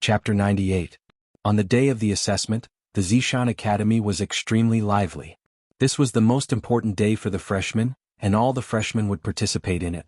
Chapter 98. On the day of the assessment, the Zishan Academy was extremely lively. This was the most important day for the freshmen, and all the freshmen would participate in it.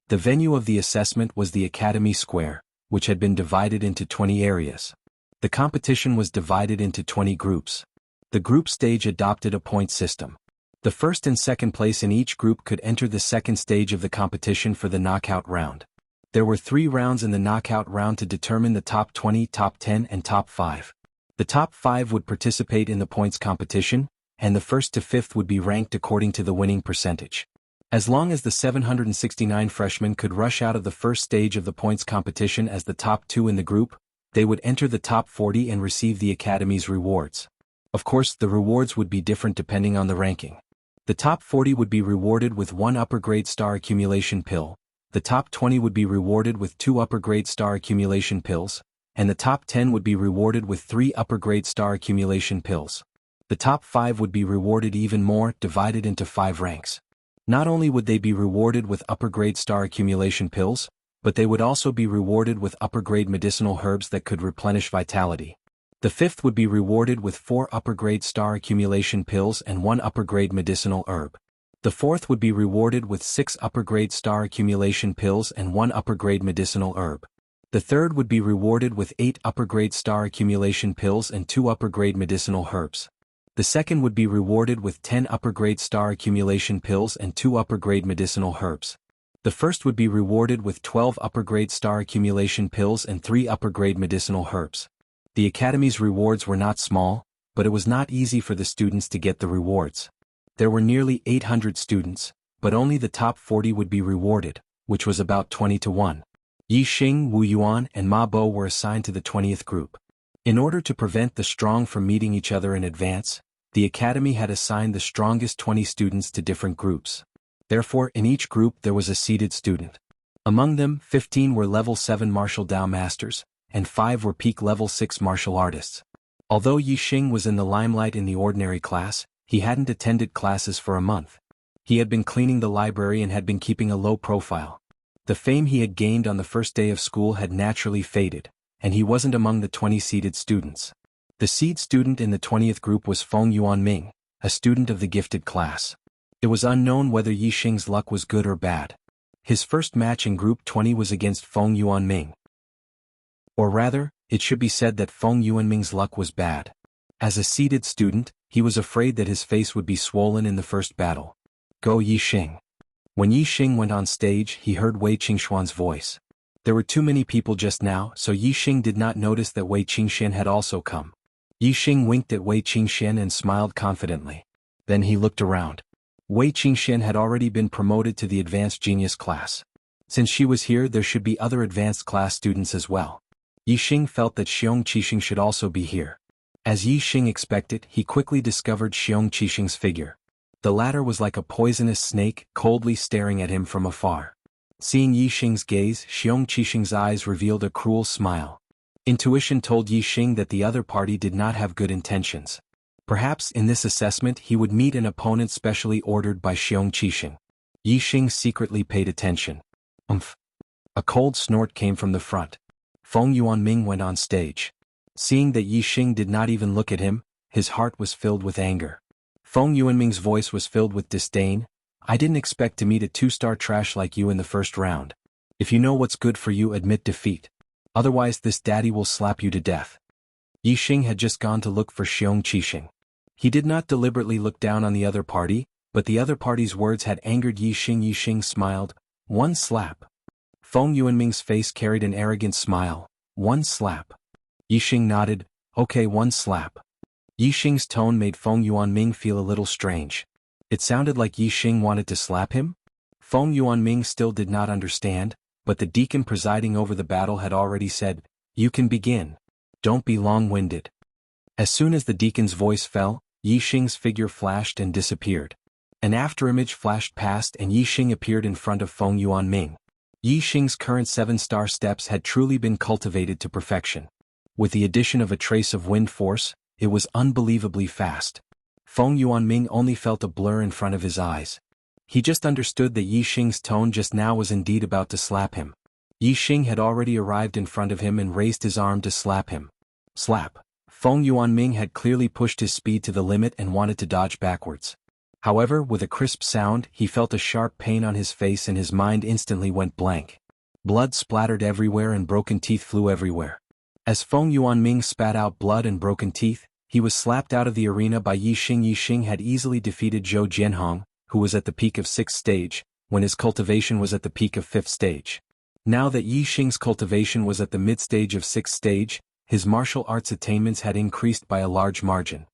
The venue of the assessment was the Academy Square, which had been divided into 20 areas. The competition was divided into 20 groups. The group stage adopted a point system. The first and second place in each group could enter the second stage of the competition for the knockout round. There were 3 rounds in the knockout round to determine the top 20, top 10, and top 5. The top 5 would participate in the points competition, and the first to 5th would be ranked according to the winning percentage. As long as the 769 freshmen could rush out of the first stage of the points competition as the top 2 in the group, they would enter the top 40 and receive the Academy's rewards. Of course, the rewards would be different depending on the ranking. The top 40 would be rewarded with 1 upper grade star accumulation pill, the top 20 would be rewarded with 2 upper grade star accumulation pills, and the top 10 would be rewarded with 3 upper grade star accumulation pills. The top 5 would be rewarded even more, divided into 5 ranks. Not only would they be rewarded with upper grade star accumulation pills, but they would also be rewarded with upper grade medicinal herbs that could replenish vitality. The 5th would be rewarded with 4 upper grade star accumulation pills and 1 upper grade medicinal herb. The 4th would be rewarded with 6 upper grade star accumulation pills and 1 upper grade medicinal herb. The 3rd would be rewarded with 8 upper grade star accumulation pills and 2 upper grade medicinal herbs. The 2nd would be rewarded with 10 upper grade star accumulation pills and 2 upper grade medicinal herbs. The 1st would be rewarded with 12 upper grade star accumulation pills and 3 upper grade medicinal herbs. The Academy's rewards were not small, but it was not easy for the students to get the rewards. There were nearly 800 students, but only the top 40 would be rewarded, which was about 20 to 1. Yi Xing, Wu Yuan, and Ma Bo were assigned to the 20th group. In order to prevent the strong from meeting each other in advance, the Academy had assigned the strongest 20 students to different groups. Therefore, in each group there was a seeded student. Among them, 15 were level 7 martial Dao masters, and 5 were peak level 6 martial artists. Although Yi Xing was in the limelight in the ordinary class, he hadn't attended classes for a month. He had been cleaning the library and had been keeping a low profile. The fame he had gained on the first day of school had naturally faded, and he wasn't among the 20 seeded students. The seed student in the 20th group was Feng Yuanming, a student of the gifted class. It was unknown whether Yi Xing's luck was good or bad. His first match in group 20 was against Feng Yuanming. Or rather, it should be said that Feng Yuanming's luck was bad. As a seeded student, he was afraid that his face would be swollen in the first battle. Go Yi Xing. When Yi Xing went on stage, he heard Wei Qingxuan's voice. There were too many people just now, so Yi Xing did not notice that Wei Qingxian had also come. Yi Xing winked at Wei Qingxian and smiled confidently. Then he looked around. Wei Qingxian had already been promoted to the advanced genius class. Since she was here, there should be other advanced class students as well. Yi Xing felt that Xiong Qixing should also be here. As Yi Xing expected, he quickly discovered Xiong Qixing's figure. The latter was like a poisonous snake, coldly staring at him from afar. Seeing Yi Xing's gaze, Xiong Qixing's eyes revealed a cruel smile. Intuition told Yi Xing that the other party did not have good intentions. Perhaps in this assessment he would meet an opponent specially ordered by Xiong Qixing. Yi Xing secretly paid attention. Umph! A cold snort came from the front. Feng Yuanming went on stage. Seeing that Yi Xing did not even look at him, his heart was filled with anger. Feng Yuanming's voice was filled with disdain. I didn't expect to meet a 2-star trash like you in the first round. If you know what's good for you, admit defeat. Otherwise this daddy will slap you to death. Yi Xing had just gone to look for Xiong Qixing. He did not deliberately look down on the other party, but the other party's words had angered Yi Xing. Yi Xing smiled. 1 slap. Feng Yuanming's face carried an arrogant smile. 1 slap. Yi Xing nodded. Okay, 1 slap. Yi Xing's tone made Feng Yuanming feel a little strange. It sounded like Yi Xing wanted to slap him? Feng Yuanming still did not understand, but the deacon presiding over the battle had already said, "You can begin. Don't be long-winded." As soon as the deacon's voice fell, Yi Xing's figure flashed and disappeared. An afterimage flashed past and Yi Xing appeared in front of Feng Yuanming. Yi Xing's current 7-star steps had truly been cultivated to perfection. With the addition of a trace of wind force, it was unbelievably fast. Feng Yuanming only felt a blur in front of his eyes. He just understood that Yi Xing's tone just now was indeed about to slap him. Yi Xing had already arrived in front of him and raised his arm to slap him. Slap. Feng Yuanming had clearly pushed his speed to the limit and wanted to dodge backwards. However, with a crisp sound, he felt a sharp pain on his face and his mind instantly went blank. Blood splattered everywhere and broken teeth flew everywhere. As Feng Yuanming spat out blood and broken teeth, he was slapped out of the arena by Yi Xing. Yi Xing had easily defeated Zhou Jianhong, who was at the peak of 6th stage, when his cultivation was at the peak of 5th stage. Now that Yi Xing's cultivation was at the mid-stage of 6th stage, his martial arts attainments had increased by a large margin.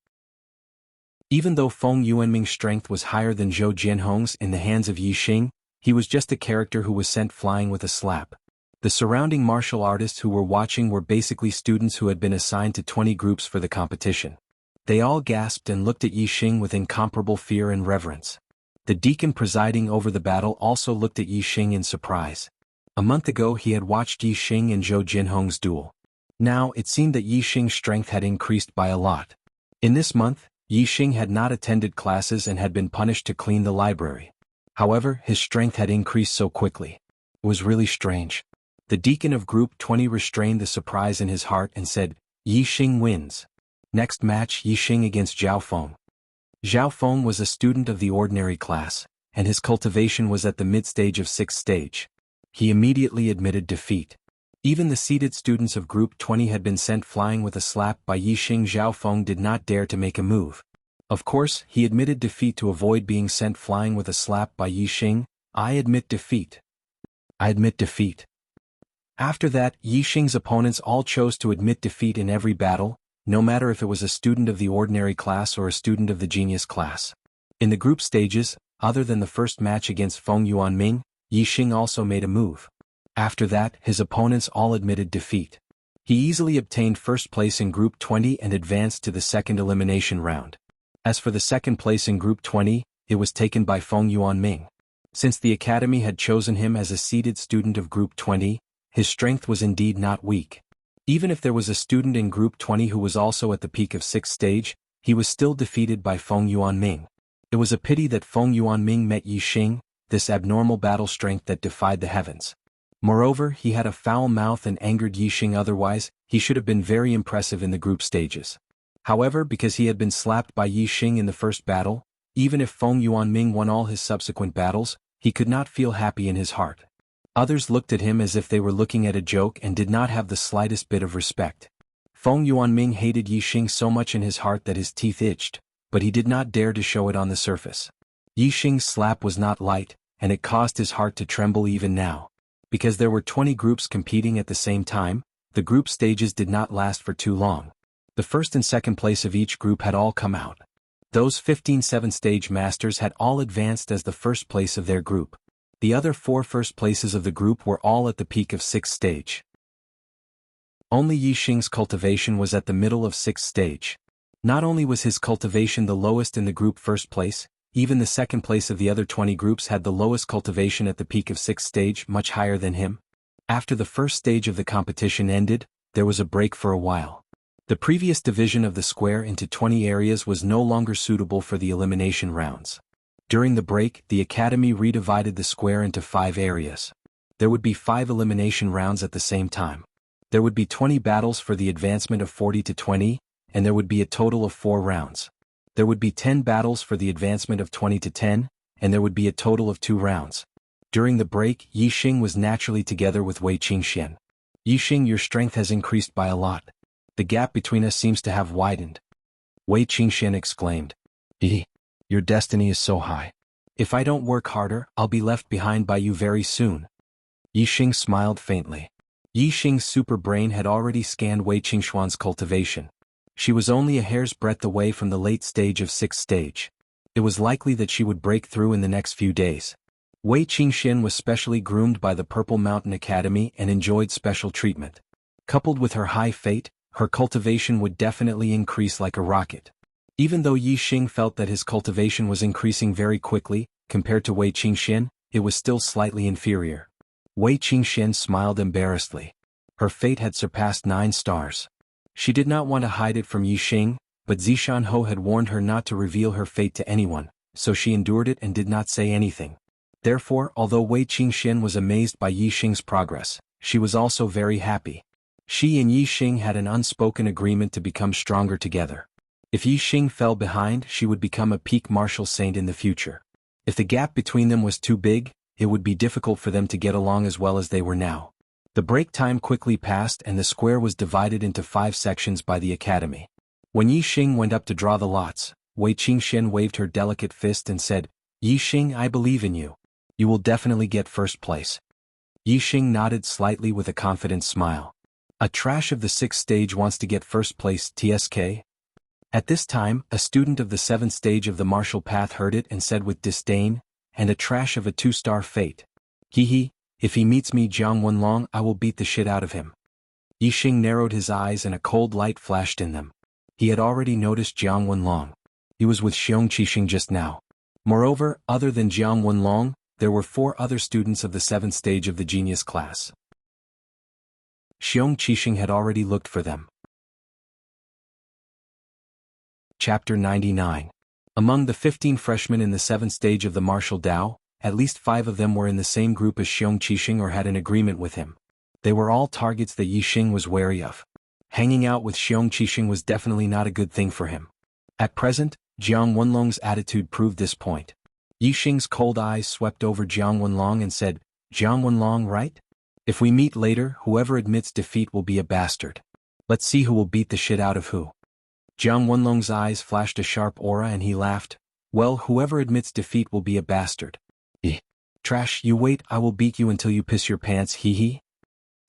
Even though Feng Yuanming's strength was higher than Zhou Jianhong's in the hands of Yi Xing, he was just a character who was sent flying with a slap. The surrounding martial artists who were watching were basically students who had been assigned to 20 groups for the competition. They all gasped and looked at Yi Xing with incomparable fear and reverence. The deacon presiding over the battle also looked at Yi Xing in surprise. A month ago he had watched Yi Xing and Zhou Jianhong's duel. Now it seemed that Yi Xing's strength had increased by a lot. In this month, Yi Xing had not attended classes and had been punished to clean the library. However, his strength had increased so quickly. It was really strange. The deacon of Group 20 restrained the surprise in his heart and said, Yi Xing wins. Next match, Yi Xing against Zhao Feng. Zhao Feng was a student of the ordinary class, and his cultivation was at the mid-stage of 6th stage. He immediately admitted defeat. Even the seated students of Group 20 had been sent flying with a slap by Yi Xing. Zhao Feng did not dare to make a move. Of course, he admitted defeat to avoid being sent flying with a slap by Yi Xing. I admit defeat. I admit defeat. After that, Yi Xing's opponents all chose to admit defeat in every battle, no matter if it was a student of the ordinary class or a student of the genius class. In the group stages, other than the first match against Feng Yuanming, Yi Xing also made a move. After that, his opponents all admitted defeat. He easily obtained first place in Group 20 and advanced to the second elimination round. As for the second place in Group 20, it was taken by Feng Yuanming. Since the academy had chosen him as a seated student of Group 20, his strength was indeed not weak. Even if there was a student in Group 20 who was also at the peak of 6th stage, he was still defeated by Feng Yuanming. It was a pity that Feng Yuanming met Yi Xing, this abnormal battle strength that defied the heavens. Moreover, he had a foul mouth and angered Yi Xing. Otherwise, he should have been very impressive in the group stages. However, because he had been slapped by Yi Xing in the first battle, even if Feng Yuanming won all his subsequent battles, he could not feel happy in his heart. Others looked at him as if they were looking at a joke and did not have the slightest bit of respect. Feng Yuanming hated Yi Xing so much in his heart that his teeth itched, but he did not dare to show it on the surface. Yi Xing's slap was not light, and it caused his heart to tremble even now. Because there were 20 groups competing at the same time, the group stages did not last for too long. The first and second place of each group had all come out. Those 15 7th-stage masters had all advanced as the first place of their group. The other 4 first places of the group were all at the peak of 6th stage. Only Yi Xing's cultivation was at the middle of 6th stage. Not only was his cultivation the lowest in the group first place, even the second place of the other 20 groups had the lowest cultivation at the peak of 6th stage, much higher than him. After the first stage of the competition ended, there was a break for a while. The previous division of the square into 20 areas was no longer suitable for the elimination rounds. During the break, the academy redivided the square into 5 areas. There would be 5 elimination rounds at the same time. There would be 20 battles for the advancement of 40 to 20, and there would be a total of 4 rounds. There would be 10 battles for the advancement of 20 to 10, and there would be a total of 2 rounds. During the break, Yi Xing was naturally together with Wei Qingxian. Yi Xing, your strength has increased by a lot. The gap between us seems to have widened. Wei Qingxian exclaimed. Your destiny is so high. If I don't work harder, I'll be left behind by you very soon. Yi Xing smiled faintly. Yi Xing's super brain had already scanned Wei Qingxuan's cultivation. She was only a hair's breadth away from the late stage of 6th stage. It was likely that she would break through in the next few days. Wei Qingxian was specially groomed by the Purple Mountain Academy and enjoyed special treatment. Coupled with her high fate, her cultivation would definitely increase like a rocket. Even though Yi Xing felt that his cultivation was increasing very quickly, compared to Wei Qingxian, it was still slightly inferior. Wei Qingxian smiled embarrassedly. Her fate had surpassed 9 stars. She did not want to hide it from Yi Xing, but Zishan Ho had warned her not to reveal her fate to anyone, so she endured it and did not say anything. Therefore, although Wei Qingxian was amazed by Yi Xing's progress, she was also very happy. She and Yi Xing had an unspoken agreement to become stronger together. If Yi Xing fell behind, she would become a peak martial saint in the future. If the gap between them was too big, it would be difficult for them to get along as well as they were now. The break time quickly passed and the square was divided into 5 sections by the academy. When Yi Xing went up to draw the lots, Wei Qingxian waved her delicate fist and said, "Yi Xing, I believe in you. You will definitely get first place." Yi Xing nodded slightly with a confident smile. A trash of the 6th stage wants to get first place, TSK? At this time, a student of the 7th stage of the martial path heard it and said with disdain, "And a trash of a 2-star fate. Hee, if he meets me Jiang Wenlong, I will beat the shit out of him." Yi Xing narrowed his eyes and a cold light flashed in them. He had already noticed Jiang Wenlong. He was with Xiong Qixing just now. Moreover, other than Jiang Wenlong, there were 4 other students of the 7th stage of the genius class. Xiong Qixing had already looked for them. Chapter 99. Among the 15 freshmen in the 7th stage of the martial Tao, at least 5 of them were in the same group as Xiong Qixing or had an agreement with him. They were all targets that Yi Xing was wary of. Hanging out with Xiong Qixing was definitely not a good thing for him. At present, Jiang Wenlong's attitude proved this point. Yi Xing's cold eyes swept over Jiang Wenlong and said, "Jiang Wenlong, right? If we meet later, whoever admits defeat will be a bastard. Let's see who will beat the shit out of who." Jiang Wenlong's eyes flashed a sharp aura and he laughed. "Well, whoever admits defeat will be a bastard. Trash, you wait, I will beat you until you piss your pants, hee.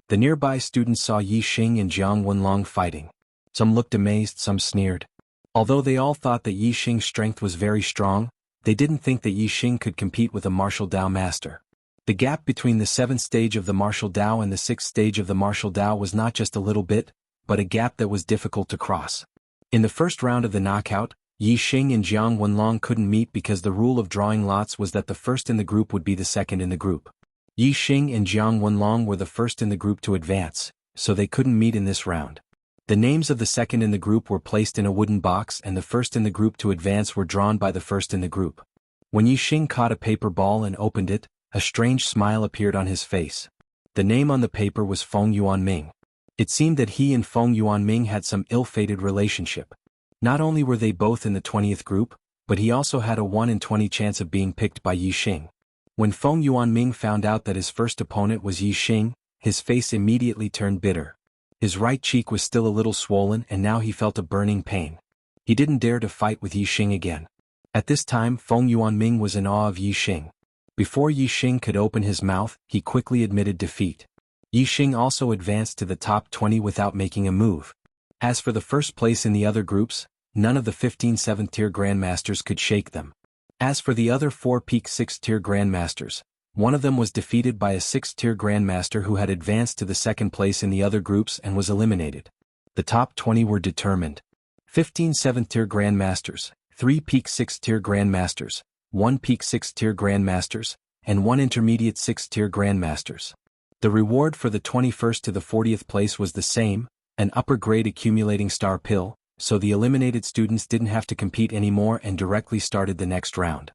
The nearby students saw Yi Xing and Jiang Wenlong fighting. Some looked amazed, some sneered. Although they all thought that Yi Xing's strength was very strong, they didn't think that Yi Xing could compete with a martial Tao master. The gap between the 7th stage of the martial Tao and the 6th stage of the martial Tao was not just a little bit, but a gap that was difficult to cross. In the first round of the knockout, Yi Xing and Jiang Wenlong couldn't meet because the rule of drawing lots was that the first in the group would be the second in the group. Yi Xing and Jiang Wenlong were the first in the group to advance, so they couldn't meet in this round. The names of the second in the group were placed in a wooden box and the first in the group to advance were drawn by the first in the group. When Yi Xing caught a paper ball and opened it, a strange smile appeared on his face. The name on the paper was Feng Yuanming. It seemed that he and Feng Yuanming had some ill-fated relationship. Not only were they both in the 20th group, but he also had a 1 in 20 chance of being picked by Yi Xing. When Feng Yuanming found out that his first opponent was Yi Xing, his face immediately turned bitter. His right cheek was still a little swollen and now he felt a burning pain. He didn't dare to fight with Yi Xing again. At this time Feng Yuanming was in awe of Yi Xing. Before Yi Xing could open his mouth, he quickly admitted defeat. Yi Xing also advanced to the top 20 without making a move. As for the first place in the other groups, none of the 15 7th-tier grandmasters could shake them. As for the other 4 peak 6th-tier grandmasters, one of them was defeated by a 6th-tier grandmaster who had advanced to the second place in the other groups and was eliminated. The top 20 were determined. 15 7th-tier grandmasters, 3 peak 6th-tier grandmasters, 1 peak 6th-tier grandmasters, and 1 intermediate 6th-tier grandmasters. The reward for the 21st to the 40th place was the same, an upper-grade accumulating star pill, so the eliminated students didn't have to compete anymore and directly started the next round.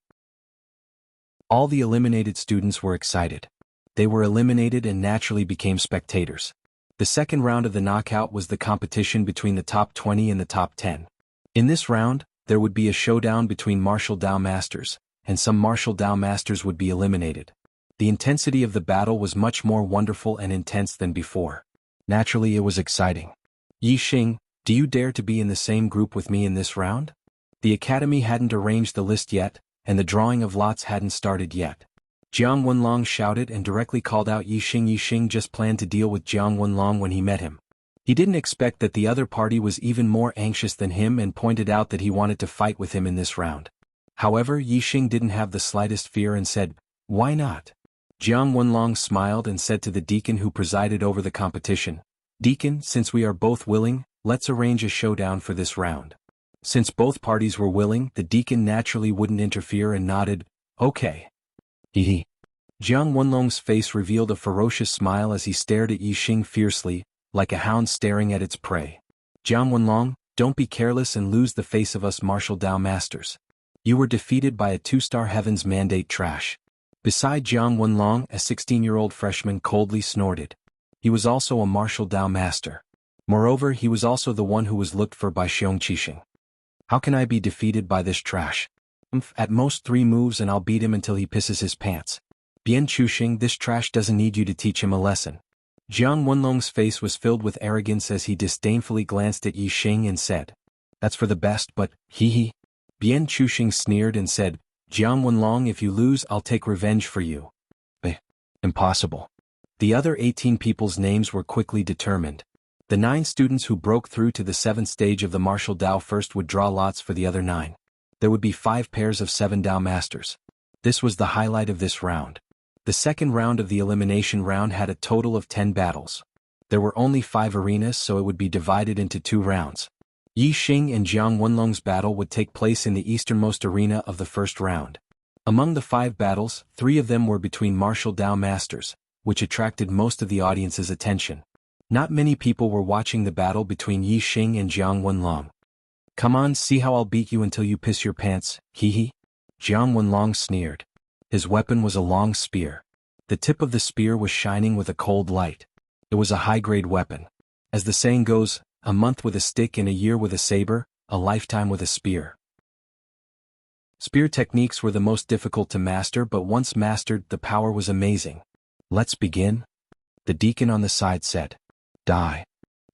All the eliminated students were excited. They were eliminated and naturally became spectators. The second round of the knockout was the competition between the top 20 and the top 10. In this round, there would be a showdown between martial Tao masters, and some martial Tao masters would be eliminated. The intensity of the battle was much more wonderful and intense than before. Naturally, it was exciting. "Yi Xing, do you dare to be in the same group with me in this round?" The academy hadn't arranged the list yet, and the drawing of lots hadn't started yet. Jiang Wenlong shouted and directly called out Yi Xing. Yi Xing just planned to deal with Jiang Wenlong when he met him. He didn't expect that the other party was even more anxious than him and pointed out that he wanted to fight with him in this round. However, Yi Xing didn't have the slightest fear and said, "Why not?" Jiang Wenlong smiled and said to the deacon who presided over the competition, "Deacon, since we are both willing, let's arrange a showdown for this round." Since both parties were willing, the deacon naturally wouldn't interfere and nodded, "Okay." Jiang Wenlong's face revealed a ferocious smile as he stared at Yi Xing fiercely, like a hound staring at its prey. "Jiang Wenlong, don't be careless and lose the face of us martial Tao masters. You were defeated by a 2-star Heaven's Mandate trash." Beside Jiang Wenlong, a 16-year-old freshman coldly snorted. He was also a martial Dao master. Moreover, he was also the one who was looked for by Xiong Qixing. How can I be defeated by this trash? At most 3 moves and I'll beat him until he pisses his pants. Bian Chuxing, this trash doesn't need you to teach him a lesson. Jiang Wenlong's face was filled with arrogance as he disdainfully glanced at Yi Xing and said, "That's for the best, but, hee." Bian Chuxing sneered and said, "Jiang Wenlong, if you lose, I'll take revenge for you." Impossible. The other 18 people's names were quickly determined. The 9 students who broke through to the 7th stage of the martial Dao first would draw lots for the other 9. There would be 5 pairs of 7 Dao masters. This was the highlight of this round. The second round of the elimination round had a total of 10 battles. There were only 5 arenas, so it would be divided into 2 rounds. Yi Xing and Jiang Wenlong's battle would take place in the easternmost arena of the first round. Among the 5 battles, 3 of them were between martial Dao masters, which attracted most of the audience's attention. Not many people were watching the battle between Yi Xing and Jiang Wenlong. "Come on, see how I'll beat you until you piss your pants, hee." Jiang Wenlong sneered. His weapon was a long spear. The tip of the spear was shining with a cold light. It was a high-grade weapon. As the saying goes, a month with a stick and a year with a saber, a lifetime with a spear. Spear techniques were the most difficult to master, but once mastered, the power was amazing. "Let's begin?" The deacon on the side said. "Die."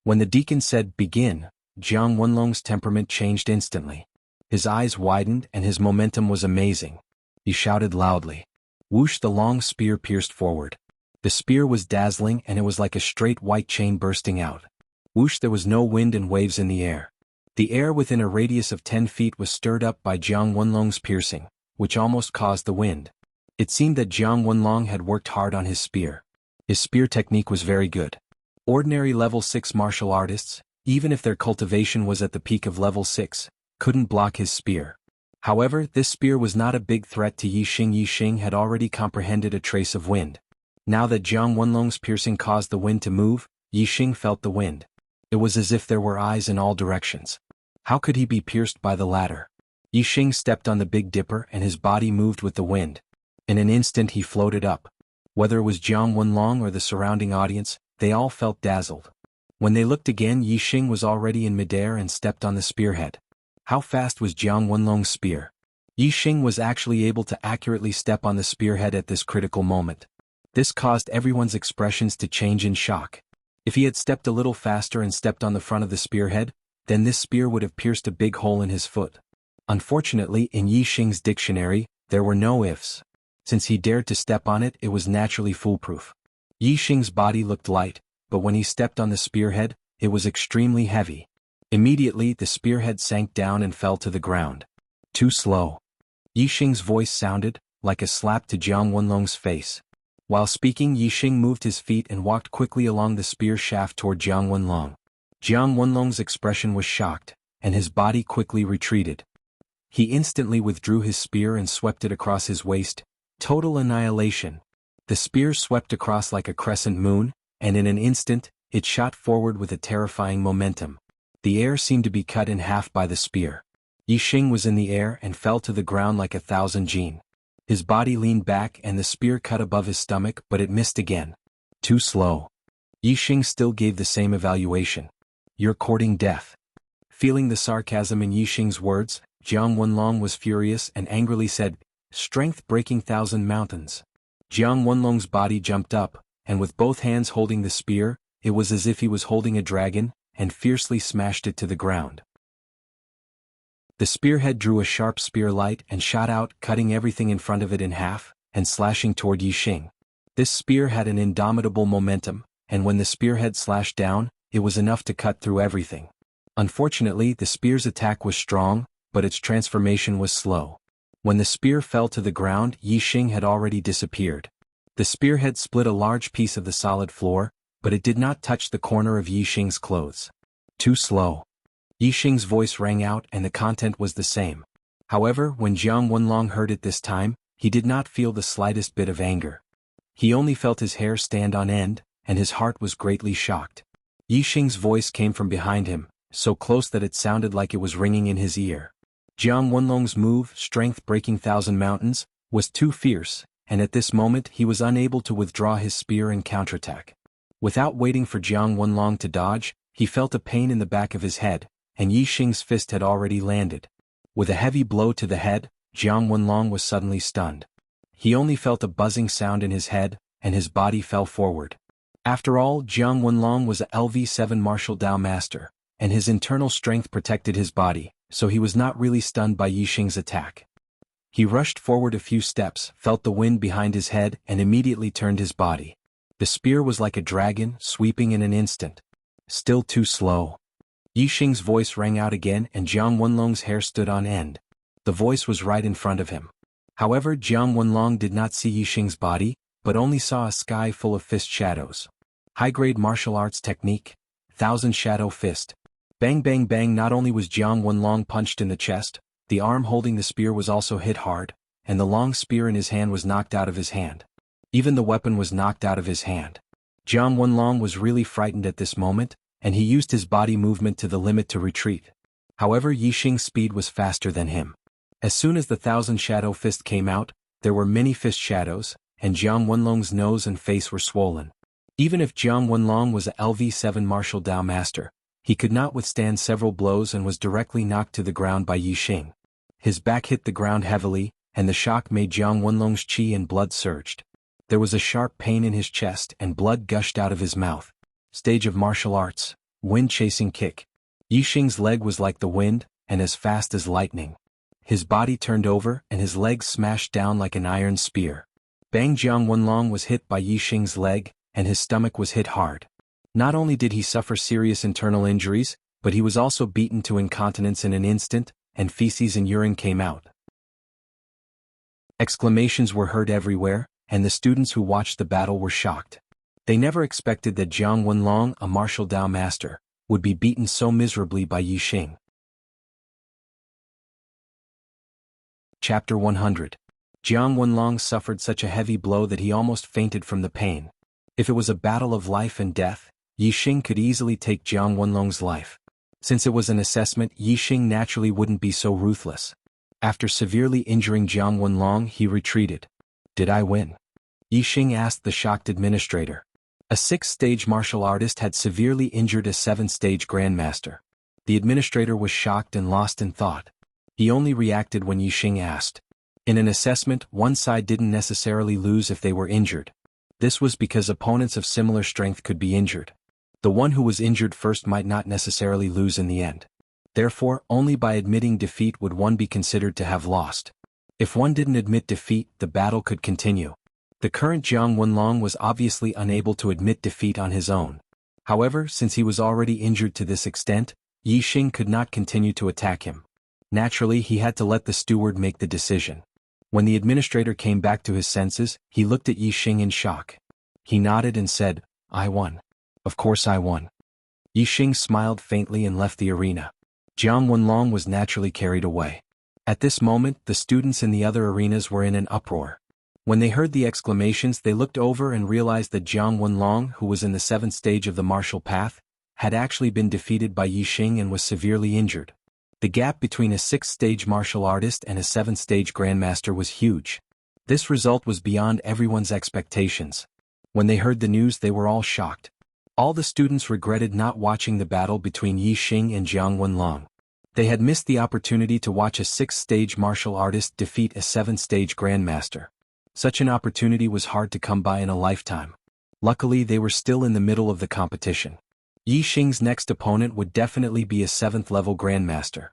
When the deacon said begin, Jiang Wenlong's temperament changed instantly. His eyes widened and his momentum was amazing. He shouted loudly. Whoosh, the long spear pierced forward. The spear was dazzling and it was like a straight white chain bursting out. Whoosh, there was no wind and waves in the air. The air within a radius of 10 feet was stirred up by Jiang Wenlong's piercing, which almost caused the wind. It seemed that Jiang Wenlong had worked hard on his spear. His spear technique was very good. Ordinary level 6 martial artists, even if their cultivation was at the peak of level 6, couldn't block his spear. However, this spear was not a big threat to Yi Xing. Yi Xing had already comprehended a trace of wind. Now that Jiang Wenlong's piercing caused the wind to move, Yi Xing felt the wind. It was as if there were eyes in all directions. How could he be pierced by the latter? Yi Xing stepped on the Big Dipper and his body moved with the wind. In an instant he floated up. Whether it was Jiang Wenlong or the surrounding audience, they all felt dazzled. When they looked again, Yi Xing was already in midair and stepped on the spearhead. How fast was Jiang Wenlong's spear? Yi Xing was actually able to accurately step on the spearhead at this critical moment. This caused everyone's expressions to change in shock. If he had stepped a little faster and stepped on the front of the spearhead, then this spear would have pierced a big hole in his foot. Unfortunately, in Yi Xing's dictionary, there were no ifs. Since he dared to step on it, it was naturally foolproof. Yi Xing's body looked light, but when he stepped on the spearhead, it was extremely heavy. Immediately, the spearhead sank down and fell to the ground. Too slow. Yi Xing's voice sounded like a slap to Jiang Wenlong's face. While speaking, Yi Xing moved his feet and walked quickly along the spear shaft toward Jiang Wenlong. Jiang Wenlong's expression was shocked, and his body quickly retreated. He instantly withdrew his spear and swept it across his waist. Total annihilation. The spear swept across like a crescent moon, and in an instant, it shot forward with a terrifying momentum. The air seemed to be cut in half by the spear. Yi Xing was in the air and fell to the ground like 1,000 jin. His body leaned back and the spear cut above his stomach, but it missed again. Too slow. Yi Xing still gave the same evaluation. You're courting death. Feeling the sarcasm in Yi Xing's words, Jiang Wenlong was furious and angrily said, "Strength breaking 1,000 mountains." Jiang Wenlong's body jumped up, and with both hands holding the spear, it was as if he was holding a dragon, and fiercely smashed it to the ground. The spearhead drew a sharp spear light and shot out, cutting everything in front of it in half, and slashing toward Yi Xing. This spear had an indomitable momentum, and when the spearhead slashed down, it was enough to cut through everything. Unfortunately, the spear's attack was strong, but its transformation was slow. When the spear fell to the ground, Yi Xing had already disappeared. The spearhead split a large piece of the solid floor, but it did not touch the corner of Yi Xing's clothes. Too slow. Yi Xing's voice rang out and the content was the same. However, when Jiang Wenlong heard it this time, he did not feel the slightest bit of anger. He only felt his hair stand on end, and his heart was greatly shocked. Yi Xing's voice came from behind him, so close that it sounded like it was ringing in his ear. Jiang Wenlong's move, strength breaking 1,000 mountains, was too fierce, and at this moment he was unable to withdraw his spear and counterattack. Without waiting for Jiang Wenlong to dodge, he felt a pain in the back of his head, and Yi Xing's fist had already landed. With a heavy blow to the head, Jiang Wenlong was suddenly stunned. He only felt a buzzing sound in his head, and his body fell forward. After all, Jiang Wenlong was a LV7 martial Dao master, and his internal strength protected his body, so he was not really stunned by Yi Xing's attack. He rushed forward a few steps, felt the wind behind his head, and immediately turned his body. The spear was like a dragon, sweeping in an instant. Still too slow. Yi Xing's voice rang out again, and Jiang Wenlong's hair stood on end. The voice was right in front of him. However, Jiang Wenlong did not see Yi Xing's body, but only saw a sky full of fist shadows. High-grade martial arts technique, Thousand Shadow Fist. Bang bang bang. Not only was Jiang Wenlong punched in the chest, the arm holding the spear was also hit hard, and the long spear in his hand was knocked out of his hand. Even the weapon was knocked out of his hand. Jiang Wenlong was really frightened at this moment, and he used his body movement to the limit to retreat. However, Yi Xing's speed was faster than him. As soon as the Thousand Shadow Fist came out, there were many fist shadows, and Jiang Wenlong's nose and face were swollen. Even if Jiang Wenlong was a LV7 martial Dao master, he could not withstand several blows and was directly knocked to the ground by Yi Xing. His back hit the ground heavily, and the shock made Jiang Wenlong's qi and blood surged. There was a sharp pain in his chest and blood gushed out of his mouth. Stage of martial arts, wind-chasing kick. Yi Xing's leg was like the wind, and as fast as lightning. His body turned over and his legs smashed down like an iron spear. Bang. Jiang Wenlong was hit by Yi Xing's leg, and his stomach was hit hard. Not only did he suffer serious internal injuries, but he was also beaten to incontinence in an instant, and feces and urine came out. Exclamations were heard everywhere, and the students who watched the battle were shocked. They never expected that Jiang Wenlong, a martial Dao master, would be beaten so miserably by Yi Xing. Chapter 100. Jiang Wenlong suffered such a heavy blow that he almost fainted from the pain. If it was a battle of life and death, Yi Xing could easily take Jiang Wenlong's life. Since it was an assessment, Yi Xing naturally wouldn't be so ruthless. After severely injuring Jiang Wenlong, he retreated. Did I win? Yi Xing asked the shocked administrator. A 6th-stage martial artist had severely injured a 7th-stage grandmaster. The administrator was shocked and lost in thought. He only reacted when Yi Xing asked. In an assessment, one side didn't necessarily lose if they were injured. This was because opponents of similar strength could be injured. The one who was injured first might not necessarily lose in the end. Therefore, only by admitting defeat would one be considered to have lost. If one didn't admit defeat, the battle could continue. The current Jiang Wenlong was obviously unable to admit defeat on his own. However, since he was already injured to this extent, Yi Xing could not continue to attack him. Naturally, he had to let the steward make the decision. When the administrator came back to his senses, he looked at Yi Xing in shock. He nodded and said, "I won. Of course I won." Yi Xing smiled faintly and left the arena. Jiang Wenlong was naturally carried away. At this moment, the students in the other arenas were in an uproar. When they heard the exclamations, they looked over and realized that Jiang Wenlong, who was in the 7th stage of the martial path, had actually been defeated by Yi Xing and was severely injured. The gap between a 6th-stage martial artist and a 7th-stage grandmaster was huge. This result was beyond everyone's expectations. When they heard the news, they were all shocked. All the students regretted not watching the battle between Yi Xing and Jiang Wenlong. They had missed the opportunity to watch a 6th-stage martial artist defeat a 7th-stage grandmaster. Such an opportunity was hard to come by in a lifetime. Luckily, they were still in the middle of the competition. Yi Xing's next opponent would definitely be a 7th-level grandmaster.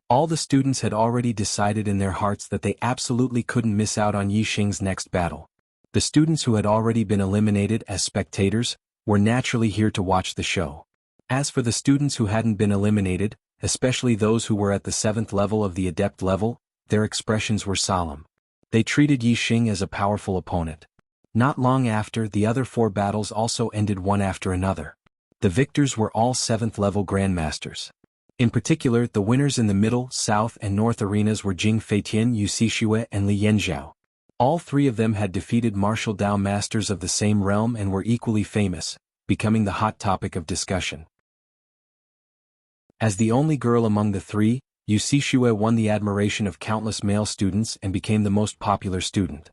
All the students had already decided in their hearts that they absolutely couldn't miss out on Yi Xing's next battle. The students who had already been eliminated as spectators were naturally here to watch the show. As for the students who hadn't been eliminated, especially those who were at the 7th level of the adept level, their expressions were solemn. They treated Yi Xing as a powerful opponent. Not long after, the other 4 battles also ended one after another. The victors were all 7th-level grandmasters. In particular, the winners in the middle, south, and north arenas were Jing Feitian, Yu Xishue, and Li Yanzhao. All 3 of them had defeated martial Dao masters of the same realm and were equally famous, becoming the hot topic of discussion. As the only girl among the 3, Yu Xishue won the admiration of countless male students and became the most popular student.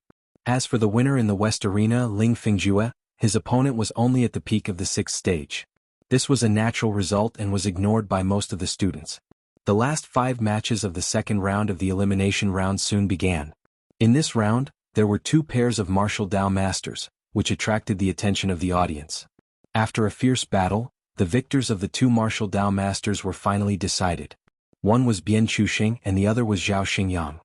As for the winner in the west arena, Ling Fingjue, His opponent was only at the peak of the 6th stage. This was a natural result and was ignored by most of the students. The last 5 matches of the second round of the elimination round soon began. In this round, there were 2 pairs of martial Dao masters, which attracted the attention of the audience. After a fierce battle, the victors of the 2 martial Dao masters were finally decided. One was Bian Chuxing and the other was Zhao Xingyang.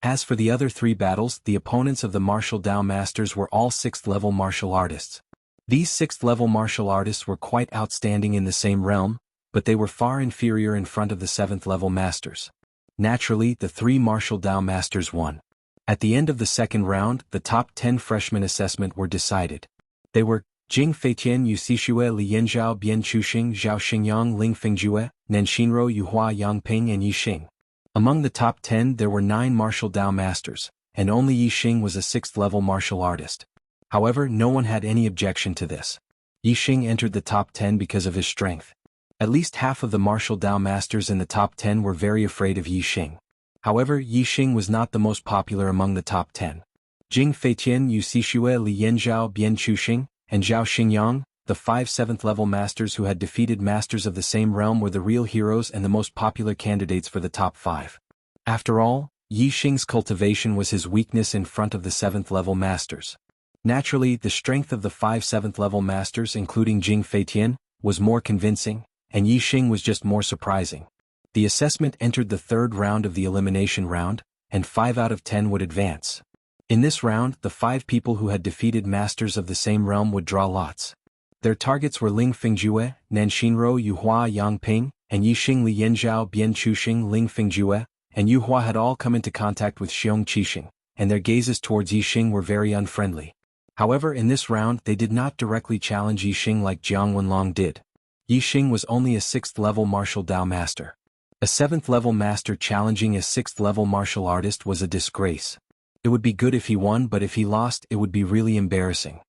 As for the other 3 battles, the opponents of the martial Dao masters were all 6th-level martial artists. These 6th-level martial artists were quite outstanding in the same realm, but they were far inferior in front of the 7th-level masters. Naturally, the 3 martial Dao masters won. At the end of the second round, the top 10 freshman assessment were decided. They were Jing Feitian, Yu Xixue, Li Yanzhao, Bian Chuxing, Zhao Xingyang, Ling Fingjue, Nanshinro, Yuhua Yangping and Yixing. Among the top 10 there were 9 martial Dao masters, and only Yixing was a 6th-level martial artist. However, no one had any objection to this. Yixing entered the top 10 because of his strength. At least half of the martial Dao masters in the top 10 were very afraid of Yixing. However, Yixing was not the most popular among the top 10. Jing Feitian, Yu Xixue, Li Yanzhao, Bian Chuxing, and Zhao Xingyang, the 5 7th-level masters who had defeated masters of the same realm, were the real heroes and the most popular candidates for the top 5. After all, Yixing's cultivation was his weakness in front of the 7th-level masters. Naturally, the strength of the 5 7th-level masters, including Jing Feitian, was more convincing, and Yixing was just more surprising. The assessment entered the 3rd round of the elimination round, and 5 out of 10 would advance. In this round, the 5 people who had defeated masters of the same realm would draw lots. Their targets were Ling Fingjue, Nanshinro, Yuhua Yangping, and Yixing. Li Yanzhao, Bian Chuxing, Ling Fingjue, and Yuhua had all come into contact with Xiong Qixing, and their gazes towards Yixing were very unfriendly. However, in this round they did not directly challenge Yixing like Jiang Wenlong did. Yixing was only a 6th-level martial Dao master. A 7th-level master challenging a 6th-level martial artist was a disgrace. It would be good if he won, but if he lost, it would be really embarrassing.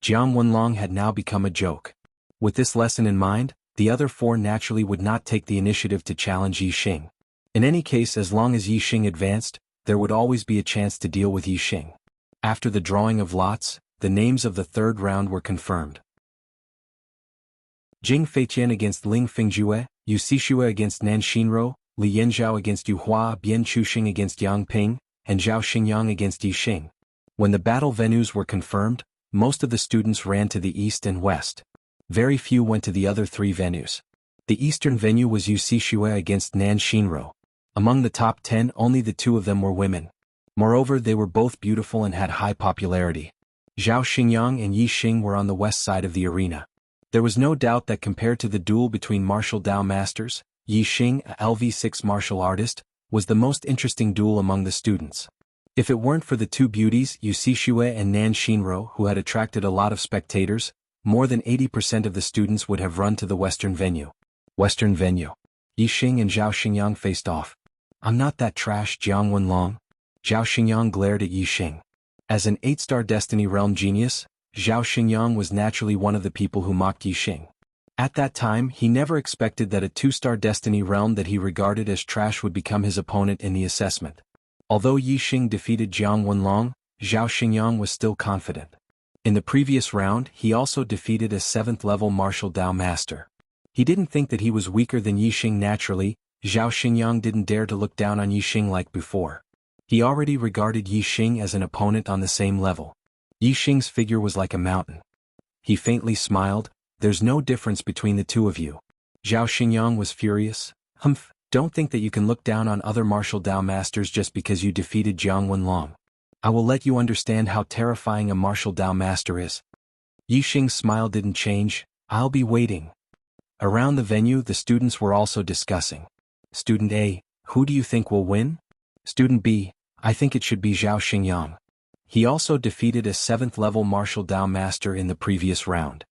Jiang Wenlong had now become a joke. With this lesson in mind, the other 4 naturally would not take the initiative to challenge Yixing. In any case, as long as Yixing advanced, there would always be a chance to deal with Yixing. After the drawing of lots, the names of the 3rd round were confirmed. Jing Feitian against Ling Fingjue, Yu Xixue against Nanshinro, Li Yanzhao against Yuhua, Bian Chuxing against Yangping, and Zhao Xingyang against Yixing. When the battle venues were confirmed, most of the students ran to the east and west. Very few went to the other 3 venues. The eastern venue was Yu Xixue against Nanshinro. Among the top 10, only the 2 of them were women. Moreover, they were both beautiful and had high popularity. Zhao Xingyang and Yixing were on the west side of the arena. There was no doubt that compared to the duel between martial Dao masters, Yixing, a LV6 martial artist, was the most interesting duel among the students. If it weren't for the 2 beauties, Yu Xixue and Nanshinro, who had attracted a lot of spectators, more than 80% of the students would have run to the western venue. Western venue. Yixing and Zhao Xingyang faced off. "I'm not that trash, Jiang Wenlong." Zhao Xingyang glared at Yixing. As an 8-star Destiny Realm genius, Zhao Xingyang was naturally one of the people who mocked Yixing. At that time, he never expected that a 2-star Destiny Realm that he regarded as trash would become his opponent in the assessment. Although Yixing defeated Jiang Wenlong, Zhao Xingyang was still confident. In the previous round, he also defeated a 7th-level martial Dao master. He didn't think that he was weaker than Yixing naturally. Zhao Xingyang didn't dare to look down on Yixing like before. He already regarded Yixing as an opponent on the same level. Yixing's figure was like a mountain. He faintly smiled. "There's no difference between the 2 of you." Zhao Xingyang was furious. "Humph, don't think that you can look down on other martial Dao masters just because you defeated Jiang Wenlong. I will let you understand how terrifying a martial Dao master is." Yixing's smile didn't change. "I'll be waiting." Around the venue, the students were also discussing. Student A, "Who do you think will win?" Student B, "I think it should be Zhao Xingyang. He also defeated a 7th-level martial Dao master in the previous round."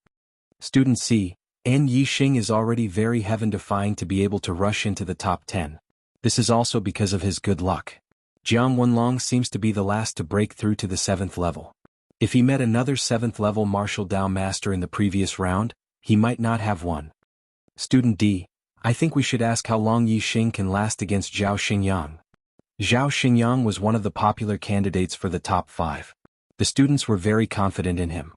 Student C, Yixing is already very heaven-defying to be able to rush into the top 10. This is also because of his good luck. Jiang Wenlong seems to be the last to break through to the 7th level. If he met another 7th-level martial Dao master in the previous round, he might not have won. Student D, "I think we should ask how long Yixing can last against Zhao Xingyang." Zhao Xingyang was one of the popular candidates for the top 5. The students were very confident in him.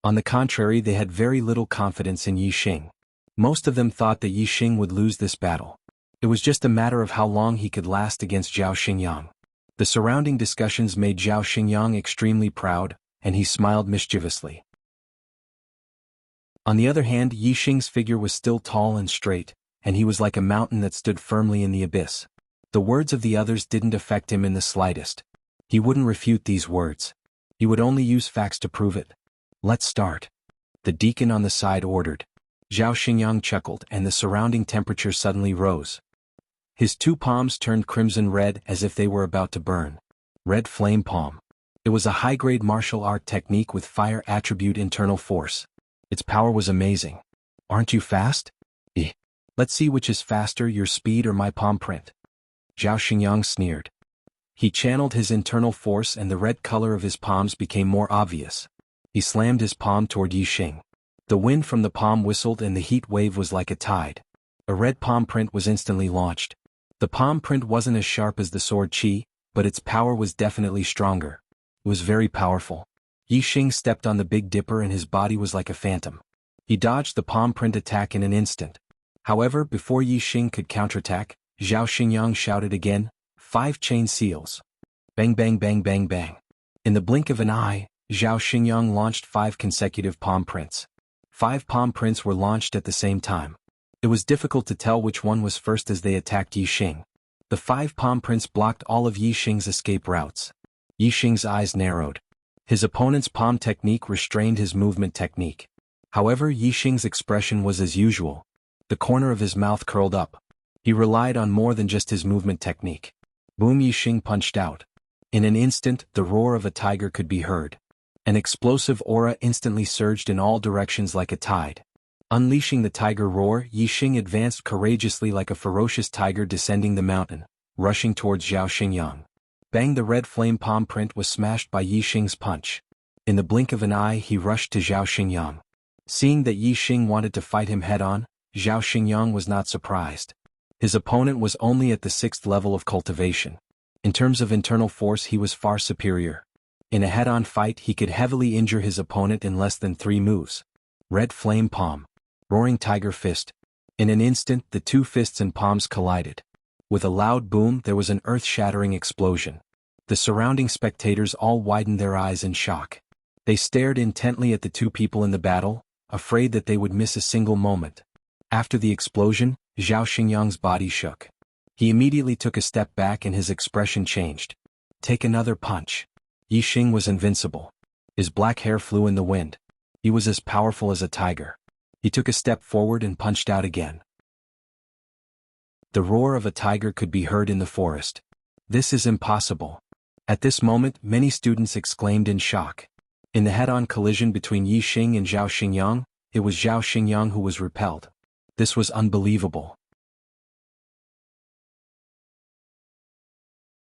On the contrary, they had very little confidence in Yi Xing. Most of them thought that Yi Xing would lose this battle. It was just a matter of how long he could last against Zhao Xingyang. The surrounding discussions made Zhao Xingyang extremely proud, and he smiled mischievously. On the other hand, Yi Xing's figure was still tall and straight, and he was like a mountain that stood firmly in the abyss. The words of the others didn't affect him in the slightest. He wouldn't refute these words. He would only use facts to prove it. "Let's start," the deacon on the side ordered. Zhao Xingyang chuckled, and the surrounding temperature suddenly rose. His two palms turned crimson red as if they were about to burn. Red flame palm. It was a high-grade martial art technique with fire attribute internal force. Its power was amazing. "Aren't you fast? Let's see which is faster, your speed or my palm print." Zhao Xingyang sneered. He channeled his internal force and the red color of his palms became more obvious. He slammed his palm toward Yi Xing. The wind from the palm whistled and the heat wave was like a tide. A red palm print was instantly launched. The palm print wasn't as sharp as the sword qi, but its power was definitely stronger. It was very powerful. Yi Xing stepped on the Big Dipper and his body was like a phantom. He dodged the palm print attack in an instant. However, before Yi Xing could counterattack, Zhao Xingyang shouted again, "5 chain seals." Bang bang bang bang bang. In the blink of an eye, Zhao Xingyang launched 5 consecutive palm prints. 5 palm prints were launched at the same time. It was difficult to tell which one was first as they attacked Yi Xing. The 5 palm prints blocked all of Yi Xing's escape routes. Yi Xing's eyes narrowed. His opponent's palm technique restrained his movement technique. However, Yi Xing's expression was as usual. The corner of his mouth curled up. He relied on more than just his movement technique. Boom! Yi Xing punched out. In an instant, the roar of a tiger could be heard. An explosive aura instantly surged in all directions like a tide. Unleashing the tiger roar, Yi Xing advanced courageously like a ferocious tiger descending the mountain, rushing towards Zhao Xingyang. Bang! The red flame palm print was smashed by Yi Xing's punch. In the blink of an eye, he rushed to Zhao Xingyang. Seeing that Yi Xing wanted to fight him head-on, Zhao Xingyang was not surprised. His opponent was only at the 6th level of cultivation. In terms of internal force, he was far superior. In a head-on fight, he could heavily injure his opponent in less than 3 moves. Red flame palm. Roaring tiger fist. In an instant, the 2 fists and palms collided. With a loud boom, there was an earth-shattering explosion. The surrounding spectators all widened their eyes in shock. They stared intently at the 2 people in the battle, afraid that they would miss a single moment. After the explosion, Zhao Xingyang's body shook. He immediately took a step back and his expression changed. "Take another punch." Yi Xing was invincible. His black hair flew in the wind. He was as powerful as a tiger. He took a step forward and punched out again. The roar of a tiger could be heard in the forest. "This is impossible." At this moment, many students exclaimed in shock. In the head-on collision between Yi Xing and Zhao Xingyang, it was Zhao Xingyang who was repelled. This was unbelievable.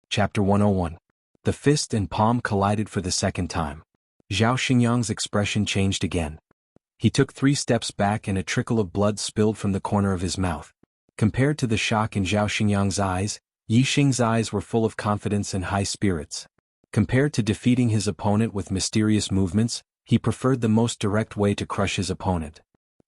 Chapter 101. The fist and palm collided for the second time. Zhao Xingyang's expression changed again. He took 3 steps back and a trickle of blood spilled from the corner of his mouth. Compared to the shock in Zhao Xingyang's eyes, Yi Xing's eyes were full of confidence and high spirits. Compared to defeating his opponent with mysterious movements, he preferred the most direct way to crush his opponent.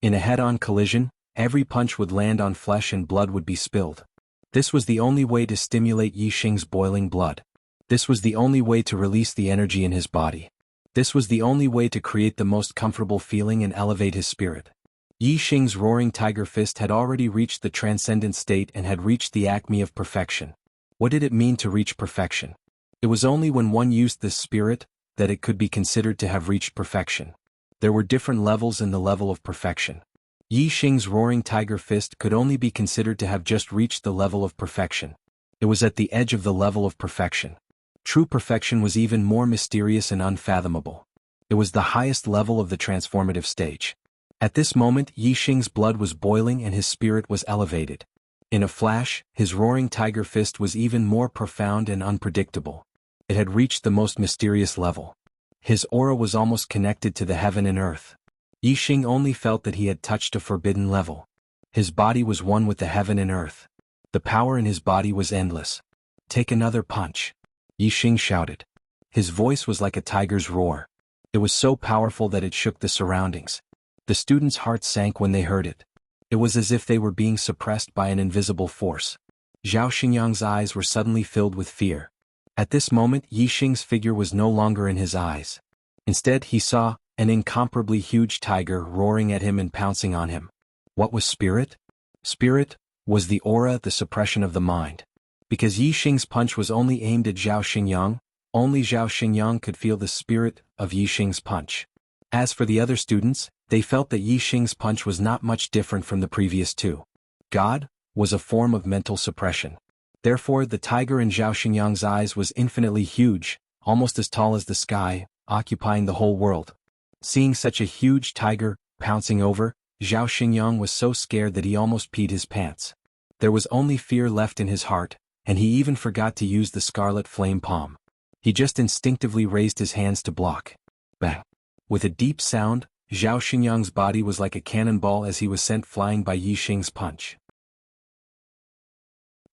In a head-on collision, every punch would land on flesh and blood would be spilled. This was the only way to stimulate Yi Xing's boiling blood. This was the only way to release the energy in his body. This was the only way to create the most comfortable feeling and elevate his spirit. Yi Xing's roaring tiger fist had already reached the transcendent state and had reached the acme of perfection. What did it mean to reach perfection? It was only when one used this spirit that it could be considered to have reached perfection. There were different levels in the level of perfection. Yi Xing's roaring tiger fist could only be considered to have just reached the level of perfection. It was at the edge of the level of perfection. True perfection was even more mysterious and unfathomable. It was the highest level of the transformative stage. At this moment, Yi Xing's blood was boiling and his spirit was elevated. In a flash, his roaring tiger fist was even more profound and unpredictable. It had reached the most mysterious level. His aura was almost connected to the heaven and earth. Yi Xing only felt that he had touched a forbidden level. His body was one with the heaven and earth. The power in his body was endless. "Take another punch," Yi Xing shouted. His voice was like a tiger's roar. It was so powerful that it shook the surroundings. The students' hearts sank when they heard it. It was as if they were being suppressed by an invisible force. Zhao Xingyang's eyes were suddenly filled with fear. At this moment, Yi Xing's figure was no longer in his eyes. Instead, he saw an incomparably huge tiger roaring at him and pouncing on him. What was spirit? Spirit was the aura, the suppression of the mind. Because Yi Xing's punch was only aimed at Zhao Xingyang, only Zhao Xingyang could feel the spirit of Yi Xing's punch. As for the other students, they felt that Yi Xing's punch was not much different from the previous two. God was a form of mental suppression. Therefore, the tiger in Zhao Xingyang's eyes was infinitely huge, almost as tall as the sky, occupying the whole world. Seeing such a huge tiger pouncing over, Zhao Xingyang was so scared that he almost peed his pants. There was only fear left in his heart, and he even forgot to use the scarlet flame palm. He just instinctively raised his hands to block. Bang! With a deep sound, Zhao Xingyang's body was like a cannonball as he was sent flying by Yi Xing's punch.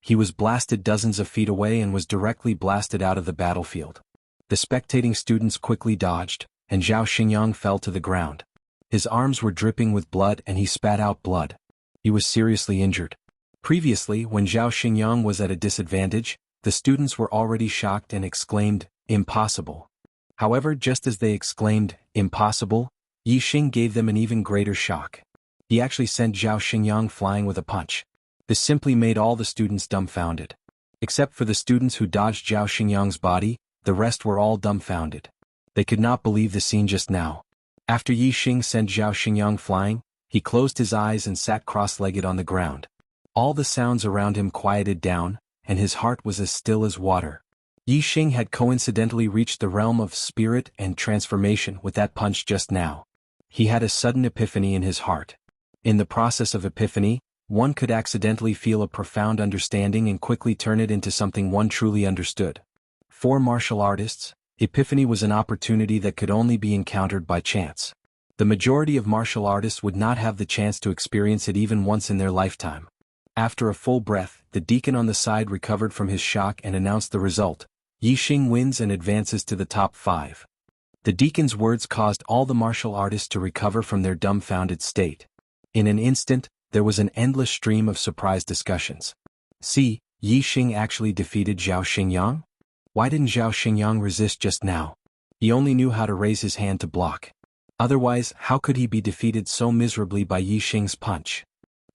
He was blasted dozens of feet away and was directly blasted out of the battlefield. The spectating students quickly dodged, and Zhao Xingyang fell to the ground. His arms were dripping with blood and he spat out blood. He was seriously injured. Previously, when Zhao Xingyang was at a disadvantage, the students were already shocked and exclaimed, "Impossible." However, just as they exclaimed, "Impossible," Yi Xing gave them an even greater shock. He actually sent Zhao Xingyang flying with a punch. This simply made all the students dumbfounded. Except for the students who dodged Zhao Xingyang's body, the rest were all dumbfounded. They could not believe the scene just now. After Yi Xing sent Zhao Xingyang flying, he closed his eyes and sat cross-legged on the ground. All the sounds around him quieted down, and his heart was as still as water. Yi Xing had coincidentally reached the realm of spirit and transformation with that punch just now. He had a sudden epiphany in his heart. In the process of epiphany, one could accidentally feel a profound understanding and quickly turn it into something one truly understood. For martial artists, epiphany was an opportunity that could only be encountered by chance. The majority of martial artists would not have the chance to experience it even once in their lifetime. After a full breath, the deacon on the side recovered from his shock and announced the result. Yi Xing wins and advances to the top 5. The deacon's words caused all the martial artists to recover from their dumbfounded state. In an instant, there was an endless stream of surprise discussions. See, Yi Xing actually defeated Zhao Xingyang? Why didn't Zhao Xingyang resist just now? He only knew how to raise his hand to block. Otherwise, how could he be defeated so miserably by Yi Xing's punch?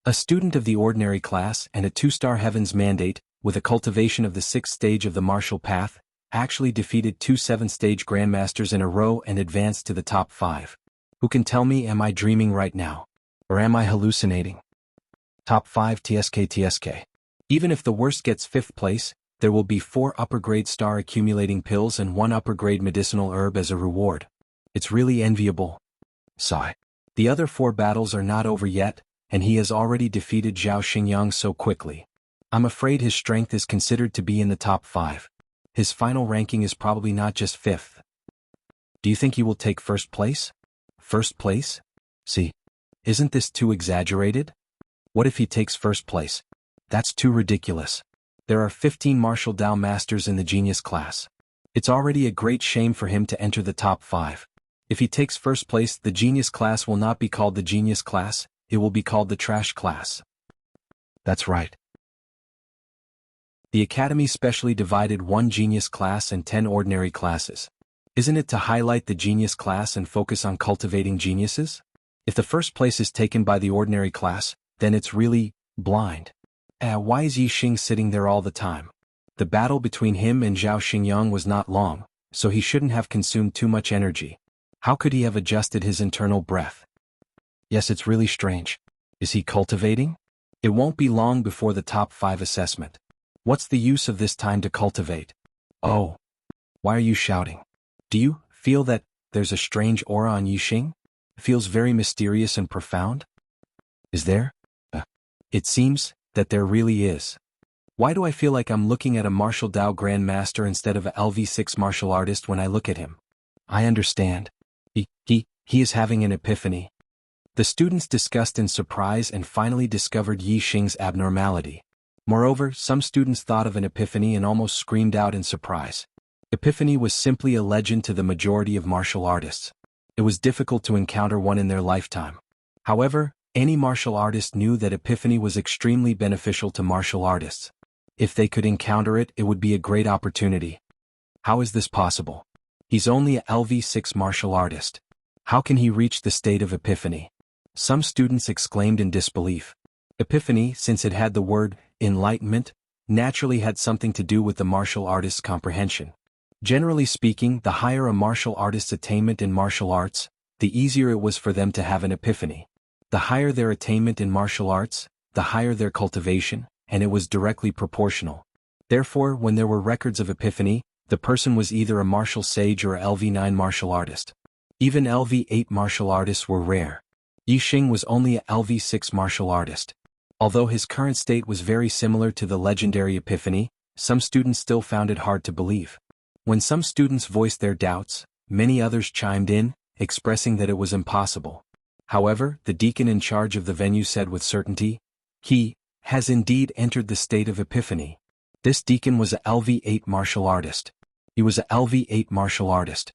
A student of the ordinary class and a 2-star heavens mandate, with a cultivation of the 6th stage of the martial path, actually defeated 2 7th-stage grandmasters in a row and advanced to the top 5. Who can tell me, am I dreaming right now? Or am I hallucinating? Top 5 TSK. Even if the worst gets 5th place, there will be 4 upper-grade star accumulating pills and 1 upper-grade medicinal herb as a reward. It's really enviable. Sigh. The other 4 battles are not over yet, and he has already defeated Zhao Xingyang so quickly. I'm afraid his strength is considered to be in the top 5. His final ranking is probably not just 5th. Do you think he will take 1st place? 1st place? See, isn't this too exaggerated? What if he takes 1st place? That's too ridiculous. There are 15 martial Dao masters in the genius class. It's already a great shame for him to enter the top 5. If he takes 1st place, the genius class will not be called the genius class, it will be called the trash class. That's right. The academy specially divided 1 genius class and 10 ordinary classes. Isn't it to highlight the genius class and focus on cultivating geniuses? If the 1st place is taken by the ordinary class, then it's really blind. Why is Yi Xing sitting there all the time? The battle between him and Zhao Xingyang was not long, so he shouldn't have consumed too much energy. How could he have adjusted his internal breath? Yes, it's really strange. Is he cultivating? It won't be long before the top 5 assessment. What's the use of this time to cultivate? Oh. Why are you shouting? Do you feel that there's a strange aura on Yi Xing? It feels very mysterious and profound? Is there? It seems that there really is. Why do I feel like I'm looking at a martial Dao grandmaster instead of a LV6 martial artist when I look at him? I understand. He is having an epiphany. The students discussed in surprise and finally discovered Yi Xing's abnormality. Moreover, some students thought of an epiphany and almost screamed out in surprise. Epiphany was simply a legend to the majority of martial artists. It was difficult to encounter one in their lifetime. However, any martial artist knew that Epiphany was extremely beneficial to martial artists. If they could encounter it, it would be a great opportunity. How is this possible? He's only a LV6 martial artist. How can he reach the state of Epiphany? Some students exclaimed in disbelief. Epiphany, since it had the word enlightenment, naturally had something to do with the martial artist's comprehension. Generally speaking, the higher a martial artist's attainment in martial arts, the easier it was for them to have an epiphany. The higher their attainment in martial arts, the higher their cultivation, and it was directly proportional. Therefore, when there were records of epiphany, the person was either a martial sage or a LV9 martial artist. Even LV8 martial artists were rare. Yixing was only a LV6 martial artist. Although his current state was very similar to the legendary epiphany, some students still found it hard to believe. When some students voiced their doubts, many others chimed in, expressing that it was impossible. However, the deacon in charge of the venue said with certainty, "He has indeed entered the state of epiphany." This deacon was a LV8 martial artist. He was a LV8 martial artist.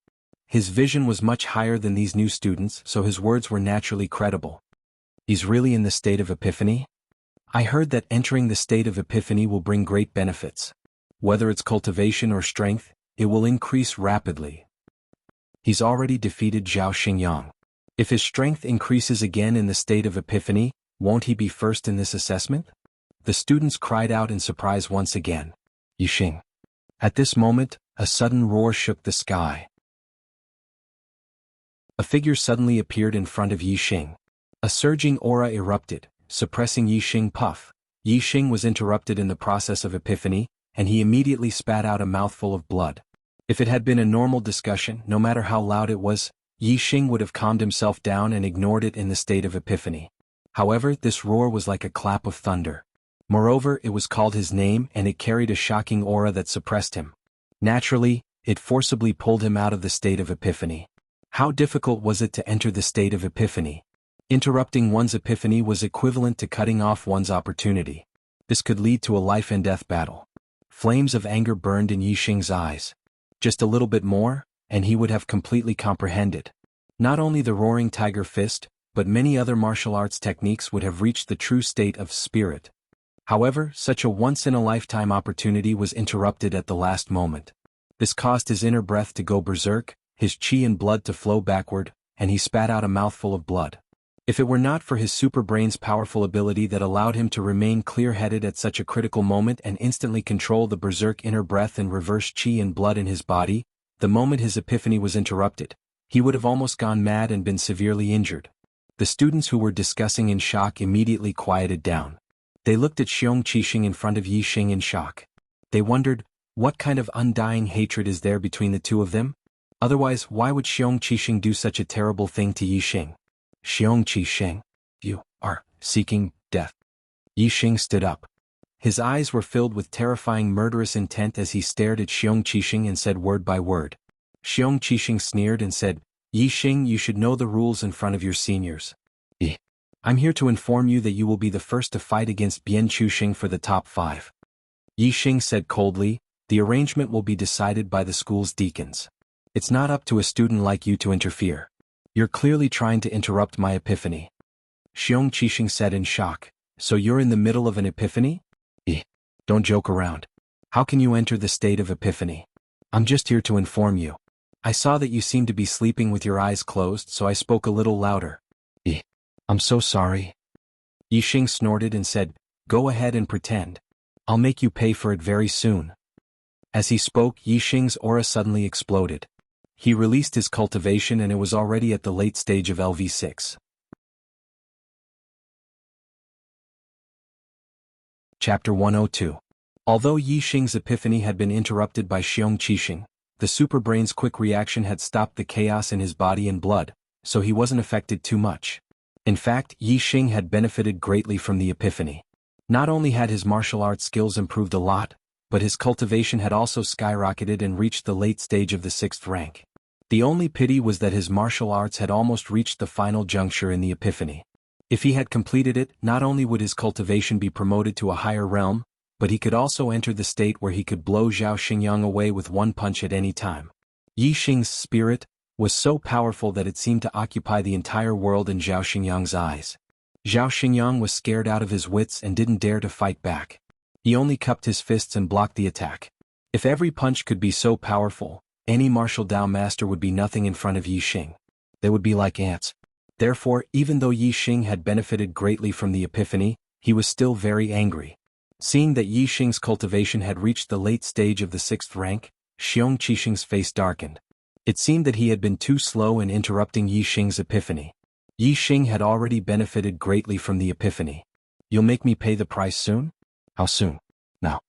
His vision was much higher than these new students, so his words were naturally credible. He's really in the state of epiphany? I heard that entering the state of epiphany will bring great benefits. Whether it's cultivation or strength, it will increase rapidly. He's already defeated Zhao Xingyang. If his strength increases again in the state of epiphany, won't he be first in this assessment? The students cried out in surprise once again. Yixing. At this moment, a sudden roar shook the sky. A figure suddenly appeared in front of Yixing. A surging aura erupted, suppressing Yixing puff. Yixing was interrupted in the process of epiphany, and he immediately spat out a mouthful of blood. If it had been a normal discussion, no matter how loud it was, Yixing would have calmed himself down and ignored it in the state of epiphany. However, this roar was like a clap of thunder. Moreover, it was called his name and it carried a shocking aura that suppressed him. Naturally, it forcibly pulled him out of the state of epiphany. How difficult was it to enter the state of epiphany? Interrupting one's epiphany was equivalent to cutting off one's opportunity. This could lead to a life-and-death battle. Flames of anger burned in Yixing's eyes. Just a little bit more, and he would have completely comprehended. Not only the roaring tiger fist, but many other martial arts techniques would have reached the true state of spirit. However, such a once-in-a-lifetime opportunity was interrupted at the last moment. This caused his inner breath to go berserk, his qi and blood to flow backward, and he spat out a mouthful of blood. If it were not for his super brain's powerful ability that allowed him to remain clear-headed at such a critical moment and instantly control the berserk inner breath and reverse qi and blood in his body, the moment his epiphany was interrupted, he would have almost gone mad and been severely injured. The students who were discussing in shock immediately quieted down. They looked at Xiong Qixing in front of Yixing in shock. They wondered, what kind of undying hatred is there between the two of them? Otherwise, why would Xiong Qixing do such a terrible thing to Yixing? Xiong Qixing, you are seeking death. Yixing stood up. His eyes were filled with terrifying murderous intent as he stared at Xiong Qixing and said word by word. Xiong Qixing sneered and said, Yixing, you should know the rules in front of your seniors. I'm here to inform you that you will be the first to fight against Bian Chuxing for the top 5. Yixing said coldly, the arrangement will be decided by the school's deacons. It's not up to a student like you to interfere. You're clearly trying to interrupt my epiphany. Xiong Qixing said in shock, so you're in the middle of an epiphany? Don't joke around. How can you enter the state of epiphany? I'm just here to inform you. I saw that you seemed to be sleeping with your eyes closed, so I spoke a little louder. I'm so sorry. Yixing snorted and said, go ahead and pretend. I'll make you pay for it very soon. As he spoke, Yixing's aura suddenly exploded. He released his cultivation and it was already at the late stage of LV6. Chapter 102. Although Yixing's epiphany had been interrupted by Xiong Qixing, the superbrain's quick reaction had stopped the chaos in his body and blood, so he wasn't affected too much. In fact, Yixing had benefited greatly from the epiphany. Not only had his martial arts skills improved a lot, but his cultivation had also skyrocketed and reached the late stage of the 6th rank. The only pity was that his martial arts had almost reached the final juncture in the epiphany. If he had completed it, not only would his cultivation be promoted to a higher realm, but he could also enter the state where he could blow Zhao Xingyang away with one punch at any time. Yi Xing's spirit was so powerful that it seemed to occupy the entire world in Zhao Xingyang's eyes. Zhao Xingyang was scared out of his wits and didn't dare to fight back. He only cupped his fists and blocked the attack. If every punch could be so powerful, any martial Dao master would be nothing in front of Yi Xing. They would be like ants. Therefore, even though Yi Xing had benefited greatly from the epiphany, he was still very angry. Seeing that Yi Xing's cultivation had reached the late stage of the 6th rank, Xiong Qixing's face darkened. It seemed that he had been too slow in interrupting Yi Xing's epiphany. Yi Xing had already benefited greatly from the epiphany. You'll make me pay the price soon? How soon? Now.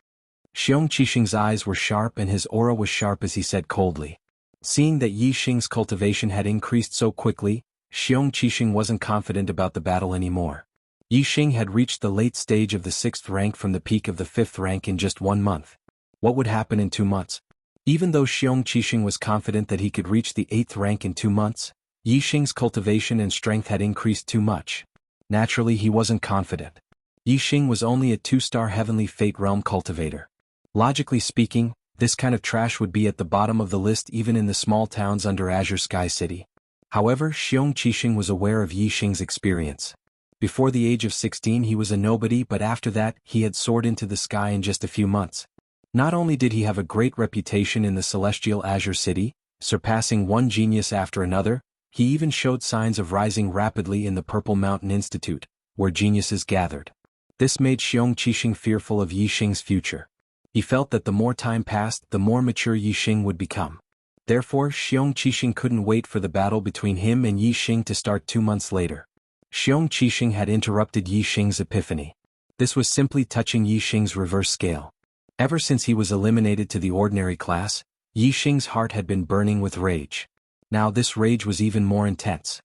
Xiong Qixing's eyes were sharp and his aura was sharp as he said coldly. Seeing that Yi Xing's cultivation had increased so quickly, Xiong Qixing wasn't confident about the battle anymore. Yi Xing had reached the late stage of the 6th rank from the peak of the 5th rank in just 1 month. What would happen in 2 months? Even though Xiong Qixing was confident that he could reach the 8th rank in 2 months, Yi Xing's cultivation and strength had increased too much. Naturally, he wasn't confident. Yi Xing was only a 2-star heavenly fate realm cultivator. Logically speaking, this kind of trash would be at the bottom of the list even in the small towns under Azure Sky City. However, Xiong Qixing was aware of Yi Xing's experience. Before the age of 16 he was a nobody, but after that he had soared into the sky in just a few months. Not only did he have a great reputation in the celestial Azure City, surpassing one genius after another, he even showed signs of rising rapidly in the Purple Mountain Institute, where geniuses gathered. This made Xiong Qixing fearful of Yi Xing's future. He felt that the more time passed, the more mature Yi Xing would become. Therefore, Xiong Qixing couldn't wait for the battle between him and Yi Xing to start 2 months later. Xiong Qixing had interrupted Yi Xing's epiphany. This was simply touching Yi Xing's reverse scale. Ever since he was eliminated to the ordinary class, Yi Xing's heart had been burning with rage. Now this rage was even more intense.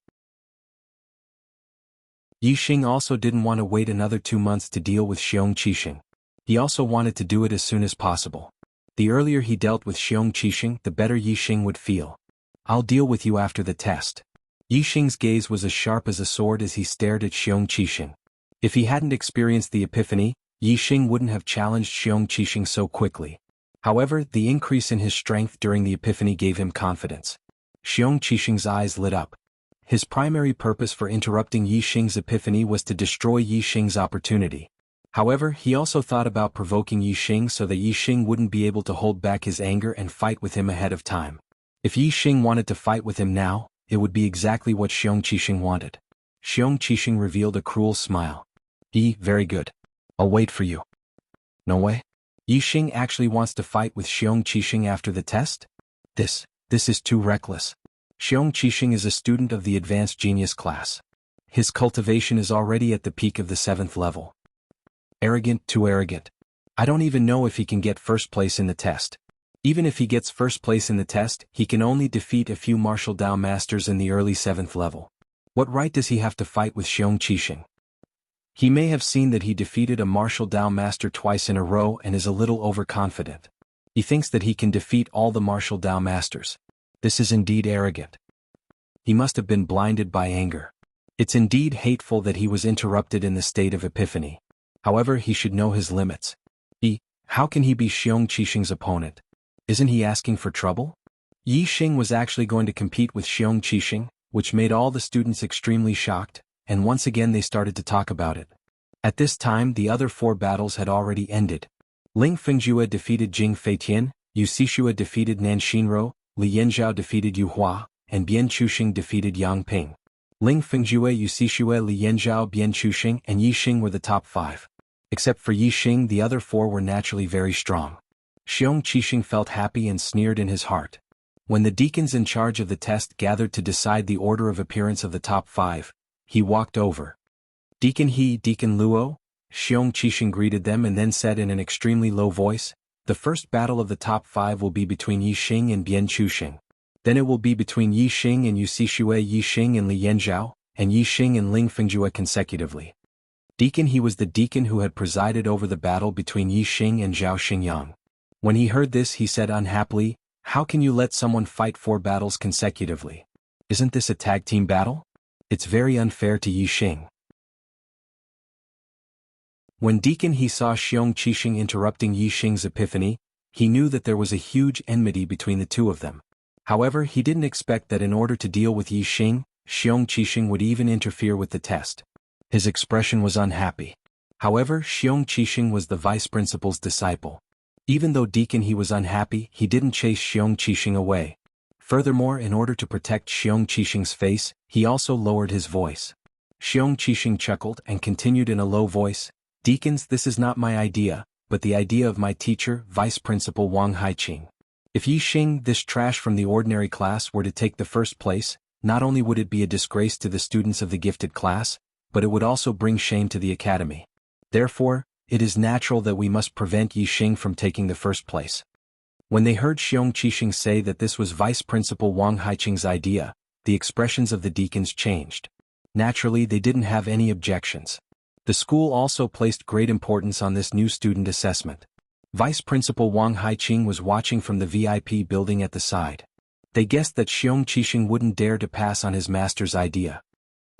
Yi Xing also didn't want to wait another 2 months to deal with Xiong Qixing. He also wanted to do it as soon as possible. The earlier he dealt with Xiong Qixing, the better Yi Xing would feel. I'll deal with you after the test. Yi Xing's gaze was as sharp as a sword as he stared at Xiong Qixing. If he hadn't experienced the epiphany, Yi Xing wouldn't have challenged Xiong Qixing so quickly. However, the increase in his strength during the epiphany gave him confidence. Xiong Qixing's eyes lit up. His primary purpose for interrupting Yi Xing's epiphany was to destroy Yi Xing's opportunity. However, he also thought about provoking Yi Xing so that Yi Xing wouldn't be able to hold back his anger and fight with him ahead of time. If Yi Xing wanted to fight with him now, it would be exactly what Xiong Qixing wanted. Xiong Qixing revealed a cruel smile. Very good. I'll wait for you. No way? Yi Xing actually wants to fight with Xiong Qixing after the test? This is too reckless. Xiong Qixing is a student of the advanced genius class. His cultivation is already at the peak of the 7th level. Arrogant, too arrogant. I don't even know if he can get first place in the test. Even if he gets first place in the test, he can only defeat a few martial Dao masters in the early 7th level. What right does he have to fight with Xiong Qixing? He may have seen that he defeated a martial Dao master twice in a row and is a little overconfident. He thinks that he can defeat all the martial Dao masters. This is indeed arrogant. He must have been blinded by anger. It's indeed hateful that he was interrupted in the state of epiphany. However, he should know his limits. How can he be Xiong Qixing's opponent? Isn't he asking for trouble? Yi Xing was actually going to compete with Xiong Qixing, which made all the students extremely shocked, and once again they started to talk about it. At this time the other 4 battles had already ended. Ling Fengjue defeated Jing Feitian, Yu Sixue defeated Nan Xinro, Li Yanzhao defeated Yu Hua, and Bian Chuxing defeated Yang Ping. Ling Fengjue, Yu Sixue, Li Yanzhao, Bian Chuxing, and Yi Xing were the top 5. Except for Yi Xing, the other 4 were naturally very strong. Xiong Qixing felt happy and sneered in his heart. When the deacons in charge of the test gathered to decide the order of appearance of the top 5, he walked over. Deacon He, Deacon Luo? Xiong Qixing greeted them and then said in an extremely low voice, the first battle of the top 5 will be between Yi Xing and Bian Chuxing. Then it will be between Yi Xing and Yu Sixue, Yi Xing and Li Yanzhao, and Yi Xing and Ling Fengjue consecutively. Deacon He was the deacon who had presided over the battle between Yi Xing and Zhao Xingyang. When he heard this he said unhappily, how can you let someone fight 4 battles consecutively? Isn't this a tag team battle? It's very unfair to Yi Xing. When Deacon He saw Xiong Qixing interrupting Yi Xing's epiphany, he knew that there was a huge enmity between the two of them. However, he didn't expect that in order to deal with Yi Xing, Xiong Qixing would even interfere with the test. His expression was unhappy. However, Xiong Qixing was the vice principal's disciple. Even though Deacon He was unhappy, he didn't chase Xiong Qixing away. Furthermore, in order to protect Xiong Qixing's face, he also lowered his voice. Xiong Qixing chuckled and continued in a low voice, "Deacons, this is not my idea, but the idea of my teacher, Vice Principal Wang Haiqing. If Yi Xing, this trash from the ordinary class, were to take the first place, not only would it be a disgrace to the students of the gifted class, but it would also bring shame to the academy. Therefore, it is natural that we must prevent Yi Xing from taking the first place." When they heard Xiong Qixing say that this was Vice Principal Wang Haiqing's idea, the expressions of the deacons changed. Naturally, they didn't have any objections. The school also placed great importance on this new student assessment. Vice Principal Wang Haiqing was watching from the VIP building at the side. They guessed that Xiong Qixing wouldn't dare to pass on his master's idea.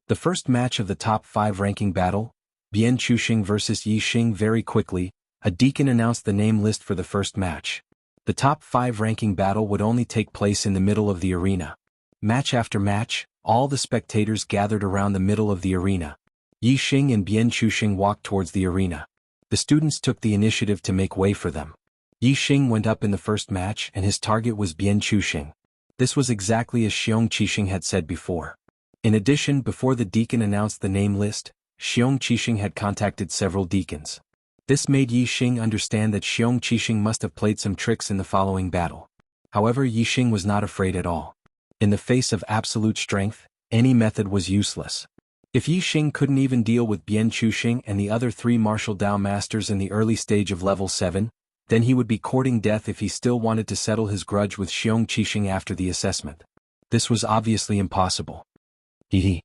The first match of the top 5 ranking battle, Bian Chuxing versus Yi Xing. Very quickly, a deacon announced the name list for the first match. The top 5 ranking battle would only take place in the middle of the arena. Match after match, all the spectators gathered around the middle of the arena. Yi Xing and Bian Chuxing walked towards the arena. The students took the initiative to make way for them. Yi Xing went up in the first match and his target was Bian Chuxing. This was exactly as Xiong Qixing had said before. In addition, before the deacon announced the name list, Xiong Qixing had contacted several deacons. This made Yi Xing understand that Xiong Qixing must have played some tricks in the following battle. However, Yi Xing was not afraid at all. In the face of absolute strength, any method was useless. If Yi Xing couldn't even deal with Bian Chuxing and the other 3 martial Dao masters in the early stage of level 7, then he would be courting death if he still wanted to settle his grudge with Xiong Qixing after the assessment. This was obviously impossible. Hehe.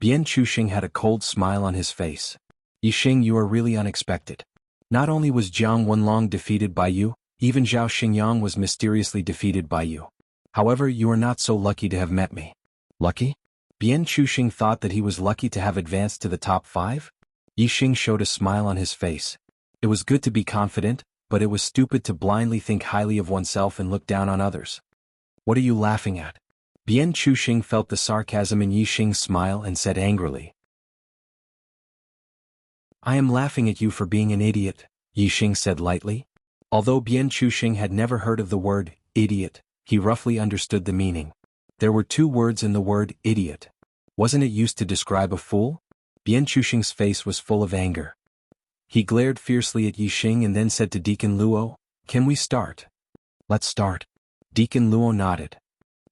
Bian Chuxing had a cold smile on his face. Yi Xing, you are really unexpected. Not only was Jiang Wenlong defeated by you, even Zhao Xingyang was mysteriously defeated by you. However, you are not so lucky to have met me. Lucky? Bian Chuxing thought that he was lucky to have advanced to the top 5? Yi Xing showed a smile on his face. It was good to be confident, but it was stupid to blindly think highly of oneself and look down on others. What are you laughing at? Bian Chuxing felt the sarcasm in Yi Xing's smile and said angrily. I am laughing at you for being an idiot, Yi Xing said lightly. Although Bian Chuxing had never heard of the word idiot, he roughly understood the meaning. There were 2 words in the word idiot. Wasn't it used to describe a fool? Bian Chuxing's face was full of anger. He glared fiercely at Yi Xing and then said to Deacon Luo, "Can we start?" "Let's start." Deacon Luo nodded.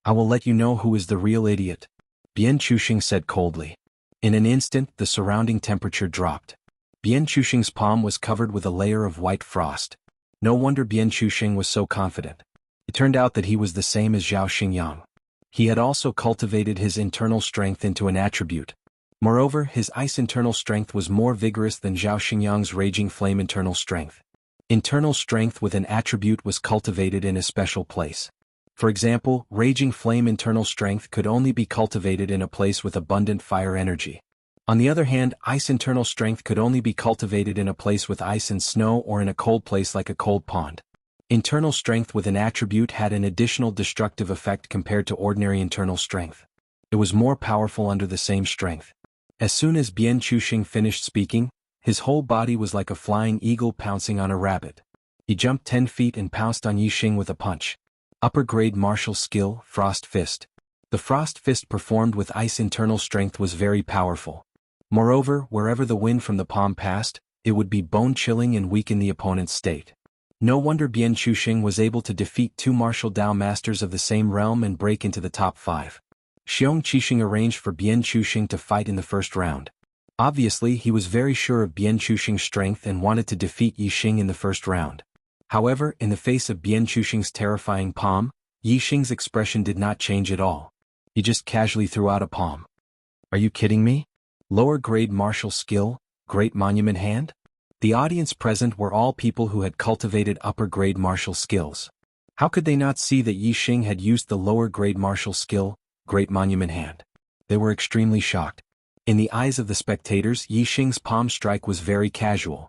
"I will let you know who is the real idiot," Bian Chuxing said coldly. In an instant, the surrounding temperature dropped. Bian Chuxing's palm was covered with a layer of white frost. No wonder Bian Chuxing was so confident. It turned out that he was the same as Zhao Xingyang. He had also cultivated his internal strength into an attribute. Moreover, his ice internal strength was more vigorous than Zhao Xingyang's raging flame internal strength. Internal strength with an attribute was cultivated in a special place. For example, raging flame internal strength could only be cultivated in a place with abundant fire energy. On the other hand, ice internal strength could only be cultivated in a place with ice and snow or in a cold place like a cold pond. Internal strength with an attribute had an additional destructive effect compared to ordinary internal strength. It was more powerful under the same strength. As soon as Bian Chuxing finished speaking, his whole body was like a flying eagle pouncing on a rabbit. He jumped 10 feet and pounced on Yi Xing with a punch. Upper grade martial skill, Frost Fist. The Frost Fist performed with ice internal strength was very powerful. Moreover, wherever the wind from the palm passed, it would be bone-chilling and weaken the opponent's state. No wonder Bian Chuxing was able to defeat 2 martial Dao masters of the same realm and break into the top 5. Xiong Qixing arranged for Bian Chuxing to fight in the first round. Obviously, he was very sure of Bian Chuxing's strength and wanted to defeat Yi Xing in the first round. However, in the face of Bian Chuxing's terrifying palm, Yi Xing's expression did not change at all. He just casually threw out a palm. Are you kidding me? Lower grade martial skill, Great Monument Hand? The audience present were all people who had cultivated upper grade martial skills. How could they not see that Yi Xing had used the lower grade martial skill, Great Monument Hand? They were extremely shocked. In the eyes of the spectators, Yi Xing's palm strike was very casual.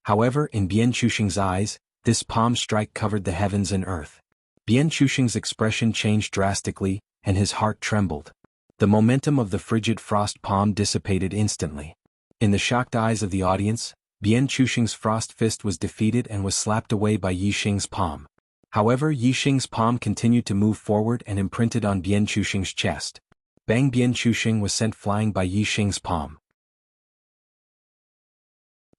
However, in Bian Chuxing's eyes, this palm strike covered the heavens and earth. Bian Chuxing's expression changed drastically, and his heart trembled. The momentum of the frigid frost palm dissipated instantly. In the shocked eyes of the audience, Bian Chuxing's frost fist was defeated and was slapped away by Yixing's palm. However, Yixing's palm continued to move forward and imprinted on Bian Chuxing's chest. Bang! Bian Chuxing was sent flying by Yixing's palm.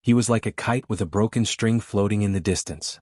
He was like a kite with a broken string floating in the distance.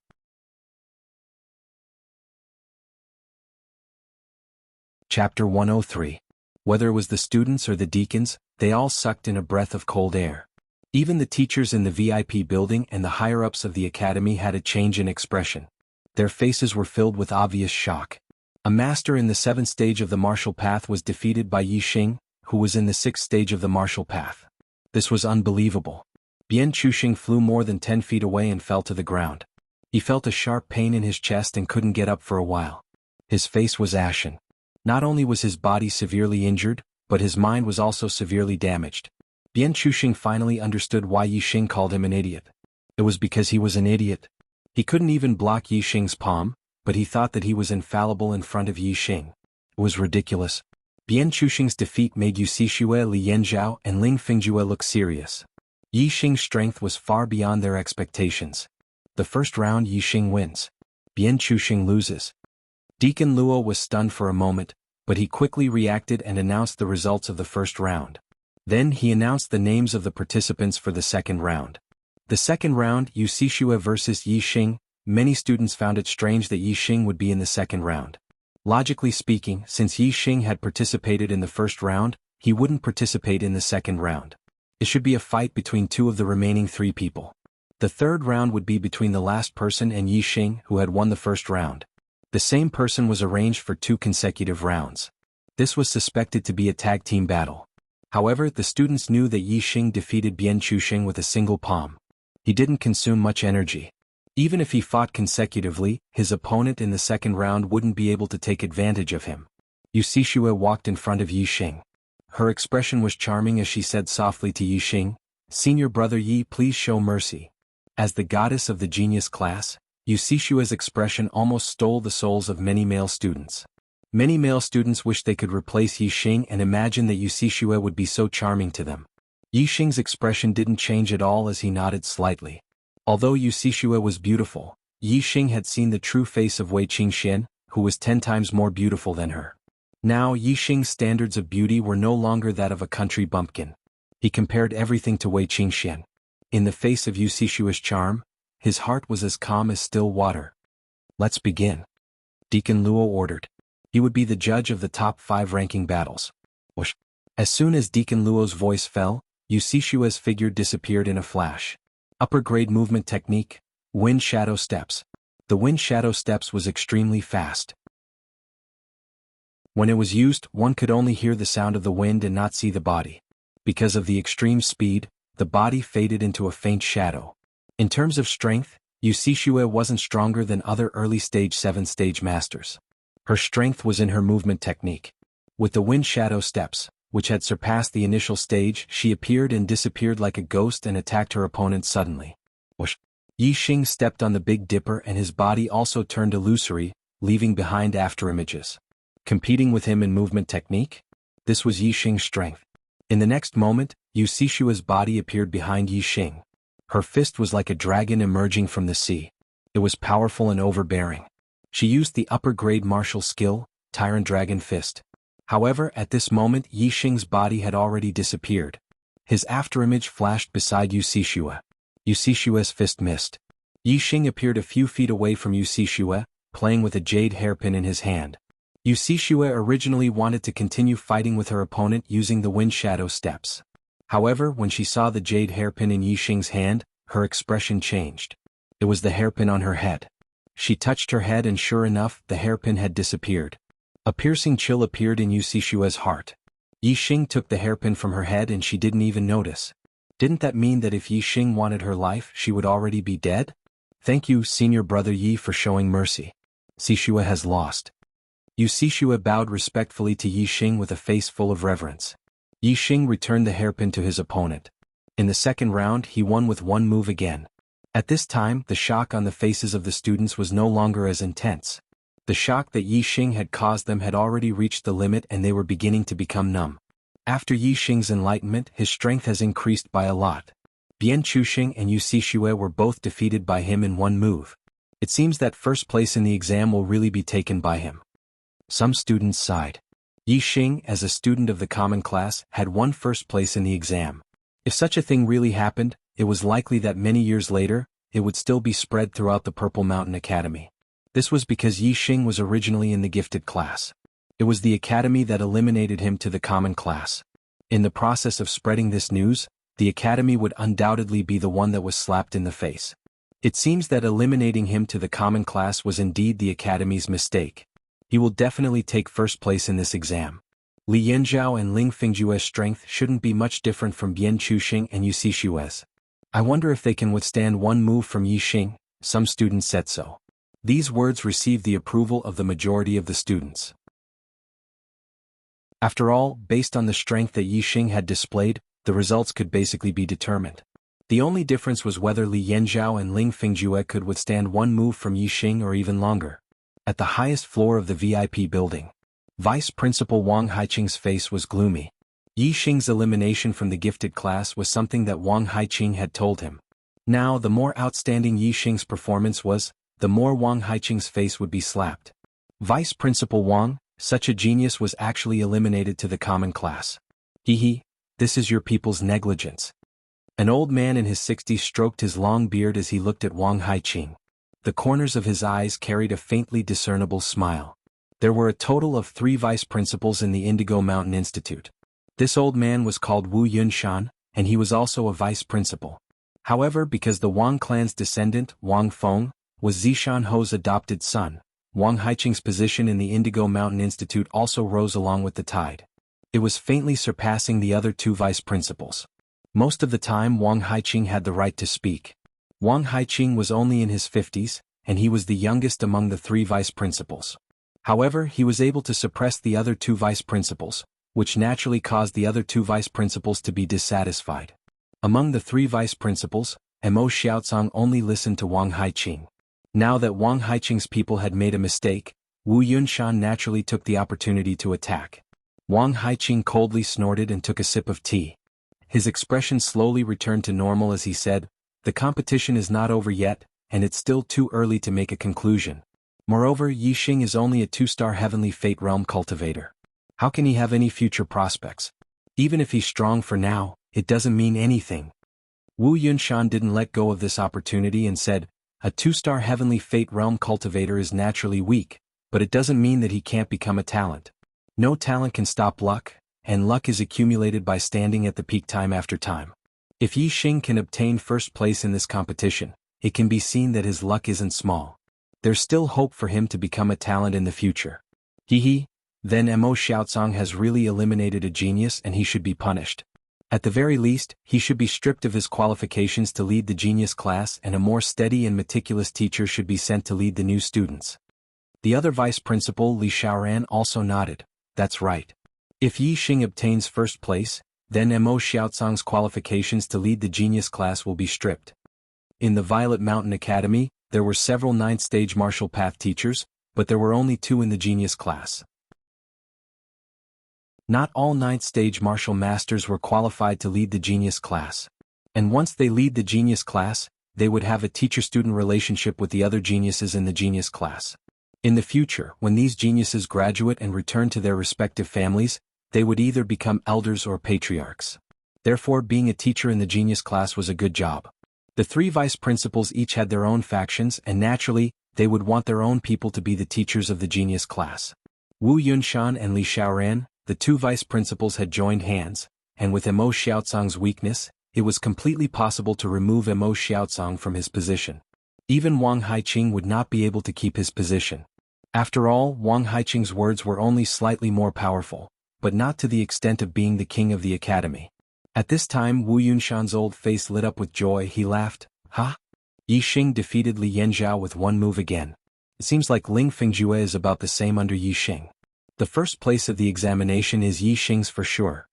Chapter 103. Whether it was the students or the deacons, they all sucked in a breath of cold air. Even the teachers in the VIP building and the higher-ups of the academy had a change in expression. Their faces were filled with obvious shock. A master in the 7th stage of the martial path was defeated by Yixing, who was in the 6th stage of the martial path. This was unbelievable. Bian Chuxing flew more than 10 feet away and fell to the ground. He felt a sharp pain in his chest and couldn't get up for a while. His face was ashen. Not only was his body severely injured, but his mind was also severely damaged. Bian Chuxing finally understood why Yixing called him an idiot. It was because he was an idiot. He couldn't even block Yixing's palm, but he thought that he was infallible in front of Yixing. It was ridiculous. Bian Chuxing's defeat made Wuxia, Li Yanzhao, and Ling Fingjue look serious. Yixing's strength was far beyond their expectations. The first round Yixing wins. Bian Chuxing loses. Deacon Luo was stunned for a moment, but he quickly reacted and announced the results of the first round. Then he announced the names of the participants for the second round. The second round, Wuxia versus Yixing. Many students found it strange that Yixing would be in the second round. Logically speaking, since Yixing had participated in the first round, he wouldn't participate in the second round. It should be a fight between two of the remaining 3 people. The third round would be between the last person and Yixing, who had won the first round. The same person was arranged for 2 consecutive rounds. This was suspected to be a tag team battle. However, the students knew that Yixing defeated Bian Chuxing with a single palm. He didn't consume much energy. Even if he fought consecutively, his opponent in the second round wouldn't be able to take advantage of him. Wuxia walked in front of Yixing. Her expression was charming as she said softly to Yixing, "Senior brother Yi, please show mercy." As the goddess of the genius class, Wuxia's expression almost stole the souls of many male students. Many male students wished they could replace Yixing and imagine that Wuxia would be so charming to them. Yixing's expression didn't change at all as he nodded slightly. Although Wuxia was beautiful, Yixing had seen the true face of Wei Qingxian, who was 10 times more beautiful than her. Now Yixing's standards of beauty were no longer that of a country bumpkin. He compared everything to Wei Qingxian. In the face of Wuxia's charm, his heart was as calm as still water. "Let's begin," Deacon Luo ordered. He would be the judge of the top 5 ranking battles. Whoosh. As soon as Deacon Luo's voice fell, Wuxia's figure disappeared in a flash. Upper grade movement technique, wind shadow steps. The wind shadow steps was extremely fast. When it was used, one could only hear the sound of the wind and not see the body. Because of the extreme speed, the body faded into a faint shadow. In terms of strength, Wuxia wasn't stronger than other early stage 7th stage masters. Her strength was in her movement technique. With the wind shadow steps, which had surpassed the initial stage, she appeared and disappeared like a ghost and attacked her opponent suddenly. Whoosh. Yixing stepped on the Big Dipper and his body also turned illusory, leaving behind afterimages. Competing with him in movement technique? This was Yixing's strength. In the next moment, Wuxia's body appeared behind Yixing. Her fist was like a dragon emerging from the sea. It was powerful and overbearing. She used the upper-grade martial skill, Tyrant Dragon Fist. However, at this moment Yixing's body had already disappeared. His afterimage flashed beside Wuxia. Wuxia's fist missed. Yixing appeared a few feet away from Wuxia, playing with a jade hairpin in his hand. Wuxia originally wanted to continue fighting with her opponent using the wind shadow steps. However, when she saw the jade hairpin in Yixing's hand, her expression changed. It was the hairpin on her head. She touched her head and sure enough, the hairpin had disappeared. A piercing chill appeared in Wuxia's heart. Yixing took the hairpin from her head and she didn't even notice. Didn't that mean that if Yixing wanted her life, she would already be dead? "Thank you, senior brother Yi, for showing mercy. Wuxia has lost." Wuxia bowed respectfully to Yixing with a face full of reverence. Yixing returned the hairpin to his opponent. In the second round he won with one move again. At this time, the shock on the faces of the students was no longer as intense. The shock that Yi Xing had caused them had already reached the limit and they were beginning to become numb. After Yi Xing's enlightenment, his strength has increased by a lot. Bian Chuxing and Yu Xixue were both defeated by him in one move. It seems that first place in the exam will really be taken by him. Some students sighed. Yi Xing, as a student of the common class, had won first place in the exam. If such a thing really happened, it was likely that many years later, it would still be spread throughout the Purple Mountain Academy. This was because Yi Xing was originally in the gifted class. It was the academy that eliminated him to the common class. In the process of spreading this news, the academy would undoubtedly be the one that was slapped in the face. It seems that eliminating him to the common class was indeed the academy's mistake. He will definitely take first place in this exam. Li Yanzhao and Ling Fengjue's strength shouldn't be much different from Bian Chuxing and Yu Xixue's. I wonder if they can withstand one move from Yi Xing. Some students said so. These words received the approval of the majority of the students. After all, based on the strength that Yi Xing had displayed, the results could basically be determined. The only difference was whether Li Yanzhao and Ling Fengjue could withstand one move from Yi Xing or even longer. At the highest floor of the VIP building, Vice Principal Wang Haiqing's face was gloomy. Yi Xing's elimination from the gifted class was something that Wang Haiqing had told him. Now, the more outstanding Yi Xing's performance was, the more Wang Haiqing's face would be slapped. Vice Principal Wang, such a genius, was actually eliminated to the common class. Hee, this is your people's negligence. An old man in his 60s stroked his long beard as he looked at Wang Haiqing. The corners of his eyes carried a faintly discernible smile. There were a total of 3 vice principals in the Indigo Mountain Institute. This old man was called Wu Yunshan, and he was also a vice principal. However, because the Wang clan's descendant, Wang Feng, was Zishan Ho's adopted son, Wang Haiqing's position in the Indigo Mountain Institute also rose along with the tide. It was faintly surpassing the other 2 vice principals. Most of the time Wang Haiqing had the right to speak. Wang Haiqing was only in his 50s, and he was the youngest among the 3 vice principals. However, he was able to suppress the other 2 vice principals, which naturally caused the other 2 vice principals to be dissatisfied. Among the 3 vice principals, Mo Xiaocang only listened to Wang Haiqing. Now that Wang Haiqing's people had made a mistake, Wu Yunshan naturally took the opportunity to attack. Wang Haiqing coldly snorted and took a sip of tea. His expression slowly returned to normal as he said, "The competition is not over yet, and it's still too early to make a conclusion. Moreover, Yi Xing is only a 2-star Heavenly Fate Realm cultivator. How can he have any future prospects? Even if he's strong for now, it doesn't mean anything." Wu Yunshan didn't let go of this opportunity and said, "A 2-star Heavenly Fate Realm cultivator is naturally weak, but it doesn't mean that he can't become a talent. No talent can stop luck, and luck is accumulated by standing at the peak time after time. If Yi Xing can obtain first place in this competition, it can be seen that his luck isn't small. There's still hope for him to become a talent in the future. Then Mo Xiaocang has really eliminated a genius and he should be punished. At the very least, he should be stripped of his qualifications to lead the genius class, and a more steady and meticulous teacher should be sent to lead the new students." The other vice principal, Li Xiaoran, also nodded. That's right. If Yi Xing obtains first place, then Mo Xiaocang's qualifications to lead the genius class will be stripped. In the Violet Mountain Academy, there were several 9th-stage martial path teachers, but there were only 2 in the genius class. Not all 9th-stage martial masters were qualified to lead the genius class. And once they lead the genius class, they would have a teacher-student relationship with the other geniuses in the genius class. In the future, when these geniuses graduate and return to their respective families, they would either become elders or patriarchs. Therefore, being a teacher in the genius class was a good job. The 3 vice principals each had their own factions, and naturally, they would want their own people to be the teachers of the genius class. Wu Yunshan and Li Xiaoran, the 2 vice principals, had joined hands, and with Mo Xiaocang's weakness, it was completely possible to remove Mo Xiaocang from his position. Even Wang Haiqing would not be able to keep his position. After all, Wang Haiqing's words were only slightly more powerful, but not to the extent of being the king of the academy. At this time Wu Yunshan's old face lit up with joy. He laughed. "Ha? Yi Xing defeated Li Yanzhao with one move again. It seems like Ling Fengjue is about the same under Yi Xing. The first place of the examination is Yi Xing's for sure."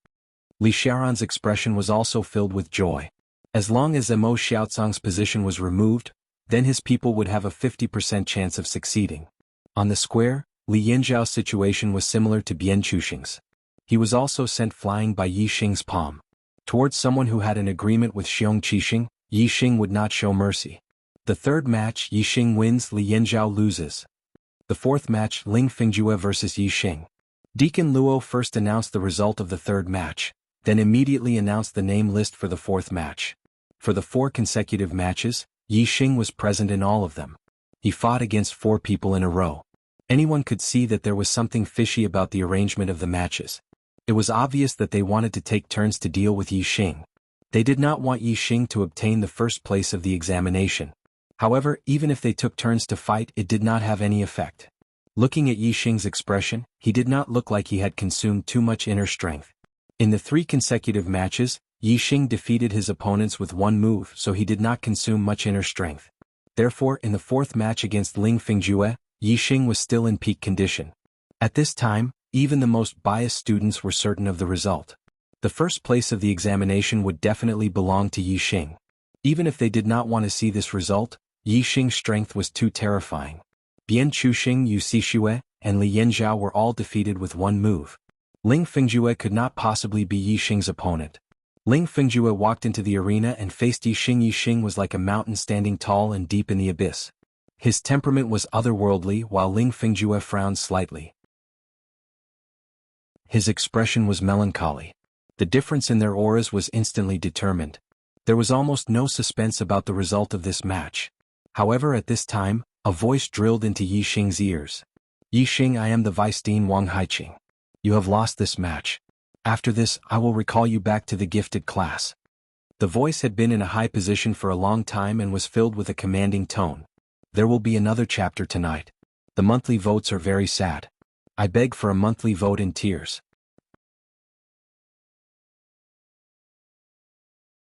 Li Xiaoran's expression was also filled with joy. As long as Mo Xiaozong's position was removed, then his people would have a 50% chance of succeeding. On the square, Li Yinzhao's situation was similar to Bian Chuxing's. He was also sent flying by Yi Xing's palm. Towards someone who had an agreement with Xiong Qixing, Yi Xing would not show mercy. The third match, Yi Xing wins, Li Yinzhao loses. The fourth match, Ling Fingjue versus Yi Xing. Deacon Luo first announced the result of the third match, then immediately announced the name list for the fourth match. For the 4 consecutive matches, Yi Xing was present in all of them. He fought against 4 people in a row. Anyone could see that there was something fishy about the arrangement of the matches. It was obvious that they wanted to take turns to deal with Yi Xing. They did not want Yi Xing to obtain the first place of the examination. However, even if they took turns to fight, it did not have any effect. Looking at Yi Xing's expression, he did not look like he had consumed too much inner strength. In the 3 consecutive matches, Yi Xing defeated his opponents with 1 move, so he did not consume much inner strength. Therefore, in the 4th match against Ling Fingjue, Yi Xing was still in peak condition. At this time, even the most biased students were certain of the result. The first place of the examination would definitely belong to Yi Xing. Even if they did not want to see this result, Yi Xing's strength was too terrifying. Bian Chuxing, Yu Xixue, and Li Yinzhao were all defeated with 1 move. Ling Fingjue could not possibly be Yi Xing's opponent. Ling Fingjue walked into the arena and faced Yi Xing. Yi Xing was like a mountain standing tall and deep in the abyss. His temperament was otherworldly, while Ling Fingjue frowned slightly. His expression was melancholy. The difference in their auras was instantly determined. There was almost no suspense about the result of this match. However, at this time, a voice drilled into Yi Xing's ears. Yi Xing, I am the Vice Dean Wang Haiqing. You have lost this match. After this, I will recall you back to the gifted class. The voice had been in a high position for a long time and was filled with a commanding tone. There will be another chapter tonight. The monthly votes are very sad. I beg for a monthly vote in tears.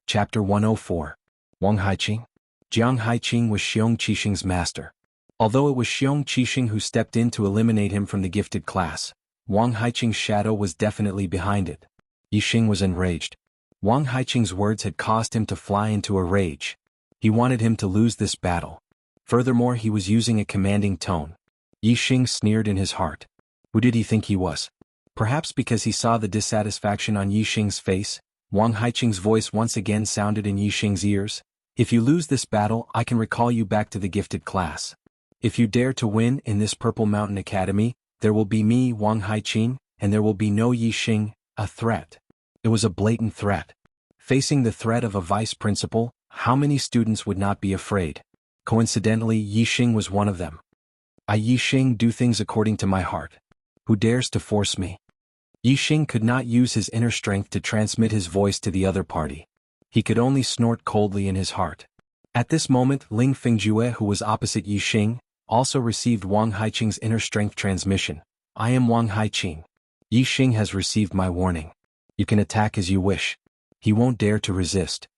Chapter 104. Wang Haiqing. Jiang Haiqing was Xiong Qixing's master. Although it was Xiong Qixing who stepped in to eliminate him from the gifted class, Wang Haiqing's shadow was definitely behind it. Yi Xing was enraged. Wang Haiqing's words had caused him to fly into a rage. He wanted him to lose this battle. Furthermore, he was using a commanding tone. Yi Xing sneered in his heart. Who did he think he was? Perhaps because he saw the dissatisfaction on Yi Xing's face, Wang Haiqing's voice once again sounded in Yi Xing's ears. If you lose this battle, I can recall you back to the gifted class. If you dare to win in this Purple Mountain Academy, there will be me, Wang Haiqing, and there will be no Yi Xing, a threat. It was a blatant threat. Facing the threat of a vice principal, how many students would not be afraid? Coincidentally, Yi Xing was one of them. I, Yi Xing, do things according to my heart. Who dares to force me? Yi Xing could not use his inner strength to transmit his voice to the other party. He could only snort coldly in his heart. At this moment, Ling Fingjue, who was opposite Yi Xing, also received Wang Haiqing's inner strength transmission. I am Wang Haiqing. Yi Xing has received my warning. You can attack as you wish. He won't dare to resist.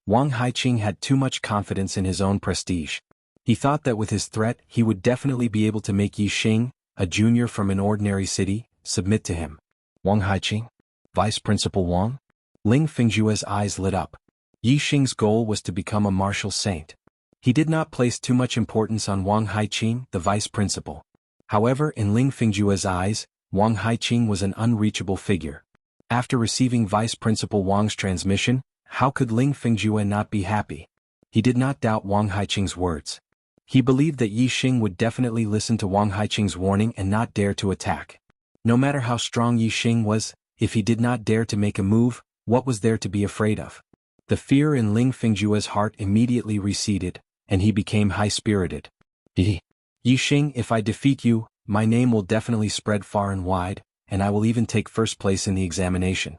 Wang Haiqing had too much confidence in his own prestige. He thought that with his threat he would definitely be able to make Yi Xing, a junior from an ordinary city, submit to him. Wang Haiqing? Vice Principal Wang? Ling Fingjue's eyes lit up. Yi Xing's goal was to become a martial saint. He did not place too much importance on Wang Haiqing, the vice principal. However, in Ling Fingjue's eyes, Wang Haiqing was an unreachable figure. After receiving Vice Principal Wang's transmission, how could Ling Fingjue not be happy? He did not doubt Wang Haiqing's words. He believed that Yi Xing would definitely listen to Wang Haiqing's warning and not dare to attack. No matter how strong Yi Xing was, if he did not dare to make a move, what was there to be afraid of? The fear in Ling Fingjue's heart immediately receded, and he became high-spirited. Yi Xing, if I defeat you, my name will definitely spread far and wide, and I will even take first place in the examination.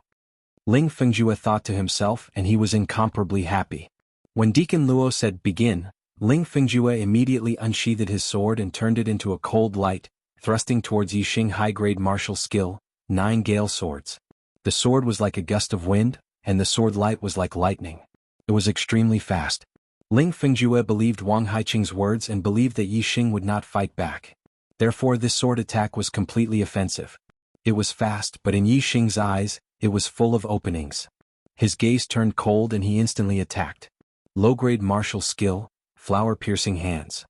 Ling Fingjue thought to himself, and he was incomparably happy. When Deacon Luo said begin, Ling Fingjue immediately unsheathed his sword and turned it into a cold light, thrusting towards Yi Xing high-grade martial skill, 9 gale swords. The sword was like a gust of wind, and the sword light was like lightning. It was extremely fast. Ling Fingjue believed Wang Haiqing's words and believed that Yi Xing would not fight back. Therefore this sword attack was completely offensive. It was fast, but in Yi Xing's eyes, it was full of openings. His gaze turned cold and he instantly attacked. Low-grade martial skill, flower-piercing hands.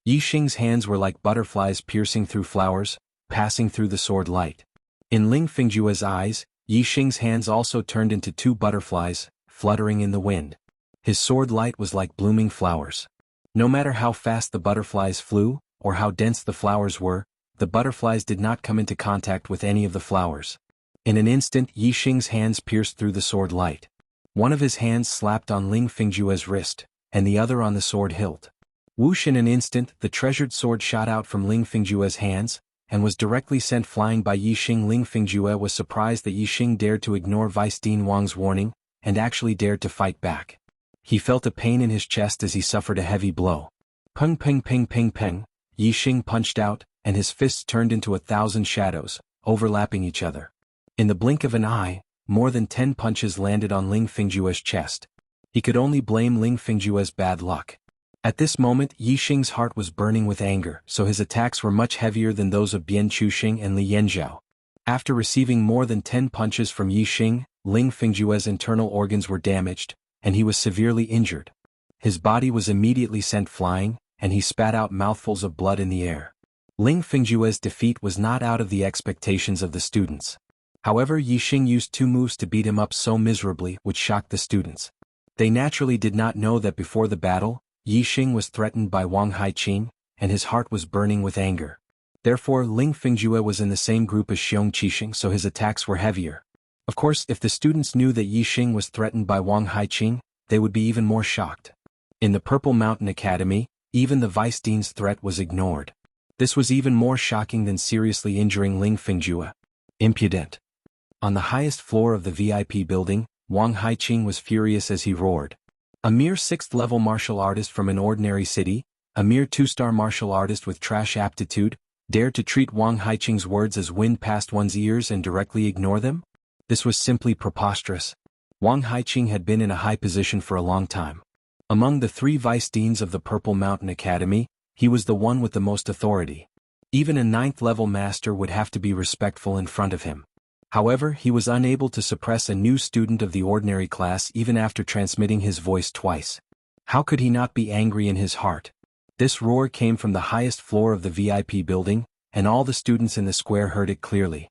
Yi Xing's hands were like butterflies piercing through flowers, passing through the sword light. In Ling Fengjue's eyes, Yi Xing's hands also turned into two butterflies, fluttering in the wind. His sword light was like blooming flowers. No matter how fast the butterflies flew, or how dense the flowers were, the butterflies did not come into contact with any of the flowers. In an instant, Yi Xing's hands pierced through the sword light. One of his hands slapped on Ling Fengjue's wrist, and the other on the sword hilt. Whoosh! In an instant, the treasured sword shot out from Ling Fengjue's hands, and was directly sent flying by Yi Xing. Ling Fengjue was surprised that Yi Xing dared to ignore Vice Dean Wang's warning, and actually dared to fight back. He felt a pain in his chest as he suffered a heavy blow. Peng peng peng peng peng, Yi Xing punched out, and his fists turned into 1,000 shadows, overlapping each other. In the blink of an eye, more than 10 punches landed on Ling Fengjue's chest. He could only blame Ling Fengjue's bad luck. At this moment, Yi Xing's heart was burning with anger, so his attacks were much heavier than those of Bian Chuxing and Li Yanzhao. After receiving more than 10 punches from Yi Xing, Ling Fengjue's internal organs were damaged, and he was severely injured. His body was immediately sent flying, and he spat out mouthfuls of blood in the air. Ling Fengjue's defeat was not out of the expectations of the students. However, Yi Xing used 2 moves to beat him up so miserably, which shocked the students. They naturally did not know that before the battle, Yi Xing was threatened by Wang Haiqing, and his heart was burning with anger. Therefore, Ling Fengjue was in the same group as Xiong Qixing, so his attacks were heavier. Of course, if the students knew that Yi Xing was threatened by Wang Haiqing, they would be even more shocked. In the Purple Mountain Academy, even the Vice Dean's threat was ignored. This was even more shocking than seriously injuring Ling Fengjue. Impudent. On the highest floor of the VIP building, Wang Haiqing was furious as he roared. A mere 6th-level martial artist from an ordinary city, a mere 2-star martial artist with trash aptitude, dared to treat Wang Haiqing's words as wind past one's ears and directly ignore them? This was simply preposterous. Wang Haiqing had been in a high position for a long time. Among the 3 vice deans of the Purple Mountain Academy, he was the one with the most authority. Even a 9th-level master would have to be respectful in front of him. However, he was unable to suppress a new student of the ordinary class even after transmitting his voice twice. How could he not be angry in his heart? This roar came from the highest floor of the VIP building, and all the students in the square heard it clearly.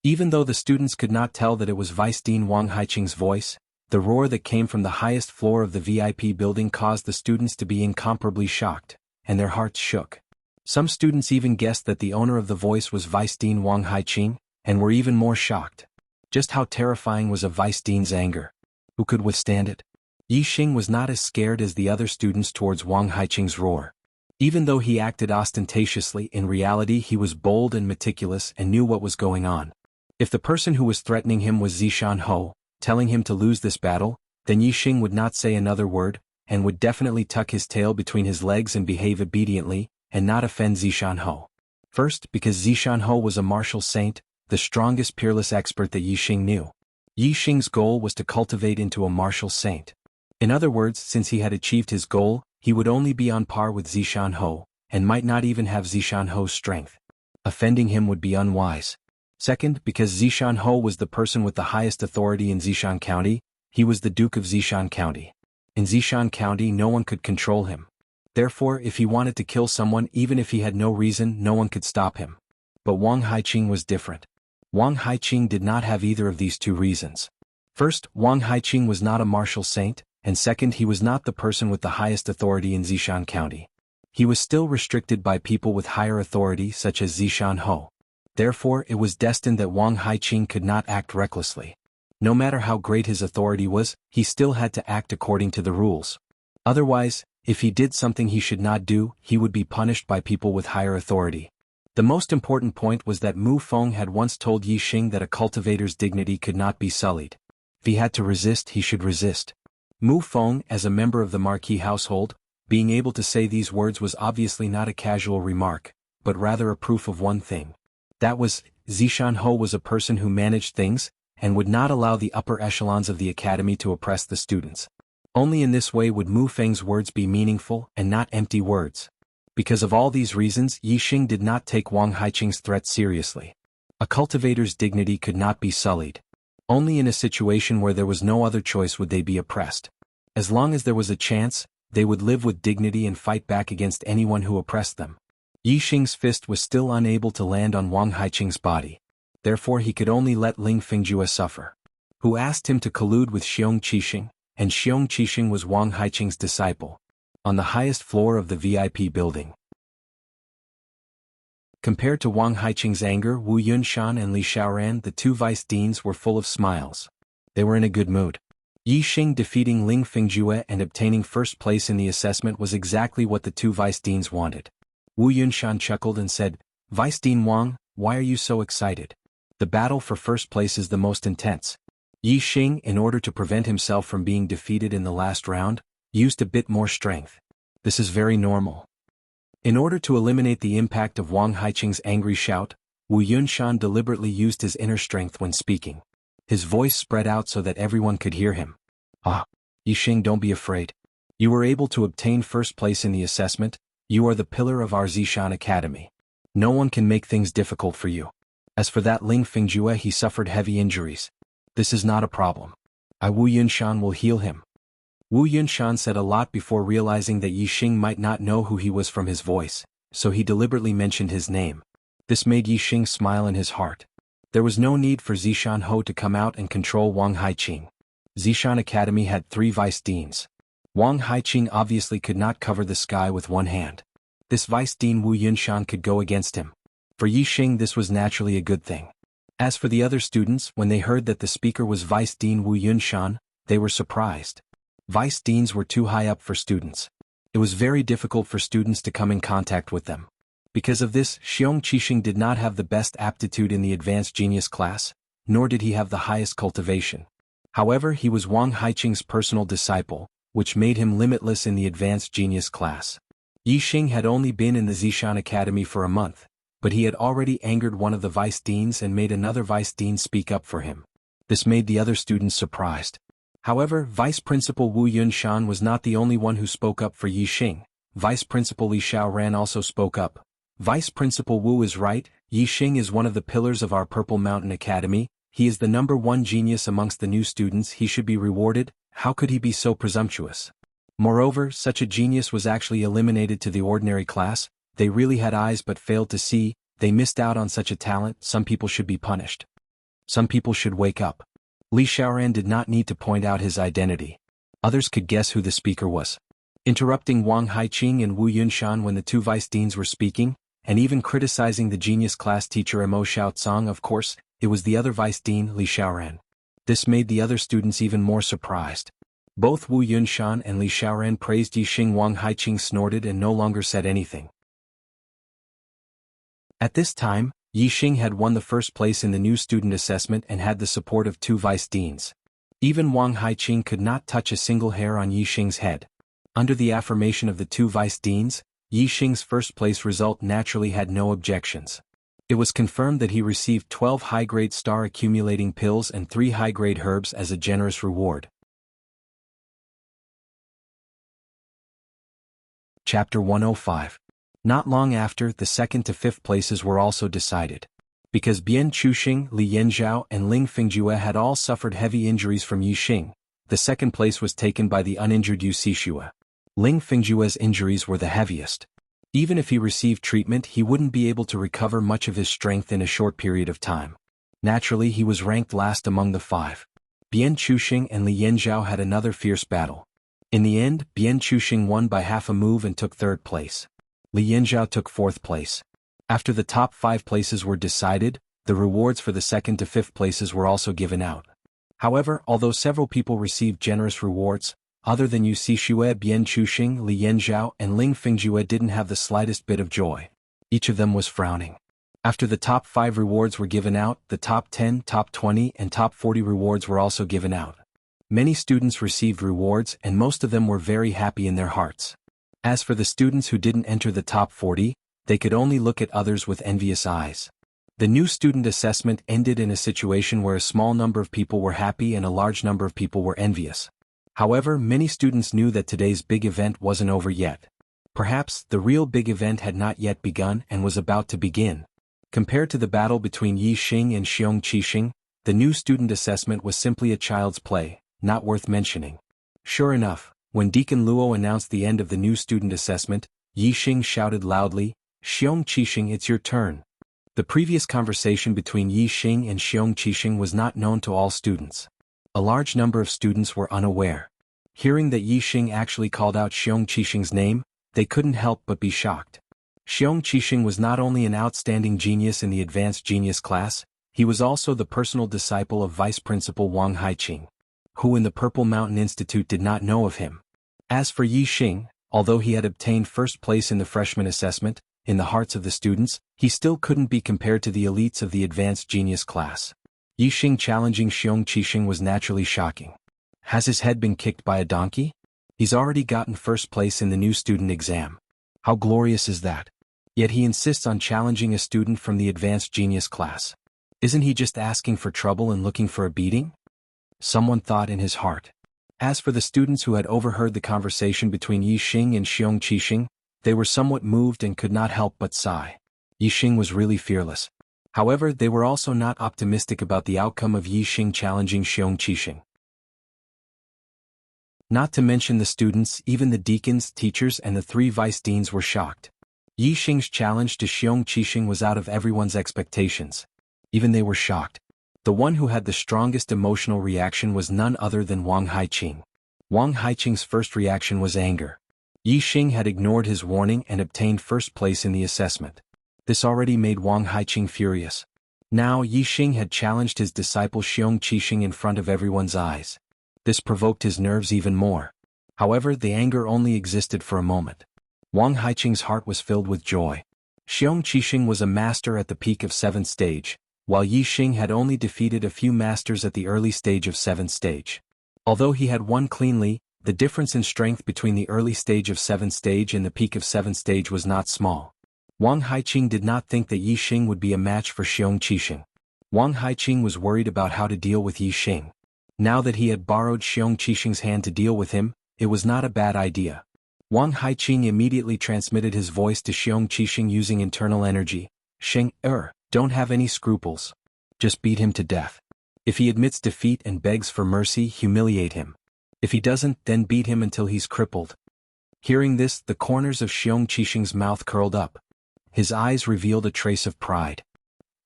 Even though the students could not tell that it was Vice Dean Wang Haiqing's voice, the roar that came from the highest floor of the VIP building caused the students to be incomparably shocked, and their hearts shook. Some students even guessed that the owner of the voice was Vice Dean Wang Haiqing, and were even more shocked. Just how terrifying was a Vice Dean's anger? Who could withstand it? Yi Xing was not as scared as the other students towards Wang Haiqing's roar. Even though he acted ostentatiously, in reality he was bold and meticulous and knew what was going on. If the person who was threatening him was Zishan Ho, telling him to lose this battle, then Yi Xing would not say another word, and would definitely tuck his tail between his legs and behave obediently, and not offend Zishan Ho. First, because Zishan Ho was a martial saint, the strongest peerless expert that Yi Xing knew. Yi Xing's goal was to cultivate into a martial saint. In other words, since he had achieved his goal, he would only be on par with Zishan Ho, and might not even have Zishan Ho's strength. Offending him would be unwise. Second, because Zishan Ho was the person with the highest authority in Zishan County, he was the Duke of Zishan County. In Zishan County no one could control him. Therefore, if he wanted to kill someone even if he had no reason, no one could stop him. But Wang Haiqing was different. Wang Haiqing did not have either of these 2 reasons. First, Wang Haiqing was not a martial saint, and second, he was not the person with the highest authority in Zishan County. He was still restricted by people with higher authority such as Zishan Ho. Therefore, it was destined that Wang Haiqing could not act recklessly. No matter how great his authority was, he still had to act according to the rules. Otherwise, if he did something he should not do, he would be punished by people with higher authority. The most important point was that Mu Feng had once told Yi Xing that a cultivator's dignity could not be sullied. If he had to resist, he should resist. Mu Feng, as a member of the Marquis household, being able to say these words was obviously not a casual remark, but rather a proof of one thing. That was, Zishan Ho was a person who managed things, and would not allow the upper echelons of the academy to oppress the students. Only in this way would Mu Feng's words be meaningful and not empty words. Because of all these reasons, Yi Xing did not take Wang Haiqing's threat seriously. A cultivator's dignity could not be sullied. Only in a situation where there was no other choice would they be oppressed. As long as there was a chance, they would live with dignity and fight back against anyone who oppressed them. Yi Xing's fist was still unable to land on Wang Haiqing's body. Therefore he could only let Ling Fingjue suffer. Who asked him to collude with Xiong Qixing, and Xiong Qixing was Wang Haiqing's disciple. On the highest floor of the VIP building. Compared to Wang Haiqing's anger, Wu Yunshan and Li Xiaoran, the two vice deans, were full of smiles. They were in a good mood. Yi Xing defeating Ling Fingjue and obtaining first place in the assessment was exactly what the two vice deans wanted. Wu Yunshan chuckled and said, "Vice Dean Wang, why are you so excited? The battle for first place is the most intense." Yi Xing, in order to prevent himself from being defeated in the last round, used a bit more strength. This is very normal. In order to eliminate the impact of Wang Haiqing's angry shout, Wu Yunshan deliberately used his inner strength when speaking. His voice spread out so that everyone could hear him. "Ah, Yi Xing, don't be afraid. You were able to obtain first place in the assessment. You are the pillar of our Zishan Academy. No one can make things difficult for you. As for that Ling Fingjue, he suffered heavy injuries. This is not a problem. Wu Yunshan will heal him." Wu Yunshan said a lot before realizing that Yi Xing might not know who he was from his voice, so he deliberately mentioned his name. This made Yi Xing smile in his heart. There was no need for Zishan Ho to come out and control Wang Haiqing. Zishan Academy had 3 vice deans. Wang Haiqing obviously could not cover the sky with one hand. This vice dean Wu Yunshan could go against him. For Yi Xing this was naturally a good thing. As for the other students, when they heard that the speaker was Vice Dean Wu Yunshan, they were surprised. Vice deans were too high up for students. It was very difficult for students to come in contact with them. Because of this, Xiong Qixing did not have the best aptitude in the advanced genius class, nor did he have the highest cultivation. However, he was Wang Haiqing's personal disciple, which made him limitless in the advanced genius class. Yi Xing had only been in the Zishan Academy for a month, but he had already angered one of the vice deans and made another vice dean speak up for him. This made the other students surprised. However, Vice Principal Wu Yunshan was not the only one who spoke up for Yi Xing. Vice Principal Li Xiaoran also spoke up. "Vice Principal Wu is right. Yi Xing is one of the pillars of our Purple Mountain Academy. He is the #1 genius amongst the new students. He should be rewarded. How could he be so presumptuous? Moreover, such a genius was actually eliminated to the ordinary class. They really had eyes but failed to see. They missed out on such a talent. Some people should be punished. Some people should wake up." Li Xiaoran did not need to point out his identity. Others could guess who the speaker was. Interrupting Wang Haiqing and Wu Yunshan when the two vice deans were speaking, and even criticizing the genius class teacher Mo Xiaozong, of course, it was the other vice dean, Li Xiaoran. This made the other students even more surprised. Both Wu Yunshan and Li Xiaoran praised Yi Xing. Wang Haiqing snorted and no longer said anything. At this time, Yi Xing had won the first place in the new student assessment and had the support of 2 vice deans. Even Wang Haiqing could not touch a single hair on Yi Xing's head. Under the affirmation of the 2 vice deans, Yi Xing's first place result naturally had no objections. It was confirmed that he received 12 high-grade star accumulating pills and 3 high-grade herbs as a generous reward. Chapter 105. Not long after, the 2nd to 5th places were also decided. Because Bian Chuxing, Li Yanzhao and Ling Fingjue had all suffered heavy injuries from Yi Xing, the 2nd place was taken by the uninjured Yu Xixue. Ling Fingjue's injuries were the heaviest. Even if he received treatment, he wouldn't be able to recover much of his strength in a short period of time. Naturally, he was ranked last among the 5. Bian Chuxing and Li Yanzhao had another fierce battle. In the end, Bian Chuxing won by half a move and took 3rd place. Li Yanzhao took 4th place. After the top 5 places were decided, the rewards for the 2nd to 5th places were also given out. However, although several people received generous rewards, other than Yu Xixue, Bian Chuxing, Li Yanzhao and Ling Fingjue didn't have the slightest bit of joy. Each of them was frowning. After the top 5 rewards were given out, the top 10, top 20 and top 40 rewards were also given out. Many students received rewards and most of them were very happy in their hearts. As for the students who didn't enter the top 40, they could only look at others with envious eyes. The new student assessment ended in a situation where a small number of people were happy and a large number of people were envious. However, many students knew that today's big event wasn't over yet. Perhaps, the real big event had not yet begun and was about to begin. Compared to the battle between Yi Xing and Xiong Qixing, the new student assessment was simply a child's play, not worth mentioning. Sure enough, when Deacon Luo announced the end of the new student assessment, Yi Xing shouted loudly, "Xiong Qixing, it's your turn." The previous conversation between Yi Xing and Xiong Qixing was not known to all students. A large number of students were unaware. Hearing that Yi Xing actually called out Xiong Qixing's name, they couldn't help but be shocked. Xiong Qixing was not only an outstanding genius in the advanced genius class, he was also the personal disciple of Vice Principal Wang Haiqing, who in the Purple Mountain Institute did not know of him. As for Yi Xing, although he had obtained first place in the freshman assessment, in the hearts of the students, he still couldn't be compared to the elites of the advanced genius class. Yi Xing challenging Xiong Qixing was naturally shocking. Has his head been kicked by a donkey? He's already gotten first place in the new student exam. How glorious is that? Yet he insists on challenging a student from the advanced genius class. Isn't he just asking for trouble and looking for a beating? Someone thought in his heart. As for the students who had overheard the conversation between Yi Xing and Xiong Qixing, they were somewhat moved and could not help but sigh. Yi Xing was really fearless. However, they were also not optimistic about the outcome of Yi Xing challenging Xiong Qixing. Not to mention the students, even the deacons, teachers, and the 3 vice deans were shocked. Yi Xing's challenge to Xiong Qixing was out of everyone's expectations. Even they were shocked. The one who had the strongest emotional reaction was none other than Wang Haiqing. Wang Haiqing's first reaction was anger. Yi Xing had ignored his warning and obtained first place in the assessment. This already made Wang Haiqing furious. Now Yi Xing had challenged his disciple Xiong Qixing in front of everyone's eyes. This provoked his nerves even more. However, the anger only existed for a moment. Wang Haiqing's heart was filled with joy. Xiong Qixing was a master at the peak of 7th stage, while Yi Xing had only defeated a few masters at the early stage of 7th stage. Although he had won cleanly, the difference in strength between the early stage of 7th stage and the peak of 7th stage was not small. Wang Haiqing did not think that Yi Xing would be a match for Xiong Qixing. Wang Haiqing was worried about how to deal with Yi Xing. Now that he had borrowed Xiong Qixing's hand to deal with him, it was not a bad idea. Wang Haiqing immediately transmitted his voice to Xiong Qixing using internal energy. Xing, don't have any scruples. Just beat him to death. If he admits defeat and begs for mercy, humiliate him. If he doesn't, then beat him until he's crippled. Hearing this, the corners of Xiong Qixing's mouth curled up. His eyes revealed a trace of pride.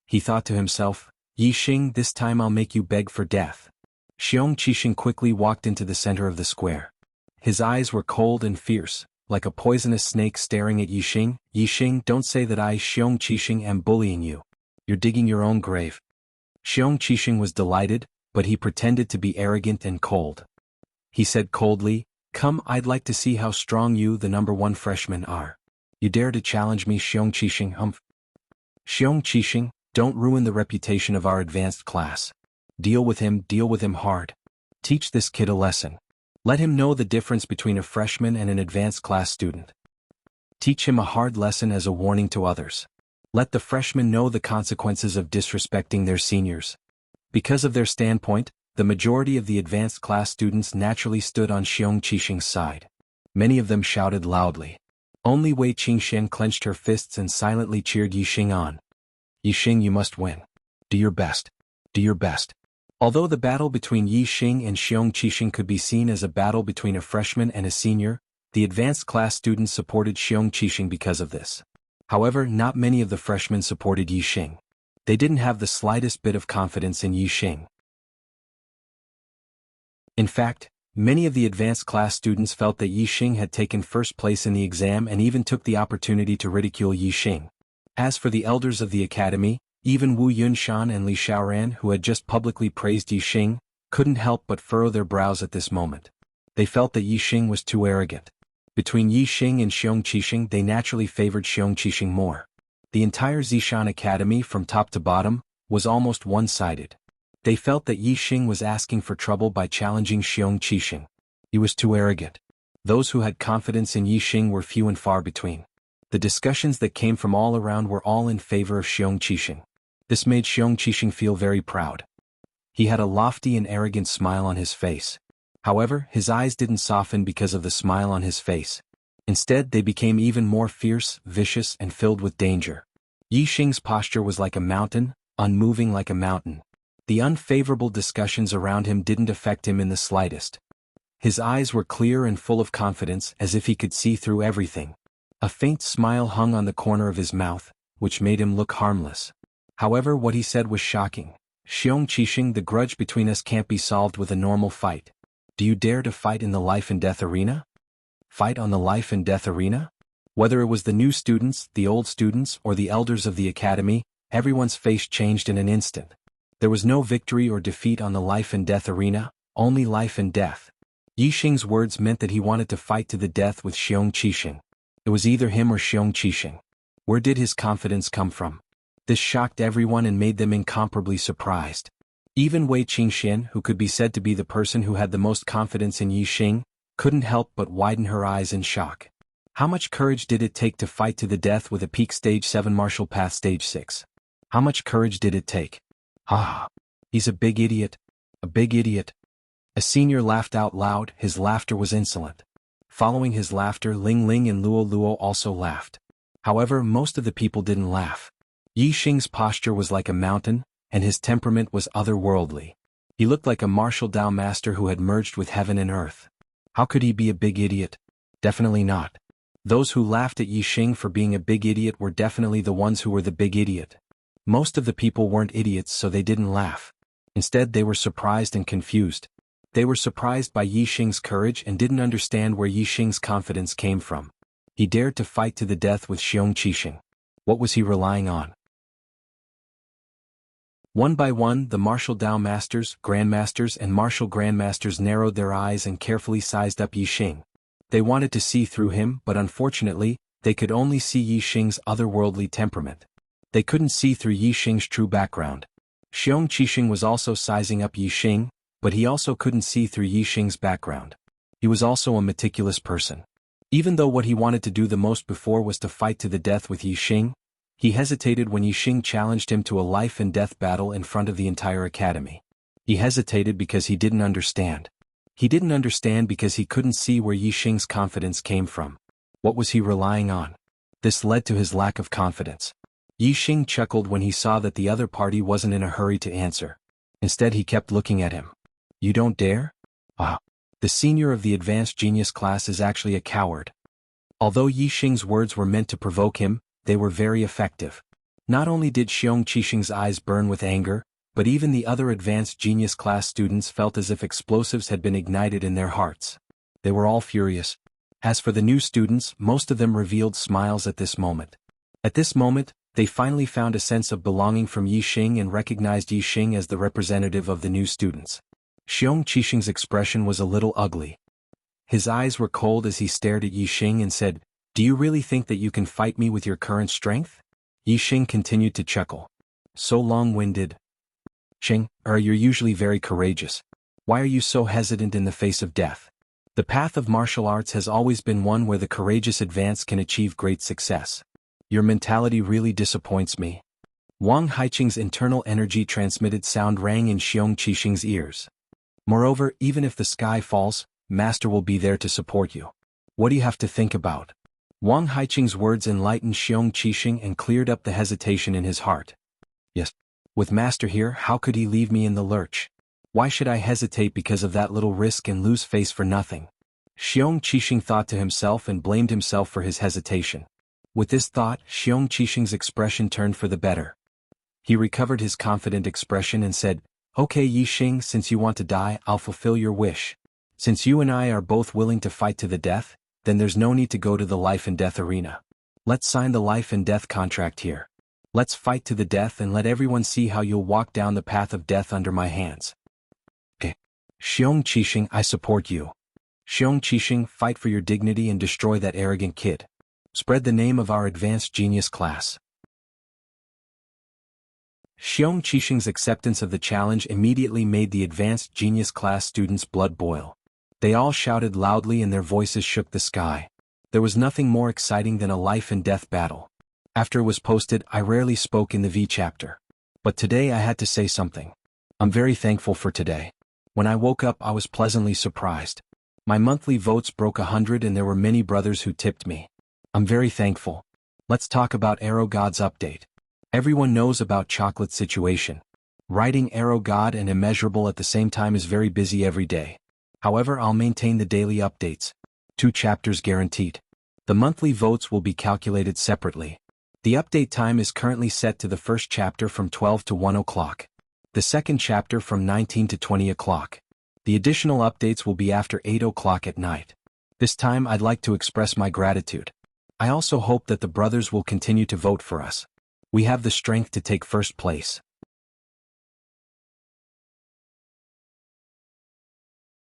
He thought to himself, Yi Xing, this time I'll make you beg for death. Xiong Qixing quickly walked into the center of the square. His eyes were cold and fierce, like a poisonous snake staring at Yi Xing. Yi Xing, don't say that I, Xiong Qixing, am bullying you. You're digging your own grave. Xiong Qixing was delighted, but he pretended to be arrogant and cold. He said coldly, Come, I'd like to see how strong you, the number 1 freshman, are. You dare to challenge me, Xiong Qixing, humph? Xiong Qixing, don't ruin the reputation of our advanced class. Deal with him hard. Teach this kid a lesson. Let him know the difference between a freshman and an advanced class student. Teach him a hard lesson as a warning to others. Let the freshmen know the consequences of disrespecting their seniors. Because of their standpoint, the majority of the advanced class students naturally stood on Xiong Qixing's side. Many of them shouted loudly. Only Wei Qingxian clenched her fists and silently cheered Yi Xing on. Yi Xing, you must win. Do your best. Do your best. Although the battle between Yi Xing and Xiong Qixing could be seen as a battle between a freshman and a senior, the advanced class students supported Xiong Qixing because of this. However, not many of the freshmen supported Yi Xing. They didn't have the slightest bit of confidence in Yi Xing. In fact, many of the advanced class students felt that Yi Xing had taken first place in the exam and even took the opportunity to ridicule Yi Xing. As for the elders of the academy, even Wu Yunshan and Li Xiaoran, who had just publicly praised Yi Xing, couldn't help but furrow their brows at this moment. They felt that Yi Xing was too arrogant. Between Yi Xing and Xiong Qixing, they naturally favored Xiong Qixing more. The entire Zishan Academy, from top to bottom, was almost one-sided. They felt that Yi Xing was asking for trouble by challenging Xiong Qixing. He was too arrogant. Those who had confidence in Yi Xing were few and far between. The discussions that came from all around were all in favor of Xiong Qixing. This made Xiong Qixing feel very proud. He had a lofty and arrogant smile on his face. However, his eyes didn't soften because of the smile on his face. Instead, they became even more fierce, vicious, and filled with danger. Yixing's posture was like a mountain, unmoving like a mountain. The unfavorable discussions around him didn't affect him in the slightest. His eyes were clear and full of confidence, as if he could see through everything. A faint smile hung on the corner of his mouth, which made him look harmless. However, what he said was shocking. Xiong Qixing, the grudge between us can't be solved with a normal fight. Do you dare to fight in the life and death arena? Fight on the life and death arena? Whether it was the new students, the old students, or the elders of the academy, everyone's face changed in an instant. There was no victory or defeat on the life and death arena, only life and death. Yixing's words meant that he wanted to fight to the death with Xiong Qixing. It was either him or Xiong Qixing. Where did his confidence come from? This shocked everyone and made them incomparably surprised. Even Wei Qingxian, who could be said to be the person who had the most confidence in Yixing, couldn't help but widen her eyes in shock. How much courage did it take to fight to the death with a peak stage 7 martial path stage 6? How much courage did it take? Ah, he's a big idiot. A big idiot. A senior laughed out loud. His laughter was insolent. Following his laughter, Ling Ling and Luo Luo also laughed. However, most of the people didn't laugh. Yixing's posture was like a mountain, and his temperament was otherworldly. He looked like a martial Dao master who had merged with heaven and earth. How could he be a big idiot? Definitely not. Those who laughed at Yixing for being a big idiot were definitely the ones who were the big idiot. Most of the people weren't idiots, so they didn't laugh. Instead, they were surprised and confused. They were surprised by Yixing's courage and didn't understand where Yixing's confidence came from. He dared to fight to the death with Xiong Qixing. What was he relying on? One by one, the martial Dao masters, grandmasters, and martial grandmasters narrowed their eyes and carefully sized up Yixing. They wanted to see through him, but unfortunately, they could only see Yixing's otherworldly temperament. They couldn't see through Yixing's true background. Xiong Qixing was also sizing up Yixing, but he also couldn't see through Yixing's background. He was also a meticulous person. Even though what he wanted to do the most before was to fight to the death with Yixing, he hesitated when Yixing challenged him to a life and death battle in front of the entire academy. He hesitated because he didn't understand. He didn't understand because he couldn't see where Yixing's confidence came from. What was he relying on? This led to his lack of confidence. Yixing chuckled when he saw that the other party wasn't in a hurry to answer. Instead, he kept looking at him. You don't dare? Ah. The senior of the advanced genius class is actually a coward. Although Yixing's words were meant to provoke him, they were very effective. Not only did Xiong Qixing's eyes burn with anger, but even the other advanced genius class students felt as if explosives had been ignited in their hearts. They were all furious. As for the new students, most of them revealed smiles at this moment. At this moment, they finally found a sense of belonging from Yixing and recognized Yixing as the representative of the new students. Xiong Qixing's expression was a little ugly. His eyes were cold as he stared at Yixing and said, "Do you really think that you can fight me with your current strength?" Yixing continued to chuckle. So long-winded. Xing, you're usually very courageous. Why are you so hesitant in the face of death? The path of martial arts has always been one where the courageous advance can achieve great success. Your mentality really disappoints me. Wang Haiqing's internal energy transmitted sound rang in Xiong Qixing's ears. Moreover, even if the sky falls, Master will be there to support you. What do you have to think about? Wang Haiqing's words enlightened Xiong Qixing and cleared up the hesitation in his heart. Yes. With Master here, how could he leave me in the lurch? Why should I hesitate because of that little risk and lose face for nothing? Xiong Qixing thought to himself and blamed himself for his hesitation. With this thought, Xiong Qixing's expression turned for the better. He recovered his confident expression and said, "Okay Yixing, since you want to die, I'll fulfill your wish. Since you and I are both willing to fight to the death, then there's no need to go to the life and death arena. Let's sign the life and death contract here. Let's fight to the death and let everyone see how you'll walk down the path of death under my hands." Okay. Xiong Qixing, I support you. Xiong Qixing, fight for your dignity and destroy that arrogant kid. Spread the name of our advanced genius class. Xiong Qixing's acceptance of the challenge immediately made the advanced genius class students' blood boil. They all shouted loudly and their voices shook the sky. There was nothing more exciting than a life and death battle. After it was posted, I rarely spoke in the V chapter. But today I had to say something. I'm very thankful for today. When I woke up I was pleasantly surprised. My monthly votes broke 100 and there were many brothers who tipped me. I'm very thankful. Let's talk about Arrow God's update. Everyone knows about Chocolate's situation. Writing Arrow God and Immeasurable at the same time is very busy every day. However, I'll maintain the daily updates. 2 chapters guaranteed. The monthly votes will be calculated separately. The update time is currently set to the first chapter from 12 to 1 o'clock. The second chapter from 19 to 20 o'clock. The additional updates will be after 8 o'clock at night. This time I'd like to express my gratitude. I also hope that the brothers will continue to vote for us. We have the strength to take first place.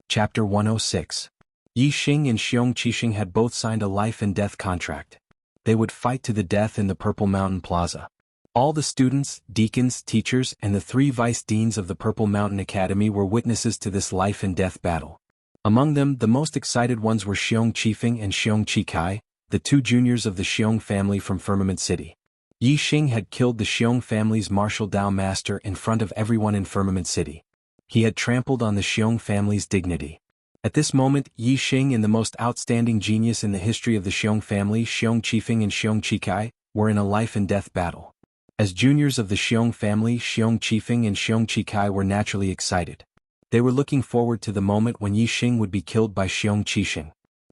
Chapter 106. Yi Xing and Xiong Qixing had both signed a life and death contract. They would fight to the death in the Purple Mountain Plaza. All the students, deacons, teachers, and the 3 vice deans of the Purple Mountain Academy were witnesses to this life and death battle. Among them, the most excited ones were Xiong Qifeng and Xiong Qikai, the 2 juniors of the Xiong family from Firmament City. Yi Xing had killed the Xiong family's martial Dao master in front of everyone in Firmament City. He had trampled on the Xiong family's dignity. At this moment, Yi Xing and the most outstanding genius in the history of the Xiong family, Xiong Qifeng and Xiong Qikai, were in a life and death battle. As juniors of the Xiong family, Xiong Qifeng and Xiong Qikai were naturally excited. They were looking forward to the moment when Yi Xing would be killed by Xiong Qixing.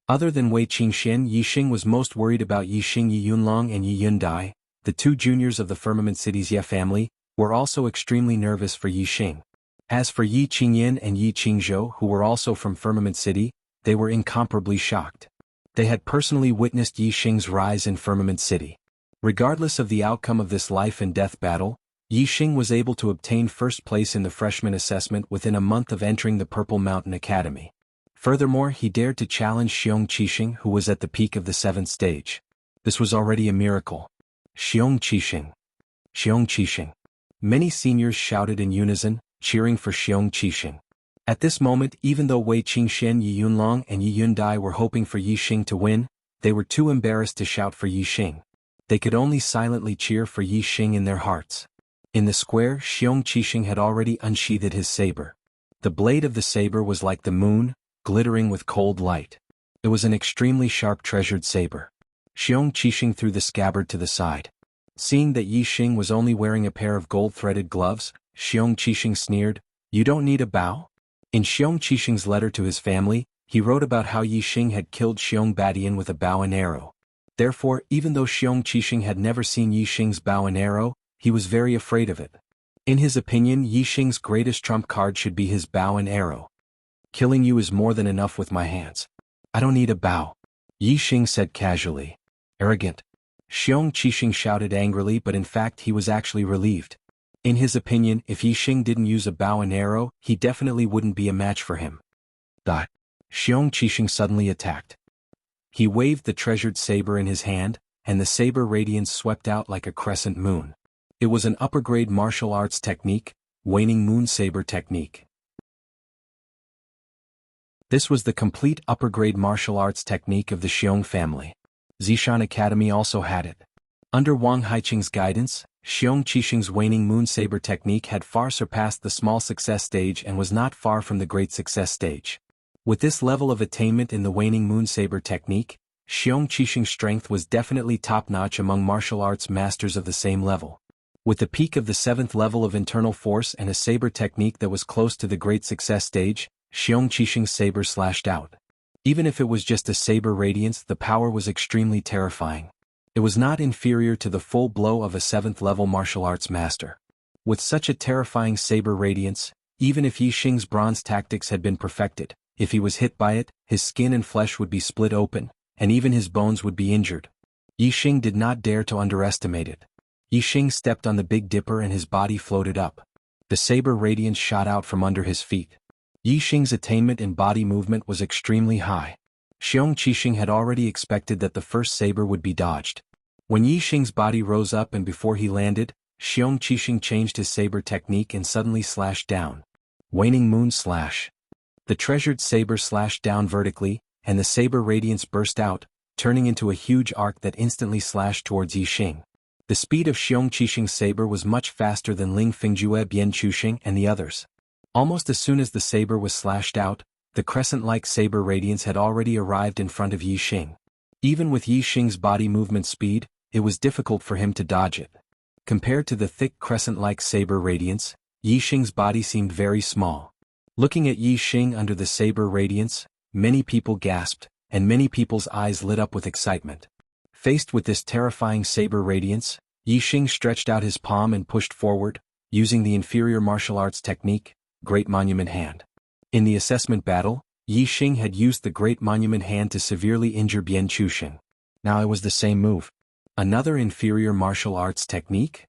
Other than Wei Qingxian, Yi Xing was most worried about Yi Xing Yi Yunlong and Yi Yundai, the 2 juniors of the Firmament City's Ye family, were also extremely nervous for Yi Xing. As for Yi Qingyan and Yi Qingzhou, who were also from Firmament City, they were incomparably shocked. They had personally witnessed Yi Xing's rise in Firmament City. Regardless of the outcome of this life and death battle, Yi Xing was able to obtain first place in the freshman assessment within a month of entering the Purple Mountain Academy. Furthermore, he dared to challenge Xiong Qixing, who was at the peak of the 7th stage. This was already a miracle. Xiong Qixing. Xiong Qixing. Many seniors shouted in unison, cheering for Xiong Qixing. At this moment, even though Wei Qingxian, Yi Yunlong, and Yi Yundai were hoping for Yi Xing to win, they were too embarrassed to shout for Yi Xing. They could only silently cheer for Yi Xing in their hearts. In the square, Xiong Qixing had already unsheathed his saber. The blade of the saber was like the moon, glittering with cold light. It was an extremely sharp treasured saber. Xiong Qixing threw the scabbard to the side. Seeing that Yi Xing was only wearing a pair of gold-threaded gloves, Xiong Qixing sneered, "You don't need a bow?" In Xiong Qixing's letter to his family, he wrote about how Yi Xing had killed Xiong Badian with a bow and arrow. Therefore, even though Xiong Qixing had never seen Yi Xing's bow and arrow, he was very afraid of it. In his opinion, Yi Xing's greatest trump card should be his bow and arrow. "Killing you is more than enough with my hands. I don't need a bow," Yi Xing said casually. "Arrogant." Xiong Qixing shouted angrily, but in fact he was actually relieved. In his opinion, if Yi Xing didn't use a bow and arrow, he definitely wouldn't be a match for him. Xiong Qixing suddenly attacked. He waved the treasured saber in his hand, and the saber radiance swept out like a crescent moon. It was an upper-grade martial arts technique, waning moon saber technique. This was the complete upper-grade martial arts technique of the Xiong family. Zishan Academy also had it. Under Wang Haiqing's guidance, Xiong Qixing's waning moon saber technique had far surpassed the small success stage and was not far from the great success stage. With this level of attainment in the waning moon saber technique, Xiong Qixing's strength was definitely top-notch among martial arts masters of the same level. With the peak of the 7th level of internal force and a saber technique that was close to the great success stage, Xiong Qixing's saber slashed out. Even if it was just a saber radiance, the power was extremely terrifying. It was not inferior to the full blow of a 7th level martial arts master. With such a terrifying saber radiance, even if Yi Xing's bronze tactics had been perfected, if he was hit by it, his skin and flesh would be split open, and even his bones would be injured. Yi Xing did not dare to underestimate it. Yi Xing stepped on the Big Dipper and his body floated up. The saber radiance shot out from under his feet. Yi Xing's attainment in body movement was extremely high. Xiong Qixing had already expected that the first saber would be dodged. When Yi Xing's body rose up and before he landed, Xiong Qixing changed his saber technique and suddenly slashed down. Waning Moon Slash. The treasured saber slashed down vertically, and the saber radiance burst out, turning into a huge arc that instantly slashed towards Yi Xing. The speed of Xiong Qixing's saber was much faster than Ling Fingjue, Bian Chuxing, and the others. Almost as soon as the saber was slashed out, the crescent-like saber radiance had already arrived in front of Yi Xing. Even with Yi Xing's body movement speed, it was difficult for him to dodge it. Compared to the thick crescent-like saber radiance, Yi Xing's body seemed very small. Looking at Yi Xing under the saber radiance, many people gasped, and many people's eyes lit up with excitement. Faced with this terrifying saber radiance, Yi Xing stretched out his palm and pushed forward, using the inferior martial arts technique, Great Monument Hand. In the assessment battle, Yi Xing had used the Great Monument Hand to severely injure Bian Chuxing. Now it was the same move. Another inferior martial arts technique?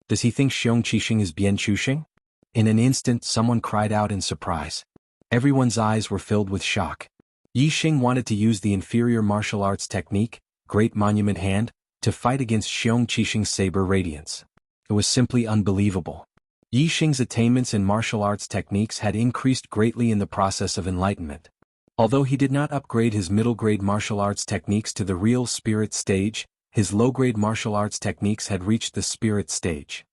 Does he think Xiong Qixing is Bian Chuxing? In an instant someone cried out in surprise. Everyone's eyes were filled with shock. Yi Xing wanted to use the inferior martial arts technique, Great Monument Hand, to fight against Xiong Qixing's saber radiance. It was simply unbelievable. Yi Xing's attainments in martial arts techniques had increased greatly in the process of enlightenment. Although he did not upgrade his middle-grade martial arts techniques to the real spirit stage, his low-grade martial arts techniques had reached the spirit stage.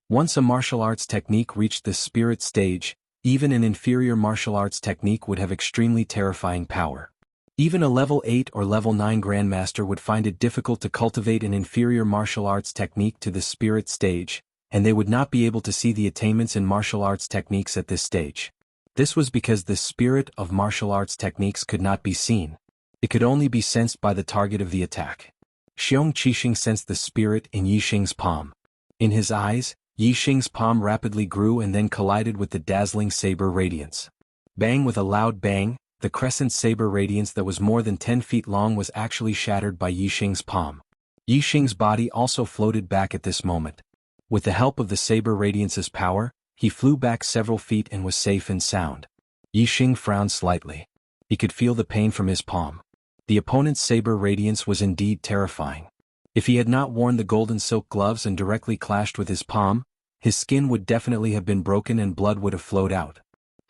Once a martial arts technique reached the spirit stage, even an inferior martial arts technique would have extremely terrifying power. Even a level 8 or level 9 grandmaster would find it difficult to cultivate an inferior martial arts technique to the spirit stage, and they would not be able to see the attainments in martial arts techniques at this stage. This was because the spirit of martial arts techniques could not be seen. It could only be sensed by the target of the attack. Xiong Qixing sensed the spirit in Yi Xing's palm. In his eyes, Yi Xing's palm rapidly grew and then collided with the dazzling saber radiance. Bang! With a loud bang, the crescent saber radiance that was more than 10 feet long was actually shattered by Yi Xing's palm. Yi Xing's body also floated back at this moment. With the help of the saber radiance's power, he flew back several feet and was safe and sound. Yi Xing frowned slightly. He could feel the pain from his palm. The opponent's saber radiance was indeed terrifying. If he had not worn the golden silk gloves and directly clashed with his palm, his skin would definitely have been broken and blood would have flowed out.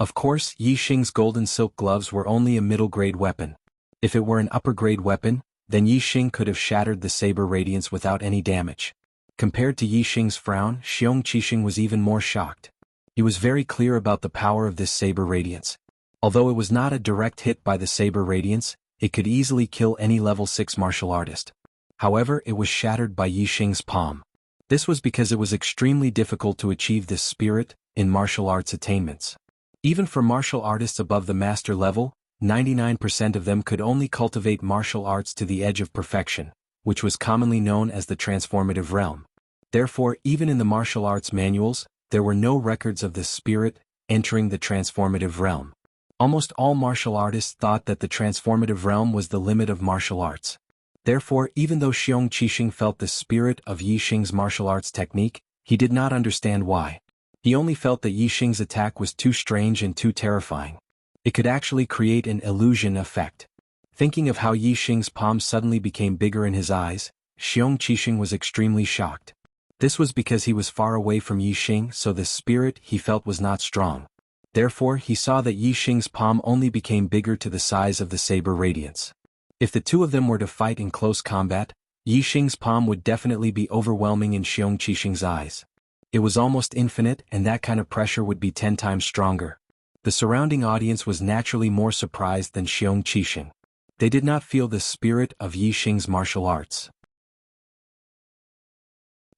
Of course, Yi Xing's golden silk gloves were only a middle-grade weapon. If it were an upper-grade weapon, then Yi Xing could have shattered the saber radiance without any damage. Compared to Yi Xing's frown, Xiong Qixing was even more shocked. He was very clear about the power of this saber radiance. Although it was not a direct hit by the saber radiance, it could easily kill any level 6 martial artist. However, it was shattered by Yi Xing's palm. This was because it was extremely difficult to achieve this spirit in martial arts attainments. Even for martial artists above the master level, 99% of them could only cultivate martial arts to the edge of perfection, which was commonly known as the transformative realm. Therefore, even in the martial arts manuals, there were no records of the spirit entering the transformative realm. Almost all martial artists thought that the transformative realm was the limit of martial arts. Therefore, even though Xiong Qixing felt the spirit of Yi Xing's martial arts technique, he did not understand why. He only felt that Yi Xing's attack was too strange and too terrifying. It could actually create an illusion effect. Thinking of how Yi Xing's palm suddenly became bigger in his eyes, Xiong Qixing was extremely shocked. This was because he was far away from Yi Xing, so the spirit he felt was not strong. Therefore, he saw that Yi Xing's palm only became bigger to the size of the saber radiance. If the two of them were to fight in close combat, Yi Xing's palm would definitely be overwhelming in Xiong Qixing's eyes. It was almost infinite, and that kind of pressure would be 10 times stronger. The surrounding audience was naturally more surprised than Xiong Qixing. They did not feel the spirit of Yi Xing's martial arts.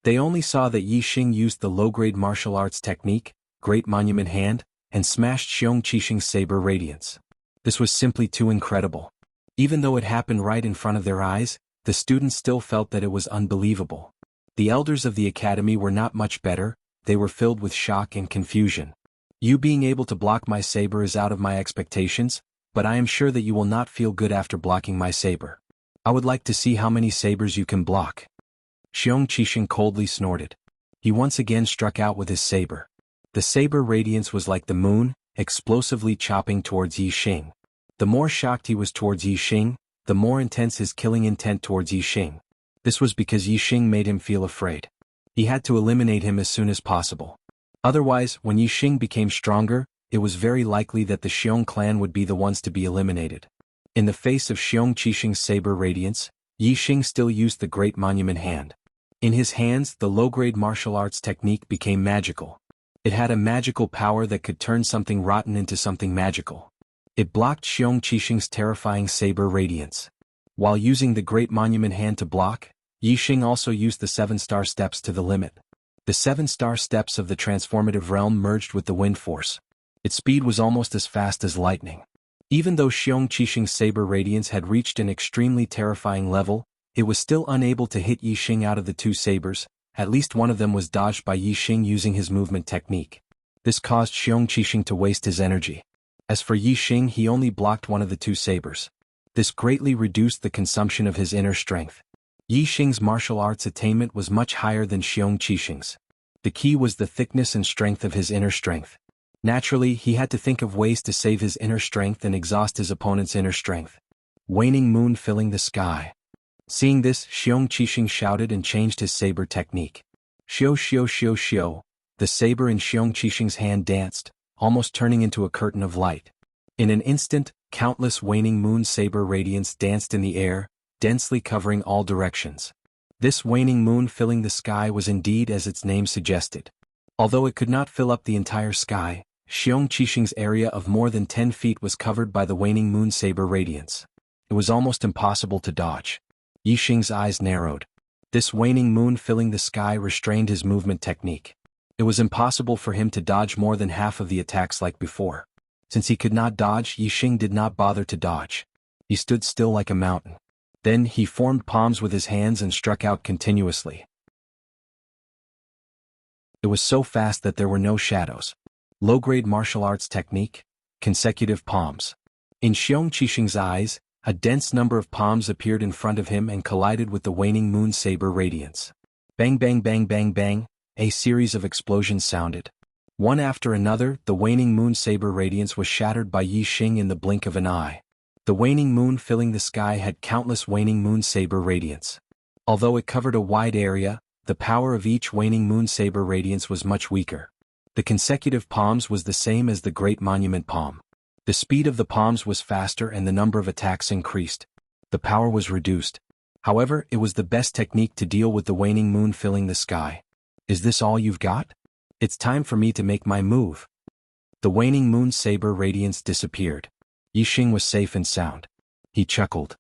They only saw that Yi Xing used the low-grade martial arts technique, Great Monument Hand, and smashed Xiong Qixing's saber radiance. This was simply too incredible. Even though it happened right in front of their eyes, the students still felt that it was unbelievable. The elders of the academy were not much better, they were filled with shock and confusion. You being able to block my saber is out of my expectations, but I am sure that you will not feel good after blocking my saber. I would like to see how many sabers you can block. Xiong Qixing coldly snorted. He once again struck out with his saber. The saber radiance was like the moon, explosively chopping towards Yi Xing. The more shocked he was towards Yi Xing, the more intense his killing intent towards Yi Xing. This was because Yi Xing made him feel afraid. He had to eliminate him as soon as possible. Otherwise, when Yi Xing became stronger, it was very likely that the Xiong clan would be the ones to be eliminated. In the face of Xiong Qixing's saber radiance, Yi Xing still used the Great Monument Hand. In his hands, the low-grade martial arts technique became magical. It had a magical power that could turn something rotten into something magical. It blocked Xiong Qixing's terrifying saber radiance. While using the Great Monument Hand to block, Yixing also used the 7-star steps to the limit. The 7-star steps of the transformative realm merged with the wind force. Its speed was almost as fast as lightning. Even though Xiong Qixing's saber radiance had reached an extremely terrifying level, it was still unable to hit Yixing out of the 2 sabers. At least one of them was dodged by Yixing using his movement technique. This caused Xiong Qixing to waste his energy. As for Yixing, he only blocked one of the 2 sabers. This greatly reduced the consumption of his inner strength. Yixing's martial arts attainment was much higher than Xiong Qixing's. The key was the thickness and strength of his inner strength. Naturally, he had to think of ways to save his inner strength and exhaust his opponent's inner strength. Waning moon filling the sky. Seeing this, Xiong Qixing shouted and changed his saber technique. Xiao xiao xiao xiao. The saber in Xiong Qixing's hand danced, almost turning into a curtain of light. In an instant, countless waning moon saber radiance danced in the air, densely covering all directions. This waning moon filling the sky was indeed as its name suggested. Although it could not fill up the entire sky, Xiong Qixing's area of more than 10 feet was covered by the waning moon saber radiance. It was almost impossible to dodge. Yixing's eyes narrowed. This waning moon filling the sky restrained his movement technique. It was impossible for him to dodge more than half of the attacks like before. Since he could not dodge, Yixing did not bother to dodge. He stood still like a mountain. Then he formed palms with his hands and struck out continuously. It was so fast that there were no shadows. Low-grade martial arts technique, consecutive palms. In Xiong Qixing's eyes, a dense number of palms appeared in front of him and collided with the waning moon saber radiance. Bang bang bang bang bang, a series of explosions sounded. One after another, the waning moon saber radiance was shattered by Yixing in the blink of an eye. The waning moon filling the sky had countless waning moon saber radiance. Although it covered a wide area, the power of each waning moon saber radiance was much weaker. The consecutive palms was the same as the Great Monument Palm. The speed of the palms was faster and the number of attacks increased. The power was reduced. However, it was the best technique to deal with the waning moon filling the sky. Is this all you've got? It's time for me to make my move. The waning moon saber radiance disappeared. Yixing was safe and sound. He chuckled.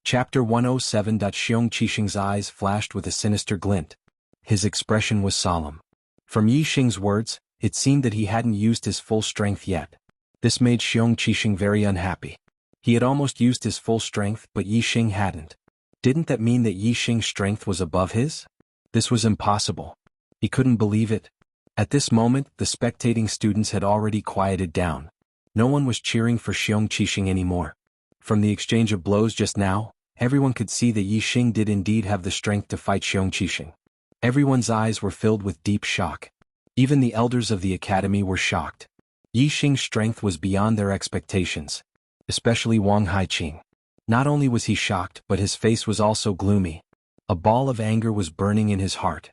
Chapter 107. Xiong Qixing's eyes flashed with a sinister glint. His expression was solemn. From Yixing's words, it seemed that he hadn't used his full strength yet. This made Xiong Qixing very unhappy. He had almost used his full strength, but Yixing hadn't. Didn't that mean that Yixing's strength was above his? This was impossible. He couldn't believe it. At this moment, the spectating students had already quieted down. No one was cheering for Xiong Qixing anymore. From the exchange of blows just now, everyone could see that Yixing did indeed have the strength to fight Xiong Qixing. Everyone's eyes were filled with deep shock. Even the elders of the academy were shocked. Yixing's strength was beyond their expectations, especially Wang Haiqing. Not only was he shocked, but his face was also gloomy. A ball of anger was burning in his heart.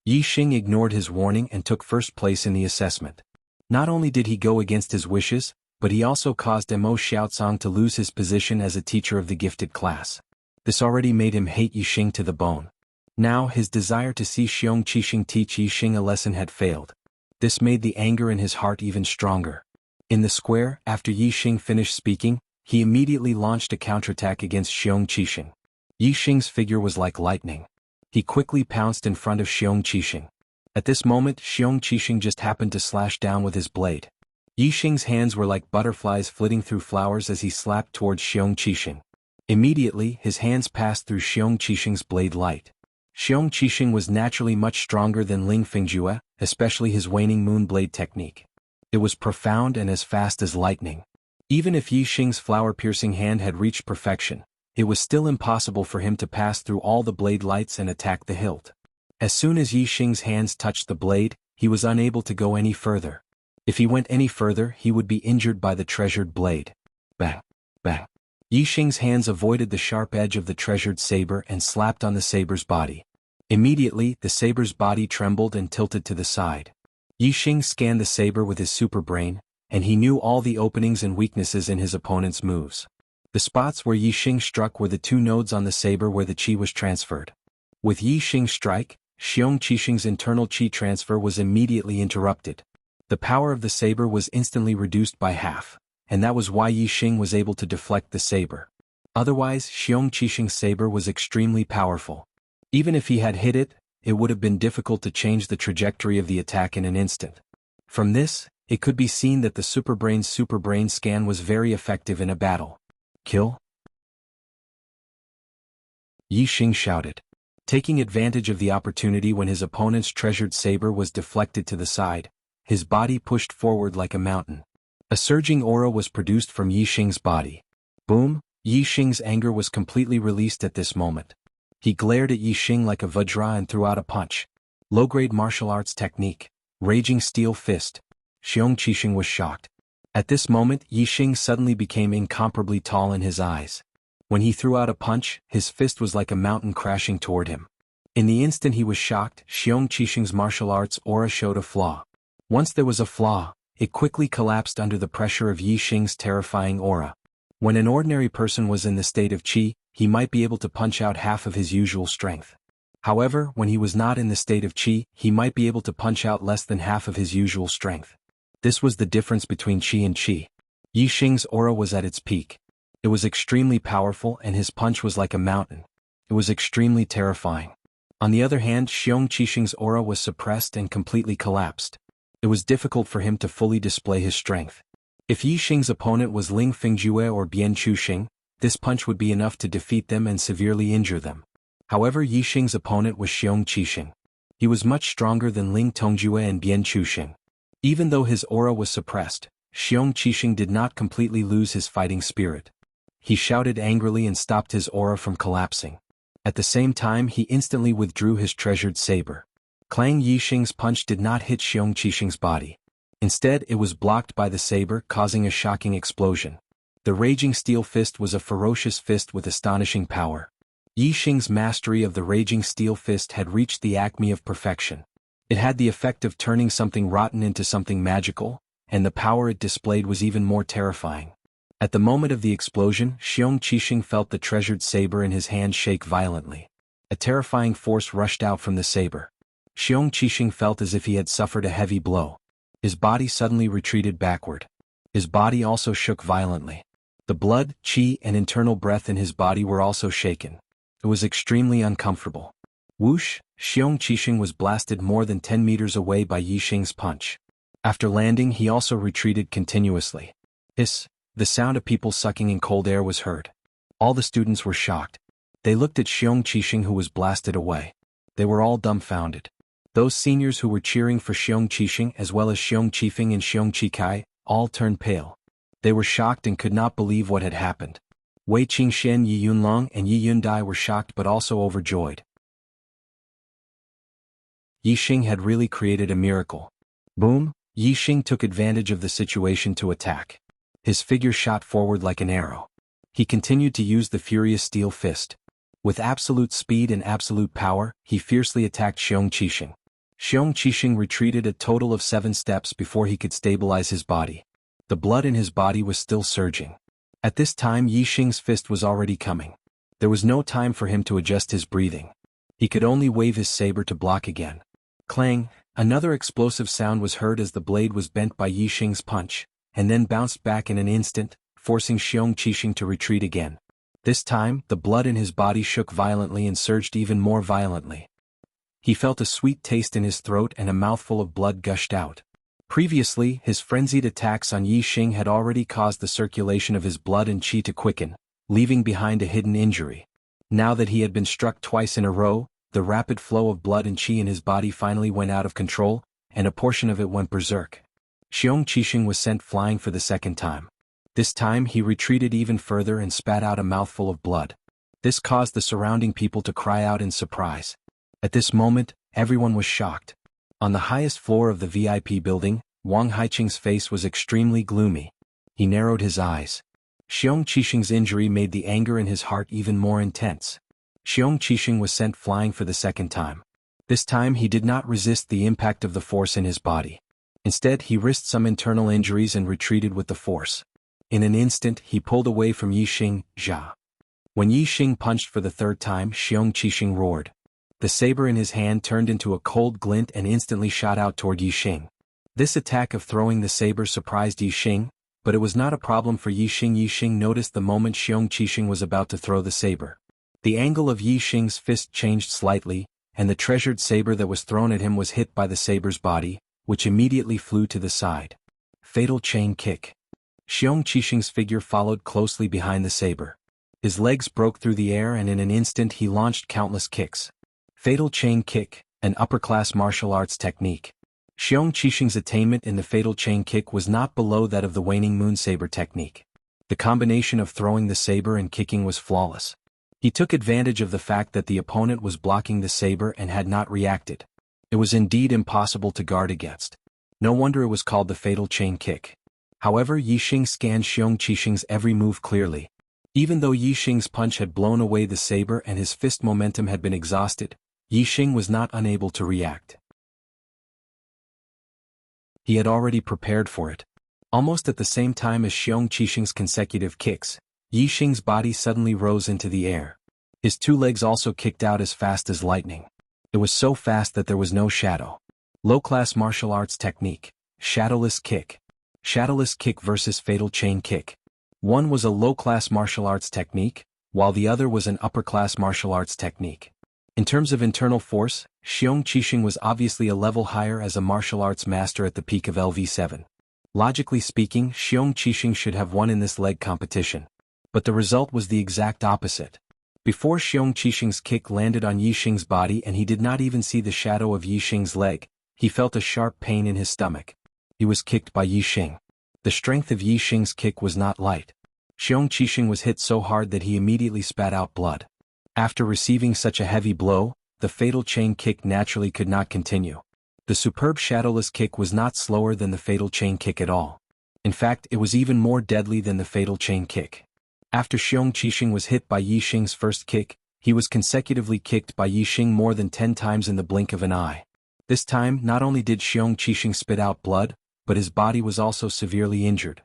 Yixing ignored his warning and took first place in the assessment. Not only did he go against his wishes, but he also caused Mo Xiaozong to lose his position as a teacher of the gifted class. This already made him hate Yixing to the bone. Now his desire to see Xiong Qixing teach Yixing a lesson had failed. This made the anger in his heart even stronger. In the square, after Yixing finished speaking, he immediately launched a counterattack against Xiong Qixing. Yixing's figure was like lightning. He quickly pounced in front of Xiong Qixing. At this moment, Xiong Qixing just happened to slash down with his blade. Yixing's hands were like butterflies flitting through flowers as he slapped towards Xiong Qixing. Immediately, his hands passed through Xiong Qixing's blade light. Xiong Qixing was naturally much stronger than Ling Fingjue, especially his waning moon blade technique. It was profound and as fast as lightning. Even if Yixing's flower-piercing hand had reached perfection, it was still impossible for him to pass through all the blade lights and attack the hilt. As soon as Yixing's hands touched the blade, he was unable to go any further. If he went any further, he would be injured by the treasured blade. Bang! Bang! Yixing's hands avoided the sharp edge of the treasured saber and slapped on the saber's body. Immediately, the saber's body trembled and tilted to the side. Yixing scanned the saber with his super brain, and he knew all the openings and weaknesses in his opponent's moves. The spots where Yixing struck were the 2 nodes on the saber where the qi was transferred. With Yixing's strike, Xiong Qixing's internal qi transfer was immediately interrupted. The power of the saber was instantly reduced by half, and that was why Yi Xing was able to deflect the saber. Otherwise, Xiong Qixing's saber was extremely powerful. Even if he had hit it, it would have been difficult to change the trajectory of the attack in an instant. From this, it could be seen that the Superbrain scan was very effective in a battle. Kill? Yi Xing shouted. Taking advantage of the opportunity when his opponent's treasured saber was deflected to the side, his body pushed forward like a mountain. A surging aura was produced from Yi Xing's body. Boom! Yi Xing's anger was completely released at this moment. He glared at Yi Xing like a Vajra and threw out a punch. Low-grade martial arts technique. Raging steel fist. Xiong Qixing was shocked. At this moment, Yi Xing suddenly became incomparably tall in his eyes. When he threw out a punch, his fist was like a mountain crashing toward him. In the instant he was shocked, Xiong Qixing's martial arts aura showed a flaw. Once there was a flaw, it quickly collapsed under the pressure of Yi Xing's terrifying aura. When an ordinary person was in the state of qi, he might be able to punch out half of his usual strength. However, when he was not in the state of qi, he might be able to punch out less than half of his usual strength. This was the difference between qi and qi. Yi Xing's aura was at its peak. It was extremely powerful and his punch was like a mountain. It was extremely terrifying. On the other hand, Xiong Qixing's aura was suppressed and completely collapsed. It was difficult for him to fully display his strength. If Yi Xing's opponent was Ling Fingjue or Bian Chuxing, this punch would be enough to defeat them and severely injure them. However, Yi Xing's opponent was Xiong Qixing. He was much stronger than Ling Tongjue and Bian Chuxing. Even though his aura was suppressed, Xiong Qixing did not completely lose his fighting spirit. He shouted angrily and stopped his aura from collapsing. At the same time, he instantly withdrew his treasured saber. Clang! Yi Xing's punch did not hit Xiong Qixing's body. Instead, it was blocked by the saber, causing a shocking explosion. The raging steel fist was a ferocious fist with astonishing power. Yi Xing's mastery of the raging steel fist had reached the acme of perfection. It had the effect of turning something rotten into something magical, and the power it displayed was even more terrifying. At the moment of the explosion, Xiong Qixing felt the treasured saber in his hand shake violently. A terrifying force rushed out from the saber. Xiong Qixing felt as if he had suffered a heavy blow. His body suddenly retreated backward. His body also shook violently. The blood, qi, and internal breath in his body were also shaken. It was extremely uncomfortable. Whoosh! Xiong Qixing was blasted more than 10 meters away by Yi Xing's punch. After landing, he also retreated continuously. Hiss! The sound of people sucking in cold air was heard. All the students were shocked. They looked at Xiong Qixing, who was blasted away. They were all dumbfounded. Those seniors who were cheering for Xiong Qixing as well as Xiong Qifeng and Xiong Qikai, all turned pale. They were shocked and could not believe what had happened. Wei Qingxian, Yi Yunlong, and Yi Yundai were shocked but also overjoyed. Yi Xing had really created a miracle. Boom! Yi Xing took advantage of the situation to attack. His figure shot forward like an arrow. He continued to use the furious steel fist. With absolute speed and absolute power, he fiercely attacked Xiong Qixing. Xiong Qixing retreated a total of 7 steps before he could stabilize his body. The blood in his body was still surging. At this time, Yi Xing's fist was already coming. There was no time for him to adjust his breathing. He could only wave his saber to block again. Clang! Another explosive sound was heard as the blade was bent by Yi Xing's punch, and then bounced back in an instant, forcing Xiong Qixing to retreat again. This time, the blood in his body shook violently and surged even more violently. He felt a sweet taste in his throat and a mouthful of blood gushed out. Previously, his frenzied attacks on Yi Xing had already caused the circulation of his blood and qi to quicken, leaving behind a hidden injury. Now that he had been struck twice in a row, the rapid flow of blood and qi in his body finally went out of control, and a portion of it went berserk. Xiong Qixing was sent flying for the second time. This time he retreated even further and spat out a mouthful of blood. This caused the surrounding people to cry out in surprise. At this moment, everyone was shocked. On the highest floor of the VIP building, Wang Haiqing's face was extremely gloomy. He narrowed his eyes. Xiong Qixing's injury made the anger in his heart even more intense. Xiong Qixing was sent flying for the second time. This time he did not resist the impact of the force in his body. Instead, he risked some internal injuries and retreated with the force. In an instant, he pulled away from Yi Xing, Zha. When Yi Xing punched for the third time, Xiong Qixing roared. The saber in his hand turned into a cold glint and instantly shot out toward Yi Xing. This attack of throwing the saber surprised Yi Xing, but it was not a problem for Yixing. Yixing noticed the moment Xiong Qixing was about to throw the saber. The angle of Yixing's fist changed slightly, and the treasured saber that was thrown at him was hit by the saber's body, which immediately flew to the side. Fatal chain kick. Xiong Qixing's figure followed closely behind the saber. His legs broke through the air and in an instant he launched countless kicks. Fatal chain kick, an upper-class martial arts technique. Xiong Qixing's attainment in the fatal chain kick was not below that of the waning moon saber technique. The combination of throwing the saber and kicking was flawless. He took advantage of the fact that the opponent was blocking the saber and had not reacted. It was indeed impossible to guard against. No wonder it was called the fatal chain kick. However, Yixing scanned Xiong Qixing's every move clearly. Even though Yixing's punch had blown away the saber and his fist momentum had been exhausted, Yixing was not unable to react. He had already prepared for it. Almost at the same time as Xiong Qixing's consecutive kicks, Yixing's body suddenly rose into the air. His two legs also kicked out as fast as lightning. It was so fast that there was no shadow. Low-class martial arts technique, shadowless kick. Shadowless kick versus fatal chain kick. One was a low-class martial arts technique, while the other was an upper-class martial arts technique. In terms of internal force, Xiong Qixing was obviously a level higher as a martial arts master at the peak of LV7. Logically speaking, Xiong Qixing should have won in this leg competition. But the result was the exact opposite. Before Xiong Qixing's kick landed on Yixing's body and he did not even see the shadow of Yixing's leg, he felt a sharp pain in his stomach. He was kicked by Yixing. The strength of Yixing's kick was not light. Xiong Qixing was hit so hard that he immediately spat out blood. After receiving such a heavy blow, the fatal chain kick naturally could not continue. The superb shadowless kick was not slower than the fatal chain kick at all. In fact, it was even more deadly than the fatal chain kick. After Xiong Qixing was hit by Yixing's first kick, he was consecutively kicked by Yixing more than 10 times in the blink of an eye. This time, not only did Xiong Qixing spit out blood, but his body was also severely injured.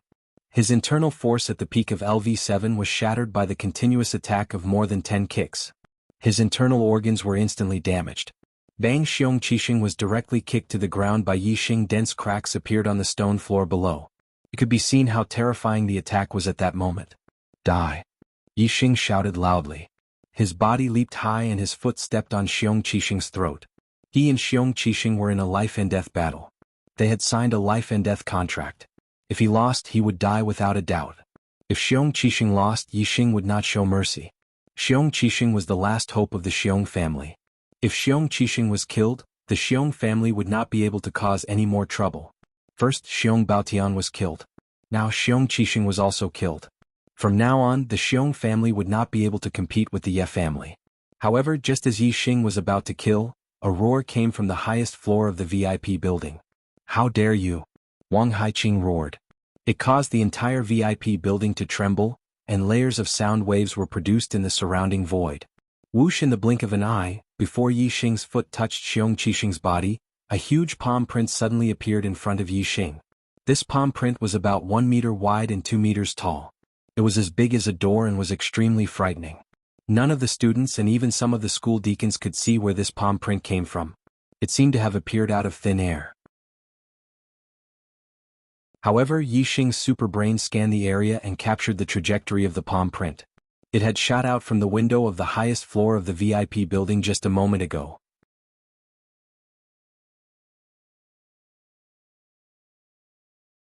His internal force at the peak of LV7 was shattered by the continuous attack of more than 10 kicks. His internal organs were instantly damaged. Bang! Xiong Qixing was directly kicked to the ground by Yixing. Dense cracks appeared on the stone floor below. It could be seen how terrifying the attack was at that moment. Die! Yixing shouted loudly. His body leaped high and his foot stepped on Xiong Qixing's throat. He and Xiong Qixing were in a life-and-death battle. They had signed a life-and-death contract. If he lost, he would die without a doubt. If Xiong Qixing lost, Yixing would not show mercy. Xiong Qixing was the last hope of the Xiong family. If Xiong Qixing was killed, the Xiong family would not be able to cause any more trouble. First, Xiong Baotian was killed. Now Xiong Qixing was also killed. From now on, the Xiong family would not be able to compete with the Ye family. However, just as Yixing was about to kill, a roar came from the highest floor of the VIP building. How dare you! Wang Haiqing roared. It caused the entire VIP building to tremble, and layers of sound waves were produced in the surrounding void. Whoosh! In the blink of an eye, before Yixing's foot touched Xiong Qixing's body, a huge palm print suddenly appeared in front of Yixing. This palm print was about 1 meter wide and 2 meters tall. It was as big as a door and was extremely frightening. None of the students and even some of the school deacons could see where this palm print came from. It seemed to have appeared out of thin air. However, Yixing's super brain scanned the area and captured the trajectory of the palm print. It had shot out from the window of the highest floor of the VIP building just a moment ago.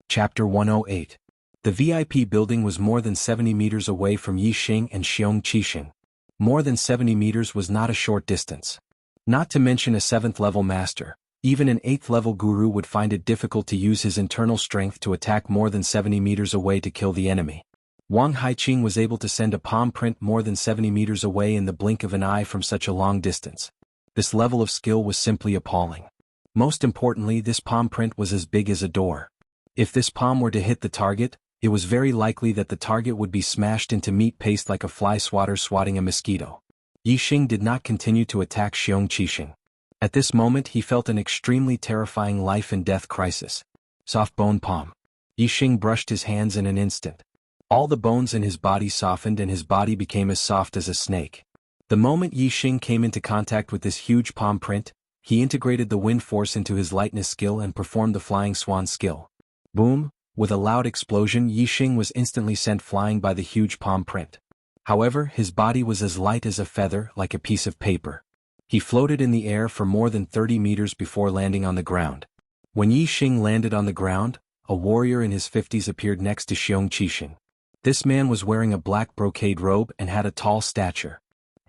Chapter 108. The VIP building was more than 70 meters away from Yixing and Xiong Qixing. More than 70 meters was not a short distance. Not to mention a 7th-level master, even an 8th-level guru would find it difficult to use his internal strength to attack more than 70 meters away to kill the enemy. Wang Haiqing was able to send a palm print more than 70 meters away in the blink of an eye from such a long distance. This level of skill was simply appalling. Most importantly, this palm print was as big as a door. If this palm were to hit the target, it was very likely that the target would be smashed into meat paste like a fly swatter swatting a mosquito. Yixing did not continue to attack Xiong Qixing. At this moment he felt an extremely terrifying life-and-death crisis. Soft bone palm. Yixing brushed his hands in an instant. All the bones in his body softened and his body became as soft as a snake. The moment Yixing came into contact with this huge palm print, he integrated the wind force into his lightness skill and performed the flying swan skill. Boom! With a loud explosion, Yixing was instantly sent flying by the huge palm print. However, his body was as light as a feather, like a piece of paper. He floated in the air for more than 30 meters before landing on the ground. When Yixing landed on the ground, a warrior in his 50s appeared next to Xiong Qixing. This man was wearing a black brocade robe and had a tall stature.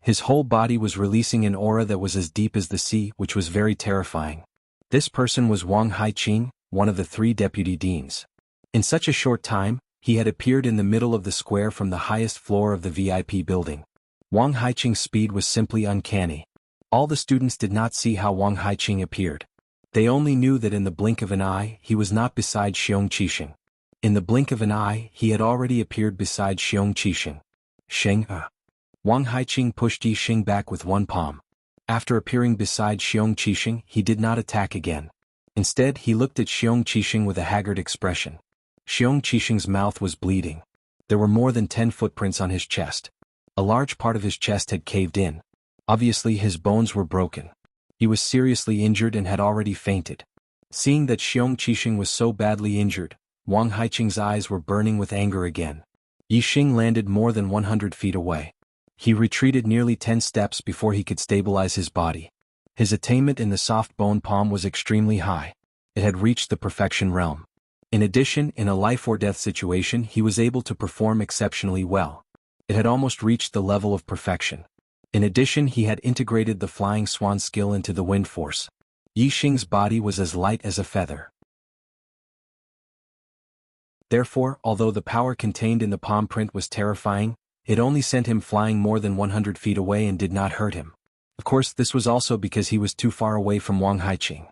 His whole body was releasing an aura that was as deep as the sea, which was very terrifying. This person was Wang Haiqing, one of the 3 deputy deans. In such a short time, he had appeared in the middle of the square from the highest floor of the VIP building. Wang Haiqing's speed was simply uncanny. All the students did not see how Wang Haiqing appeared. They only knew that in the blink of an eye, he was not beside Xiong Qixing. In the blink of an eye, he had already appeared beside Xiong Qixing. Wang Haiqing pushed Yixing back with one palm. After appearing beside Xiong Qixing, he did not attack again. Instead, he looked at Xiong Qixing with a haggard expression. Xiong Qixing's mouth was bleeding. There were more than 10 footprints on his chest. A large part of his chest had caved in. Obviously, his bones were broken. He was seriously injured and had already fainted. Seeing that Xiong Qixing was so badly injured, Wang Haiqing's eyes were burning with anger again. Yixing landed more than 100 feet away. He retreated nearly 10 steps before he could stabilize his body. His attainment in the soft bone palm was extremely high. It had reached the perfection realm. In addition, in a life-or-death situation, he was able to perform exceptionally well. It had almost reached the level of perfection. In addition, he had integrated the flying swan skill into the wind force. Yixing's body was as light as a feather. Therefore, although the power contained in the palm print was terrifying, it only sent him flying more than 100 feet away and did not hurt him. Of course, this was also because he was too far away from Wang Haiqing.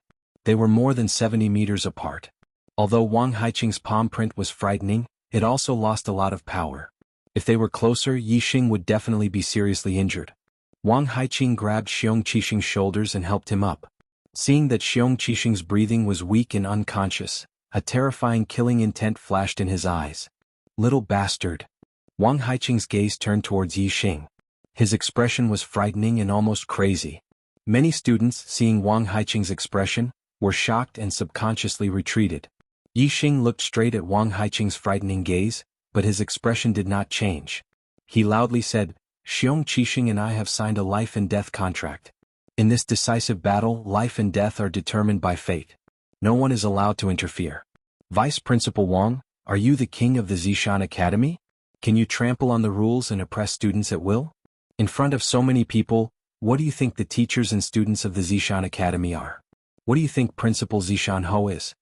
They were more than 70 meters apart. Although Wang Haiqing's palm print was frightening, it also lost a lot of power. If they were closer, Yixing would definitely be seriously injured. Wang Haiqing grabbed Xiong Qixing's shoulders and helped him up. Seeing that Xiong Qixing's breathing was weak and unconscious, a terrifying killing intent flashed in his eyes. Little bastard. Wang Haiqing's gaze turned towards Yixing. His expression was frightening and almost crazy. Many students, seeing Wang Haiqing's expression, were shocked and subconsciously retreated. Yixing looked straight at Wang Haiqing's frightening gaze, but his expression did not change. He loudly said, "Xiong Qixing and I have signed a life and death contract. In this decisive battle, life and death are determined by fate. No one is allowed to interfere. Vice Principal Wang, are you the king of the Zishan Academy? Can you trample on the rules and oppress students at will? In front of so many people, what do you think the teachers and students of the Zishan Academy are? What do you think Principal Zishan Ho is?"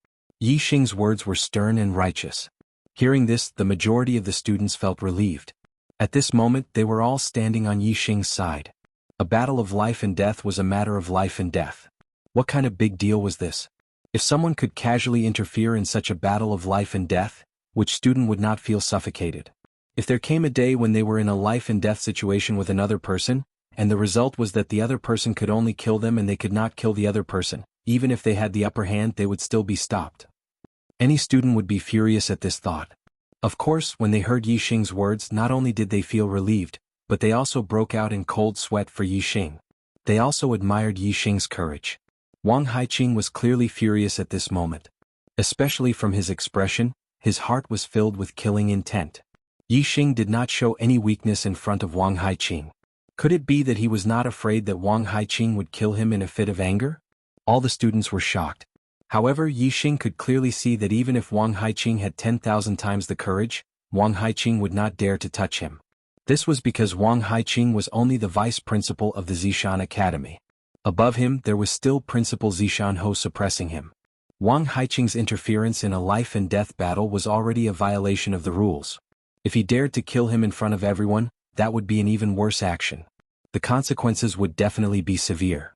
Yixing's words were stern and righteous. Hearing this, the majority of the students felt relieved. At this moment, they were all standing on Yixing's side. A battle of life and death was a matter of life and death. What kind of big deal was this? If someone could casually interfere in such a battle of life and death, which student would not feel suffocated? If there came a day when they were in a life and death situation with another person, and the result was that the other person could only kill them and they could not kill the other person, even if they had the upper hand, they would still be stopped. Any student would be furious at this thought. Of course, when they heard Yixing's words, not only did they feel relieved, but they also broke out in cold sweat for Yixing. They also admired Yixing's courage. Wang Haiqing was clearly furious at this moment. Especially from his expression, his heart was filled with killing intent. Yixing did not show any weakness in front of Wang Haiqing. Could it be that he was not afraid that Wang Haiqing would kill him in a fit of anger? All the students were shocked. However, Yixing could clearly see that even if Wang Haiqing had 10,000 times the courage, Wang Haiqing would not dare to touch him. This was because Wang Haiqing was only the vice principal of the Zishan Academy. Above him, there was still Principal Zishan Ho suppressing him. Wang Haiqing's interference in a life and death battle was already a violation of the rules. If he dared to kill him in front of everyone, that would be an even worse action. The consequences would definitely be severe.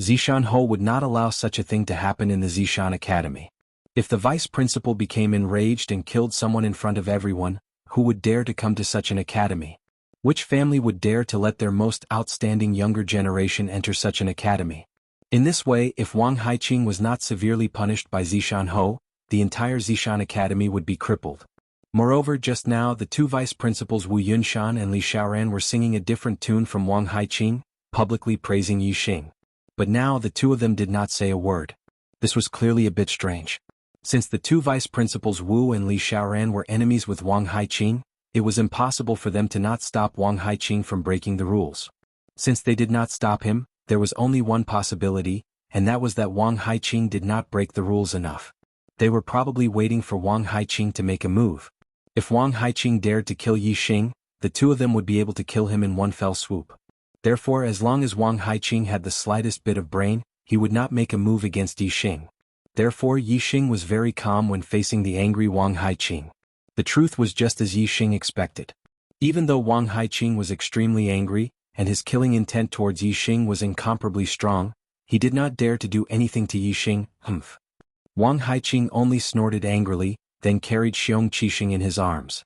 Zishan Ho would not allow such a thing to happen in the Zishan Academy. If the vice principal became enraged and killed someone in front of everyone, who would dare to come to such an academy? Which family would dare to let their most outstanding younger generation enter such an academy? In this way, if Wang Haiqing was not severely punished by Zishan Ho, the entire Zishan Academy would be crippled. Moreover, just now the two vice principals Wu Yunshan and Li Xiaoran were singing a different tune from Wang Haiqing, publicly praising Yixing. But now the two of them did not say a word. This was clearly a bit strange. Since the two vice principals Wu and Li Xiaoran were enemies with Wang Haiqing, it was impossible for them to not stop Wang Haiqing from breaking the rules. Since they did not stop him, there was only one possibility, and that was that Wang Haiqing did not break the rules enough. They were probably waiting for Wang Haiqing to make a move. If Wang Haiqing dared to kill Yi Xing, the two of them would be able to kill him in one fell swoop. Therefore, as long as Wang Haiqing had the slightest bit of brain, he would not make a move against Yi Xing. Therefore, Yi Xing was very calm when facing the angry Wang Haiqing. The truth was just as Yi Xing expected. Even though Wang Haiqing was extremely angry, and his killing intent towards Yi Xing was incomparably strong, he did not dare to do anything to Yi Xing. Wang Haiqing only snorted angrily, then carried Xiong Qixing in his arms.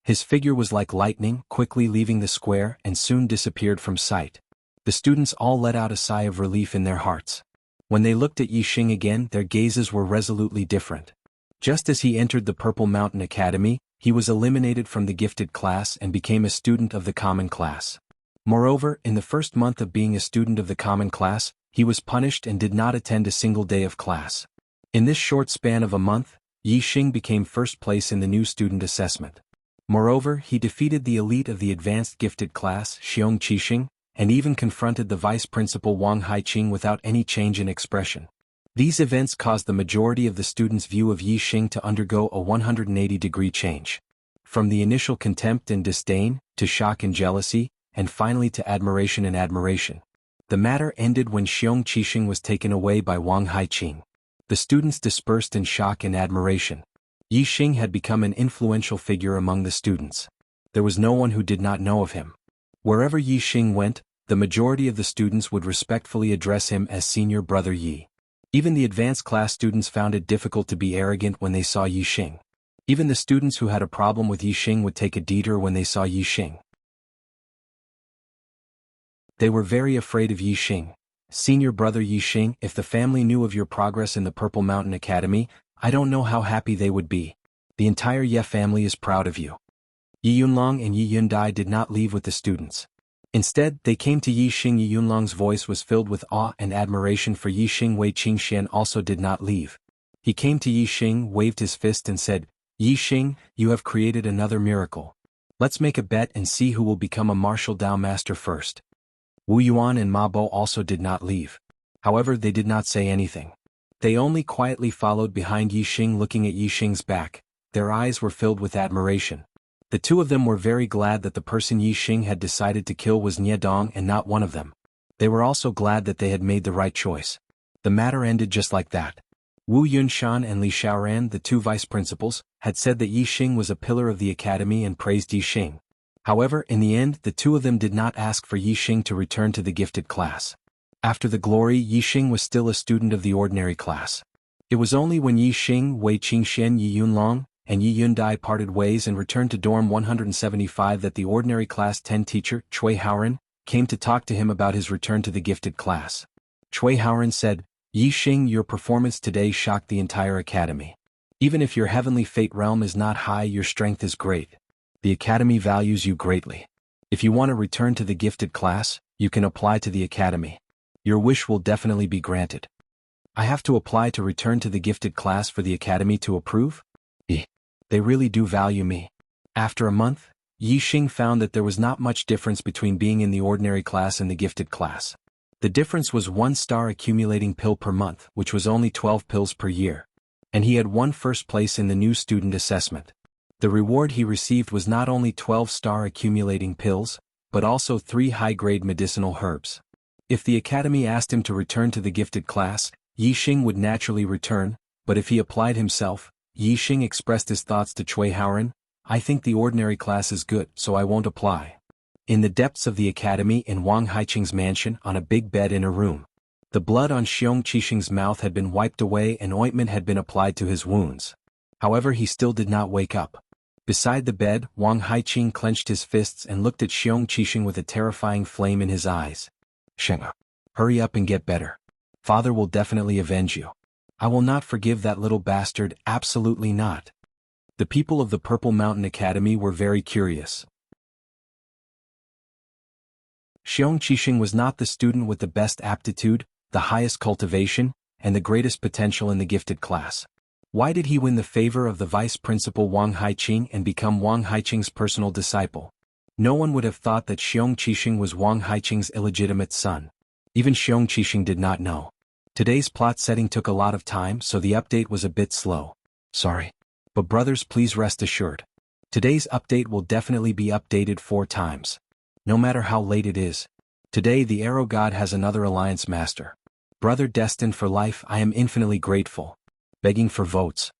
His figure was like lightning, quickly leaving the square and soon disappeared from sight. The students all let out a sigh of relief in their hearts. When they looked at Yi Xing again, their gazes were resolutely different. Just as he entered the Purple Mountain Academy, he was eliminated from the gifted class and became a student of the common class. Moreover, in the first month of being a student of the common class, he was punished and did not attend a single day of class. In this short span of a month, Yi Xing became first place in the new student assessment. Moreover, he defeated the elite of the advanced gifted class, Xiong Qixing, and even confronted the vice principal Wang Haiqing without any change in expression. These events caused the majority of the students' view of Yi Xing to undergo a 180-degree change. From the initial contempt and disdain, to shock and jealousy, and finally to admiration and admiration. The matter ended when Xiong Qixing was taken away by Wang Haiqing. The students dispersed in shock and admiration. Yi Xing had become an influential figure among the students. There was no one who did not know of him. Wherever Yi Xing went, the majority of the students would respectfully address him as Senior Brother Yi. Even the advanced class students found it difficult to be arrogant when they saw Yi Xing. Even the students who had a problem with Yi Xing would take a detour when they saw Yi Xing. They were very afraid of Yi Xing. Senior Brother Yi Xing, if the family knew of your progress in the Purple Mountain Academy, I don't know how happy they would be. The entire Ye family is proud of you. Yi Yunlong and Yi Yundai did not leave with the students. Instead, they came to Yi Xing. Yi Yunlong's voice was filled with awe and admiration for Yi Xing. Wei Qingxian also did not leave. He came to Yi Xing, waved his fist and said, Yi Xing, you have created another miracle. Let's make a bet and see who will become a martial Dao master first. Wu Yuan and Ma Bo also did not leave. However, they did not say anything. They only quietly followed behind Yi Xing, looking at Yi Xing's back. Their eyes were filled with admiration. The two of them were very glad that the person Yi Xing had decided to kill was Nie Dong and not one of them. They were also glad that they had made the right choice. The matter ended just like that. Wu Yunshan and Li Xiaoran, the two vice principals, had said that Yi Xing was a pillar of the academy and praised Yi Xing. However, in the end, the two of them did not ask for Yi Xing to return to the gifted class. After the glory, Yi Xing was still a student of the ordinary class. It was only when Yi Xing, Wei Qingxian, Yi Yunlong, and Yi Yundai parted ways and returned to dorm 175 that the ordinary class 10 teacher, Cui Haoran, came to talk to him about his return to the gifted class. Cui Haoran said, Yi Xing, your performance today shocked the entire academy. Even if your heavenly fate realm is not high, your strength is great. The academy values you greatly. If you want to return to the gifted class, you can apply to the academy. Your wish will definitely be granted. I have to apply to return to the gifted class for the academy to approve? They really do value me. After a month, Yi Xing found that there was not much difference between being in the ordinary class and the gifted class. The difference was 1 star accumulating pill per month, which was only 12 pills per year. And he had won first place in the new student assessment. The reward he received was not only 12-star accumulating pills, but also 3 high-grade medicinal herbs. If the academy asked him to return to the gifted class, Yi Xing would naturally return, but if he applied himself, Yi Xing expressed his thoughts to Cui Haoran, I think the ordinary class is good, so I won't apply. In the depths of the academy in Wang Haiqing's mansion, on a big bed in a room. The blood on Xiong Qixing's mouth had been wiped away and ointment had been applied to his wounds. However, he still did not wake up. Beside the bed, Wang Haiqing clenched his fists and looked at Xiong Qixing with a terrifying flame in his eyes. Sheng, hurry up and get better. Father will definitely avenge you. I will not forgive that little bastard, absolutely not. The people of the Purple Mountain Academy were very curious. Xiong Qixing was not the student with the best aptitude, the highest cultivation, and the greatest potential in the gifted class. Why did he win the favor of the vice principal Wang Haiqing and become Wang Haiqing's personal disciple? No one would have thought that Xiong Qixing was Wang Haiqing's illegitimate son. Even Xiong Qixing did not know. Today's plot setting took a lot of time, so the update was a bit slow. Sorry. But brothers, please rest assured. Today's update will definitely be updated 4 times. No matter how late it is. Today the Arrow God has another alliance master. Brother destined for life, I am infinitely grateful. Begging for votes.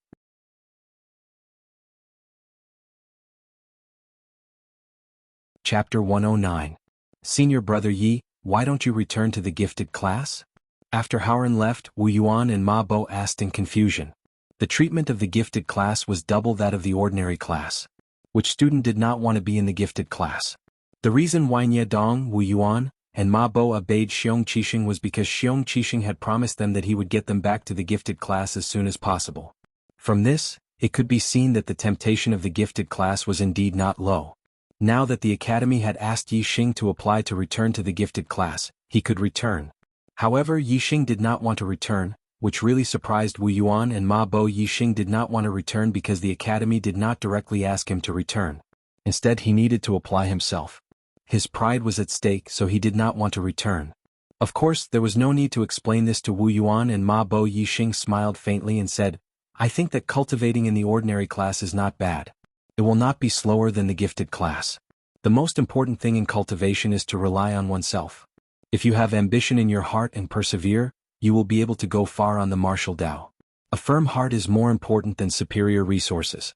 Chapter 109. Senior Brother Yi, why don't you return to the gifted class? After Haoran left, Wu Yuan and Ma Bo asked in confusion. The treatment of the gifted class was double that of the ordinary class. Which student did not want to be in the gifted class? The reason why Nye Dong, Wu Yuan, and Ma Bo obeyed Xiong Qixing was because Xiong Qixing had promised them that he would get them back to the gifted class as soon as possible. From this, it could be seen that the temptation of the gifted class was indeed not low. Now that the academy had asked Yi Xing to apply to return to the gifted class, he could return. However, Yi Xing did not want to return, which really surprised Wu Yuan and Ma Bo. Yi Xing did not want to return because the academy did not directly ask him to return. Instead, he needed to apply himself. His pride was at stake, so he did not want to return. Of course, there was no need to explain this to Wu Yuan and Ma Bo. Yi Xing smiled faintly and said, I think that cultivating in the ordinary class is not bad. It will not be slower than the gifted class. The most important thing in cultivation is to rely on oneself. If you have ambition in your heart and persevere, you will be able to go far on the martial Tao. A firm heart is more important than superior resources.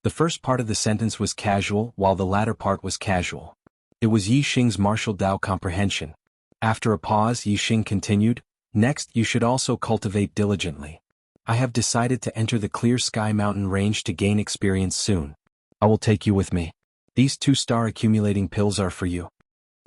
The first part of the sentence was casual, while the latter part was casual. It was Yi Xing's martial Tao comprehension. After a pause, Yi Xing continued, Next, you should also cultivate diligently. I have decided to enter the Clear Sky Mountain range to gain experience soon. I will take you with me. These 2-star accumulating pills are for you.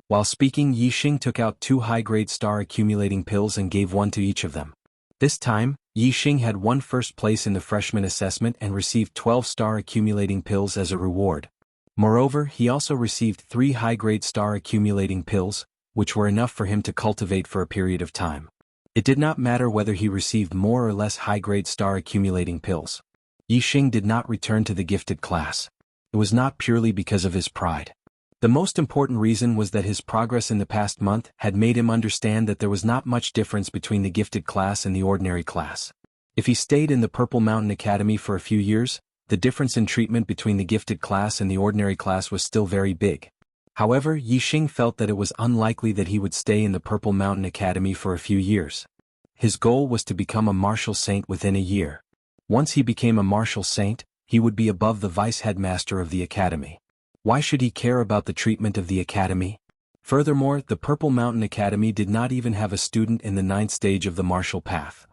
While speaking, Yi Xing took out 2 high-grade star accumulating pills and gave one to each of them. This time, Yi Xing had won first place in the freshman assessment and received 12-star accumulating pills as a reward. Moreover, he also received 3 high-grade star accumulating pills, which were enough for him to cultivate for a period of time. It did not matter whether he received more or less high-grade star accumulating pills. Yi Xing did not return to the gifted class. It was not purely because of his pride. The most important reason was that his progress in the past month had made him understand that there was not much difference between the gifted class and the ordinary class. If he stayed in the Purple Mountain Academy for a few years, the difference in treatment between the gifted class and the ordinary class was still very big. However, Yi Xing felt that it was unlikely that he would stay in the Purple Mountain Academy for a few years. His goal was to become a martial saint within a year. Once he became a martial saint, he would be above the vice headmaster of the academy. Why should he care about the treatment of the academy? Furthermore, the Purple Mountain Academy did not even have a student in the 9th stage of the martial path.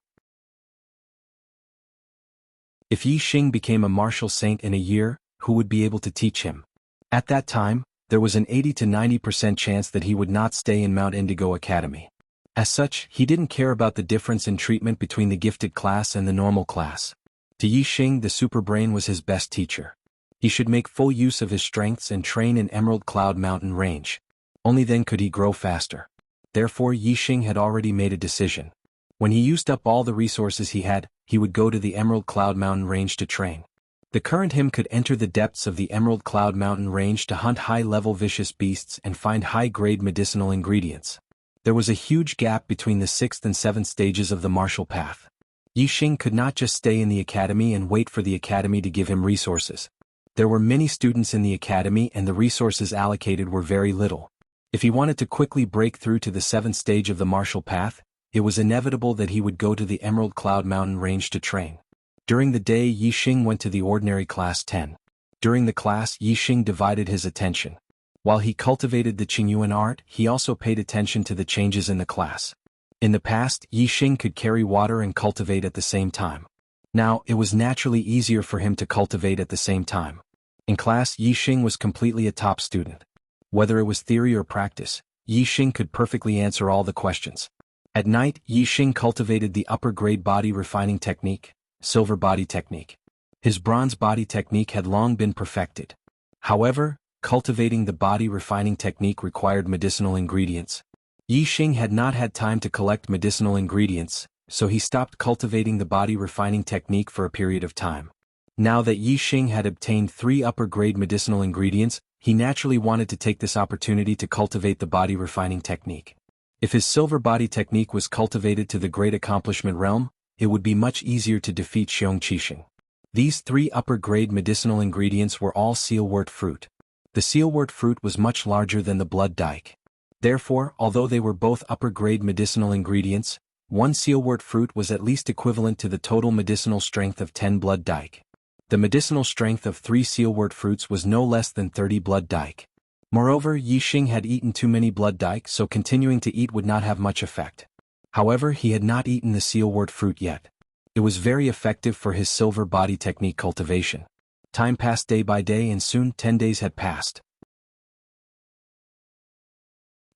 If Yi Xing became a martial saint in a year, who would be able to teach him? At that time, there was an 80 to 90% chance that he would not stay in Mount Indigo Academy. As such, he didn't care about the difference in treatment between the gifted class and the normal class. To Yi Xing, the superbrain was his best teacher. He should make full use of his strengths and train in Emerald Cloud Mountain Range. Only then could he grow faster. Therefore, Yi Xing had already made a decision. When he used up all the resources he had, he would go to the Emerald Cloud Mountain Range to train. The current him could enter the depths of the Emerald Cloud Mountain Range to hunt high-level vicious beasts and find high-grade medicinal ingredients. There was a huge gap between the 6th and 7th stages of the martial path. Yi Xing could not just stay in the academy and wait for the academy to give him resources. There were many students in the academy and the resources allocated were very little. If he wanted to quickly break through to the 7th stage of the martial path, it was inevitable that he would go to the Emerald Cloud Mountain Range to train. During the day, Yi Xing went to the ordinary class 10. During the class, Yi Xing divided his attention. While he cultivated the Qingyuan art, he also paid attention to the changes in the class. In the past, Yi Xing could carry water and cultivate at the same time. Now, it was naturally easier for him to cultivate at the same time. In class, Yi Xing was completely a top student. Whether it was theory or practice, Yi Xing could perfectly answer all the questions. At night, Yi Xing cultivated the upper-grade body refining technique, silver body technique. His bronze body technique had long been perfected. However, cultivating the body refining technique required medicinal ingredients. Yi Xing had not had time to collect medicinal ingredients, so he stopped cultivating the body refining technique for a period of time. Now that Yi Xing had obtained 3 upper-grade medicinal ingredients, he naturally wanted to take this opportunity to cultivate the body refining technique. If his silver body technique was cultivated to the great accomplishment realm, it would be much easier to defeat Xiong Qixing. These 3 upper-grade medicinal ingredients were all sealwort fruit. The sealwort fruit was much larger than the blood dike. Therefore, although they were both upper-grade medicinal ingredients, one sealwort fruit was at least equivalent to the total medicinal strength of 10 blood dike. The medicinal strength of 3 sealwort fruits was no less than 30 blood dike. Moreover, Yi Xing had eaten too many blood dike, so continuing to eat would not have much effect. However, he had not eaten the sealwort fruit yet. It was very effective for his silver body technique cultivation. Time passed day by day and soon 10 days had passed.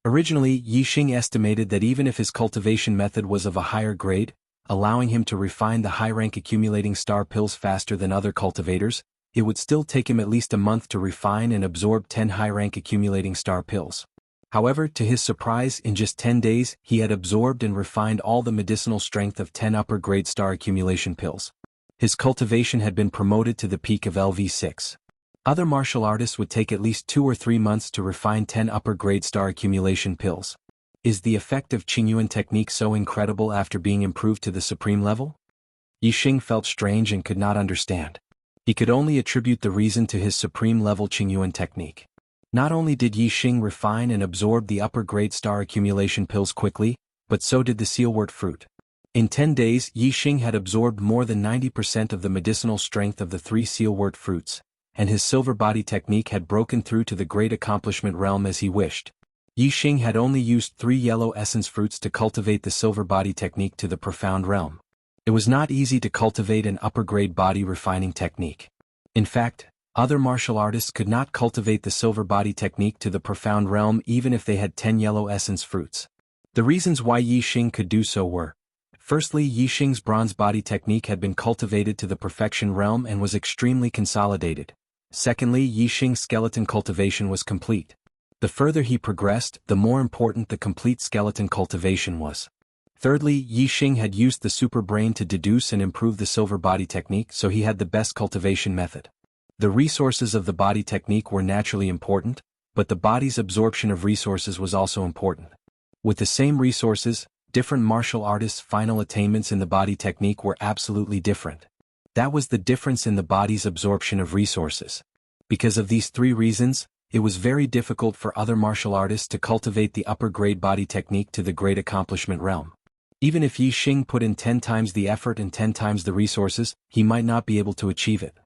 Originally, Yi Xing estimated that even if his cultivation method was of a higher grade, allowing him to refine the high-rank accumulating star pills faster than other cultivators, it would still take him at least a month to refine and absorb 10 high-rank accumulating star pills. However, to his surprise, in just 10 days, he had absorbed and refined all the medicinal strength of 10 upper-grade star accumulation pills. His cultivation had been promoted to the peak of LV6. Other martial artists would take at least 2 or 3 months to refine 10 upper-grade star accumulation pills. Is the effect of Qingyuan technique so incredible after being improved to the supreme level? Yi Xing felt strange and could not understand. He could only attribute the reason to his supreme level Qingyuan technique. Not only did Yi Xing refine and absorb the upper-grade star accumulation pills quickly, but so did the sealwort fruit. In 10 days, Yi Xing had absorbed more than 90% of the medicinal strength of the 3 sealwort fruits, and his silver body technique had broken through to the great accomplishment realm as he wished. Yi Xing had only used 3 yellow essence fruits to cultivate the silver body technique to the profound realm. It was not easy to cultivate an upper-grade body refining technique. In fact, other martial artists could not cultivate the silver body technique to the profound realm even if they had 10 yellow essence fruits. The reasons why Yi Xing could do so were: firstly, Yi Xing's bronze body technique had been cultivated to the perfection realm and was extremely consolidated. Secondly, Yi Xing's skeleton cultivation was complete. The further he progressed, the more important the complete skeleton cultivation was. Thirdly, Yi Xing had used the super brain to deduce and improve the silver body technique, so he had the best cultivation method. The resources of the body technique were naturally important, but the body's absorption of resources was also important. With the same resources, different martial artists' final attainments in the body technique were absolutely different. That was the difference in the body's absorption of resources. Because of these 3 reasons, it was very difficult for other martial artists to cultivate the upper-grade body technique to the great accomplishment realm. Even if Yi Xing put in 10 times the effort and 10 times the resources, he might not be able to achieve it.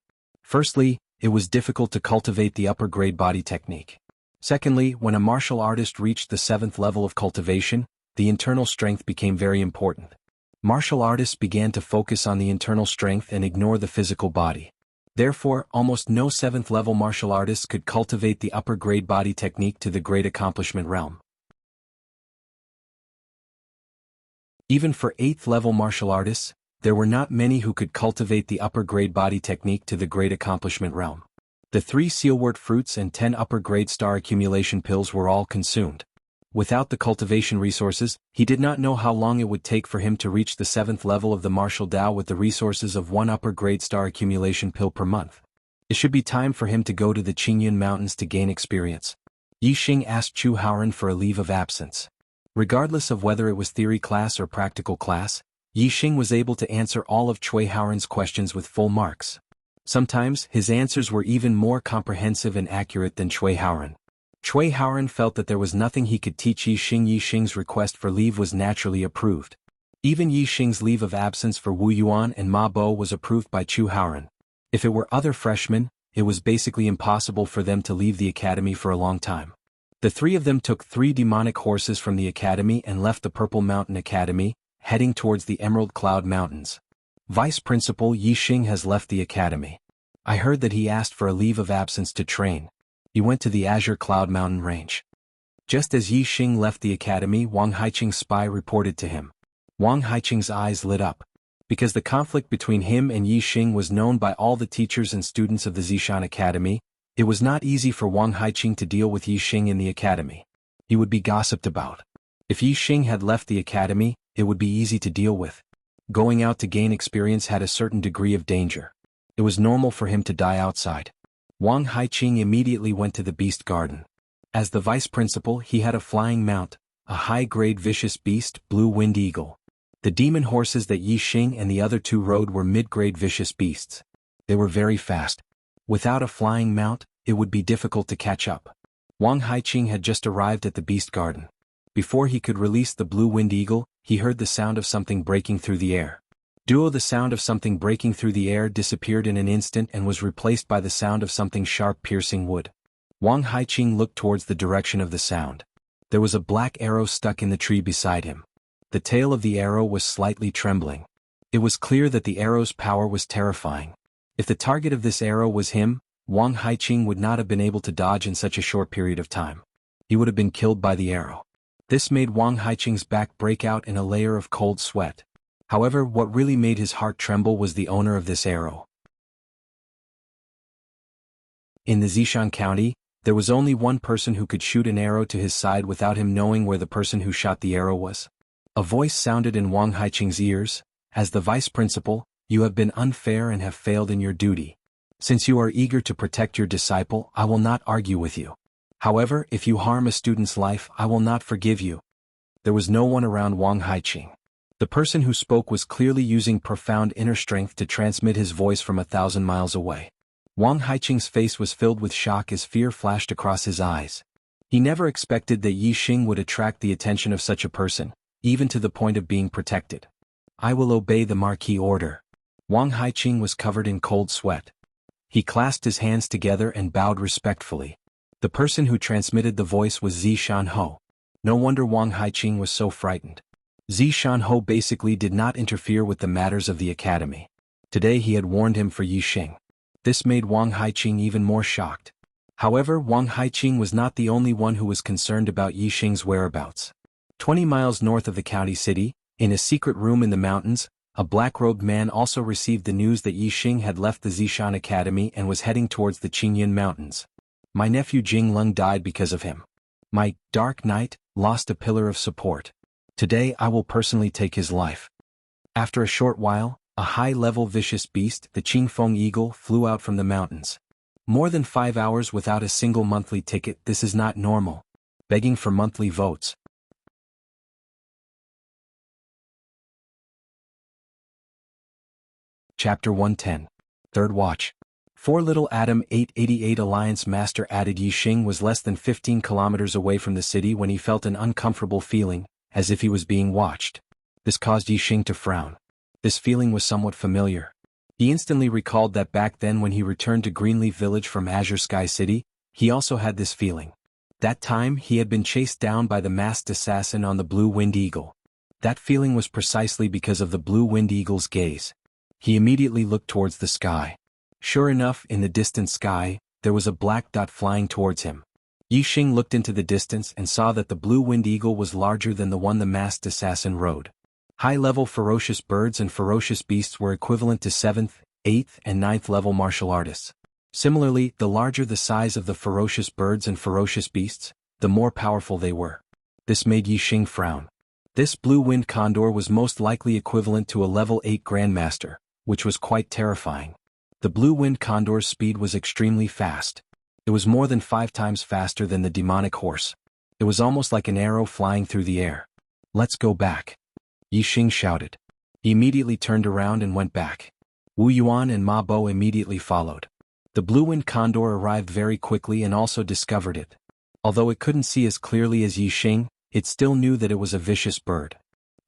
Firstly, it was difficult to cultivate the upper-grade body technique. Secondly, when a martial artist reached the 7th level of cultivation, the internal strength became very important. Martial artists began to focus on the internal strength and ignore the physical body. Therefore, almost no 7th-level martial artists could cultivate the upper-grade body technique to the great accomplishment realm. Even for 8th-level martial artists, there were not many who could cultivate the upper-grade body technique to the great accomplishment realm. The 3 sealwort fruits and 10 upper-grade star accumulation pills were all consumed. Without the cultivation resources, he did not know how long it would take for him to reach the 7th level of the martial Tao with the resources of 1 upper-grade star accumulation pill per month. It should be time for him to go to the Qingyuan Mountains to gain experience. Yi Xing asked Chu Haoren for a leave of absence. Regardless of whether it was theory class or practical class, Yi Xing was able to answer all of Cui Haoren's questions with full marks. Sometimes, his answers were even more comprehensive and accurate than Cui Haoren. Cui Haoren felt that there was nothing he could teach Yi Xing. Yi Xing's request for leave was naturally approved. Even Yi Xing's leave of absence for Wu Yuan and Ma Bo was approved by Chu Haoren. If it were other freshmen, it was basically impossible for them to leave the academy for a long time. The 3 of them took 3 demonic horses from the academy and left the Purple Mountain Academy, heading towards the Emerald Cloud Mountains. Vice Principal Yi Xing has left the academy. I heard that he asked for a leave of absence to train. He went to the Azure Cloud Mountain Range. Just as Yi Xing left the academy, Wang Haiqing's spy reported to him. Wang Haiqing's eyes lit up. Because the conflict between him and Yi Xing was known by all the teachers and students of the Zishan Academy, it was not easy for Wang Haiqing to deal with Yi Xing in the academy. He would be gossiped about. If Yi Xing had left the academy, it would be easy to deal with. going out to gain experience had a certain degree of danger. It was normal for him to die outside. Wang Haiqing immediately went to the beast garden. As the vice principal, he had a flying mount, a high-grade vicious beast, Blue Wind Eagle. The demon horses that Yi Xing and the other two rode were mid-grade vicious beasts. They were very fast. Without a flying mount, it would be difficult to catch up. Wang Haiqing had just arrived at the beast garden. Before he could release the Blue Wind Eagle, he heard the sound of something breaking through the air. The sound of something breaking through the air disappeared in an instant and was replaced by the sound of something sharp piercing wood. Wang Haiqing looked towards the direction of the sound. There was a black arrow stuck in the tree beside him. The tail of the arrow was slightly trembling. It was clear that the arrow's power was terrifying. If the target of this arrow was him, Wang Haiqing would not have been able to dodge in such a short period of time. He would have been killed by the arrow. This made Wang Haiqing's back break out in a layer of cold sweat. However, what really made his heart tremble was the owner of this arrow. In the Zishan County, there was only one person who could shoot an arrow to his side without him knowing where the person who shot the arrow was. A voice sounded in Wang Haiqing's ears. As the vice principal, you have been unfair and have failed in your duty. Since you are eager to protect your disciple, I will not argue with you. However, if you harm a student's life, I will not forgive you. There was no one around Wang Haiqing. The person who spoke was clearly using profound inner strength to transmit his voice from 1,000 miles away. Wang Haiqing's face was filled with shock as fear flashed across his eyes. He never expected that Yi Xing would attract the attention of such a person, even to the point of being protected. I will obey the Marquis order. Wang Haiqing was covered in cold sweat. He clasped his hands together and bowed respectfully. The person who transmitted the voice was Zishan Ho. No wonder Wang Haiqing was so frightened. Zishan Ho basically did not interfere with the matters of the academy. Today he had warned him for Yi Xing. This made Wang Haiqing even more shocked. However, Wang Haiqing was not the only one who was concerned about Yi Xing's whereabouts. 20 miles north of the county city, in a secret room in the mountains, a black-robed man also received the news that Yi Xing had left the Zishan Academy and was heading towards the Qingyan Mountains. My nephew Jing Lung died because of him. My dark knight lost a pillar of support. Today I will personally take his life. After a short while, a high-level vicious beast, the Qingfeng Eagle, flew out from the mountains. More than 5 hours without a single monthly ticket, this is not normal. Begging for monthly votes. Chapter 110. Third Watch. 4 Little Adam 888 Alliance Master added Yi Xing was less than 15 kilometers away from the city when he felt an uncomfortable feeling, as if he was being watched. This caused Yi Xing to frown. This feeling was somewhat familiar. He instantly recalled that back then when he returned to Greenleaf Village from Azure Sky City, he also had this feeling. That time he had been chased down by the masked assassin on the Blue Wind Eagle. That feeling was precisely because of the Blue Wind Eagle's gaze. He immediately looked towards the sky. Sure enough, in the distant sky, there was a black dot flying towards him. Yi Xing looked into the distance and saw that the Blue Wind Eagle was larger than the one the masked assassin rode. High-level ferocious birds and ferocious beasts were equivalent to 7th, 8th, and 9th level martial artists. Similarly, the larger the size of the ferocious birds and ferocious beasts, the more powerful they were. This made Yi Xing frown. This Blue Wind Condor was most likely equivalent to a level 8 Grandmaster, which was quite terrifying. The Blue Wind Condor's speed was extremely fast. It was more than 5 times faster than the demonic horse. It was almost like an arrow flying through the air. Let's go back. Yi Xing shouted. He immediately turned around and went back. Wu Yuan and Ma Bo immediately followed. The Blue Wind Condor arrived very quickly and also discovered it. Although it couldn't see as clearly as Yi Xing, it still knew that it was a vicious bird.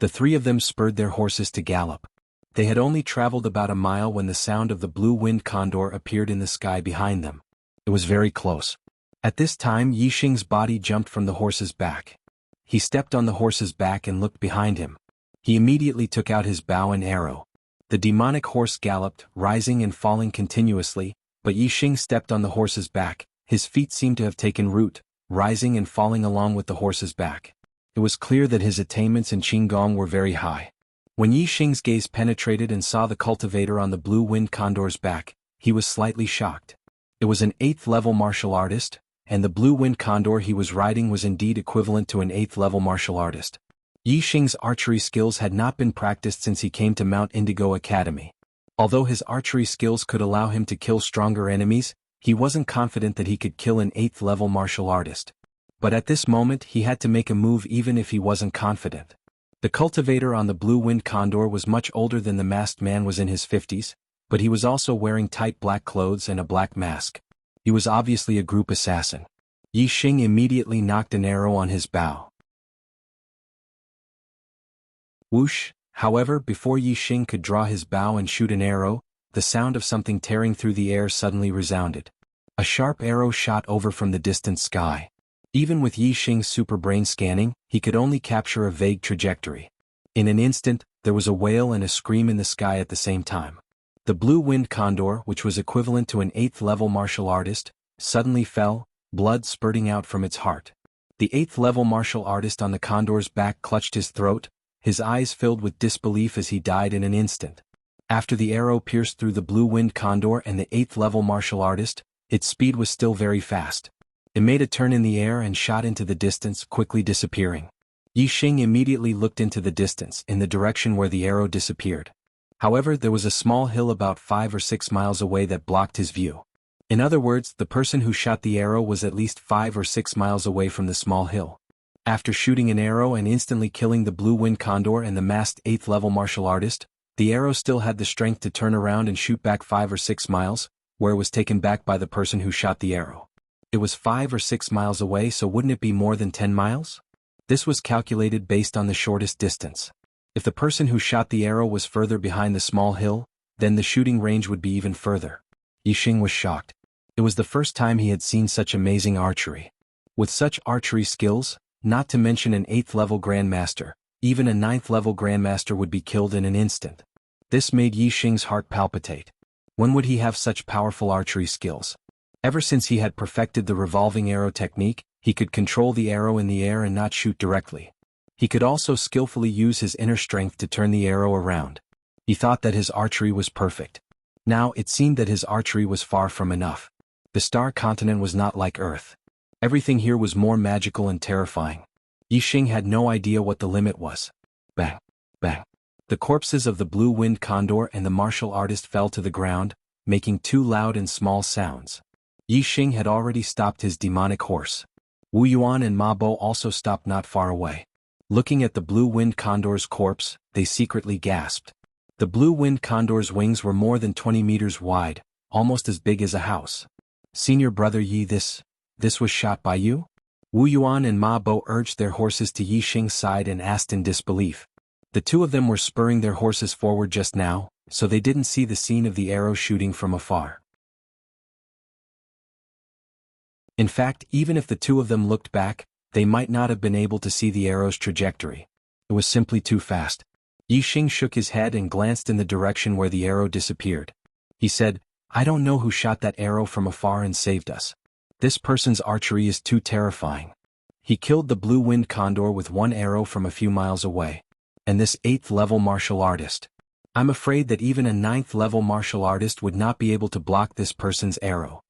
The 3 of them spurred their horses to gallop. They had only traveled about a mile when the sound of the Blue Wind Condor appeared in the sky behind them. It was very close. At this time Yi Xing's body jumped from the horse's back. He stepped on the horse's back and looked behind him. He immediately took out his bow and arrow. The demonic horse galloped, rising and falling continuously, but Yi Xing stepped on the horse's back. His feet seemed to have taken root, rising and falling along with the horse's back. It was clear that his attainments in Qinggong were very high. When Yi Xing's gaze penetrated and saw the cultivator on the Blue Wind Condor's back, he was slightly shocked. It was an 8th level martial artist, and the Blue Wind Condor he was riding was indeed equivalent to an 8th level martial artist. Yi Xing's archery skills had not been practiced since he came to Mount Indigo Academy. Although his archery skills could allow him to kill stronger enemies, he wasn't confident that he could kill an 8th-level martial artist. But at this moment he had to make a move even if he wasn't confident. The cultivator on the blue-winged condor was much older than the masked man was in his 50s, but he was also wearing tight black clothes and a black mask. He was obviously a group assassin. Yi Xing immediately knocked an arrow on his bow. Whoosh! However, before Yi Xing could draw his bow and shoot an arrow, the sound of something tearing through the air suddenly resounded. A sharp arrow shot over from the distant sky. Even with Yi Xing's super brain scanning, he could only capture a vague trajectory. In an instant, there was a wail and a scream in the sky at the same time. The blue-winged condor, which was equivalent to an 8th-level martial artist, suddenly fell, blood spurting out from its heart. The 8th-level martial artist on the condor's back clutched his throat, his eyes filled with disbelief as he died in an instant. After the arrow pierced through the blue-winged condor and the 8th-level martial artist, its speed was still very fast. It made a turn in the air and shot into the distance, quickly disappearing. Yi Xing immediately looked into the distance, in the direction where the arrow disappeared. However, there was a small hill about 5 or 6 miles away that blocked his view. In other words, the person who shot the arrow was at least 5 or 6 miles away from the small hill. After shooting an arrow and instantly killing the blue-winged condor and the masked 8th-level martial artist, the arrow still had the strength to turn around and shoot back 5 or 6 miles, where it was taken back by the person who shot the arrow. It was 5 or 6 miles away, so wouldn't it be more than 10 miles? This was calculated based on the shortest distance. If the person who shot the arrow was further behind the small hill, then the shooting range would be even further. Yi Xing was shocked. It was the first time he had seen such amazing archery. With such archery skills, not to mention an 8th-level grandmaster, even a 9th-level grandmaster would be killed in an instant. This made Yi Xing's heart palpitate. When would he have such powerful archery skills? Ever since he had perfected the revolving arrow technique, he could control the arrow in the air and not shoot directly. He could also skillfully use his inner strength to turn the arrow around. He thought that his archery was perfect. Now it seemed that his archery was far from enough. The star continent was not like Earth. Everything here was more magical and terrifying. Yi Xing had no idea what the limit was. Bang! Bang! The corpses of the blue-winged condor and the martial artist fell to the ground, making 2 loud and small sounds. Yi Xing had already stopped his demonic horse. Wu Yuan and Ma Bo also stopped not far away. Looking at the blue-winged condor's corpse, they secretly gasped. The blue-winged condor's wings were more than 20 meters wide, almost as big as a house. Senior brother Yi, this was shot by you? Wu Yuan and Ma Bo urged their horses to Yi Xing's side and asked in disbelief. The two of them were spurring their horses forward just now, so they didn't see the scene of the arrow shooting from afar. In fact, even if the two of them looked back, they might not have been able to see the arrow's trajectory. It was simply too fast. Yi Xing shook his head and glanced in the direction where the arrow disappeared. He said, "I don't know who shot that arrow from afar and saved us. This person's archery is too terrifying. He killed the blue-winged condor with 1 arrow from a few miles away. And this 8th-level martial artist. I'm afraid that even a 9th-level martial artist would not be able to block this person's arrow."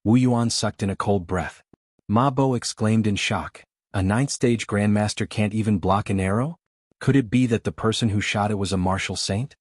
Wu Yuan sucked in a cold breath. Ma Bo exclaimed in shock. A 9th-stage grandmaster can't even block an arrow? Could it be that the person who shot it was a martial saint?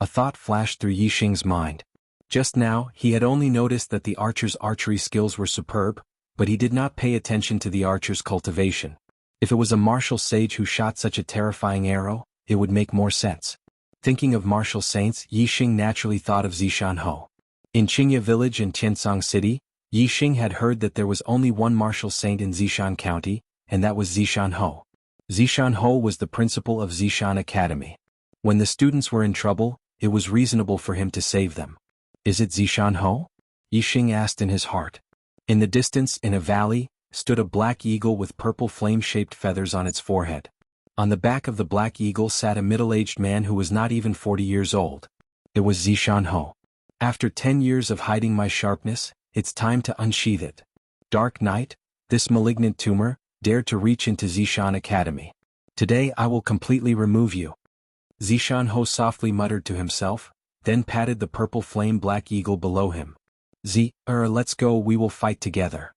A thought flashed through Yi Xing's mind. Just now, he had only noticed that the archer's archery skills were superb, but he did not pay attention to the archer's cultivation. If it was a martial sage who shot such a terrifying arrow, it would make more sense. Thinking of martial saints, Yi Xing naturally thought of Zishan Ho. In Qingya village in Tiansong City, Yi Xing had heard that there was only one martial saint in Zishan County, and that was Zishan Ho. Zishan Ho was the principal of Zishan Academy. When the students were in trouble, it was reasonable for him to save them. Is it Zishan Ho? Yi Xing asked in his heart. In the distance, in a valley, stood a black eagle with purple flame-shaped feathers on its forehead. On the back of the black eagle sat a middle-aged man who was not even 40 years old. It was Zishan Ho. After 10 years of hiding my sharpness, it's time to unsheath it. Dark night, this malignant tumor, dared to reach into Zishan Academy. Today I will completely remove you. Zishan Ho softly muttered to himself, then patted the purple flame black eagle below him. Let's go, we will fight together.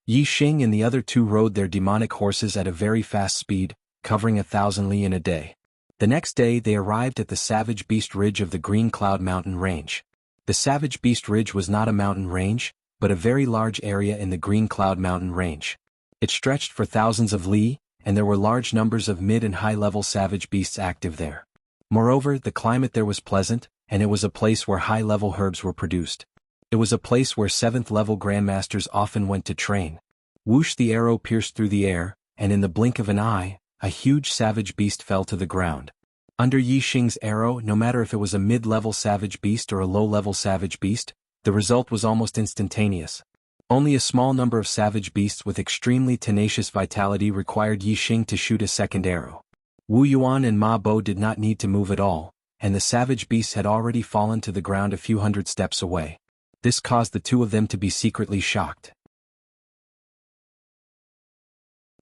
Yi Xing and the other two rode their demonic horses at a very fast speed, covering 1,000 li in a day. The next day they arrived at the Savage Beast Ridge of the Green Cloud Mountain Range. The Savage Beast Ridge was not a mountain range, but a very large area in the Green Cloud Mountain Range. It stretched for thousands of li, and there were large numbers of mid and high-level savage beasts active there. Moreover, the climate there was pleasant, and it was a place where high-level herbs were produced. It was a place where 7th-level grandmasters often went to train. Whoosh, the arrow pierced through the air, and in the blink of an eye, a huge savage beast fell to the ground. Under Yi Xing's arrow, no matter if it was a mid-level savage beast or a low-level savage beast, the result was almost instantaneous. Only a small number of savage beasts with extremely tenacious vitality required Yi Xing to shoot a second arrow. Wu Yuan and Ma Bo did not need to move at all, and the savage beasts had already fallen to the ground a few hundred steps away. This caused the two of them to be secretly shocked.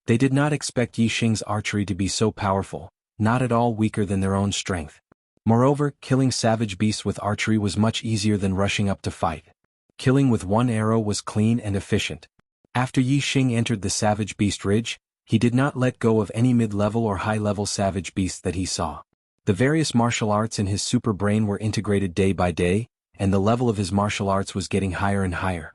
They did not expect Yi Xing's archery to be so powerful, not at all weaker than their own strength. Moreover, killing savage beasts with archery was much easier than rushing up to fight. Killing with one arrow was clean and efficient. After Yi Xing entered the Savage Beast Ridge, he did not let go of any mid-level or high-level savage beasts that he saw. The various martial arts in his super brain were integrated day by day, and the level of his martial arts was getting higher and higher.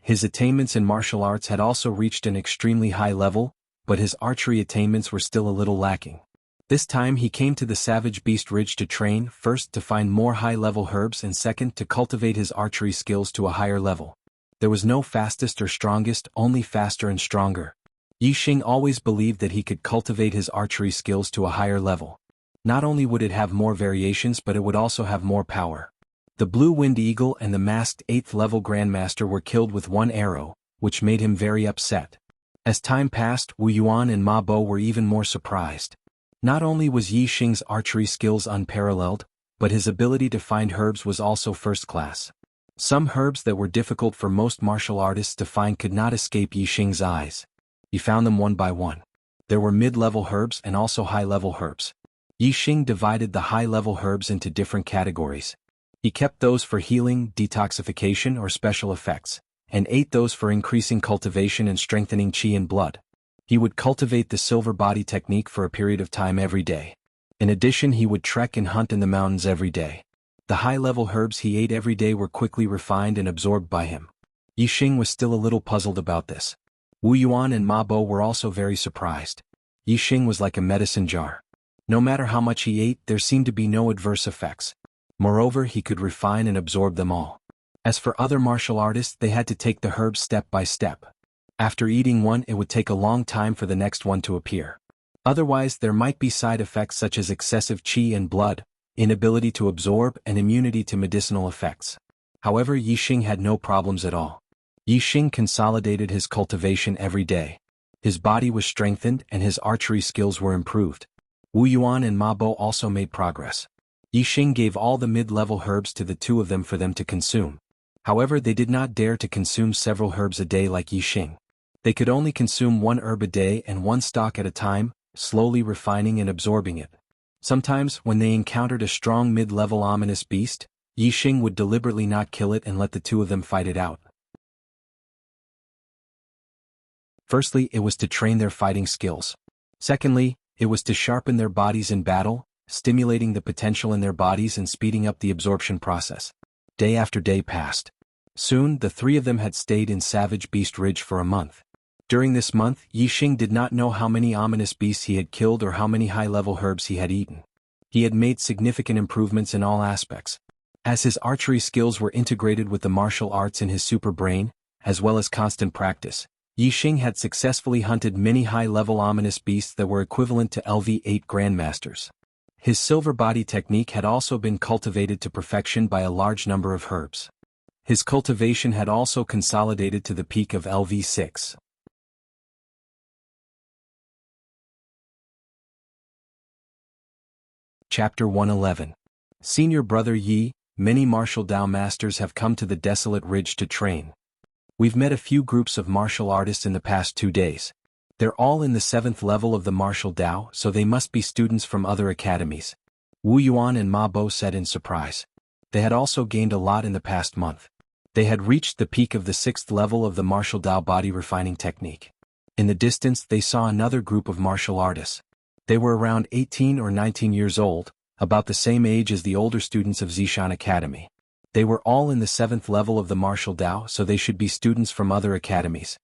His attainments in martial arts had also reached an extremely high level, but his archery attainments were still a little lacking. This time he came to the Savage Beast Ridge to train, first to find more high-level herbs and second to cultivate his archery skills to a higher level. There was no fastest or strongest, only faster and stronger. Yi Xing always believed that he could cultivate his archery skills to a higher level. Not only would it have more variations but it would also have more power. The Blue Wind Eagle and the masked 8th-level Grandmaster were killed with one arrow, which made him very upset. As time passed, Wu Yuan and Ma Bo were even more surprised. Not only was Yi Xing's archery skills unparalleled, but his ability to find herbs was also first class. Some herbs that were difficult for most martial artists to find could not escape Yi Xing's eyes. He found them one by one. There were mid-level herbs and also high-level herbs. Yi Xing divided the high-level herbs into different categories. He kept those for healing, detoxification or special effects, and ate those for increasing cultivation and strengthening qi and blood. He would cultivate the silver body technique for a period of time every day. In addition, he would trek and hunt in the mountains every day. The high-level herbs he ate every day were quickly refined and absorbed by him. Yi Xing was still a little puzzled about this. Wu Yuan and Ma Bo were also very surprised. Yi Xing was like a medicine jar. No matter how much he ate, there seemed to be no adverse effects. Moreover, he could refine and absorb them all. As for other martial artists, they had to take the herbs step by step. After eating one, it would take a long time for the next one to appear. Otherwise, there might be side effects such as excessive qi and blood, inability to absorb, and immunity to medicinal effects. However, Yi Xing had no problems at all. Yi Xing consolidated his cultivation every day. His body was strengthened and his archery skills were improved. Wu Yuan and Ma Bo also made progress. Yi Xing gave all the mid-level herbs to the two of them for them to consume. However, they did not dare to consume several herbs a day like Yi Xing. They could only consume one herb a day and one stalk at a time, slowly refining and absorbing it. Sometimes, when they encountered a strong mid-level ominous beast, Yi Xing would deliberately not kill it and let the two of them fight it out. Firstly, it was to train their fighting skills. Secondly, it was to sharpen their bodies in battle, stimulating the potential in their bodies and speeding up the absorption process. Day after day passed. Soon, the three of them had stayed in Savage Beast Ridge for a month. During this month, Yi Xing did not know how many ominous beasts he had killed or how many high-level herbs he had eaten. He had made significant improvements in all aspects. As his archery skills were integrated with the martial arts in his super brain, as well as constant practice, Yi Xing had successfully hunted many high-level ominous beasts that were equivalent to LV8 Grandmasters. His silver body technique had also been cultivated to perfection by a large number of herbs. His cultivation had also consolidated to the peak of LV6. Chapter 111. Senior Brother Yi, many martial Dao masters have come to the desolate ridge to train. We've met a few groups of martial artists in the past 2 days. They're all in the 7th level of the martial Dao, so they must be students from other academies. Wu Yuan and Ma Bo said in surprise. They had also gained a lot in the past month. They had reached the peak of the 6th level of the martial Dao body refining technique. In the distance they saw another group of martial artists. They were around 18 or 19 years old, about the same age as the older students of Zishan Academy. They were all in the 7th level of the martial Dao, so they should be students from other academies.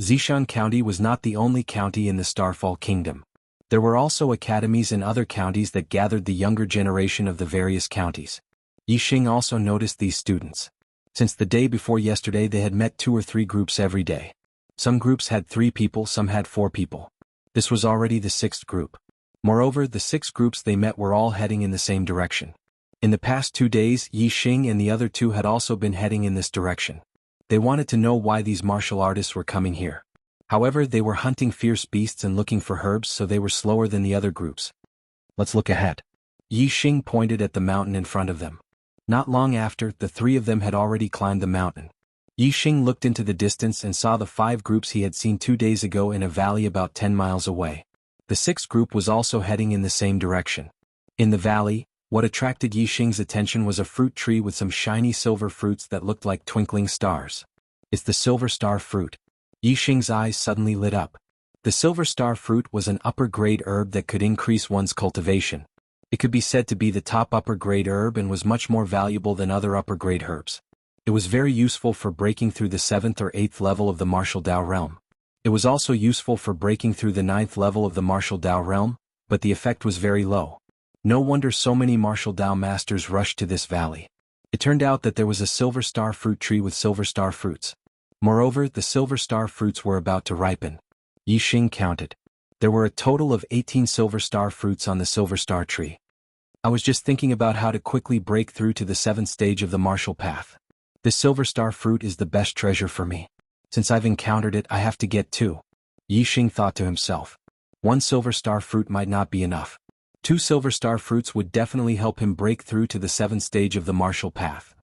Zishan County was not the only county in the Starfall Kingdom. There were also academies in other counties that gathered the younger generation of the various counties. Yixing also noticed these students. Since the day before yesterday they had met 2 or 3 groups every day. Some groups had 3 people, some had 4 people. This was already the 6th group. Moreover, the 6 groups they met were all heading in the same direction. In the past 2 days, Yixing and the other 2 had also been heading in this direction. They wanted to know why these martial artists were coming here. However, they were hunting fierce beasts and looking for herbs, so they were slower than the other groups. Let's look ahead. Yixing pointed at the mountain in front of them. Not long after, the 3 of them had already climbed the mountain. Yixing looked into the distance and saw the 5 groups he had seen 2 days ago in a valley about 10 miles away. The 6th group was also heading in the same direction. In the valley, what attracted Yixing's attention was a fruit tree with some shiny silver fruits that looked like twinkling stars. It's the silver star fruit. Yixing's eyes suddenly lit up. The silver star fruit was an upper-grade herb that could increase one's cultivation. It could be said to be the top upper-grade herb and was much more valuable than other upper-grade herbs. It was very useful for breaking through the 7th or 8th level of the martial Dao realm. It was also useful for breaking through the 9th level of the martial Dao realm, but the effect was very low. No wonder so many martial Dao masters rushed to this valley. It turned out that there was a silver star fruit tree with silver star fruits. Moreover, the silver star fruits were about to ripen. Yixing counted. There were a total of 18 silver star fruits on the silver star tree. I was just thinking about how to quickly break through to the 7th stage of the martial path. This silver star fruit is the best treasure for me. Since I've encountered it, I have to get 2. Yixing thought to himself. 1 silver star fruit might not be enough. 2 silver star fruits would definitely help him break through to the 7th stage of the martial path.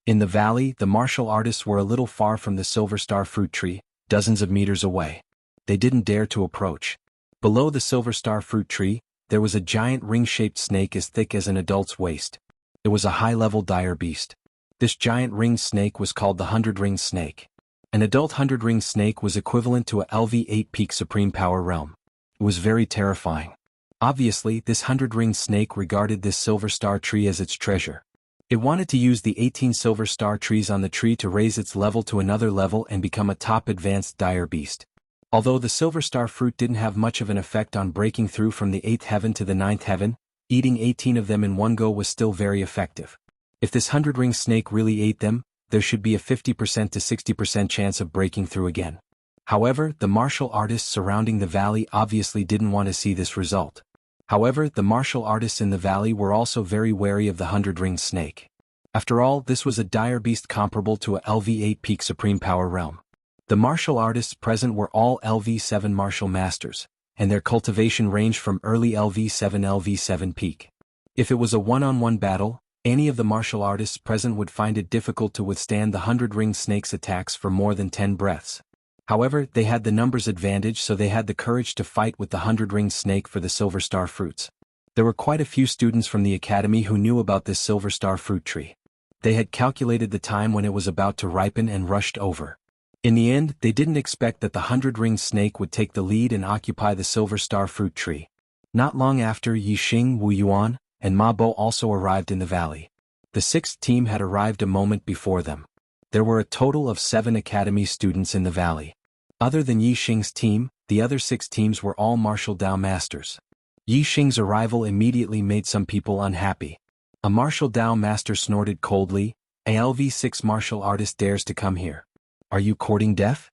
In the valley, the martial artists were a little far from the silver star fruit tree, dozens of meters away. They didn't dare to approach. Below the silver star fruit tree, there was a giant ring-shaped snake as thick as an adult's waist. It was a high-level dire beast. This giant ringed snake was called the 100-ringed snake. An adult 100-ringed snake was equivalent to a LV8 peak supreme power realm. It was very terrifying. Obviously, this 100-ringed snake regarded this silver star tree as its treasure. It wanted to use the 18 silver star trees on the tree to raise its level to another level and become a top advanced dire beast. Although the silver star fruit didn't have much of an effect on breaking through from the 8th heaven to the 9th heaven, eating 18 of them in one go was still very effective. If this 100-ringed snake really ate them, there should be a 50% to 60% chance of breaking through again. However, the martial artists surrounding the valley obviously didn't want to see this result. However, the martial artists in the valley were also very wary of the 100-ringed snake. After all, this was a dire beast comparable to a LV8 peak supreme power realm. The martial artists present were all LV7 martial masters, and their cultivation ranged from early LV7 peak. If it was a one-on-one battle, any of the martial artists present would find it difficult to withstand the 100-ringed snake's attacks for more than 10 breaths. However, they had the numbers advantage, so they had the courage to fight with the 100-ringed snake for the silver star fruits. There were quite a few students from the academy who knew about this silver star fruit tree. They had calculated the time when it was about to ripen and rushed over. In the end, they didn't expect that the 100-ringed snake would take the lead and occupy the silver star fruit tree. Not long after, Yixing, Wu Yuan, and Ma Bo also arrived in the valley. The 6th team had arrived a moment before them. There were a total of 7 academy students in the valley. Other than Yixing's team, the other 6 teams were all martial Dao masters. Yixing's arrival immediately made some people unhappy. A martial Dao master snorted coldly, "A LV6 martial artist dares to come here. Are you courting death?"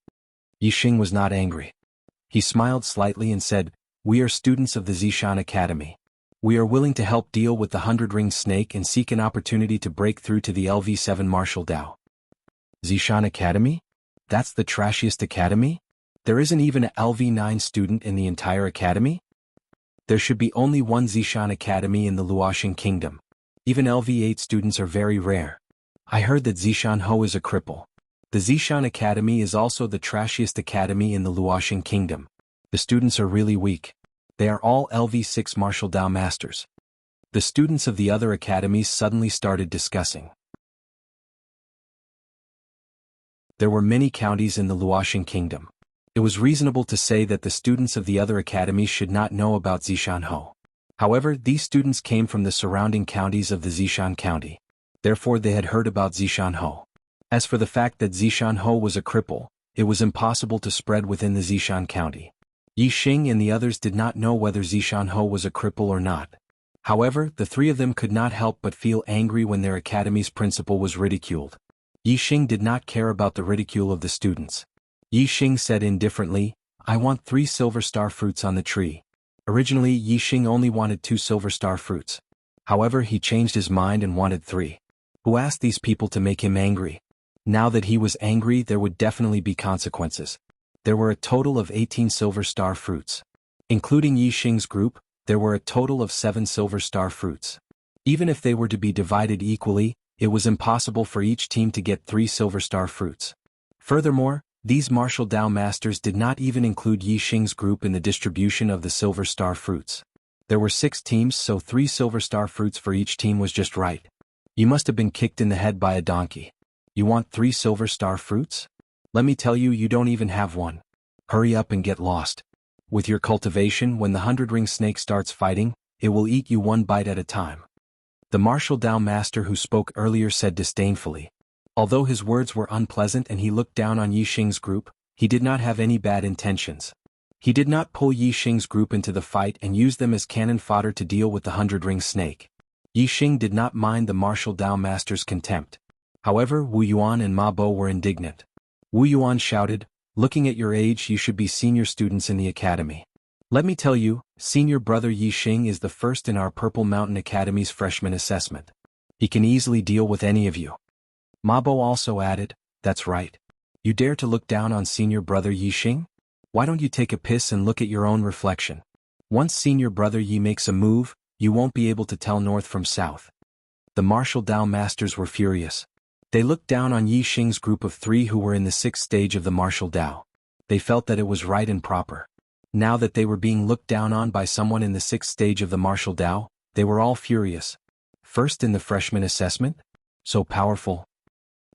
Yixing was not angry. He smiled slightly and said, "We are students of the Zishan Academy. We are willing to help deal with the 100-ringed snake and seek an opportunity to break through to the LV7 martial Dao." Zishan Academy? That's the trashiest academy? There isn't even a LV9 student in the entire academy? There should be only one Zishan Academy in the Luoxin Kingdom. Even LV8 students are very rare. I heard that Zishan Ho is a cripple. The Zishan Academy is also the trashiest academy in the Luoxin Kingdom. The students are really weak. They are all LV6 martial Dao masters. The students of the other academies suddenly started discussing. There were many counties in the Luoxin Kingdom. It was reasonable to say that the students of the other academies should not know about Zishanho. However, these students came from the surrounding counties of the Zishan County. Therefore they had heard about Zishanho. As for the fact that Zishanho was a cripple, it was impossible to spread within the Zishan County. Yixing and the others did not know whether Zishanho was a cripple or not. However, the three of them could not help but feel angry when their academy's principal was ridiculed. Yixing did not care about the ridicule of the students. Yixing said indifferently, "I want 3 silver star fruits on the tree." Originally, Yixing only wanted 2 silver star fruits. However, he changed his mind and wanted 3. Who asked these people to make him angry? Now that he was angry, there would definitely be consequences. There were a total of 18 silver star fruits. Including Yixing's group, there were a total of 7 silver star fruits. Even if they were to be divided equally, it was impossible for each team to get 3 silver star fruits. Furthermore, these martial Dao masters did not even include Yixing's group in the distribution of the silver star fruits. There were 6 teams, so 3 silver star fruits for each team was just right. You must have been kicked in the head by a donkey. You want 3 silver star fruits? Let me tell you, you don't even have one. Hurry up and get lost. With your cultivation, when the 100-ring snake starts fighting, it will eat you 1 bite at a time. The martial Dao master who spoke earlier said disdainfully. Although his words were unpleasant and he looked down on Yixing's group, he did not have any bad intentions. He did not pull Yixing's group into the fight and use them as cannon fodder to deal with the 100-ring snake. Yixing did not mind the martial Dao master's contempt. However, Wu Yuan and Ma Bo were indignant. Wu Yuan shouted, "Looking at your age, you should be senior students in the academy. Let me tell you, senior brother Yixing is the first in our Purple Mountain Academy's freshman assessment. He can easily deal with any of you." Ma Bo also added, "That's right. You dare to look down on senior brother Yixing? Why don't you take a piss and look at your own reflection? Once senior brother Yi makes a move, you won't be able to tell north from south." The martial Dao masters were furious. They looked down on Yixing's group of 3 who were in the 6th stage of the martial Dao. They felt that it was right and proper. Now that they were being looked down on by someone in the 6th stage of the martial Dao, they were all furious. First in the freshman assessment? So powerful.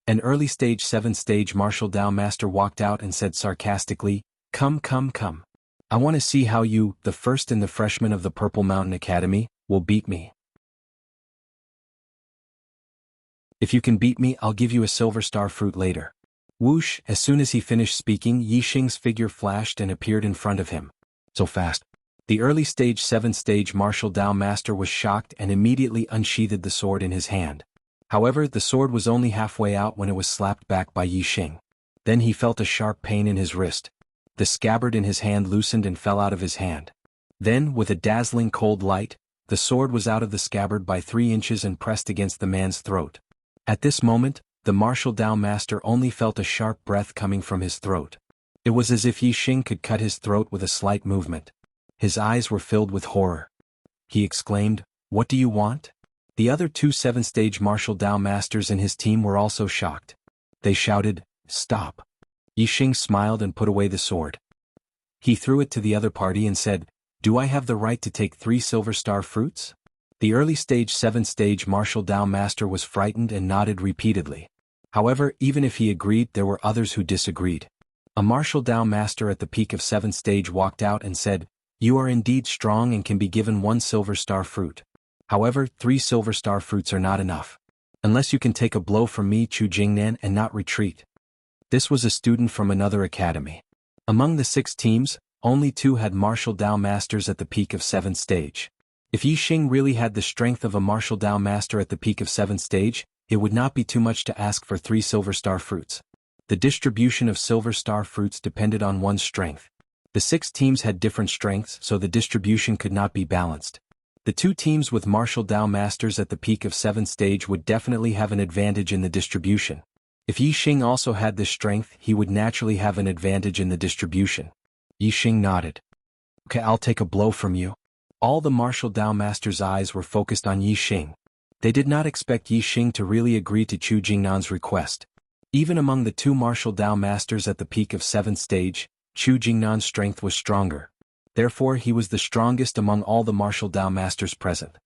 An early stage 7th stage martial Dao master walked out and said sarcastically, Come. I want to see how you, the first in the freshman of the Purple Mountain Academy, will beat me. If you can beat me, I'll give you a silver star fruit later." Whoosh! As soon as he finished speaking, Yixing's figure flashed and appeared in front of him. So fast. The early stage 7th stage martial Dao master was shocked and immediately unsheathed the sword in his hand. However, the sword was only halfway out when it was slapped back by Yixing. Then he felt a sharp pain in his wrist. The scabbard in his hand loosened and fell out of his hand. Then, with a dazzling cold light, the sword was out of the scabbard by 3 inches and pressed against the man's throat. At this moment, the martial Dao master only felt a sharp breath coming from his throat. It was as if Yixing could cut his throat with a slight movement. His eyes were filled with horror. He exclaimed, "What do you want?" The other 2 7th-stage martial Dao masters in his team were also shocked. They shouted, "Stop." Yixing smiled and put away the sword. He threw it to the other party and said, "Do I have the right to take 3 silver star fruits?" The early stage 7th stage martial Dao master was frightened and nodded repeatedly. However, even if he agreed, there were others who disagreed. A martial Dao master at the peak of 7th stage walked out and said, "You are indeed strong and can be given 1 silver star fruit. However, 3 silver star fruits are not enough. Unless you can take a blow from me, Chu Jingnan, and not retreat." This was a student from another academy. Among the 6 teams, only 2 had martial Dao masters at the peak of 7th stage. If Yixing really had the strength of a martial Dao master at the peak of 7th stage, it would not be too much to ask for 3 silver star fruits. The distribution of silver star fruits depended on one's strength. The 6 teams had different strengths, so the distribution could not be balanced. The 2 teams with martial Dao masters at the peak of 7th stage would definitely have an advantage in the distribution. If Yixing also had this strength, he would naturally have an advantage in the distribution. Yixing nodded. "Okay, I'll take a blow from you." All the martial Dao masters' eyes were focused on Yixing. They did not expect Yixing to really agree to Chu Jingnan's request. Even among the 2 martial Dao masters at the peak of 7th stage, Chu Jingnan's strength was stronger. Therefore, he was the strongest among all the martial Dao masters present.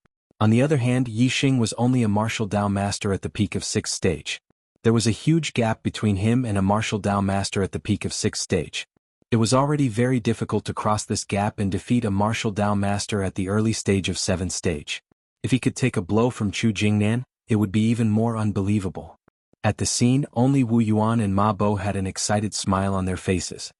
On the other hand, Yixing was only a martial Dao master at the peak of 6th stage. There was a huge gap between him and a martial Dao master at the peak of 6th stage. It was already very difficult to cross this gap and defeat a martial Dao master at the early stage of 7th stage. If he could take a blow from Chu Jingnan, it would be even more unbelievable. At the scene, only Wu Yuan and Ma Bo had an excited smile on their faces.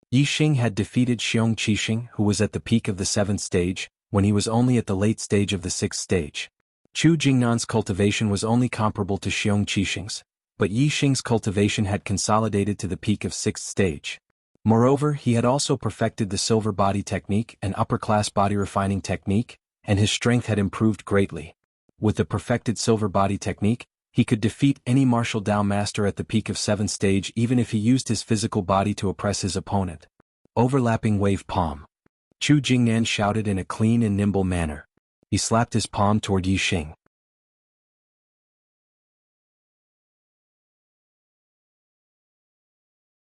Yi Xing had defeated Xiong Qixing, who was at the peak of the 7th stage, when he was only at the late stage of the 6th stage. Chu Jingnan's cultivation was only comparable to Xiong Qixing's, but Yi Xing's cultivation had consolidated to the peak of 6th stage. Moreover, he had also perfected the silver body technique, an upper-class body refining technique, and his strength had improved greatly. With the perfected silver body technique, he could defeat any martial Dao master at the peak of 7th stage even if he used his physical body to oppress his opponent. Overlapping wave palm. Chu Jingnan shouted in a clean and nimble manner. He slapped his palm toward Yi Xing.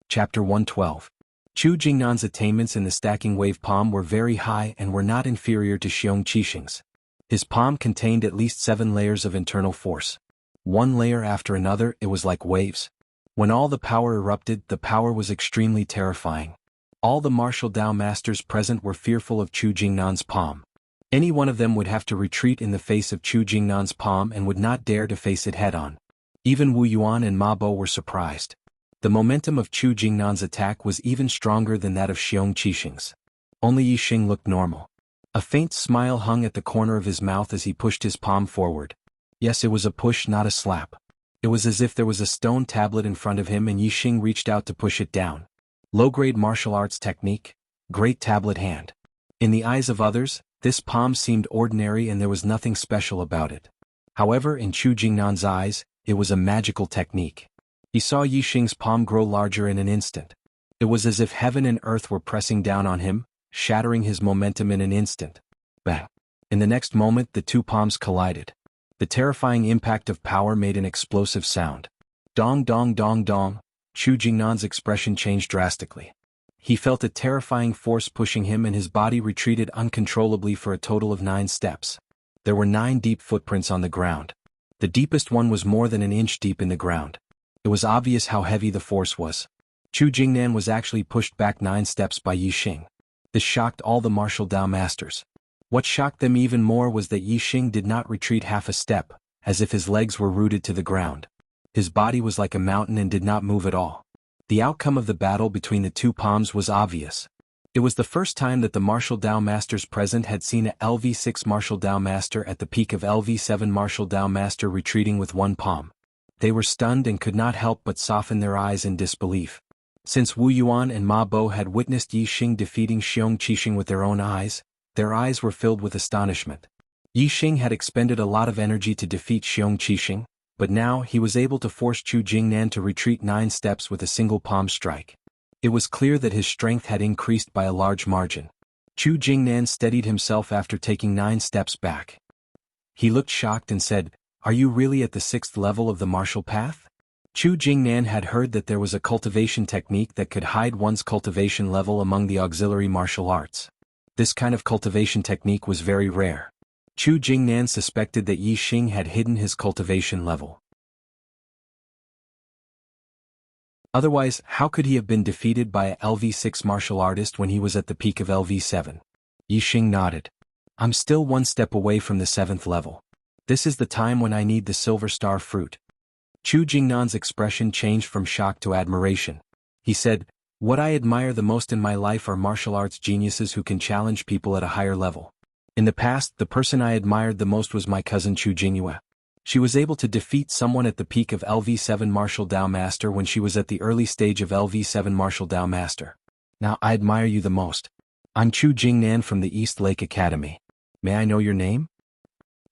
Chapter 112. Chu Jingnan's attainments in the stacking wave palm were very high and were not inferior to Xiong Qixing's. His palm contained at least 7 layers of internal force. One layer after another, it was like waves. When all the power erupted, the power was extremely terrifying. All the martial Dao masters present were fearful of Chu Jingnan's palm. Any one of them would have to retreat in the face of Chu Jingnan's palm and would not dare to face it head-on. Even Wu Yuan and Ma Bo were surprised. The momentum of Chu Jingnan's attack was even stronger than that of Xiong Qixing's. Only Yi Xing looked normal. A faint smile hung at the corner of his mouth as he pushed his palm forward. Yes, it was a push, not a slap. It was as if there was a stone tablet in front of him and Yi Xing reached out to push it down. Low-grade martial arts technique, great tablet hand. In the eyes of others, this palm seemed ordinary and there was nothing special about it. However, in Chu Jingnan's eyes, it was a magical technique. He saw Yi Xing's palm grow larger in an instant. It was as if heaven and earth were pressing down on him, shattering his momentum in an instant. Bang! In the next moment, the two palms collided. The terrifying impact of power made an explosive sound. Dong dong dong dong. Chu Jingnan's expression changed drastically. He felt a terrifying force pushing him and his body retreated uncontrollably for a total of 9 steps. There were 9 deep footprints on the ground. The deepest one was more than an inch deep in the ground. It was obvious how heavy the force was. Chu Jingnan was actually pushed back 9 steps by Yi Xing. This shocked all the martial Dao masters. What shocked them even more was that Yi Xing did not retreat half a step, as if his legs were rooted to the ground. His body was like a mountain and did not move at all. The outcome of the battle between the two palms was obvious. It was the first time that the martial Dao masters present had seen a LV6 martial Dao master at the peak of LV7 martial Dao master retreating with one palm. They were stunned and could not help but soften their eyes in disbelief. Since Wu Yuan and Ma Bo had witnessed Yi Xing defeating Xiong Qixing with their own eyes, their eyes were filled with astonishment. Yi Xing had expended a lot of energy to defeat Xiong Qixing, but now he was able to force Chu Jingnan to retreat 9 steps with a single palm strike. It was clear that his strength had increased by a large margin. Chu Jingnan steadied himself after taking 9 steps back. He looked shocked and said, "Are you really at the 6th level of the martial path?" Chu Jingnan had heard that there was a cultivation technique that could hide one's cultivation level among the auxiliary martial arts. This kind of cultivation technique was very rare. Chu Jingnan suspected that Yi Xing had hidden his cultivation level. Otherwise, how could he have been defeated by a LV6 martial artist when he was at the peak of LV7? Yi Xing nodded. "I'm still 1 step away from the 7th level. This is the time when I need the silver star fruit." Chu Jingnan's expression changed from shock to admiration. He said, "What I admire the most in my life are martial arts geniuses who can challenge people at a higher level. In the past, the person I admired the most was my cousin Chu Jingyue. She was able to defeat someone at the peak of LV7 martial Dao master when she was at the early stage of LV7 martial Dao master. Now I admire you the most. I'm Chu Jingnan from the East Lake Academy. May I know your name?"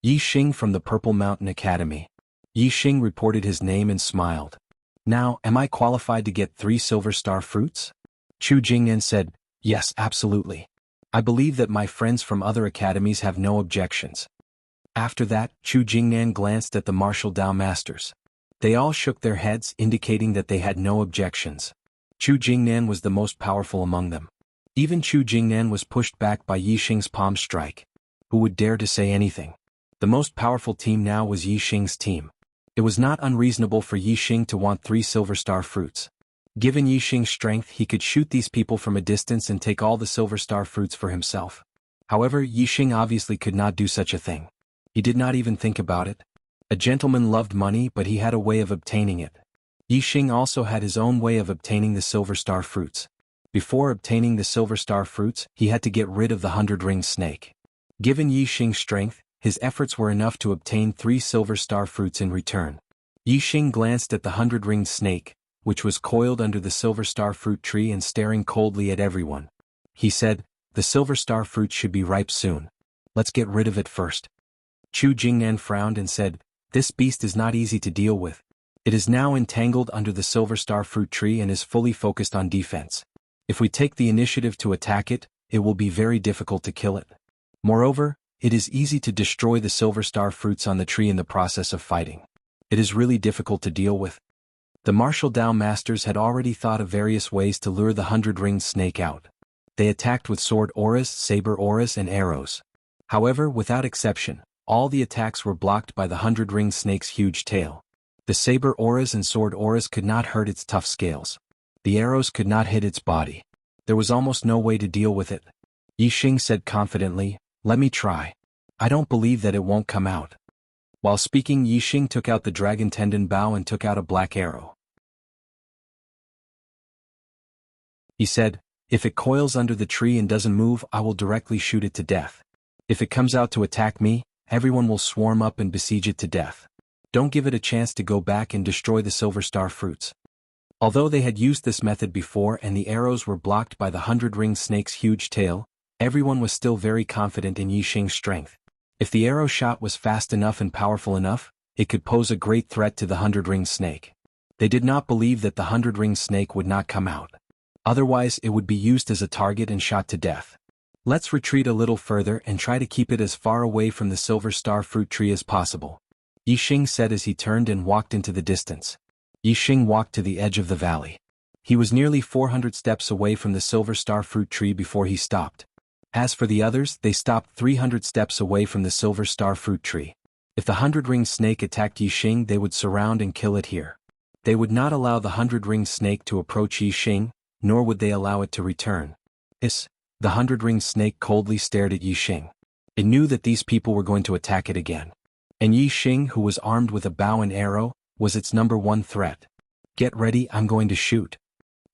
"Yi Xing from the Purple Mountain Academy." Yi Xing reported his name and smiled. "Now, am I qualified to get 3 silver star fruits?" Chu Jingnan said, "Yes, absolutely. I believe that my friends from other academies have no objections." After that, Chu Jingnan glanced at the martial Dao masters. They all shook their heads, indicating that they had no objections. Chu Jingnan was the most powerful among them. Even Chu Jingnan was pushed back by Yi Xing's palm strike. Who would dare to say anything? The most powerful team now was Yi Xing's team. It was not unreasonable for Yi Xing to want 3 silver star fruits. Given Yixing's strength, he could shoot these people from a distance and take all the silver star fruits for himself. However, Yixing obviously could not do such a thing. He did not even think about it. A gentleman loved money, but he had a way of obtaining it. Yixing also had his own way of obtaining the silver star fruits. Before obtaining the silver star fruits, he had to get rid of the 100-ringed snake. Given Yixing's strength, his efforts were enough to obtain 3 silver star fruits in return. Yixing glanced at the 100-ringed snake, which was coiled under the silver star fruit tree and staring coldly at everyone. He said, "The silver star fruit should be ripe soon. Let's get rid of it first." Chu Jingnan frowned and said, "This beast is not easy to deal with. It is now entangled under the silver star fruit tree and is fully focused on defense. If we take the initiative to attack it, it will be very difficult to kill it. Moreover, it is easy to destroy the silver star fruits on the tree in the process of fighting. It is really difficult to deal with." The martial Dao masters had already thought of various ways to lure the 100-ringed snake out. They attacked with sword auras, saber auras, and arrows. However, without exception, all the attacks were blocked by the 100-ringed snake's huge tail. The saber auras and sword auras could not hurt its tough scales. The arrows could not hit its body. There was almost no way to deal with it. Yixing said confidently, "Let me try. I don't believe that it won't come out." While speaking, Yixing took out the dragon tendon bow and took out a black arrow. He said, "If it coils under the tree and doesn't move, I will directly shoot it to death. If it comes out to attack me, everyone will swarm up and besiege it to death. Don't give it a chance to go back and destroy the silver star fruits." Although they had used this method before and the arrows were blocked by the 100-ringed snake's huge tail, everyone was still very confident in Yixing's strength. If the arrow shot was fast enough and powerful enough, it could pose a great threat to the 100-ringed snake. They did not believe that the 100-ringed snake would not come out. Otherwise, it would be used as a target and shot to death. "Let's retreat a little further and try to keep it as far away from the silver star fruit tree as possible," Yixing said as he turned and walked into the distance. Yixing walked to the edge of the valley. He was nearly 400 steps away from the silver star fruit tree before he stopped. As for the others, they stopped 300 steps away from the silver star fruit tree. If the 100-ringed snake attacked Yixing, they would surround and kill it here. They would not allow the 100-ringed snake to approach Yixing, nor would they allow it to return. The 100-ringed snake coldly stared at Yixing. It knew that these people were going to attack it again. And Yixing, who was armed with a bow and arrow, was its number one threat. "Get ready, I'm going to shoot,"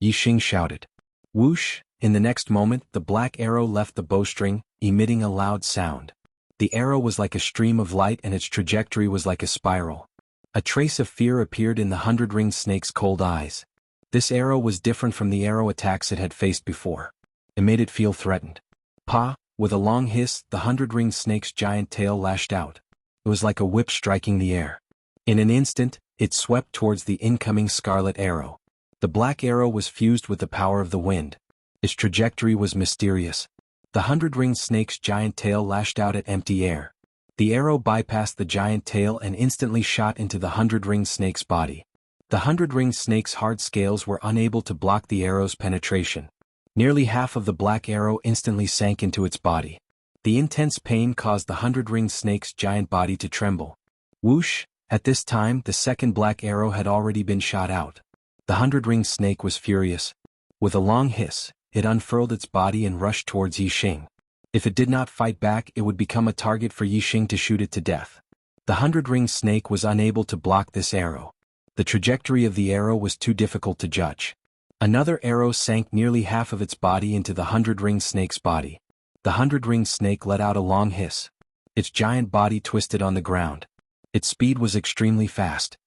Yixing shouted. Whoosh! In the next moment, the black arrow left the bowstring, emitting a loud sound. The arrow was like a stream of light and its trajectory was like a spiral. A trace of fear appeared in the 100-ringed snake's cold eyes. This arrow was different from the arrow attacks it had faced before. It made it feel threatened. "Pa!" With a long hiss, the 100-ringed snake's giant tail lashed out. It was like a whip striking the air. In an instant, it swept towards the incoming scarlet arrow. The black arrow was fused with the power of the wind. Its trajectory was mysterious. The 100-ringed snake's giant tail lashed out at empty air. The arrow bypassed the giant tail and instantly shot into the 100-ringed snake's body. The 100-ringed snake's hard scales were unable to block the arrow's penetration. Nearly half of the black arrow instantly sank into its body. The intense pain caused the 100-ringed snake's giant body to tremble. Whoosh! At this time, the second black arrow had already been shot out. The 100-ringed snake was furious. With a long hiss, it unfurled its body and rushed towards Yixing. If it did not fight back, it would become a target for Yixing to shoot it to death. The 100-ringed snake was unable to block this arrow. The trajectory of the arrow was too difficult to judge. Another arrow sank nearly half of its body into the 100-ringed snake's body. The 100-ringed snake let out a long hiss. Its giant body twisted on the ground. Its speed was extremely fast.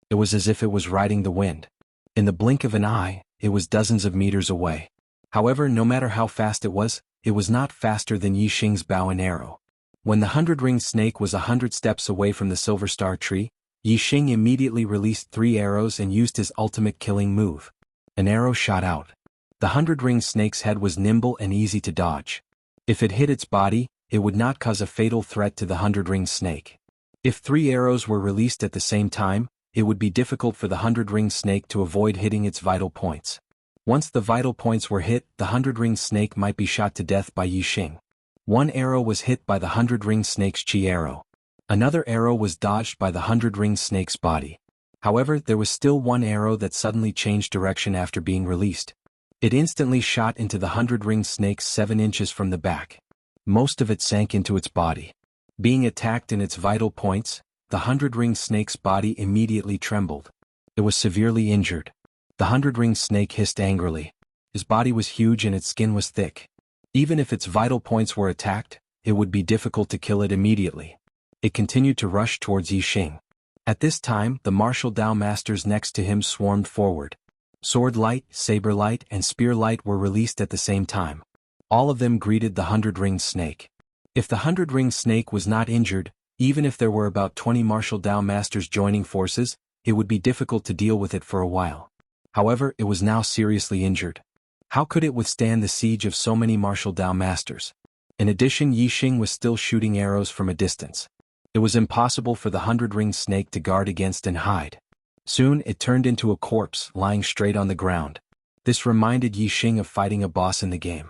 It was as if it was riding the wind. In the blink of an eye, it was dozens of meters away. However, no matter how fast it was not faster than Yixing's bow and arrow. When the 100-ringed snake was 100 steps away from the silver star tree, Yixing immediately released 3 arrows and used his ultimate killing move. An arrow shot out. The 100-ringed snake's head was nimble and easy to dodge. If it hit its body, it would not cause a fatal threat to the 100-ringed snake. If 3 arrows were released at the same time, it would be difficult for the 100-ringed snake to avoid hitting its vital points. Once the vital points were hit, the 100-ringed snake might be shot to death by Yixing. One arrow was hit by the 100-ringed snake's chi arrow. Another arrow was dodged by the 100-ringed snake's body. However, there was still one arrow that suddenly changed direction after being released. It instantly shot into the 100-ringed snake 7 inches from the back. Most of it sank into its body. Being attacked in its vital points, the 100-ringed snake's body immediately trembled. It was severely injured. The 100-ringed snake hissed angrily. His body was huge and its skin was thick. Even if its vital points were attacked, it would be difficult to kill it immediately. It continued to rush towards Yixing. At this time, the martial Dao masters next to him swarmed forward. Sword light, saber light, and spear light were released at the same time. All of them greeted the 100-ringed snake. If the 100-ringed snake was not injured, even if there were about 20 martial Dao masters joining forces, it would be difficult to deal with it for a while. However, it was now seriously injured. How could it withstand the siege of so many martial Dao masters? In addition, Yixing was still shooting arrows from a distance. It was impossible for the 100-ringed snake to guard against and hide. Soon, it turned into a corpse, lying straight on the ground. This reminded Yixing of fighting a boss in the game.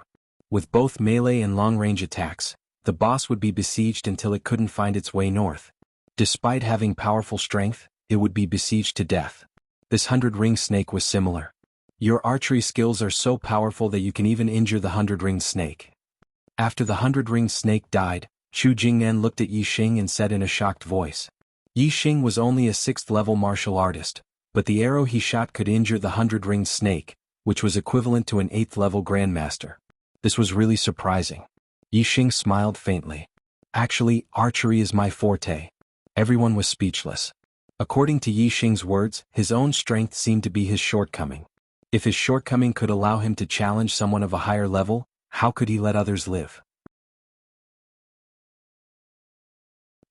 With both melee and long-range attacks, the boss would be besieged until it couldn't find its way north. Despite having powerful strength, it would be besieged to death. This 100-ringed snake was similar. Your archery skills are so powerful that you can even injure the 100-ringed snake. After the 100-ringed snake died, Chu Jingnan looked at Yixing and said in a shocked voice. Yixing was only a 6th-level martial artist, but the arrow he shot could injure the 100-ringed snake, which was equivalent to an 8th-level grandmaster. This was really surprising. Yixing smiled faintly. Actually, archery is my forte. Everyone was speechless. According to Yixing's words, his own strength seemed to be his shortcoming. If his shortcoming could allow him to challenge someone of a higher level, how could he let others live?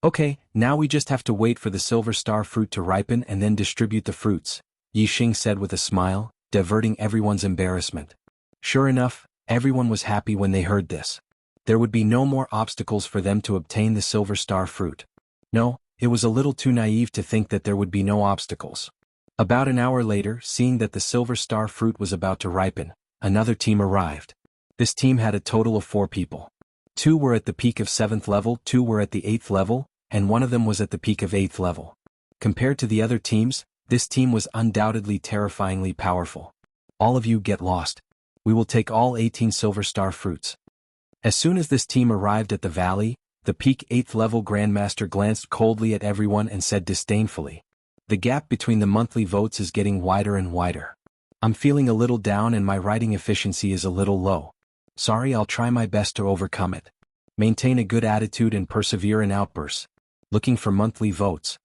Okay, now we just have to wait for the silver star fruit to ripen and then distribute the fruits, Yixing said with a smile, diverting everyone's embarrassment. Sure enough, everyone was happy when they heard this. There would be no more obstacles for them to obtain the silver star fruit. No, it was a little too naive to think that there would be no obstacles. About an hour later, seeing that the silver star fruit was about to ripen, another team arrived. This team had a total of 4 people. 2 were at the peak of 7th level, 2 were at the 8th level, and one of them was at the peak of 8th level. Compared to the other teams, this team was undoubtedly terrifyingly powerful. All of you get lost. We will take all 18 silver star fruits. As soon as this team arrived at the valley, the peak 8th level grandmaster glanced coldly at everyone and said disdainfully, "The gap between the monthly votes is getting wider and wider. I'm feeling a little down and my writing efficiency is a little low. Sorry, I'll try my best to overcome it. Maintain a good attitude and persevere in outbursts. Looking for monthly votes."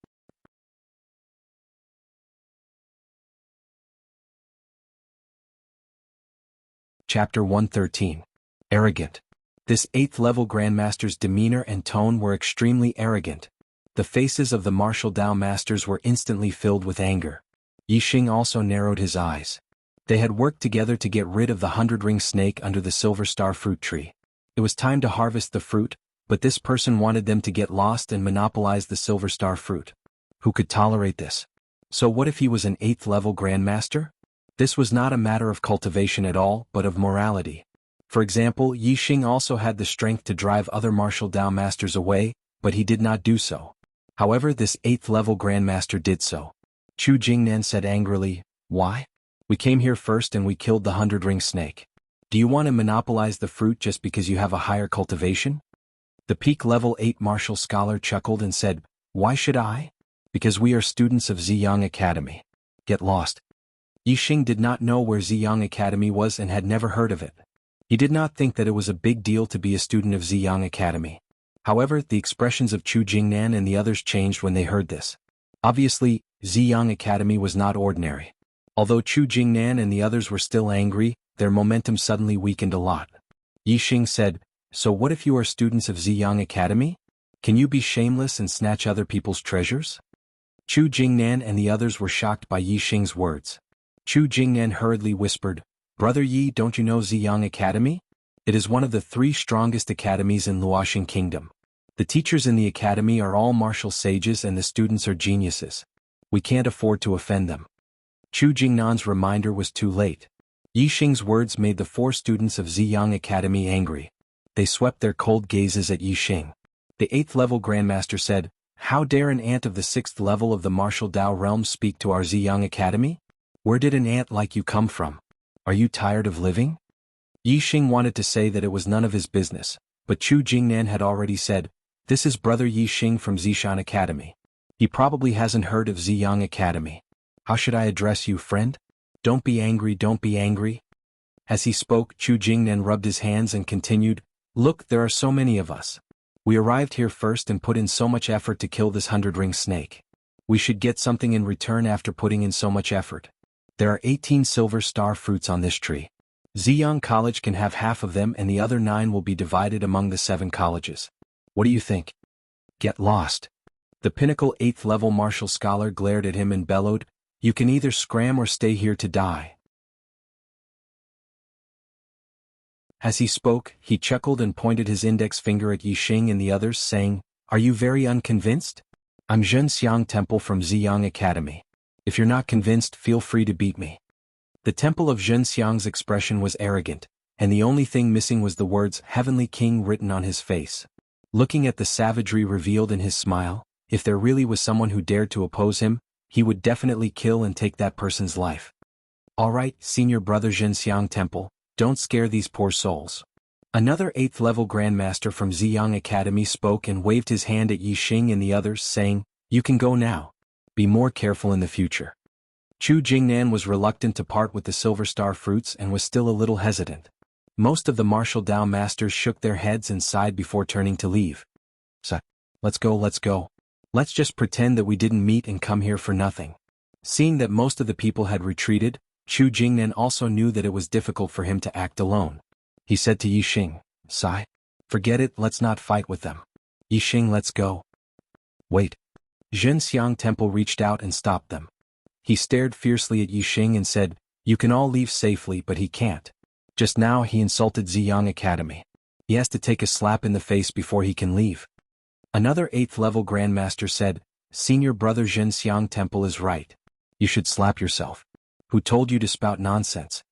Chapter 113. Arrogant. This 8th level grandmaster's demeanor and tone were extremely arrogant. The faces of the martial Dao masters were instantly filled with anger. Yixing also narrowed his eyes. They had worked together to get rid of the 100-ringed snake under the silver star fruit tree. It was time to harvest the fruit, but this person wanted them to get lost and monopolize the silver star fruit. Who could tolerate this? So what if he was an 8th level grandmaster? This was not a matter of cultivation at all, but of morality. For example, Yixing also had the strength to drive other martial Dao masters away, but he did not do so. However, this 8th level grandmaster did so. Chu Jingnan said angrily, "Why? We came here first and we killed the 100-ringed snake. Do you want to monopolize the fruit just because you have a higher cultivation?" The peak level 8 martial scholar chuckled and said, "Why should I? Because we are students of Ziyang Academy. Get lost." Yixing did not know where Ziyang Academy was and had never heard of it. He did not think that it was a big deal to be a student of Ziyang Academy. However, the expressions of Chu Jingnan and the others changed when they heard this. Obviously, Ziyang Academy was not ordinary. Although Chu Jingnan and the others were still angry, their momentum suddenly weakened a lot. Yixing said, "So what if you are students of Ziyang Academy? Can you be shameless and snatch other people's treasures?" Chu Jingnan and the others were shocked by Yixing's words. Chu Jingnan hurriedly whispered, "Brother Yi, don't you know Ziyang Academy? It is one of the 3 strongest academies in Luoxing Kingdom. The teachers in the academy are all martial sages and the students are geniuses. We can't afford to offend them." Chu Jingnan's reminder was too late. Yixing's words made the 4 students of Ziyang Academy angry. They swept their cold gazes at Yixing. The 8th level grandmaster said, How dare an ant of the 6th level of the martial Dao realm speak to our Ziyang Academy? Where did an ant like you come from? Are you tired of living? Yi Xing wanted to say that it was none of his business, but Chu Jingnan had already said, "This is brother Yi Xing from Zishan Academy. He probably hasn't heard of Ziyang Academy. How should I address you, friend? Don't be angry, don't be angry." As he spoke, Chu Jingnan rubbed his hands and continued, "Look, there are so many of us. We arrived here first and put in so much effort to kill this 100-ring snake. We should get something in return after putting in so much effort. There are 18 silver star fruits on this tree. Ziyang College can have half of them and the other 9 will be divided among the 7 colleges. What do you think? Get lost." The pinnacle 8th level martial scholar glared at him and bellowed, "You can either scram or stay here to die." As he spoke, he chuckled and pointed his index finger at Yi Xing and the others, saying, "Are you very unconvinced? I'm Zhenxiang Temple from Ziyang Academy. If you're not convinced, feel free to beat me." The Temple of Zhenxiang's expression was arrogant, and the only thing missing was the words Heavenly King written on his face. Looking at the savagery revealed in his smile, if there really was someone who dared to oppose him, he would definitely kill and take that person's life. "All right, senior brother Zhenxiang Temple, don't scare these poor souls." Another 8th level Grandmaster from Ziyang Academy spoke and waved his hand at Yi Xing and the others, saying, "You can go now. Be more careful in the future." Chu Jingnan was reluctant to part with the silver star fruits and was still a little hesitant. Most of the martial Dao masters shook their heads and sighed before turning to leave. "So, let's go, let's go. Let's just pretend that we didn't meet and come here for nothing." Seeing that most of the people had retreated, Chu Jingnan also knew that it was difficult for him to act alone. He said to Yi Xing, "Sai, forget it, let's not fight with them. Yi Xing, let's go." "Wait." Zhenxiang Temple reached out and stopped them. He stared fiercely at Yi Xing and said, "You can all leave safely, but he can't. Just now he insulted Ziyang Academy. He has to take a slap in the face before he can leave." Another 8th level Grandmaster said, "Senior brother Zhenxiang Temple is right. You should slap yourself. Who told you to spout nonsense?"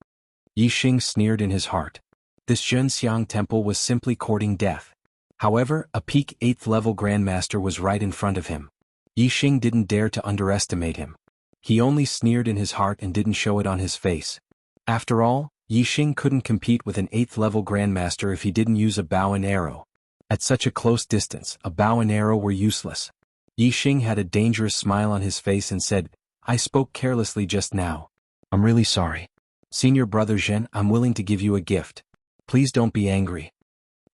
Yi Xing sneered in his heart. This Zhenxiang Temple was simply courting death. However, a peak 8th level Grandmaster was right in front of him. Yi Xing didn't dare to underestimate him. He only sneered in his heart and didn't show it on his face. After all, Yi Xing couldn't compete with an 8th level Grandmaster if he didn't use a bow and arrow. At such a close distance, a bow and arrow were useless. Yi Xing had a dangerous smile on his face and said, "I spoke carelessly just now. I'm really sorry. Senior brother Zhen, I'm willing to give you a gift. Please don't be angry."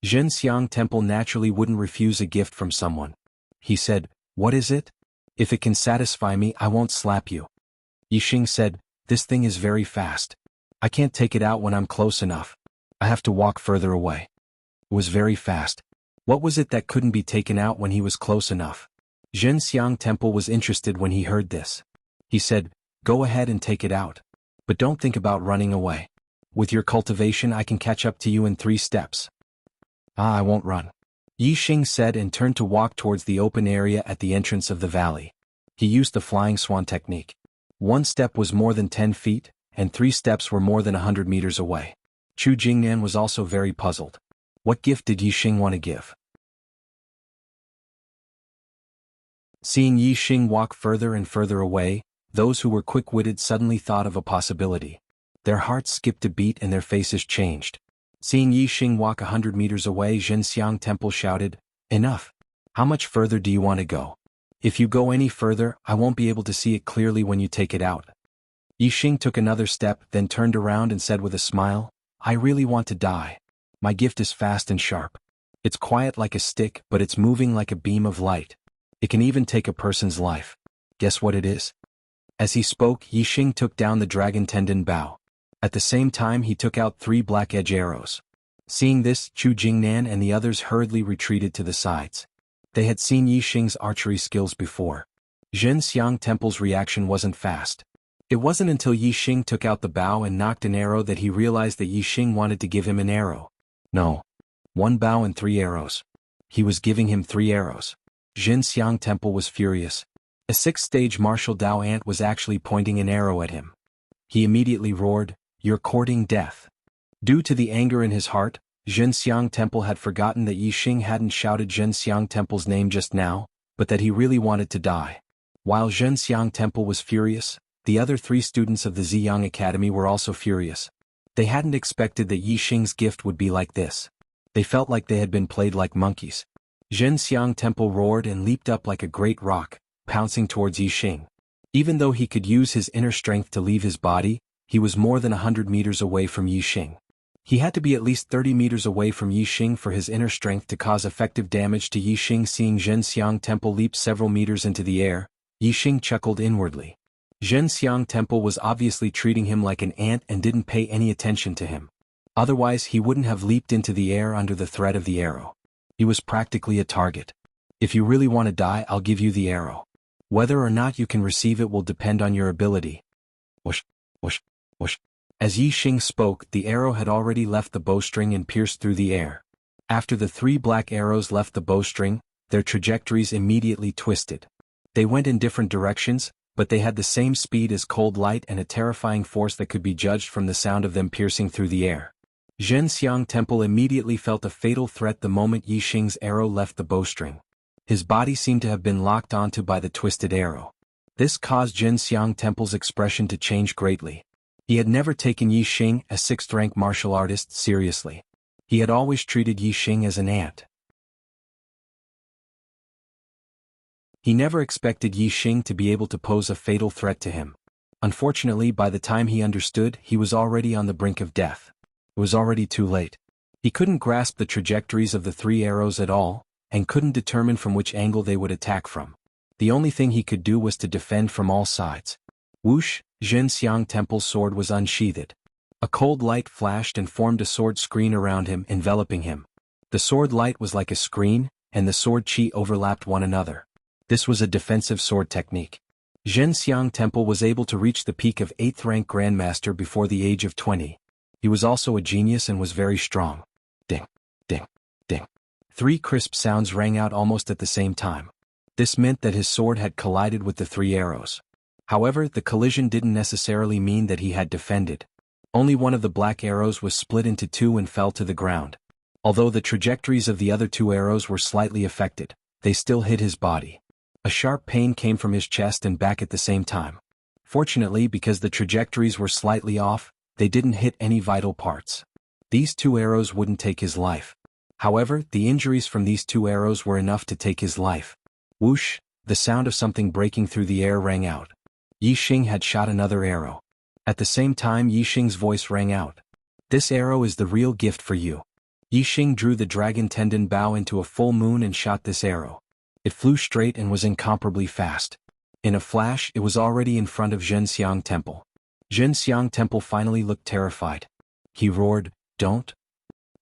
Zhenxiang Temple naturally wouldn't refuse a gift from someone. He said, "What is it? If it can satisfy me, I won't slap you." Yi Xing said, "This thing is very fast. I can't take it out when I'm close enough. I have to walk further away." It was very fast. What was it that couldn't be taken out when he was close enough? Zhenxiang Temple was interested when he heard this. He said, "Go ahead and take it out. But don't think about running away. With your cultivation I can catch up to you in 3 steps. "I won't run," Yi Xing said and turned to walk towards the open area at the entrance of the valley. He used the flying swan technique. 1 step was more than 10 feet, and 3 steps were more than 100 meters away. Chu Jingnan was also very puzzled. What gift did Yi Xing want to give? Seeing Yi Xing walk further and further away, those who were quick-witted suddenly thought of a possibility. Their hearts skipped a beat and their faces changed. Seeing Yi Xing walk 100 meters away, Zhenxiang Temple shouted, "Enough! How much further do you want to go? If you go any further, I won't be able to see it clearly when you take it out." Yi Xing took another step, then turned around and said with a smile, "I really want to die. My gift is fast and sharp. It's quiet like a stick, but it's moving like a beam of light. It can even take a person's life. Guess what it is?" As he spoke, Yi Xing took down the dragon tendon bow. At the same time he took out 3 black edge arrows. Seeing this, Chu Jingnan and the others hurriedly retreated to the sides. They had seen Yi Xing's archery skills before. Zhenxiang Temple's reaction wasn't fast. It wasn't until Yi Xing took out the bow and knocked an arrow that he realized that Yi Xing wanted to give him an arrow. No. 1 bow and 3 arrows. He was giving him 3 arrows. Zhenxiang Temple was furious. A 6th-stage martial Dao ant was actually pointing an arrow at him. He immediately roared, "You're courting death." Due to the anger in his heart, Zhenxiang Temple had forgotten that Yi Xing hadn't shouted Zhenxiang Temple's name just now, but that he really wanted to die. While Zhenxiang Temple was furious, the other 3 students of the Ziyang Academy were also furious. They hadn't expected that Yixing's gift would be like this. They felt like they had been played like monkeys. Zhenxiang Temple roared and leaped up like a great rock, pouncing towards Yixing. Even though he could use his inner strength to leave his body, he was more than 100 meters away from Yixing. He had to be at least 30 meters away from Yixing for his inner strength to cause effective damage to Yixing. Seeing Zhenxiang Temple leap several meters into the air, Yixing chuckled inwardly. Zhenxiang Temple was obviously treating him like an ant and didn't pay any attention to him. Otherwise he wouldn't have leaped into the air under the threat of the arrow. He was practically a target. If you really want to die, I'll give you the arrow. Whether or not you can receive it will depend on your ability. Whoosh, whoosh, whoosh. As Yixing spoke, the arrow had already left the bowstring and pierced through the air. After the 3 black arrows left the bowstring, their trajectories immediately twisted. They went in different directions, but they had the same speed as cold light and a terrifying force that could be judged from the sound of them piercing through the air. Zhenxiang Temple immediately felt a fatal threat the moment Yixing's arrow left the bowstring. His body seemed to have been locked onto by the twisted arrow. This caused Zhenxiang Temple's expression to change greatly. He had never taken Yixing, a 6th-rank martial artist, seriously. He had always treated Yixing as an ant. He never expected Yixing to be able to pose a fatal threat to him. Unfortunately, by the time he understood, he was already on the brink of death. It was already too late. He couldn't grasp the trajectories of the 3 arrows at all, and couldn't determine from which angle they would attack from. The only thing he could do was to defend from all sides. Whoosh, Zhenxiang Temple's sword was unsheathed. A cold light flashed and formed a sword screen around him, enveloping him. The sword light was like a screen, and the sword chi overlapped one another. This was a defensive sword technique. Zhenxiang Temple was able to reach the peak of 8th-rank Grandmaster before the age of 20. He was also a genius and was very strong. Ding, ding, ding. 3 crisp sounds rang out almost at the same time. This meant that his sword had collided with the 3 arrows. However, the collision didn't necessarily mean that he had defended. Only one of the black arrows was split into 2 and fell to the ground. Although the trajectories of the other 2 arrows were slightly affected, they still hit his body. A sharp pain came from his chest and back at the same time. Fortunately, because the trajectories were slightly off, they didn't hit any vital parts. These 2 arrows wouldn't take his life. However, the injuries from these 2 arrows were enough to take his life. Whoosh, the sound of something breaking through the air rang out. Yixing had shot another arrow. At the same time, Yixing's voice rang out. This arrow is the real gift for you. Yixing drew the dragon tendon bow into a full moon and shot this arrow. It flew straight and was incomparably fast. In a flash, it was already in front of Zhenxiang Temple. Zhenxiang Temple finally looked terrified. He roared, "Don't!"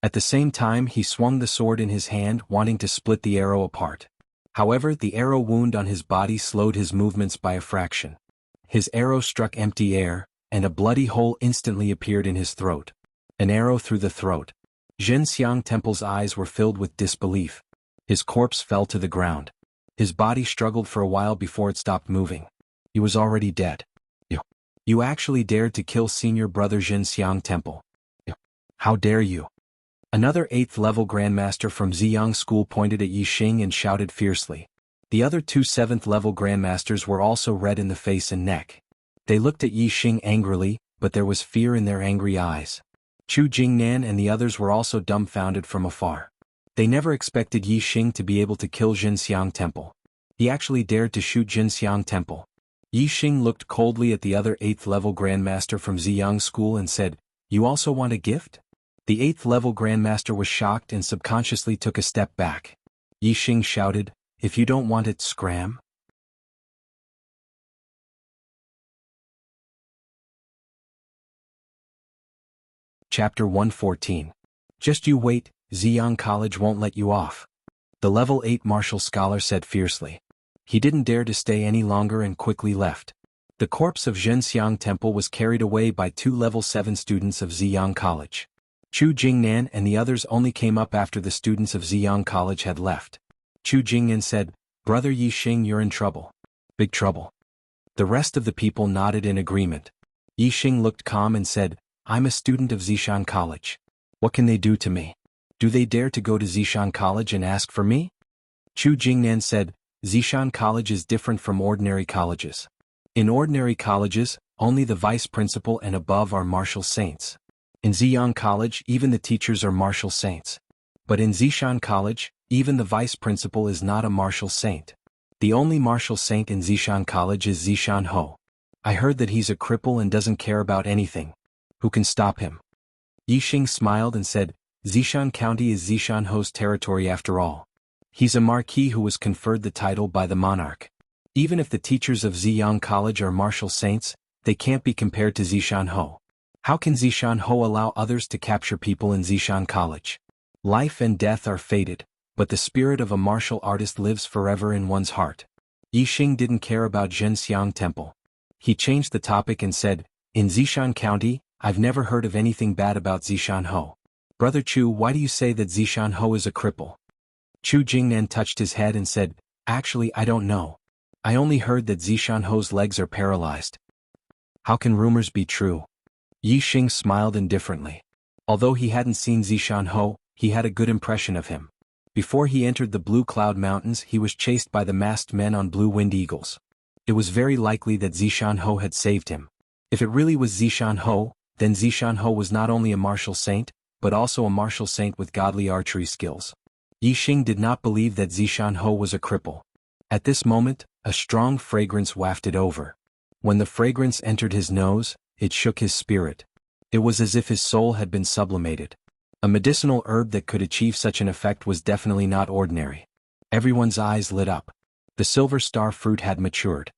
At the same time, he swung the sword in his hand, wanting to split the arrow apart. However, the arrow wound on his body slowed his movements by a fraction. His arrow struck empty air, and a bloody hole instantly appeared in his throat. An arrow through the throat. Zhenxiang Temple's eyes were filled with disbelief. His corpse fell to the ground. His body struggled for a while before it stopped moving. He was already dead. You actually dared to kill senior brother Zhenxiang Temple. How dare you? Another 8th-level Grandmaster from Ziyang School pointed at Yixing and shouted fiercely. The other 2 7th-level Grandmasters were also red in the face and neck. They looked at Yixing angrily, but there was fear in their angry eyes. Chu Jingnan and the others were also dumbfounded from afar. They never expected Yixing to be able to kill Zhenxiang Temple. He actually dared to shoot Zhenxiang Temple. Yixing looked coldly at the other 8th-level Grandmaster from Ziyang School and said, "You also want a gift?" The 8th-level Grandmaster was shocked and subconsciously took a step back. Yixing shouted, "If you don't want it, scram." Chapter 114. Just you wait, Ziyang College won't let you off. The level 8 martial scholar said fiercely. He didn't dare to stay any longer and quickly left. The corpse of Zhenxiang Temple was carried away by 2 level 7 students of Ziyang College. Chu Jingnan and the others only came up after the students of Ziyang College had left. Chu Jingnan said, "Brother Yixing, you're in trouble. Big trouble." The rest of the people nodded in agreement. Yixing looked calm and said, "I'm a student of Zishan College. What can they do to me? Do they dare to go to Zishan College and ask for me?" Chu Jingnan said, Zishan College is different from ordinary colleges. In ordinary colleges, only the vice principal and above are martial saints. In Ziyang College, even the teachers are martial saints. But in Zishan College, even the vice principal is not a martial saint. The only martial saint in Zishan College is Zishan Ho. I heard that he's a cripple and doesn't care about anything. Who can stop him? Yixing smiled and said, Zishan County is Zishan Ho's territory after all. He's a marquis who was conferred the title by the monarch. Even if the teachers of Ziyang College are martial saints, they can't be compared to Zishan Ho. How can Zishan Ho allow others to capture people in Zishan College? Life and death are fated, but the spirit of a martial artist lives forever in one's heart. Yixing didn't care about Zhenxiang Temple. He changed the topic and said, in Zishan County, I've never heard of anything bad about Zishan Ho. Brother Chu, why do you say that Zishan Ho is a cripple? Chu Jingnan touched his head and said, actually I don't know. I only heard that Zishan Ho's legs are paralyzed. How can rumors be true? Yixing smiled indifferently. Although he hadn't seen Zishan Ho, he had a good impression of him. Before he entered the Blue Cloud Mountains, he was chased by the masked men on Blue Wind Eagles. It was very likely that Zishan Ho had saved him. If it really was Zishan Ho, then Zishan Ho was not only a martial saint, but also a martial saint with godly archery skills. Yixing did not believe that Zishan Ho was a cripple. At this moment, a strong fragrance wafted over. When the fragrance entered his nose, it shook his spirit. It was as if his soul had been sublimated. A medicinal herb that could achieve such an effect was definitely not ordinary. Everyone's eyes lit up. The silver star fruit had matured.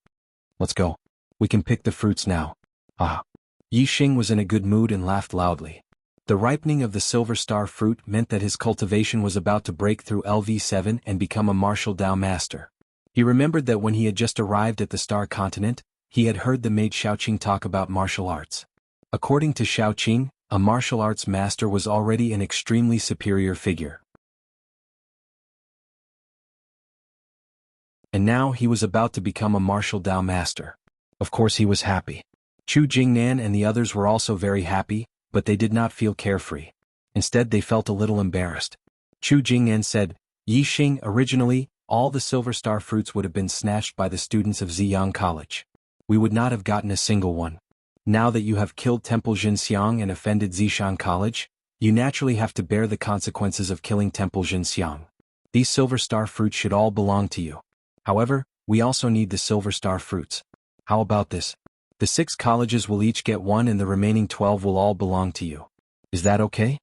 Let's go. We can pick the fruits now. Ah. Yixing was in a good mood and laughed loudly. The ripening of the silver star fruit meant that his cultivation was about to break through LV7 and become a martial Dao master. He remembered that when he had just arrived at the Star Continent, he had heard the maid Xiaoqing talk about martial arts. According to Xiaoqing, a martial arts master was already an extremely superior figure. And now he was about to become a martial Dao master. Of course he was happy. Chu Jingnan and the others were also very happy, but they did not feel carefree. Instead they felt a little embarrassed. Chu Jingnan said, Yixing, originally, all the silver star fruits would have been snatched by the students of Ziyang College. We would not have gotten a single one. Now that you have killed Temple Jinxiang and offended Zishan College, you naturally have to bear the consequences of killing Temple Jinxiang. These silver star fruits should all belong to you. However, we also need the silver star fruits. How about this? The 6 colleges will each get 1 and the remaining 12 will all belong to you. Is that okay?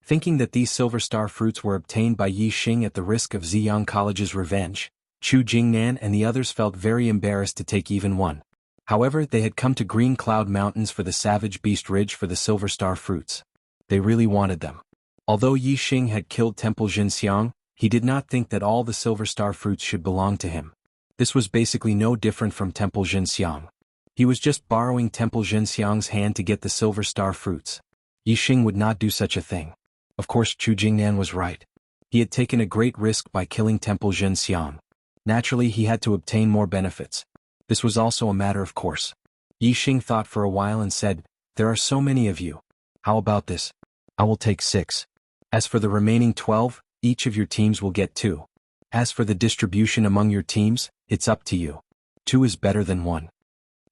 Thinking that these silver star fruits were obtained by Yixing at the risk of Ziyang College's revenge, Chu Jingnan and the others felt very embarrassed to take even one. However, they had come to Green Cloud Mountains for the Savage Beast Ridge for the silver star fruits. They really wanted them. Although Yixing had killed Temple Jinxiang, he did not think that all the silver star fruits should belong to him. This was basically no different from Temple Jinxiang. He was just borrowing Temple Jinxiang's hand to get the silver star fruits. Yixing would not do such a thing. Of course Chu Jingnan was right. He had taken a great risk by killing Temple Jinxiang. Naturally he had to obtain more benefits. This was also a matter of course. Yixing thought for a while and said, there are so many of you. How about this? I will take 6. As for the remaining 12, each of your teams will get 2. As for the distribution among your teams, it's up to you. 2 is better than 1.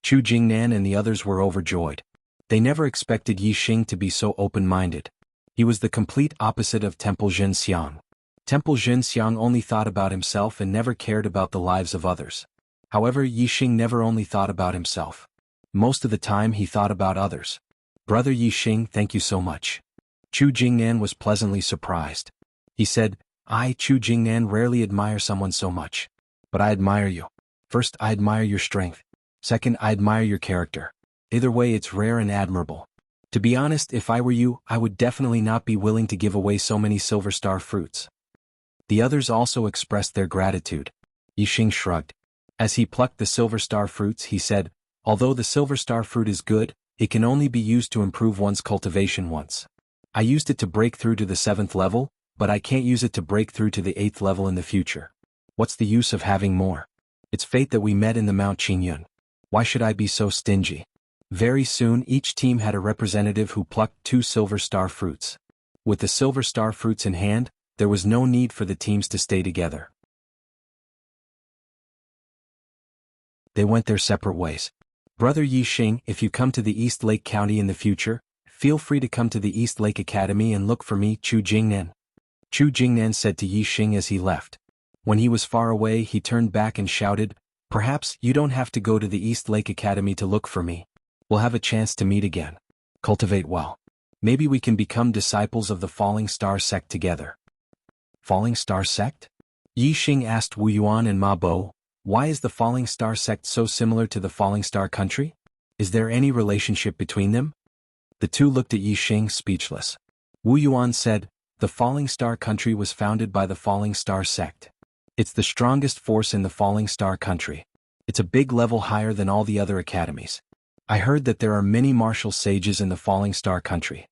Chu Jingnan and the others were overjoyed. They never expected Yixing to be so open-minded. He was the complete opposite of Temple Jinxiang. Temple Jinxiang only thought about himself and never cared about the lives of others. However, Yixing never only thought about himself. Most of the time he thought about others. Brother Yixing, thank you so much. Chu Jingnan was pleasantly surprised. He said, I, Chu Jingnan, rarely admire someone so much. But I admire you. First, I admire your strength. Second, I admire your character. Either way, it's rare and admirable. To be honest, if I were you, I would definitely not be willing to give away so many silver star fruits. The others also expressed their gratitude. Yixing shrugged. As he plucked the silver star fruits, he said, although the silver star fruit is good, it can only be used to improve one's cultivation once. I used it to break through to the 7th level, but I can't use it to break through to the 8th level in the future. What's the use of having more? It's fate that we met in the Mount Qingyun. Why should I be so stingy? Very soon each team had a representative who plucked 2 silver star fruits. With the silver star fruits in hand, there was no need for the teams to stay together. They went their separate ways. Brother Yixing, if you come to the East Lake County in the future, feel free to come to the East Lake Academy and look for me, Chu Jingnan. Chu Jingnan said to Yixing as he left. When he was far away, he turned back and shouted, "Perhaps you don't have to go to the East Lake Academy to look for me. We'll have a chance to meet again. Cultivate well. Maybe we can become disciples of the Falling Star sect together." Falling Star sect? Yixing asked Wu Yuan and Ma Bo, "Why is the Falling Star sect so similar to the Falling Star country? Is there any relationship between them?" The two looked at Yixing, speechless. Wu Yuan said, "The Falling Star country was founded by the Falling Star sect. It's the strongest force in the Falling Star country. It's a big level higher than all the other academies. I heard that there are many martial sages in the Falling Star country."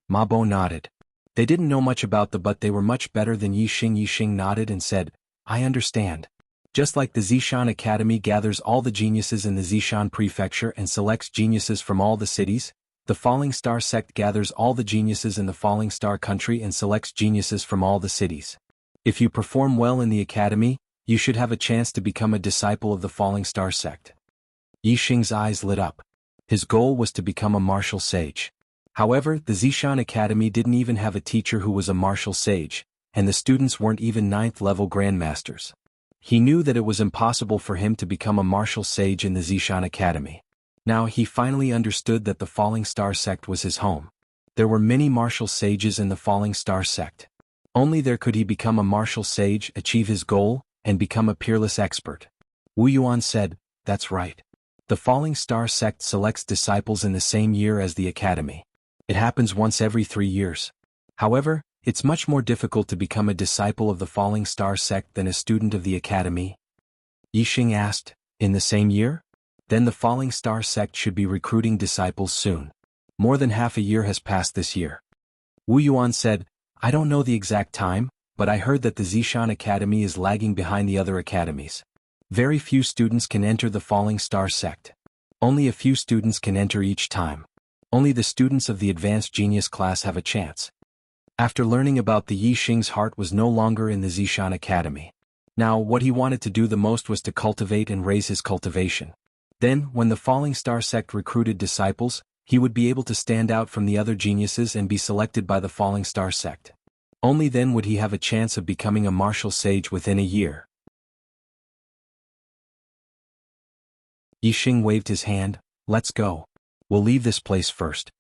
Ma Bo nodded. They didn't know much about but they were much better than Yixing. Yixing nodded and said, "I understand. Just like the Zishan Academy gathers all the geniuses in the Zishan Prefecture and selects geniuses from all the cities, the Falling Star sect gathers all the geniuses in the Falling Star country and selects geniuses from all the cities. If you perform well in the academy, you should have a chance to become a disciple of the Falling Star sect." Yixing's eyes lit up. His goal was to become a martial sage. However, the Zishan Academy didn't even have a teacher who was a martial sage, and the students weren't even 9th-level grandmasters. He knew that it was impossible for him to become a martial sage in the Zishan Academy. Now he finally understood that the Falling Star sect was his home. There were many martial sages in the Falling Star sect. Only there could he become a martial sage, achieve his goal, and become a peerless expert. Wu Yuan said, "That's right. The Falling Star sect selects disciples in the same year as the academy. It happens once every 3 years. However, it's much more difficult to become a disciple of the Falling Star sect than a student of the academy." Yixing asked, "In the same year? Then the Falling Star sect should be recruiting disciples soon. More than half a year has passed this year." Wu Yuan said, "I don't know the exact time, but I heard that the Zishan Academy is lagging behind the other academies. Very few students can enter the Falling Star sect. Only a few students can enter each time. Only the students of the Advanced Genius class have a chance." After learning about the Yixing's heart was no longer in the Zishan Academy. Now what he wanted to do the most was to cultivate and raise his cultivation. Then, when the Falling Star sect recruited disciples, he would be able to stand out from the other geniuses and be selected by the Falling Star sect. Only then would he have a chance of becoming a martial sage within a year. Yixing waved his hand, "Let's go. We'll leave this place first."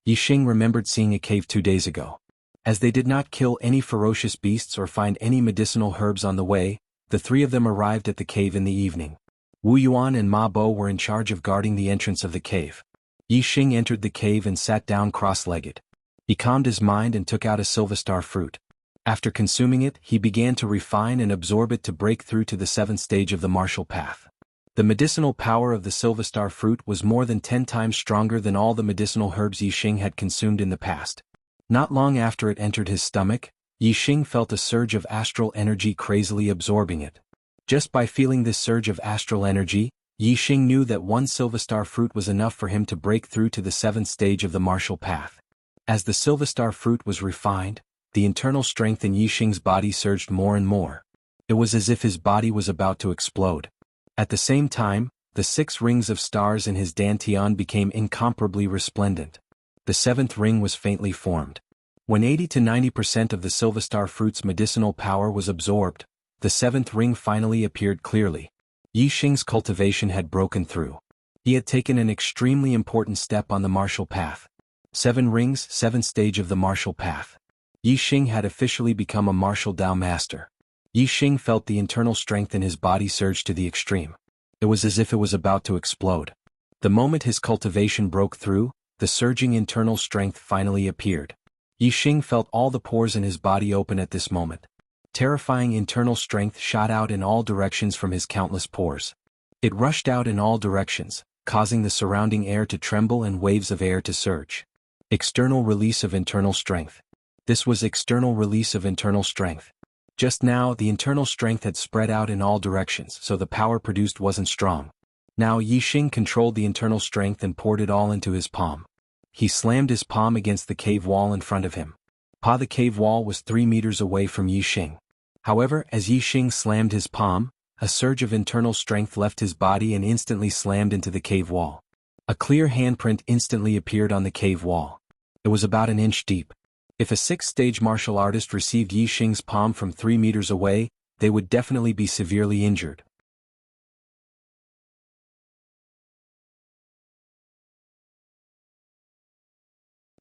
Yixing remembered seeing a cave 2 days ago. As they did not kill any ferocious beasts or find any medicinal herbs on the way, the three of them arrived at the cave in the evening. Wu Yuan and Ma Bo were in charge of guarding the entrance of the cave. Yixing entered the cave and sat down cross-legged. He calmed his mind and took out a Silverstar fruit. After consuming it, he began to refine and absorb it to break through to the 7th stage of the martial path. The medicinal power of the Silverstar fruit was more than 10 times stronger than all the medicinal herbs Yixing had consumed in the past. Not long after it entered his stomach, Yixing felt a surge of astral energy crazily absorbing it. Just by feeling this surge of astral energy, Yixing knew that 1 Silverstar fruit was enough for him to break through to the 7th stage of the martial path. As the Silverstar fruit was refined, the internal strength in Yixing's body surged more and more. It was as if his body was about to explode. At the same time, the 6 rings of stars in his dantian became incomparably resplendent. The 7th ring was faintly formed. When 80 to 90% of the Silverstar fruit's medicinal power was absorbed, the 7th ring finally appeared clearly. Yixing's cultivation had broken through. He had taken an extremely important step on the martial path. 7 rings, 7th stage of the martial path. Yixing had officially become a martial Dao master. Yixing felt the internal strength in his body surge to the extreme. It was as if it was about to explode. The moment his cultivation broke through, the surging internal strength finally appeared. Yixing felt all the pores in his body open at this moment. Terrifying internal strength shot out in all directions from his countless pores. It rushed out in all directions, causing the surrounding air to tremble and waves of air to surge. External release of internal strength. This was external release of internal strength. Just now, the internal strength had spread out in all directions, so the power produced wasn't strong. Now Yixing controlled the internal strength and poured it all into his palm. He slammed his palm against the cave wall in front of him. The cave wall was 3 meters away from Yixing. However, as Yixing slammed his palm, a surge of internal strength left his body and instantly slammed into the cave wall. A clear handprint instantly appeared on the cave wall. It was about an inch deep. If a sixth-stage martial artist received Yi Xing's palm from 3 meters away, they would definitely be severely injured.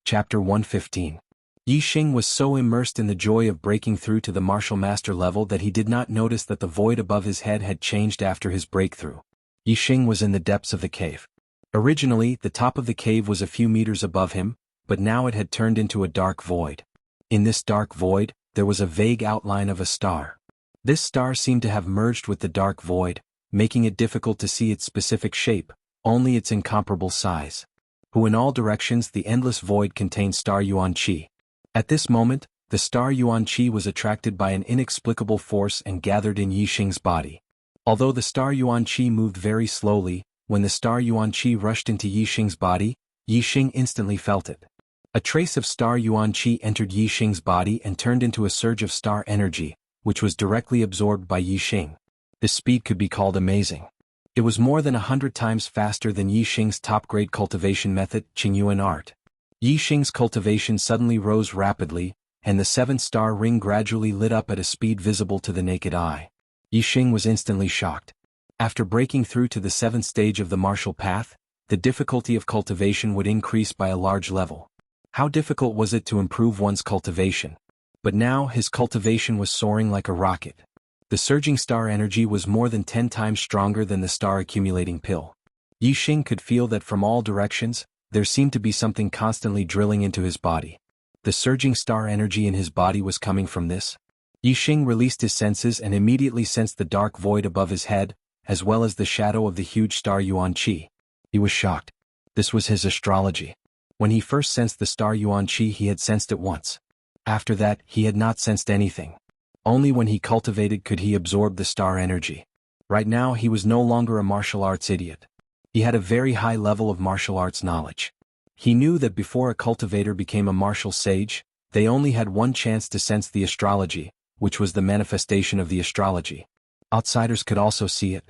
Chapter 115. Yi Xing was so immersed in the joy of breaking through to the martial master level that he did not notice that the void above his head had changed after his breakthrough. Yi Xing was in the depths of the cave. Originally, the top of the cave was a few meters above him, but now it had turned into a dark void. In this dark void, there was a vague outline of a star. This star seemed to have merged with the dark void, making it difficult to see its specific shape, only its incomparable size. Who in all directions the endless void contained star Yuan Qi. At this moment, the star Yuan Qi was attracted by an inexplicable force and gathered in Yi Xing's body. Although the star Yuan Qi moved very slowly, when the star Yuan Qi rushed into Yi Xing's body, Yi Xing instantly felt it. A trace of star Yuan Qi entered Yi Xing's body and turned into a surge of star energy, which was directly absorbed by Yi Xing. This speed could be called amazing. It was more than 100 times faster than Yi Xing's top-grade cultivation method, Qingyuan art. Yi Xing's cultivation suddenly rose rapidly, and the 7-star ring gradually lit up at a speed visible to the naked eye. Yi Xing was instantly shocked. After breaking through to the 7th stage of the martial path, the difficulty of cultivation would increase by a large level. How difficult was it to improve one's cultivation? But now his cultivation was soaring like a rocket. The surging star energy was more than 10 times stronger than the star-accumulating pill. Yi Xing could feel that from all directions, there seemed to be something constantly drilling into his body. The surging star energy in his body was coming from this. Yi Xing released his senses and immediately sensed the dark void above his head, as well as the shadow of the huge star Yuan Qi. He was shocked. This was his astrology. When he first sensed the star Yuan Qi, he had sensed it once. After that, he had not sensed anything. Only when he cultivated could he absorb the star energy. Right now he was no longer a martial arts idiot. He had a very high level of martial arts knowledge. He knew that before a cultivator became a martial sage, they only had one chance to sense the astrology, which was the manifestation of the astrology. Outsiders could also see it.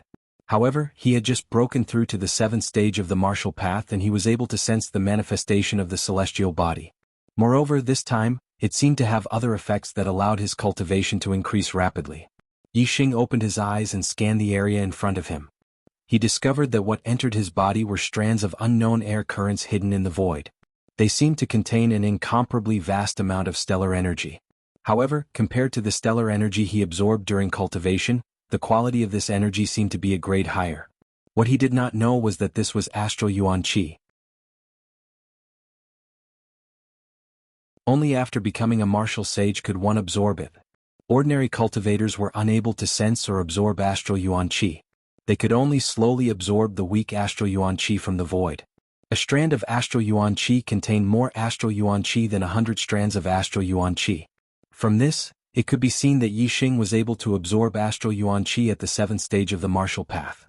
However, he had just broken through to the 7th stage of the martial path and he was able to sense the manifestation of the celestial body. Moreover, this time, it seemed to have other effects that allowed his cultivation to increase rapidly. Yi Xing opened his eyes and scanned the area in front of him. He discovered that what entered his body were strands of unknown air currents hidden in the void. They seemed to contain an incomparably vast amount of stellar energy. However, compared to the stellar energy he absorbed during cultivation, the quality of this energy seemed to be a grade higher. What he did not know was that this was astral Yuan Qi. Only after becoming a martial sage could one absorb it. Ordinary cultivators were unable to sense or absorb astral Yuan Qi. They could only slowly absorb the weak astral Yuan Qi from the void. A strand of astral Yuan Qi contained more astral Yuan Qi than 100 strands of astral Yuan Qi. From this, it could be seen that Yi Xing was able to absorb astral Yuan Qi at the 7th stage of the martial path.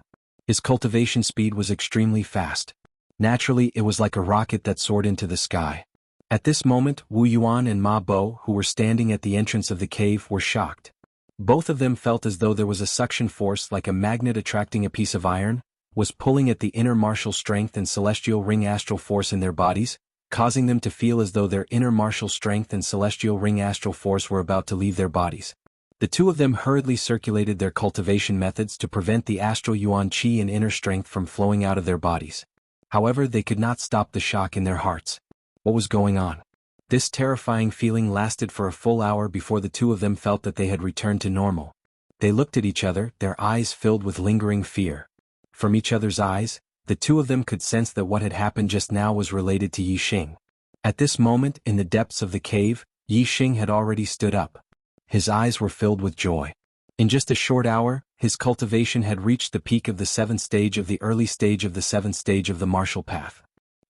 His cultivation speed was extremely fast. Naturally, it was like a rocket that soared into the sky. At this moment, Wu Yuan and Ma Bo, who were standing at the entrance of the cave, were shocked. Both of them felt as though there was a suction force like a magnet attracting a piece of iron, was pulling at the inner martial strength and celestial ring astral force in their bodies, causing them to feel as though their inner martial strength and celestial ring astral force were about to leave their bodies. The two of them hurriedly circulated their cultivation methods to prevent the astral Yuan Qi and inner strength from flowing out of their bodies. However, they could not stop the shock in their hearts. What was going on? This terrifying feeling lasted for a full hour before the two of them felt that they had returned to normal. They looked at each other, their eyes filled with lingering fear. From each other's eyes, the two of them could sense that what had happened just now was related to Yi Xing. At this moment, in the depths of the cave, Yi Xing had already stood up. His eyes were filled with joy. In just a short hour, his cultivation had reached the peak of the 7th stage of the early stage of the 7th stage of the martial path.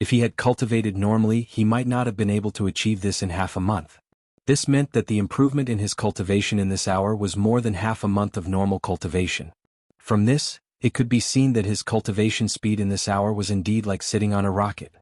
If he had cultivated normally, he might not have been able to achieve this in half a month. This meant that the improvement in his cultivation in this hour was more than half a month of normal cultivation. From this, it could be seen that his cultivation speed in this hour was indeed like sitting on a rocket.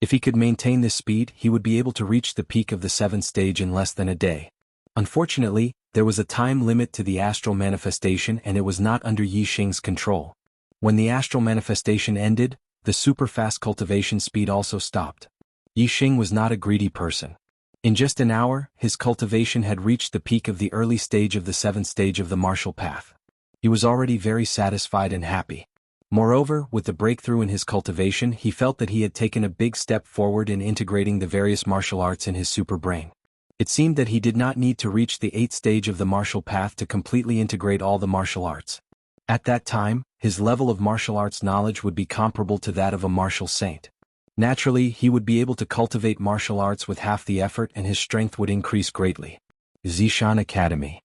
If he could maintain this speed, he would be able to reach the peak of the 7th stage in less than a day. Unfortunately, There was a time limit to the astral manifestation and it was not under Yi Xing's control. When the astral manifestation ended, the super-fast cultivation speed also stopped. Yi Xing was not a greedy person. In just an hour, his cultivation had reached the peak of the early stage of the 7th stage of the martial path. He was already very satisfied and happy. Moreover, with the breakthrough in his cultivation, he felt that he had taken a big step forward in integrating the various martial arts in his super brain. It seemed that he did not need to reach the 8th stage of the martial path to completely integrate all the martial arts. At that time, his level of martial arts knowledge would be comparable to that of a martial saint. Naturally, he would be able to cultivate martial arts with half the effort and his strength would increase greatly. Zishan Academy.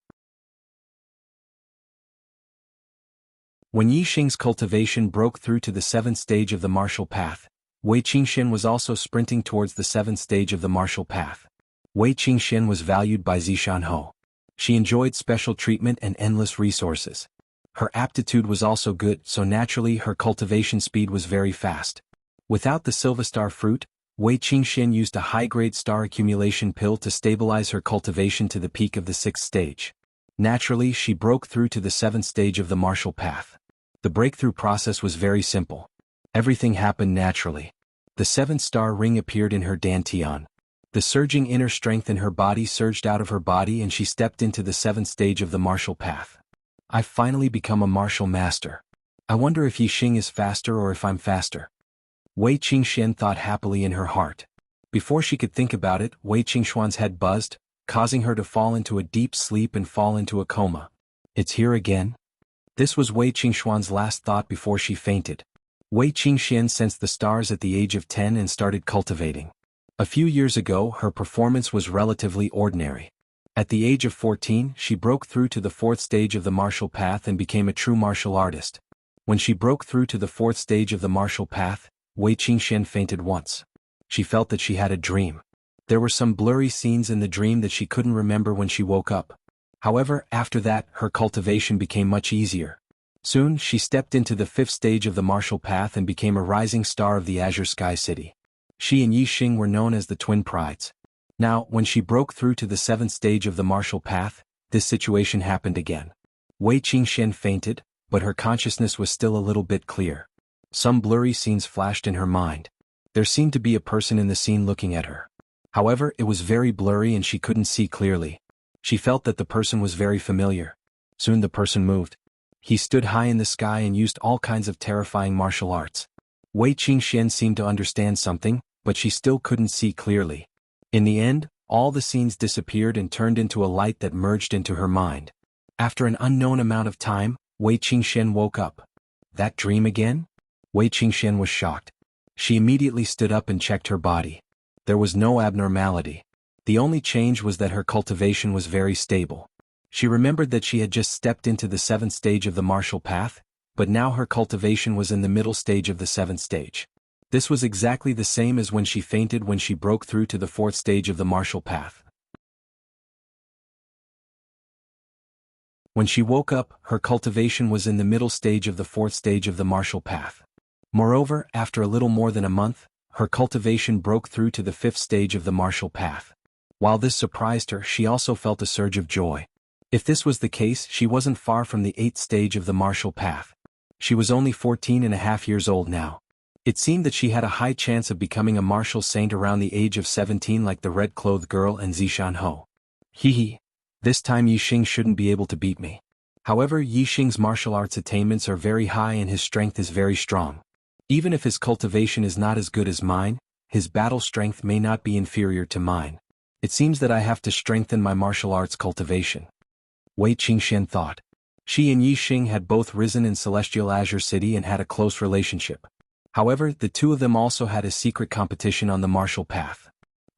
When Yi Xing's cultivation broke through to the 7th stage of the martial path, Wei Qingxian was also sprinting towards the 7th stage of the martial path. Wei Qingxian was valued by Zishan Ho. She enjoyed special treatment and endless resources. Her aptitude was also good, so naturally her cultivation speed was very fast. Without the Silva Star fruit, Wei Qingxian used a high-grade star accumulation pill to stabilize her cultivation to the peak of the 6th stage. Naturally, she broke through to the 7th stage of the martial path. The breakthrough process was very simple. Everything happened naturally. The 7th star ring appeared in her dantian. The surging inner strength in her body surged out of her body and she stepped into the 7th stage of the martial path. I've finally become a martial master. I wonder if Yi Xing is faster or if I'm faster. Wei Qingxian thought happily in her heart. Before she could think about it, Wei Qingxuan's head buzzed, causing her to fall into a deep sleep and fall into a coma. It's here again? This was Wei Qingxuan's last thought before she fainted. Wei Qingxian sensed the stars at the age of 10 and started cultivating. A few years ago, her performance was relatively ordinary. At the age of 14, she broke through to the 4th stage of the martial path and became a true martial artist. When she broke through to the 4th stage of the martial path, Wei Qingxian fainted once. She felt that she had a dream. There were some blurry scenes in the dream that she couldn't remember when she woke up. However, after that, her cultivation became much easier. Soon, she stepped into the 5th stage of the martial path and became a rising star of the Azure Sky City. She and Yi Xing were known as the twin prides. Now, when she broke through to the 7th stage of the martial path, this situation happened again. Wei Qingxian fainted, but her consciousness was still a little bit clear. Some blurry scenes flashed in her mind. There seemed to be a person in the scene looking at her. However, it was very blurry and she couldn't see clearly. She felt that the person was very familiar. Soon the person moved. He stood high in the sky and used all kinds of terrifying martial arts. Wei Qingxian seemed to understand something, but she still couldn't see clearly. In the end, all the scenes disappeared and turned into a light that merged into her mind. After an unknown amount of time, Wei Qingxian woke up. That dream again? Wei Qingxian was shocked. She immediately stood up and checked her body. There was no abnormality. The only change was that her cultivation was very stable. She remembered that she had just stepped into the 7th stage of the martial path, but now her cultivation was in the middle stage of the 7th stage. This was exactly the same as when she fainted when she broke through to the 4th stage of the martial path. When she woke up, her cultivation was in the middle stage of the 4th stage of the martial path. Moreover, after a little more than a month, her cultivation broke through to the 5th stage of the martial path. While this surprised her, she also felt a surge of joy. If this was the case, she wasn't far from the 8th stage of the martial path. She was only 14.5 years old now. It seemed that she had a high chance of becoming a martial saint around the age of 17 like the red-clothed girl and Zishan Ho. Hee. This time Yi Xing shouldn't be able to beat me. However, Yi Xing's martial arts attainments are very high and his strength is very strong. Even if his cultivation is not as good as mine, his battle strength may not be inferior to mine. It seems that I have to strengthen my martial arts cultivation. Wei Qingxian thought. She and Yi Xing had both risen in Celestial Azure City and had a close relationship. However, the two of them also had a secret competition on the martial path.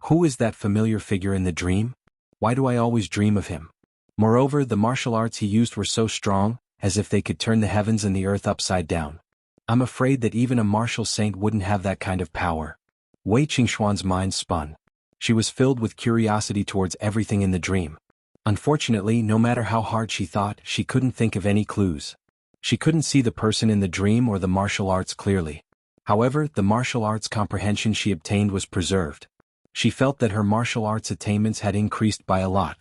Who is that familiar figure in the dream? Why do I always dream of him? Moreover, the martial arts he used were so strong, as if they could turn the heavens and the earth upside down. I'm afraid that even a martial saint wouldn't have that kind of power. Wei Qingxuan's mind spun. She was filled with curiosity towards everything in the dream. Unfortunately, no matter how hard she thought, she couldn't think of any clues. She couldn't see the person in the dream or the martial arts clearly. However, the martial arts comprehension she obtained was preserved. She felt that her martial arts attainments had increased by a lot.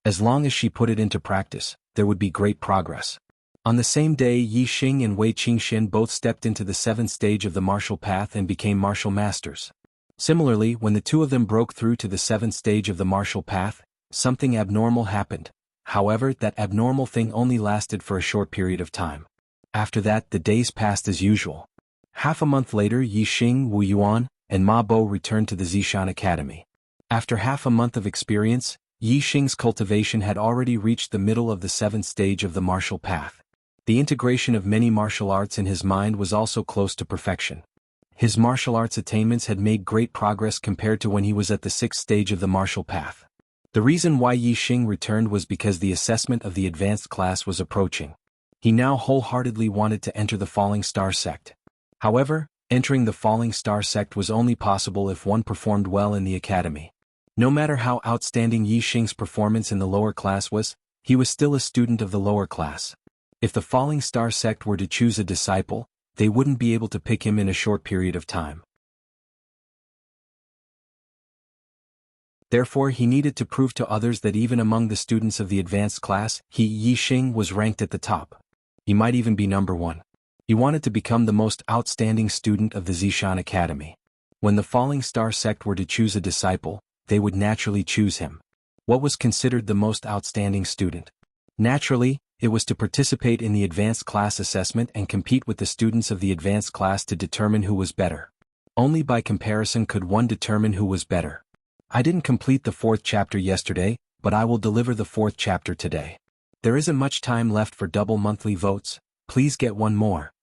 As long as she put it into practice, there would be great progress. On the same day, Yi Xing and Wei Qingxian both stepped into the 7th stage of the martial path and became martial masters. Similarly, when the two of them broke through to the 7th stage of the martial path, something abnormal happened. However, that abnormal thing only lasted for a short period of time. After that, the days passed as usual. Half a month later, Yi Xing, Wu Yuan, and Ma Bo returned to the Zishan Academy. After half a month of experience, Yi Xing's cultivation had already reached the middle of the 7th stage of the martial path. The integration of many martial arts in his mind was also close to perfection. His martial arts attainments had made great progress compared to when he was at the 6th stage of the martial path. The reason why Yi Xing returned was because the assessment of the advanced class was approaching. He now wholeheartedly wanted to enter the Falling Star sect. However, entering the Falling Star sect was only possible if one performed well in the academy. No matter how outstanding Yi Xing's performance in the lower class was, he was still a student of the lower class. If the Falling Star sect were to choose a disciple, they wouldn't be able to pick him in a short period of time. Therefore, he needed to prove to others that even among the students of the advanced class, Yi Xing was ranked at the top. He might even be number 1. He wanted to become the most outstanding student of the Zishan Academy. When the Falling Star sect were to choose a disciple, they would naturally choose him. What was considered the most outstanding student? Naturally, it was to participate in the advanced class assessment and compete with the students of the advanced class to determine who was better. Only by comparison could one determine who was better. I didn't complete the 4th chapter yesterday, but I will deliver the 4th chapter today. There isn't much time left for double monthly votes, please get one more.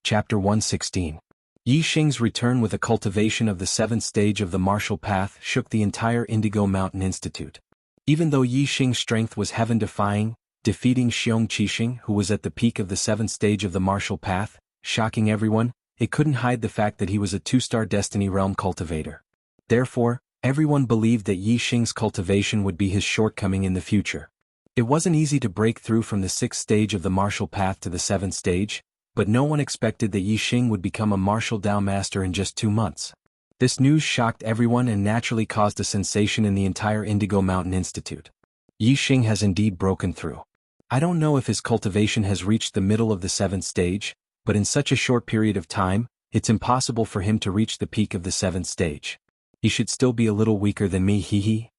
Chapter 116. Yi Xing's return with a cultivation of the 7th stage of the martial path shook the entire Indigo Mountain Institute. Even though Yi Xing's strength was heaven-defying, defeating Xiong Qixing, who was at the peak of the 7th stage of the martial path, shocking everyone, it couldn't hide the fact that he was a 2-star Destiny Realm cultivator. Therefore, everyone believed that Yi Xing's cultivation would be his shortcoming in the future. It wasn't easy to break through from the 6th stage of the martial path to the 7th stage, but no one expected that Yi Xing would become a martial Dao master in just 2 months. This news shocked everyone and naturally caused a sensation in the entire Indigo Mountain Institute. Yi Xing has indeed broken through. I don't know if his cultivation has reached the middle of the 7th stage, but in such a short period of time, it's impossible for him to reach the peak of the 7th stage. He should still be a little weaker than me, hee.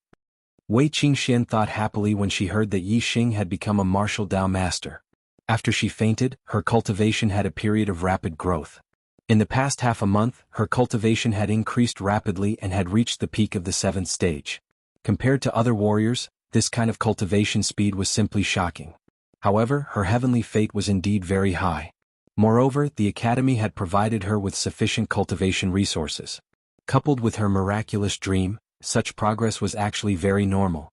Wei Qingxian thought happily when she heard that Yi Xing had become a martial Dao master. After she fainted, her cultivation had a period of rapid growth. In the past half a month, her cultivation had increased rapidly and had reached the peak of the 7th stage. Compared to other warriors, this kind of cultivation speed was simply shocking. However, her heavenly fate was indeed very high. Moreover, the academy had provided her with sufficient cultivation resources. Coupled with her miraculous dream, such progress was actually very normal.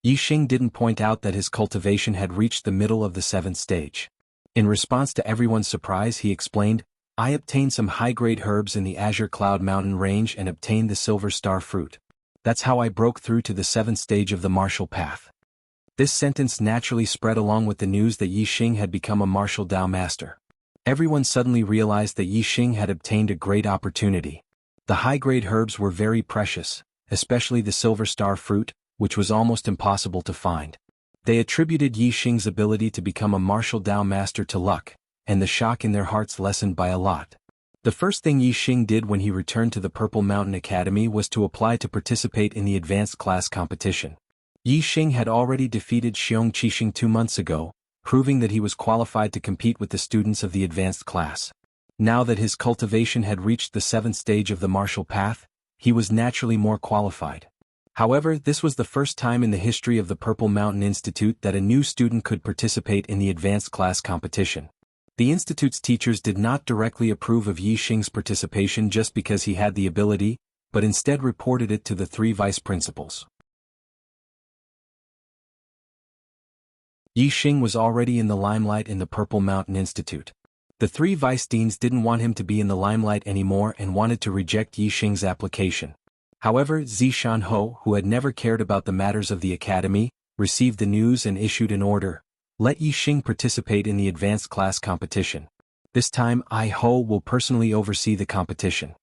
Yi Xing didn't point out that his cultivation had reached the middle of the 7th stage. In response to everyone's surprise, he explained, I obtained some high-grade herbs in the Azure Cloud Mountain range and obtained the Silver Star fruit. That's how I broke through to the 7th stage of the martial path. This sentence naturally spread along with the news that Yi Xing had become a martial Dao master. Everyone suddenly realized that Yi Xing had obtained a great opportunity. The high-grade herbs were very precious, especially the Silver Star fruit, which was almost impossible to find. They attributed Yi Xing's ability to become a martial Dao master to luck, and the shock in their hearts lessened by a lot. The first thing Yi Xing did when he returned to the Purple Mountain Academy was to apply to participate in the advanced class competition. Yi Xing had already defeated Xiong Qixing 2 months ago, proving that he was qualified to compete with the students of the advanced class. Now that his cultivation had reached the 7th stage of the martial path, he was naturally more qualified. However, this was the first time in the history of the Purple Mountain Institute that a new student could participate in the advanced class competition. The institute's teachers did not directly approve of Yi Xing's participation just because he had the ability, but instead reported it to the 3 vice principals. Yi Xing was already in the limelight in the Purple Mountain Institute. The 3 vice deans didn't want him to be in the limelight anymore and wanted to reject Yi Xing's application. However, Zishan Ho, who had never cared about the matters of the academy, received the news and issued an order. Let Yi Xing participate in the advanced class competition. This time I-Ho will personally oversee the competition.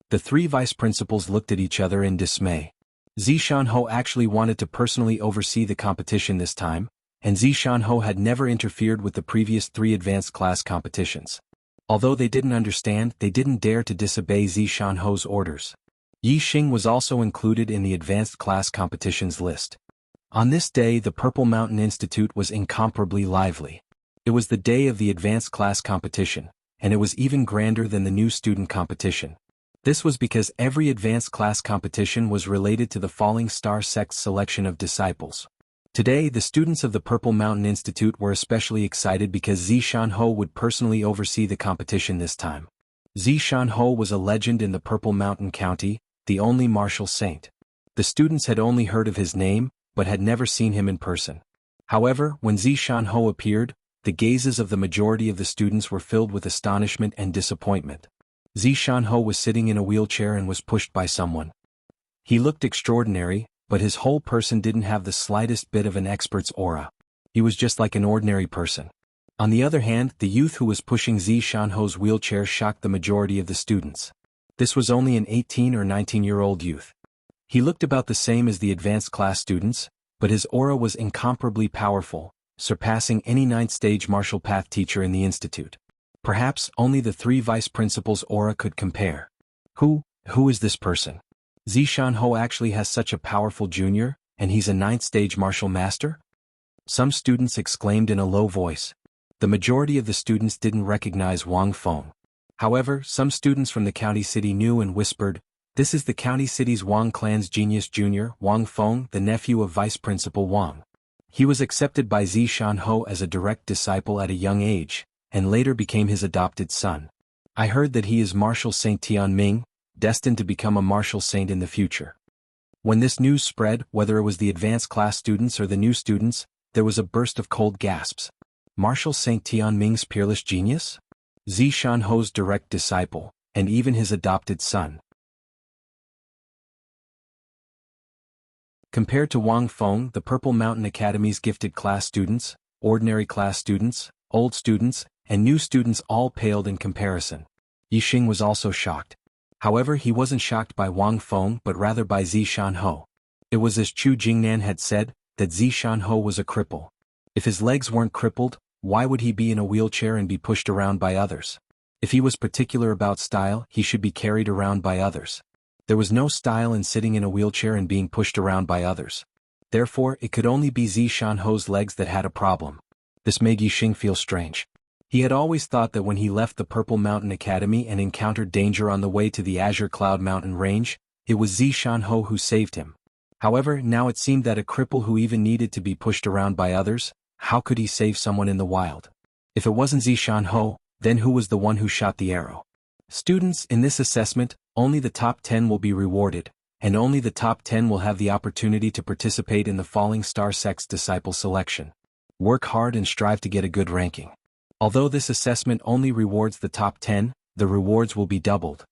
The three vice principals looked at each other in dismay. Zishan-Ho actually wanted to personally oversee the competition this time, and Zishan-Ho had never interfered with the previous 3 advanced class competitions. Although they didn't understand, they didn't dare to disobey Zishan-Ho's orders. Yi Xing was also included in the advanced class competitions list. On this day the Purple Mountain Institute was incomparably lively. It was the day of the advanced class competition, and it was even grander than the new student competition. This was because every advanced class competition was related to the Falling Star sect's selection of disciples. Today the students of the Purple Mountain Institute were especially excited because Zishan-Ho would personally oversee the competition this time. Zishan-Ho was a legend in the Purple Mountain County, the only martial saint. The students had only heard of his name, but had never seen him in person. However, when Zishan-Ho appeared, the gazes of the majority of the students were filled with astonishment and disappointment. Zishan-Ho was sitting in a wheelchair and was pushed by someone. He looked extraordinary, but his whole person didn't have the slightest bit of an expert's aura. He was just like an ordinary person. On the other hand, the youth who was pushing Zishan-Ho's wheelchair shocked the majority of the students. This was only an 18 or 19-year-old youth. He looked about the same as the advanced class students, but his aura was incomparably powerful, surpassing any 9th-stage martial path teacher in the institute. Perhaps only the 3 vice principals' aura could compare. Who is this person? Zishan-Ho actually has such a powerful junior, and he's a 9th-stage martial master? Some students exclaimed in a low voice. The majority of the students didn't recognize Wang Feng. However, some students from the county city knew and whispered, "This is the county city's Wang clan's genius junior, Wang Feng, the nephew of Vice Principal Wang." He was accepted by Zishan-Ho as a direct disciple at a young age, and later became his adopted son. I heard that he is Martial Saint Tianming, destined to become a martial saint in the future. When this news spread, whether it was the advanced class students or the new students, there was a burst of cold gasps. Martial Saint Tianming's peerless genius? Zishan-Ho's direct disciple, and even his adopted son. Compared to Wang Feng, the Purple Mountain Academy's gifted class students, ordinary class students, old students, and new students all paled in comparison. Yi Xing was also shocked. However, he wasn't shocked by Wang Feng but rather by Zishan-Ho. It was as Chu Jingnan had said, that Zishan-Ho was a cripple. If his legs weren't crippled, why would he be in a wheelchair and be pushed around by others? If he was particular about style, he should be carried around by others. There was no style in sitting in a wheelchair and being pushed around by others. Therefore, it could only be Zishan-Ho's legs that had a problem. This made Yi Xing feel strange. He had always thought that when he left the Purple Mountain Academy and encountered danger on the way to the Azure Cloud Mountain Range, it was Zishan-Ho who saved him. However, now it seemed that a cripple who even needed to be pushed around by others, how could he save someone in the wild? If it wasn't Zishan-Ho, then who was the one who shot the arrow? Students, in this assessment, only the top 10 will be rewarded, and only the top 10 will have the opportunity to participate in the Falling Star Sect's disciple selection. Work hard and strive to get a good ranking. Although this assessment only rewards the top 10, the rewards will be doubled.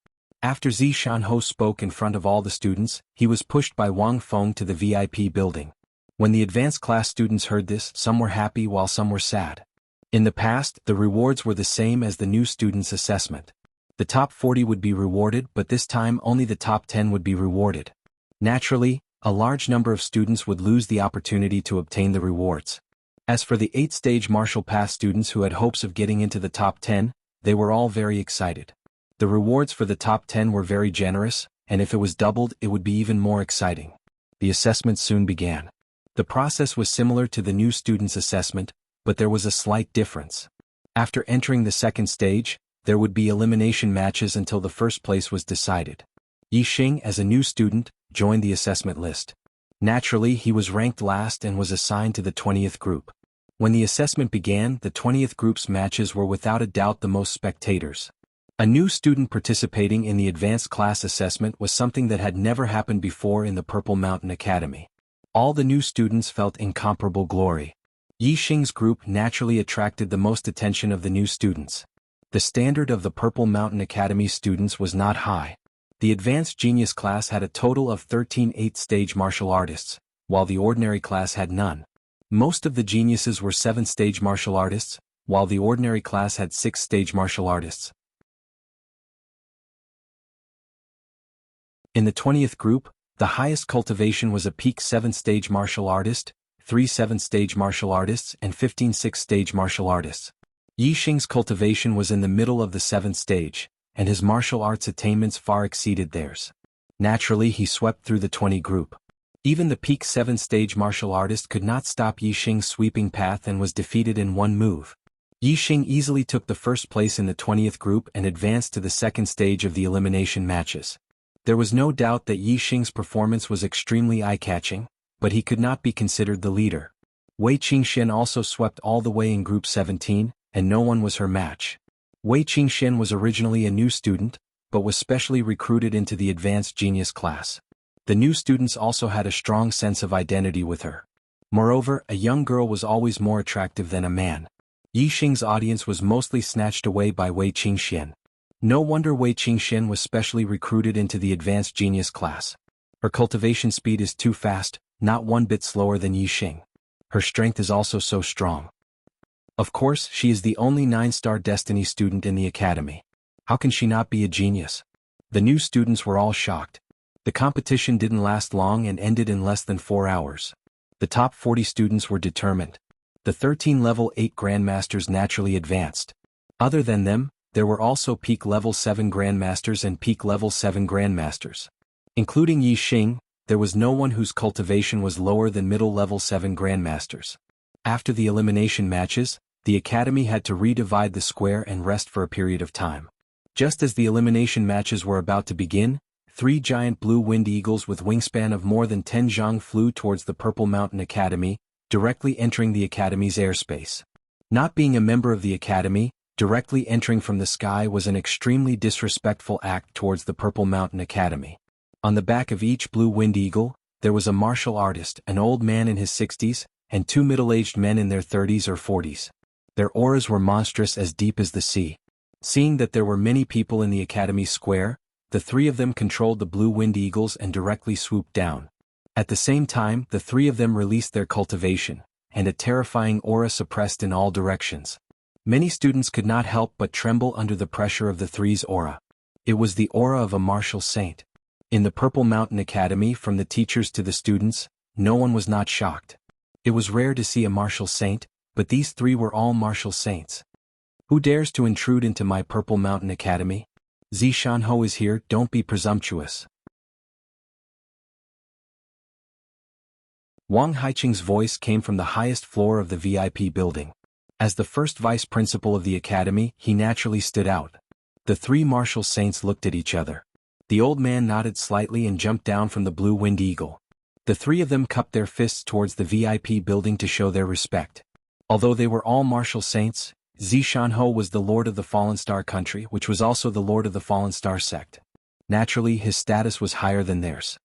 After Zishan-Ho spoke in front of all the students, he was pushed by Wang Feng to the VIP building. When the advanced class students heard this, some were happy while some were sad. In the past, the rewards were the same as the new students' assessment. The top 40 would be rewarded, but this time only the top 10 would be rewarded. Naturally, a large number of students would lose the opportunity to obtain the rewards. As for the 8th-stage martial path students who had hopes of getting into the top 10, they were all very excited. The rewards for the top 10 were very generous, and if it was doubled it would be even more exciting. The assessment soon began. The process was similar to the new students' assessment, but there was a slight difference. After entering the 2nd stage, there would be elimination matches until the first place was decided. Yi Xing, as a new student, joined the assessment list. Naturally, he was ranked last and was assigned to the 20th group. When the assessment began, the 20th group's matches were without a doubt the most spectators. A new student participating in the advanced class assessment was something that had never happened before in the Purple Mountain Academy. All the new students felt incomparable glory. Yi Xing's group naturally attracted the most attention of the new students. The standard of the Purple Mountain Academy students was not high. The Advanced Genius class had a total of 13 8th-stage martial artists, while the ordinary class had none. Most of the geniuses were 7th-stage martial artists, while the ordinary class had 6 stage martial artists. In the 20th group, the highest cultivation was a peak 7 stage martial artist, 3 7 stage martial artists and 15 6 stage martial artists. Yi Xing's cultivation was in the middle of the 7th stage, and his martial arts attainments far exceeded theirs. Naturally, he swept through the 20 group. Even the peak 7 stage martial artist could not stop Yi Xing's sweeping path and was defeated in one move. Yi Xing easily took the first place in the 20th group and advanced to the second stage of the elimination matches. There was no doubt that Yi Xing's performance was extremely eye-catching, but he could not be considered the leader. Wei Qingxian also swept all the way in Group 17, and no one was her match. Wei Qingxian was originally a new student, but was specially recruited into the advanced genius class. The new students also had a strong sense of identity with her. Moreover, a young girl was always more attractive than a man. Yi Xing's audience was mostly snatched away by Wei Qingxian. No wonder Wei Qingxian was specially recruited into the advanced genius class. Her cultivation speed is too fast, not one bit slower than Yi Xing. Her strength is also so strong. Of course, she is the only 9-star Destiny student in the academy. How can she not be a genius? The new students were all shocked. The competition didn't last long and ended in less than 4 hours. The top 40 students were determined. The 13 level 8 grandmasters naturally advanced. Other than them, there were also peak level 7 grandmasters and peak level 7 grandmasters. Including Yi Xing, there was no one whose cultivation was lower than middle level 7 grandmasters. After the elimination matches, the academy had to redivide the square and rest for a period of time. Just as the elimination matches were about to begin, 3 giant blue winged eagles with wingspan of more than 10 zhang flew towards the Purple Mountain Academy, directly entering the academy's airspace. Not being a member of the academy, directly entering from the sky was an extremely disrespectful act towards the Purple Mountain Academy. On the back of each blue winged eagle, there was a martial artist, an old man in his 60s, and 2 middle-aged men in their 30s or 40s. Their auras were monstrous, as deep as the sea. Seeing that there were many people in the academy square, the 3 of them controlled the blue winged eagles and directly swooped down. At the same time, the 3 of them released their cultivation, and a terrifying aura suppressed in all directions. Many students could not help but tremble under the pressure of the 3's aura. It was the aura of a martial saint. In the Purple Mountain Academy, from the teachers to the students, no one was not shocked. It was rare to see a martial saint, but these 3 were all martial saints. Who dares to intrude into my Purple Mountain Academy? Zishan Ho is here, don't be presumptuous. Wang Haiqing's voice came from the highest floor of the VIP building. As the first vice principal of the academy, he naturally stood out. The 3 martial saints looked at each other. The old man nodded slightly and jumped down from the blue winged eagle. The 3 of them cupped their fists towards the VIP building to show their respect. Although they were all martial saints, Zishan Ho was the lord of the Fallen Star country, which was also the lord of the Fallen Star sect. Naturally, his status was higher than theirs.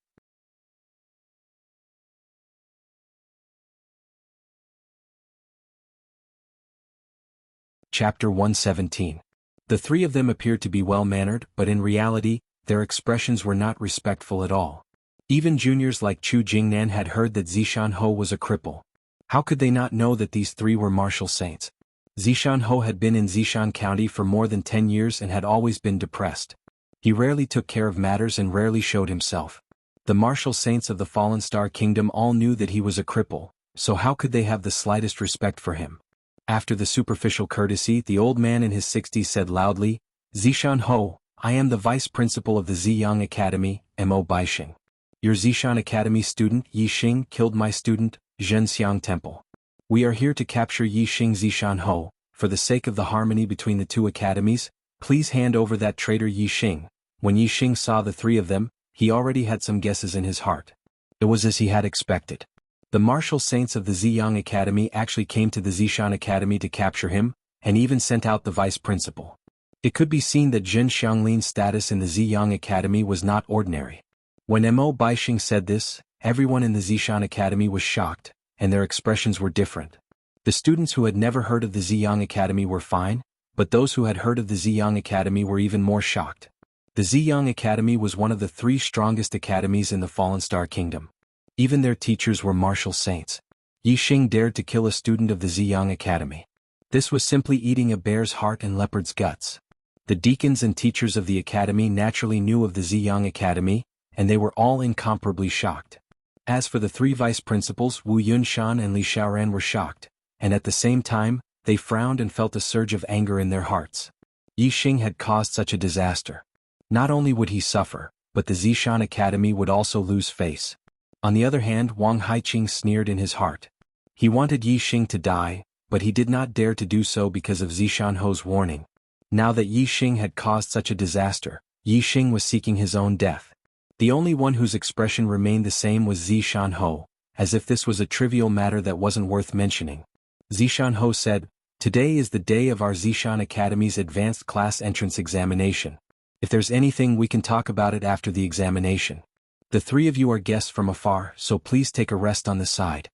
Chapter 117. The 3 of them appeared to be well-mannered, but in reality, their expressions were not respectful at all. Even juniors like Chu Jingnan had heard that Zishan Ho was a cripple. How could they not know that these 3 were martial saints? Zishan Ho had been in Zishan County for more than 10 years and had always been depressed. He rarely took care of matters and rarely showed himself. The martial saints of the Fallen Star Kingdom all knew that he was a cripple, so how could they have the slightest respect for him? After the superficial courtesy, the old man in his 60s said loudly, Zishan Ho, I am the vice principal of the Ziyang Academy, Mo Baixing. Your Zishan Academy student Yi Xing killed my student, Zhenxiang Temple. We are here to capture Yi Xing. Zishan Ho. For the sake of the harmony between the 2 academies, please hand over that traitor Yi Xing. When Yi Xing saw the 3 of them, he already had some guesses in his heart. It was as he had expected. The martial saints of the Ziyang Academy actually came to the Zishan Academy to capture him, and even sent out the vice principal. It could be seen that Zhen Xianglin's status in the Ziyang Academy was not ordinary. When Mo Baixing said this, everyone in the Zishan Academy was shocked, and their expressions were different. The students who had never heard of the Ziyang Academy were fine, but those who had heard of the Ziyang Academy were even more shocked. The Ziyang Academy was one of the 3 strongest academies in the Fallen Star Kingdom. Even their teachers were martial saints. Yi Xing dared to kill a student of the Ziyang Academy. This was simply eating a bear's heart and leopard's guts. The deacons and teachers of the academy naturally knew of the Ziyang Academy, and they were all incomparably shocked. As for the three vice principals, Wu Yunshan and Li Xiaoran were shocked, and at the same time, they frowned and felt a surge of anger in their hearts. Yi Xing had caused such a disaster. Not only would he suffer, but the Zishan Academy would also lose face. On the other hand, Wang Haiqing sneered in his heart. He wanted Yi Xing to die, but he did not dare to do so because of Zishan Ho's warning. Now that Yi Xing had caused such a disaster, Yi Xing was seeking his own death. The only one whose expression remained the same was Zishan Ho, as if this was a trivial matter that wasn't worth mentioning. Zishan Ho said, "Today is the day of our Zishan Academy's advanced class entrance examination. If there's anything we can talk about it after the examination. The three of you are guests from afar, so please take a rest on the side."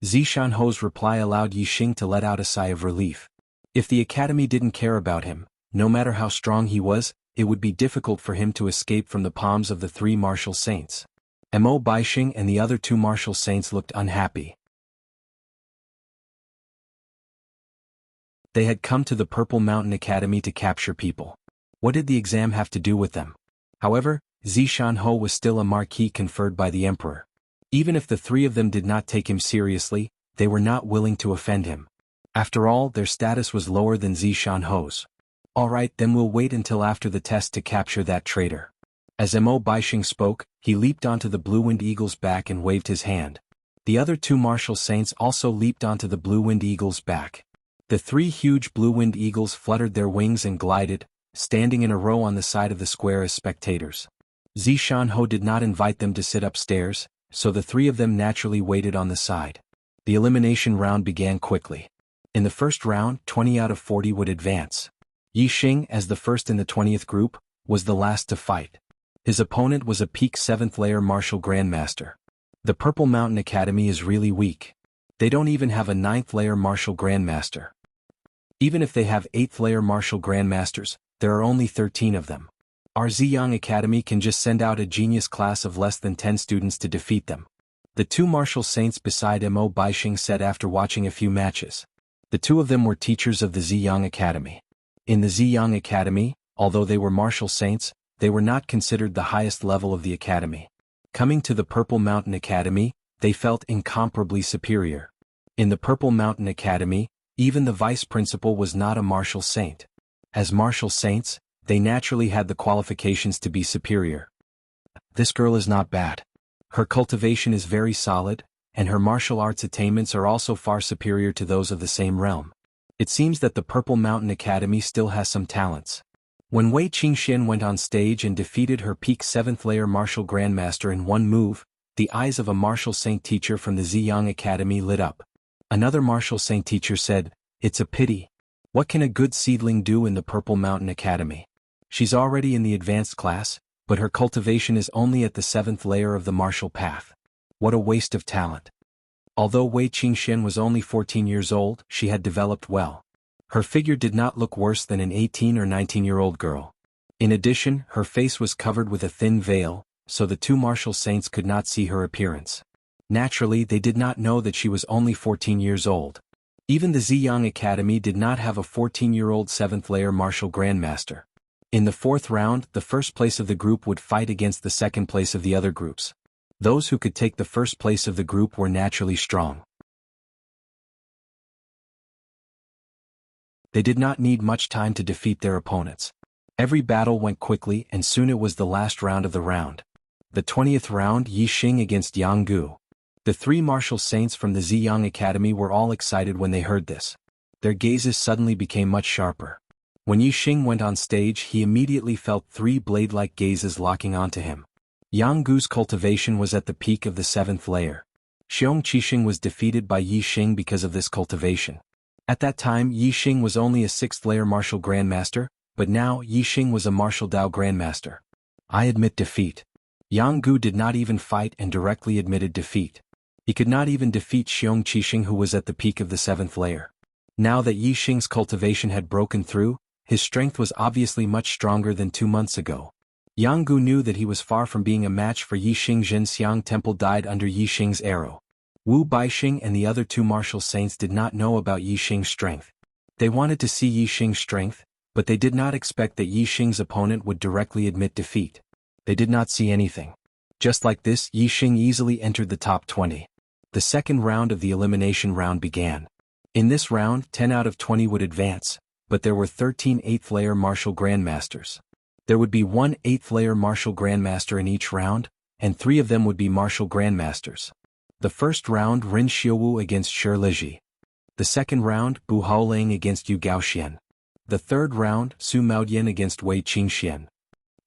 Zishan Ho's reply allowed Yi Xing to let out a sigh of relief. If the academy didn't care about him, no matter how strong he was, it would be difficult for him to escape from the palms of the three martial saints. Mo Baixing and the other two martial saints looked unhappy. They had come to the Purple Mountain Academy to capture people. What did the exam have to do with them? However, Zishan Ho was still a marquis conferred by the emperor. Even if the three of them did not take him seriously, they were not willing to offend him. After all, their status was lower than Zishan Ho's. "Alright, then we'll wait until after the test to capture that traitor." As Mo Baixing spoke, he leaped onto the blue-winged eagle's back and waved his hand. The other two martial saints also leaped onto the blue-winged eagle's back. The three huge blue-winged eagles fluttered their wings and glided, standing in a row on the side of the square as spectators. Zishan Ho did not invite them to sit upstairs, so the three of them naturally waited on the side. The elimination round began quickly. In the first round, 20 out of 40 would advance. Yi Xing, as the first in the 20th group, was the last to fight. His opponent was a peak 7th layer martial grandmaster. The Purple Mountain Academy is really weak. They don't even have a 9th layer martial grandmaster. Even if they have 8th layer martial grandmasters, there are only 13 of them. Our Ziyang Academy can just send out a genius class of less than 10 students to defeat them. The two martial saints beside Mo Baixing said after watching a few matches. The two of them were teachers of the Ziyang Academy. In the Ziyang Academy, although they were martial saints, they were not considered the highest level of the academy. Coming to the Purple Mountain Academy, they felt incomparably superior. In the Purple Mountain Academy, even the vice principal was not a martial saint. As martial saints, they naturally had the qualifications to be superior. This girl is not bad. Her cultivation is very solid, and her martial arts attainments are also far superior to those of the same realm. It seems that the Purple Mountain Academy still has some talents. When Wei Qingxian went on stage and defeated her peak 7th layer martial grandmaster in one move, the eyes of a martial saint teacher from the Ziyang Academy lit up. Another martial saint teacher said, "It's a pity. What can a good seedling do in the Purple Mountain Academy? She's already in the advanced class, but her cultivation is only at the 7th layer of the martial path. What a waste of talent." Although Wei Qingxian was only 14 years old, she had developed well. Her figure did not look worse than an 18 or 19-year-old girl. In addition, her face was covered with a thin veil, so the two martial saints could not see her appearance. Naturally, they did not know that she was only 14 years old. Even the Ziyang Academy did not have a 14-year-old 7th layer martial grandmaster. In the fourth round, the first place of the group would fight against the second place of the other groups. Those who could take the first place of the group were naturally strong. They did not need much time to defeat their opponents. Every battle went quickly and soon it was the last round of the round. The 20th round, Yi Xing against Yang Gu. The three martial saints from the Ziyang Academy were all excited when they heard this. Their gazes suddenly became much sharper. When Yi Xing went on stage, he immediately felt three blade-like gazes locking onto him. Yang Gu's cultivation was at the peak of the 7th layer. Xiong Qixing was defeated by Yi Xing because of this cultivation. At that time, Yi Xing was only a 6th layer martial grandmaster, but now Yi Xing was a martial Dao grandmaster. "I admit defeat." Yang Gu did not even fight and directly admitted defeat. He could not even defeat Xiong Qixing, who was at the peak of the 7th layer. Now that Yi Xing's cultivation had broken through, his strength was obviously much stronger than 2 months ago. Yang Gu knew that he was far from being a match for Yi Xing. Zhenxiang Temple died under Yi Xing's arrow. Wu Baixing and the other two martial saints did not know about Yi Xing's strength. They wanted to see Yi Xing's strength, but they did not expect that Yi Xing's opponent would directly admit defeat. They did not see anything. Just like this, Yi Xing easily entered the top 20. The second round of the elimination round began. In this round, 10 out of 20 would advance, but there were 13 8th-layer martial grandmasters. There would be one 8th-layer martial grandmaster in each round, and 3 of them would be martial grandmasters. The first round, Ren Xiaowu against Shi Liji. The second round, Bu Haoling against Yu Gaoxian. The third round, Su Maodian against Wei Qingxian.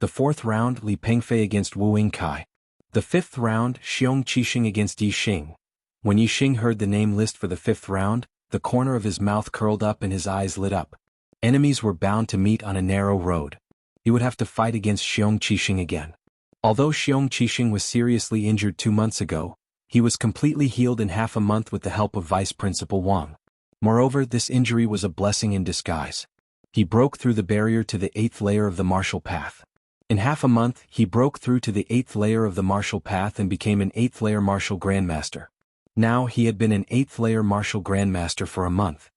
The fourth round, Li Pengfei against Wu Yingkai. The fifth round, Xiong Qixing against Yi Xing. When Yi Xing heard the name list for the fifth round, the corner of his mouth curled up and his eyes lit up. Enemies were bound to meet on a narrow road. He would have to fight against Xiong Qixing again. Although Xiong Qixing was seriously injured 2 months ago, he was completely healed in half a month with the help of Vice Principal Wang. Moreover, this injury was a blessing in disguise. He broke through the barrier to the 8th layer of the martial path. In half a month, he broke through to the 8th layer of the martial path and became an 8th layer martial grandmaster. Now he had been an 8th layer martial grandmaster for a month.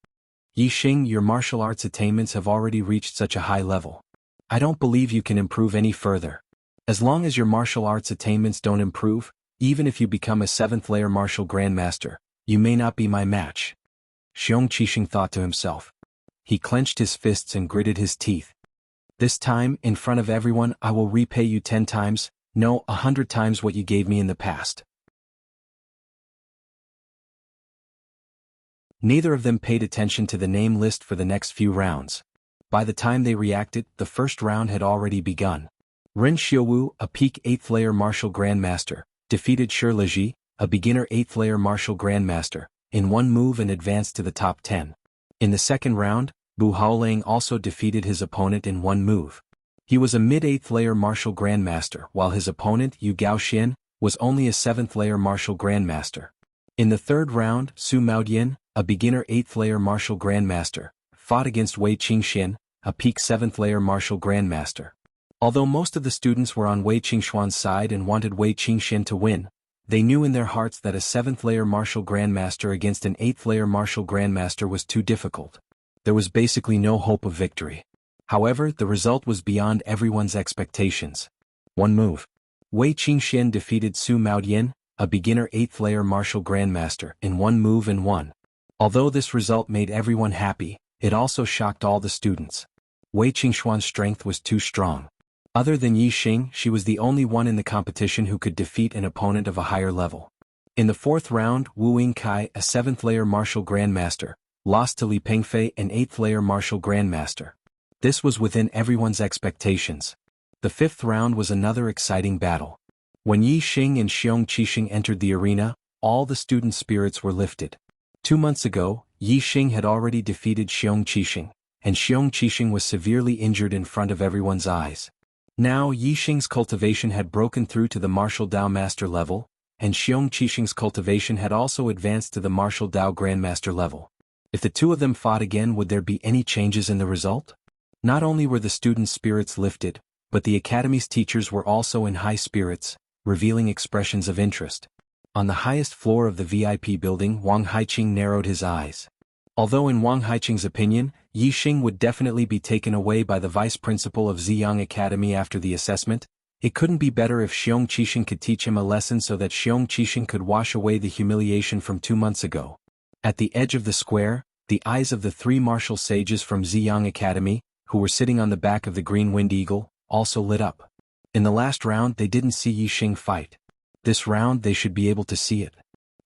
Yi Xing, your martial arts attainments have already reached such a high level. I don't believe you can improve any further. As long as your martial arts attainments don't improve, even if you become a 7th layer martial grandmaster, you may not be my match. Xiong Qixing thought to himself. He clenched his fists and gritted his teeth. This time, in front of everyone, I will repay you 10 times, no, 100 times what you gave me in the past. Neither of them paid attention to the name list for the next few rounds. By the time they reacted, the first round had already begun. Ren Xiaowu, a peak 8th layer martial grandmaster, defeated Shi Liji, a beginner 8th layer martial grandmaster, in one move and advanced to the top 10. In the second round, Bu Haoling also defeated his opponent in one move. He was a mid-8th layer martial grandmaster while his opponent, Yu Gaoxian, was only a 7th layer martial grandmaster. In the third round, Su Maodian, a beginner 8th layer martial grandmaster, fought against Wei Qingxian, a peak 7th layer martial grandmaster. Although most of the students were on Wei Qingxuan's side and wanted Wei Qingxian to win, they knew in their hearts that a 7th layer martial grandmaster against an 8th layer martial grandmaster was too difficult. There was basically no hope of victory. However, the result was beyond everyone's expectations. One move. Wei Qingxian defeated Su Maodian, a beginner 8th layer martial grandmaster, in one move and won. Although this result made everyone happy, it also shocked all the students. Wei Qingxuan's strength was too strong. Other than Yi Xing, she was the only one in the competition who could defeat an opponent of a higher level. In the fourth round, Wu Yingkai, a 7th layer martial grandmaster, lost to Li Pengfei, an 8th layer martial grandmaster. This was within everyone's expectations. The fifth round was another exciting battle. When Yi Xing and Xiong Qixing entered the arena, all the students' spirits were lifted. 2 months ago, Yi Xing had already defeated Xiong Qixing, and Xiong Qixing was severely injured in front of everyone's eyes. Now Yi Xing's cultivation had broken through to the martial Dao master level, and Xiong Qixing's cultivation had also advanced to the martial Dao grandmaster level. If the two of them fought again, would there be any changes in the result? Not only were the students' spirits lifted, but the academy's teachers were also in high spirits, revealing expressions of interest. On the highest floor of the VIP building, Wang Haiqing narrowed his eyes. Although in Wang Haiqing's opinion, Yi Xing would definitely be taken away by the vice principal of Ziyang Academy after the assessment, it couldn't be better if Xiong Qixing could teach him a lesson so that Xiong Qixing could wash away the humiliation from 2 months ago. At the edge of the square, the eyes of the 3 martial sages from Ziyang Academy, who were sitting on the back of the green wind eagle, also lit up. In the last round they didn't see Yi Xing fight. This round they should be able to see it.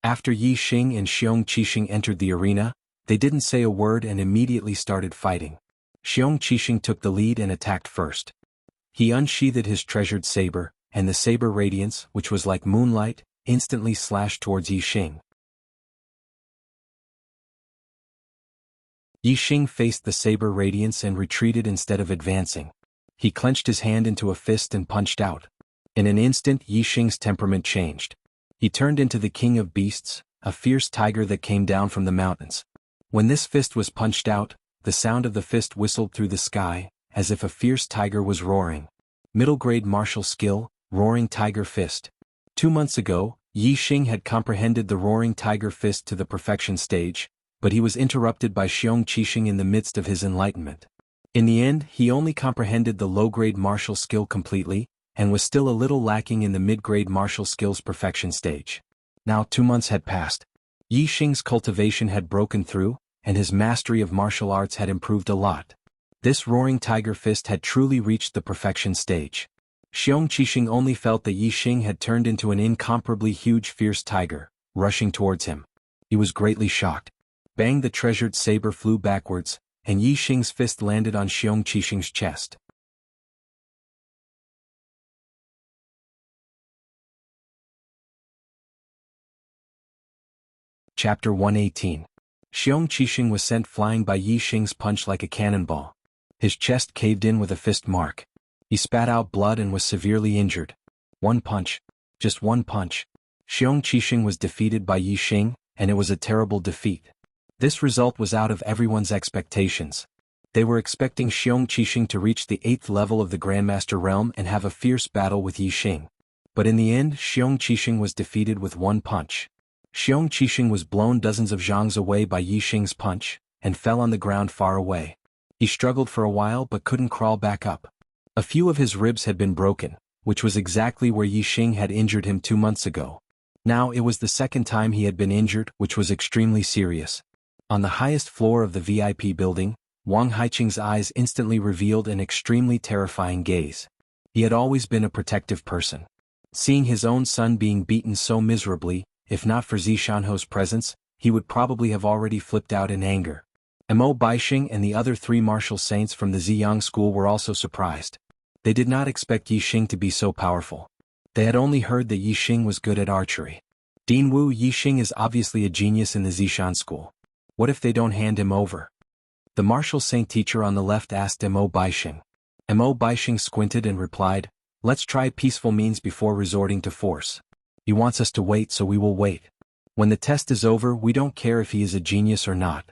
After Yi Xing and Xiong Qixing entered the arena, they didn't say a word and immediately started fighting. Xiong Qixing took the lead and attacked first. He unsheathed his treasured saber, and the saber radiance, which was like moonlight, instantly slashed towards Yi Xing. Yi Xing faced the saber radiance and retreated instead of advancing. He clenched his hand into a fist and punched out. In an instant, Yi Xing's temperament changed. He turned into the king of beasts, a fierce tiger that came down from the mountains. When this fist was punched out, the sound of the fist whistled through the sky, as if a fierce tiger was roaring. Middle-grade martial skill, Roaring Tiger Fist. 2 months ago, Yi Xing had comprehended the Roaring Tiger Fist to the perfection stage, but he was interrupted by Xiong Qixing in the midst of his enlightenment. In the end, he only comprehended the low-grade martial skill completely, and was still a little lacking in the mid-grade martial skills perfection stage. Now 2 months had passed. Yi Xing's cultivation had broken through, and his mastery of martial arts had improved a lot. This roaring tiger fist had truly reached the perfection stage. Xiong Qixing only felt that Yi Xing had turned into an incomparably huge fierce tiger, rushing towards him. He was greatly shocked. Bang! The treasured saber flew backwards, and Yi Xing's fist landed on Xiong Qixing's chest. Chapter 118. Xiong Qixing was sent flying by Yi Xing's punch like a cannonball. His chest caved in with a fist mark. He spat out blood and was severely injured. One punch. Just one punch. Xiong Qixing was defeated by Yi Xing, and it was a terrible defeat. This result was out of everyone's expectations. They were expecting Xiong Qixing to reach the 8th level of the Grandmaster realm and have a fierce battle with Yi Xing. But in the end, Xiong Qixing was defeated with one punch. Xiong Qixing was blown dozens of zhangs away by Yi Xing's punch, and fell on the ground far away. He struggled for a while but couldn't crawl back up. A few of his ribs had been broken, which was exactly where Yi Xing had injured him 2 months ago. Now it was the second time he had been injured, which was extremely serious. On the highest floor of the VIP building, Wang Haiqing's eyes instantly revealed an extremely terrifying gaze. He had always been a protective person. Seeing his own son being beaten so miserably, if not for Zishanho's presence, he would probably have already flipped out in anger. Mo Baixing and the other 3 martial saints from the Ziyang school were also surprised. They did not expect Yi Xing to be so powerful. They had only heard that Yi Xing was good at archery. Dinwu, Yi Xing is obviously a genius in the Zishan school. What if they don't hand him over? The martial saint teacher on the left asked Mo Baixing. Mo Baixing squinted and replied, "Let's try peaceful means before resorting to force. He wants us to wait, so we will wait. When the test is over, we don't care if he is a genius or not.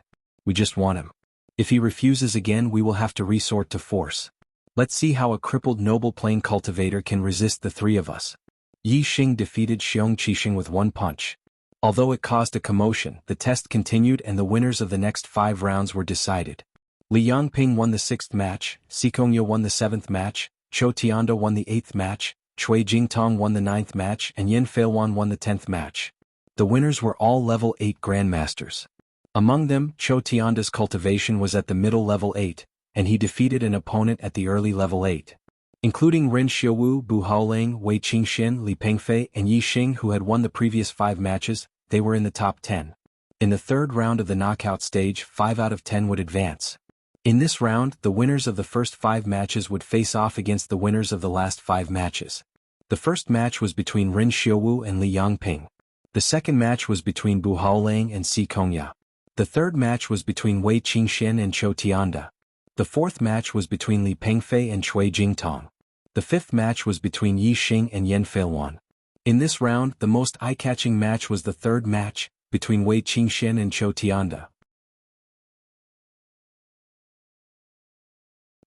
We just want him. If he refuses again, we will have to resort to force. Let's see how a crippled noble plane cultivator can resist the 3 of us." Yi Xing defeated Xiong Qixing with one punch. Although it caused a commotion, the test continued and the winners of the next 5 rounds were decided. Li Yangping won the 6th match, Sikongya won the 7th match, Chou Tianda won the 8th match, Cui Jingtong won the 9th match, and Yin Feilwan won the 10th match. The winners were all level 8 grandmasters. Among them, Chou Tianda's cultivation was at the middle level 8, and he defeated an opponent at the early level 8. Including Ren Xiaowu, Bu Haoling, Wei Qingxian, Li Pengfei, and Yi Xing, who had won the previous 5 matches, they were in the top 10. In the 3rd round of the knockout stage, 5 out of 10 would advance. In this round, the winners of the first 5 matches would face off against the winners of the last 5 matches. The first match was between Ren Xiaowu and Li Yangping. The second match was between Bu Haoling and Si Kongya. The third match was between Wei Qingxian and Chou Tianda. The fourth match was between Li Pengfei and Cui Jingtong. The fifth match was between Yi Xing and Yin Feilwan. In this round, the most eye-catching match was the third match, between Wei Qingxian and Chou Tianda.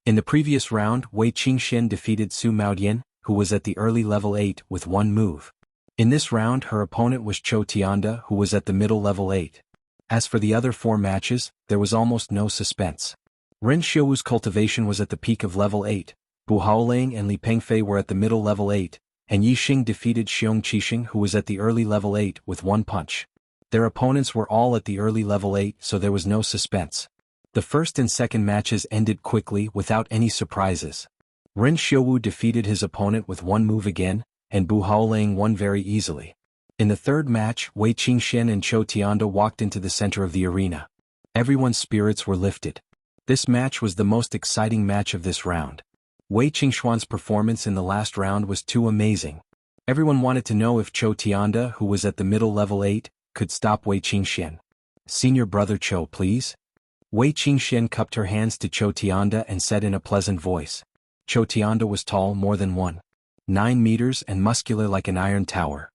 In the previous round, Wei Qingxian defeated Su Maodian, who was at the early level 8, with one move. In this round, her opponent was Chou Tianda, who was at the middle level 8. As for the other 4 matches, there was almost no suspense. Ren Xiaowu's cultivation was at the peak of level 8, Bu Haoling and Li Pengfei were at the middle level 8, and Yi Xing defeated Xiong Qixing, who was at the early level 8, with one punch. Their opponents were all at the early level 8, so there was no suspense. The first and second matches ended quickly without any surprises. Ren Xiaowu defeated his opponent with one move again, and Bu Haoling won very easily. In the third match, Wei Qingxian and Chou Tianda walked into the center of the arena. Everyone's spirits were lifted. This match was the most exciting match of this round. Wei Qingxuan's performance in the last round was too amazing. Everyone wanted to know if Chou Tianda, who was at the middle level 8, could stop Wei Qingxian. "Senior brother Chou, please." Wei Qingxian cupped her hands to Chou Tianda and said in a pleasant voice. Chou Tianda was tall more than 1.9 meters and muscular like an iron tower.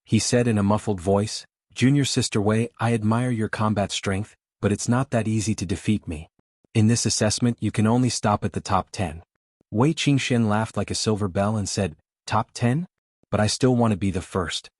He said in a muffled voice, "Junior sister Wei, I admire your combat strength, but it's not that easy to defeat me. In this assessment you can only stop at the top 10. Wei Qingxian laughed like a silver bell and said, "Top 10? But I still want to be the first."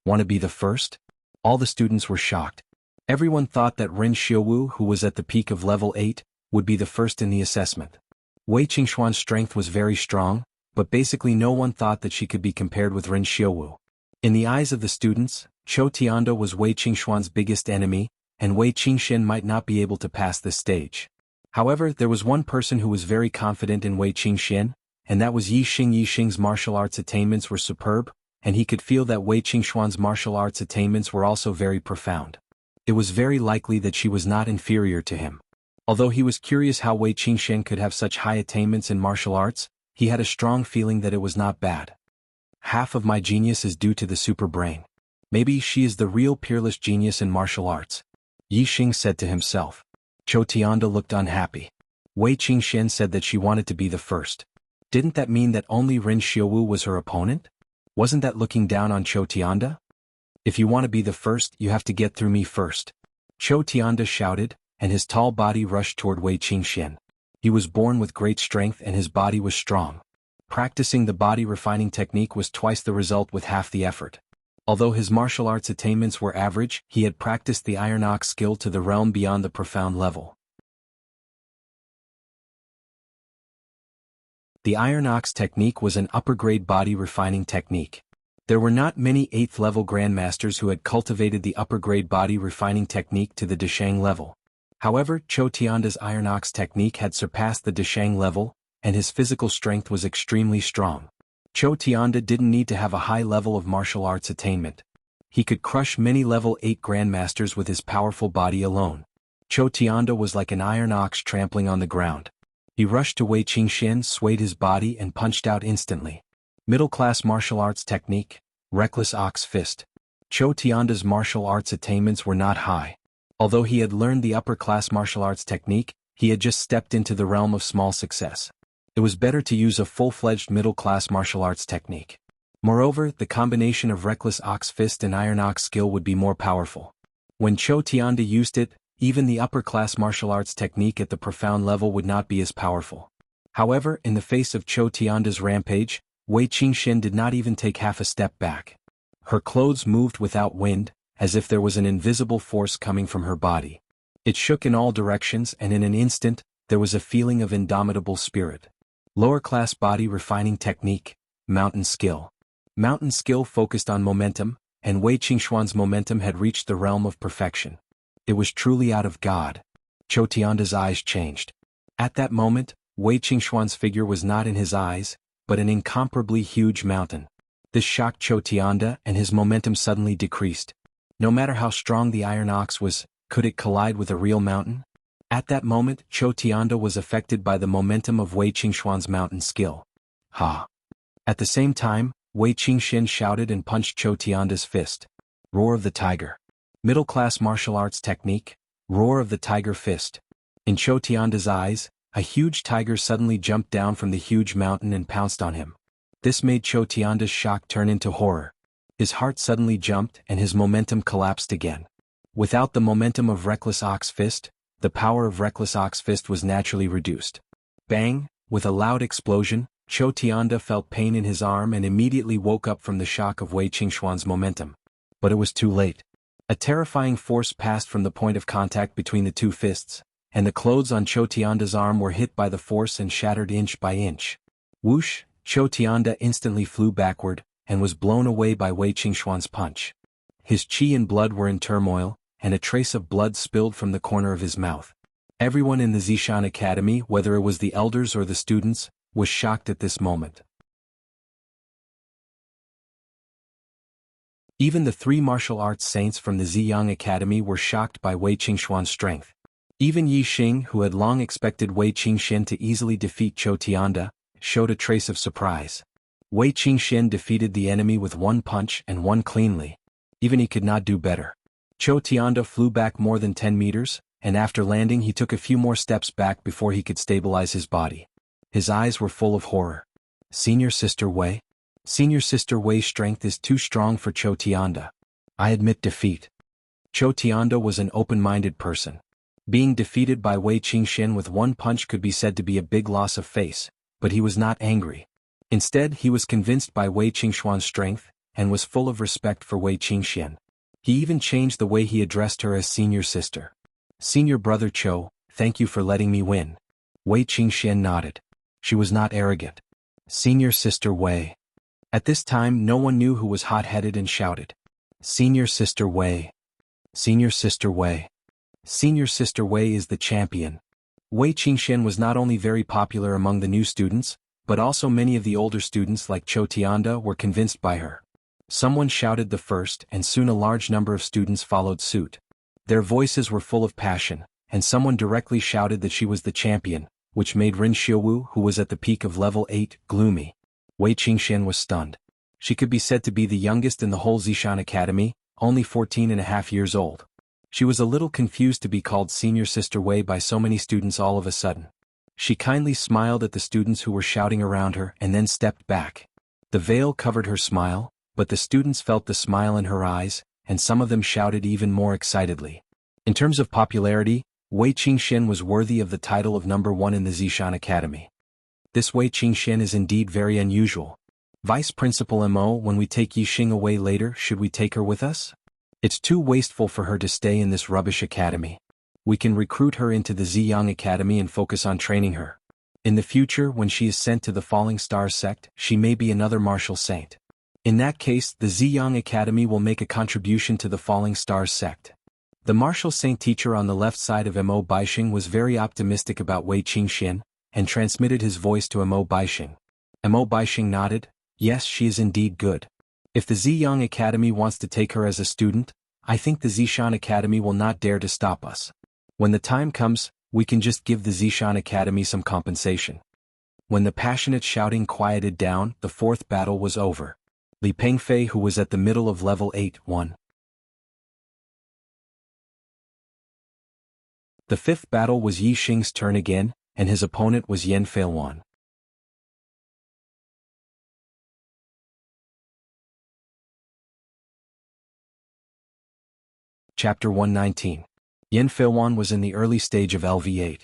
"Want to be the first?" All the students were shocked. Everyone thought that Ren Xiaowu, who was at the peak of level 8, would be the first in the assessment. Wei Qingxuan's strength was very strong, but basically no one thought that she could be compared with Ren Xiaowu. In the eyes of the students, Chou Tianda was Wei Qingxuan's biggest enemy, and Wei Qingxian might not be able to pass this stage. However, there was one person who was very confident in Wei Qingxian, and that was Yi Xing. Yi Xing's martial arts attainments were superb, and he could feel that Wei Qingxuan's martial arts attainments were also very profound. It was very likely that she was not inferior to him. Although he was curious how Wei Qingxian could have such high attainments in martial arts, he had a strong feeling that it was not bad. Half of my genius is due to the super brain. Maybe she is the real peerless genius in martial arts. Yi Xing said to himself. Chou Tianda looked unhappy. Wei Qingxian said that she wanted to be the first. Didn't that mean that only Ren Xiaowu was her opponent? Wasn't that looking down on Chou Tianda? If you want to be the first, you have to get through me first. Chou Tianda shouted, and his tall body rushed toward Wei Qingxian. He was born with great strength and his body was strong. Practicing the body refining technique was twice the result with half the effort. Although his martial arts attainments were average, he had practiced the Iron Ox skill to the realm beyond the profound level. The Iron Ox technique was an upper-grade body refining technique. There were not many 8th-level grandmasters who had cultivated the upper-grade body refining technique to the Deshang level. However, Chou Tianda's Iron Ox technique had surpassed the Deshang level, and his physical strength was extremely strong. Chou Tianda didn't need to have a high level of martial arts attainment. He could crush many level 8 grandmasters with his powerful body alone. Chou Tianda was like an iron ox trampling on the ground. He rushed to Wei Qingxian, swayed his body and punched out instantly. Middle-class martial arts technique, reckless ox fist. Chou Tianda's martial arts attainments were not high. Although he had learned the upper-class martial arts technique, he had just stepped into the realm of small success. It was better to use a full-fledged middle-class martial arts technique. Moreover, the combination of reckless ox fist and iron ox skill would be more powerful. When Chou Tianda used it, even the upper-class martial arts technique at the profound level would not be as powerful. However, in the face of Chou Tianda's rampage, Wei Qingxian did not even take half a step back. Her clothes moved without wind, as if there was an invisible force coming from her body. It shook in all directions and in an instant, there was a feeling of indomitable spirit. Lower-class body refining technique, mountain skill. Mountain skill focused on momentum, and Wei Qingxuan's momentum had reached the realm of perfection. It was truly out of God. Chou Tianda's eyes changed. At that moment, Wei Qingxuan's figure was not in his eyes, but an incomparably huge mountain. This shocked Chou Tianda and his momentum suddenly decreased. No matter how strong the iron ox was, could it collide with a real mountain? At that moment, Chou Tianda was affected by the momentum of Wei Qingxuan's mountain skill. Ha! At the same time, Wei Qingxian shouted and punched Chou Tianda's fist. Roar of the Tiger. Middle-class martial arts technique, roar of the tiger fist. In Chou Tianda's eyes, a huge tiger suddenly jumped down from the huge mountain and pounced on him. This made Chou Tianda's shock turn into horror. His heart suddenly jumped and his momentum collapsed again. Without the momentum of reckless ox fist, the power of reckless ox fist was naturally reduced. Bang! With a loud explosion, Chou Tianda felt pain in his arm and immediately woke up from the shock of Wei Qingxuan's momentum. But it was too late. A terrifying force passed from the point of contact between the two fists, and the clothes on Chou Tianda's arm were hit by the force and shattered inch by inch. Whoosh! Chou Tianda instantly flew backward, and was blown away by Wei Qingxuan's punch. His qi and blood were in turmoil, and a trace of blood spilled from the corner of his mouth. Everyone in the Zishan Academy, whether it was the elders or the students, was shocked at this moment. Even the 3 martial arts saints from the Ziyang Academy were shocked by Wei Qingxuan's strength. Even Yi Xing, who had long expected Wei Qingxian to easily defeat Chou Tianda, showed a trace of surprise. Wei Qingxian defeated the enemy with 1 punch and 1 cleanly. Even he could not do better. Chou Tianda flew back more than 10 meters, and after landing he took a few more steps back before he could stabilize his body. His eyes were full of horror. Senior Sister Wei? Senior Sister Wei's strength is too strong for Chou Tianda. I admit defeat. Chou Tianda was an open-minded person. Being defeated by Wei Qingxian with 1 punch could be said to be a big loss of face, but he was not angry. Instead, he was convinced by Wei Qingxuan's strength, and was full of respect for Wei Qingxian. He even changed the way he addressed her as senior sister. Senior brother Cho, thank you for letting me win. Wei Qingxian nodded. She was not arrogant. Senior sister Wei. At this time no one knew who was hot-headed and shouted. Senior sister Wei. Senior sister Wei. Senior sister Wei is the champion. Wei Qingxian was not only very popular among the new students, but also many of the older students like Cho Tianda were convinced by her. Someone shouted the first and soon a large number of students followed suit. Their voices were full of passion, and someone directly shouted that she was the champion, which made Ren Xiuwu, who was at the peak of level 8, gloomy. Wei Qingxian was stunned. She could be said to be the youngest in the whole Zishan Academy, only 14.5 years old. She was a little confused to be called Senior Sister Wei by so many students all of a sudden. She kindly smiled at the students who were shouting around her and then stepped back. The veil covered her smile, but the students felt the smile in her eyes, and some of them shouted even more excitedly. In terms of popularity, Wei Qingxian was worthy of the title of number 1 in the Zishan Academy. This Wei Qingxian is indeed very unusual. Vice Principal Mo, when we take Yixing away later, should we take her with us? It's too wasteful for her to stay in this rubbish academy. We can recruit her into the Ziyang Academy and focus on training her. In the future, when she is sent to the Falling Stars sect, she may be another martial saint. In that case, the Ziyang Academy will make a contribution to the Falling Stars sect. The martial saint teacher on the left side of Mo Baixing was very optimistic about Wei Qingxian, and transmitted his voice to Mo Baixing. Mo Baixing nodded, yes, she is indeed good. If the Ziyang Academy wants to take her as a student, I think the Zishan Academy will not dare to stop us. When the time comes, we can just give the Zishan Academy some compensation. When the passionate shouting quieted down, the fourth battle was over. Li Pengfei, who was at the middle of level 8, won. The fifth battle was Yi Xing's turn again, and his opponent was Yan Feilwan. Chapter 119. Yan Feilwan was in the early stage of LV8.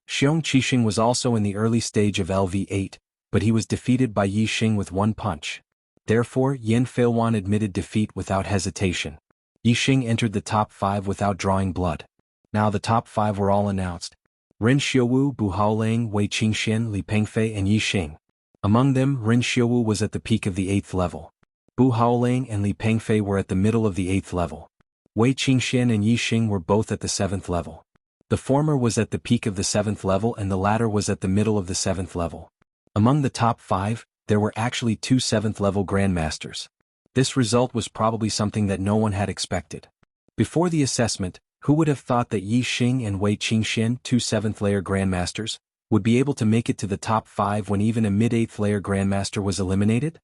Xiong Qixing was also in the early stage of LV8, but he was defeated by Yi Xing with one punch. Therefore, Yan Feilwan admitted defeat without hesitation. Yi Xing entered the top 5 without drawing blood. Now the top 5 were all announced. Ren Xiuwu, Bu Haolang, Wei Qingxian, Li Pengfei and Yi Xing. Among them, Ren Xiuwu was at the peak of the 8th level. Bu Haolang and Li Pengfei were at the middle of the 8th level. Wei Qingxian and Yi Xing were both at the 7th level. The former was at the peak of the 7th level and the latter was at the middle of the 7th level. Among the top 5, there were actually 2 7th level grandmasters. This result was probably something that no one had expected. Before the assessment, who would have thought that Yi Xing and Wei Qingxian, 2 7th layer grandmasters, would be able to make it to the top 5 when even a mid-8th layer grandmaster was eliminated?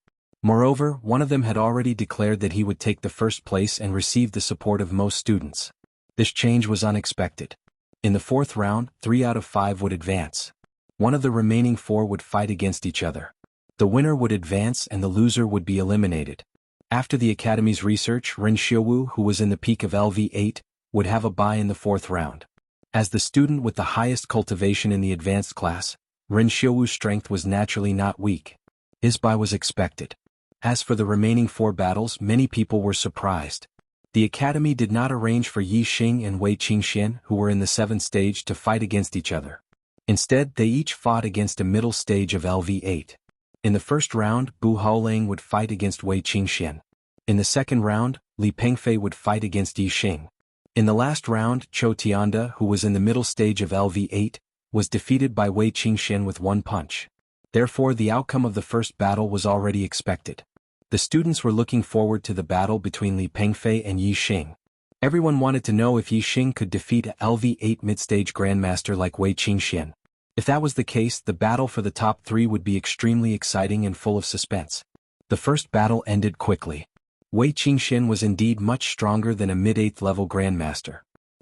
Moreover, one of them had already declared that he would take the first place and receive the support of most students. This change was unexpected. In the 4th round, 3 out of 5 would advance. One of the remaining 4 would fight against each other. The winner would advance and the loser would be eliminated. After the Academy's research, Ren Xiuwu, who was in the peak of LV8, would have a bye in the 4th round. As the student with the highest cultivation in the advanced class, Ren Xiuwu's strength was naturally not weak. His bye was expected. As for the remaining 4 battles, many people were surprised. The Academy did not arrange for Yi Xing and Wei Qingxian, who were in the 7th stage, to fight against each other. Instead, they each fought against a middle stage of LV8. In the first round, Bu Haolang would fight against Wei Qingxian. In the second round, Li Pengfei would fight against Yi Xing. In the last round, Cho Tianda, who was in the middle stage of LV8, was defeated by Wei Qingxian with one punch. Therefore, the outcome of the first battle was already expected. The students were looking forward to the battle between Li Pengfei and Yi Xing. Everyone wanted to know if Yi Xing could defeat a LV8 mid-stage grandmaster like Wei Qingxian. If that was the case, the battle for the top 3 would be extremely exciting and full of suspense. The first battle ended quickly. Wei Qingxian was indeed much stronger than a mid-8th level grandmaster.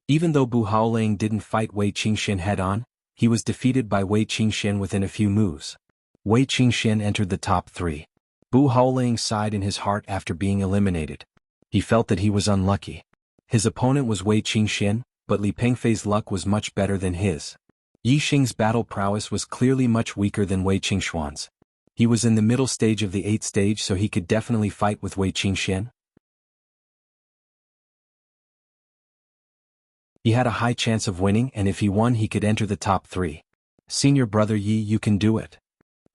Even though Bu Haolang didn't fight Wei Qingxian head-on, he was defeated by Wei Qingxian within a few moves. Wei Qingxian entered the top 3. Bu Haolang sighed in his heart after being eliminated. He felt that he was unlucky. His opponent was Wei Qingxian, but Li Pengfei's luck was much better than his. Yi Xing's battle prowess was clearly much weaker than Wei Qingxuan's. He was in the middle stage of the 8th stage, so he could definitely fight with Wei Qingxian. He had a high chance of winning, and if he won he could enter the top 3. Senior brother Yi, you can do it.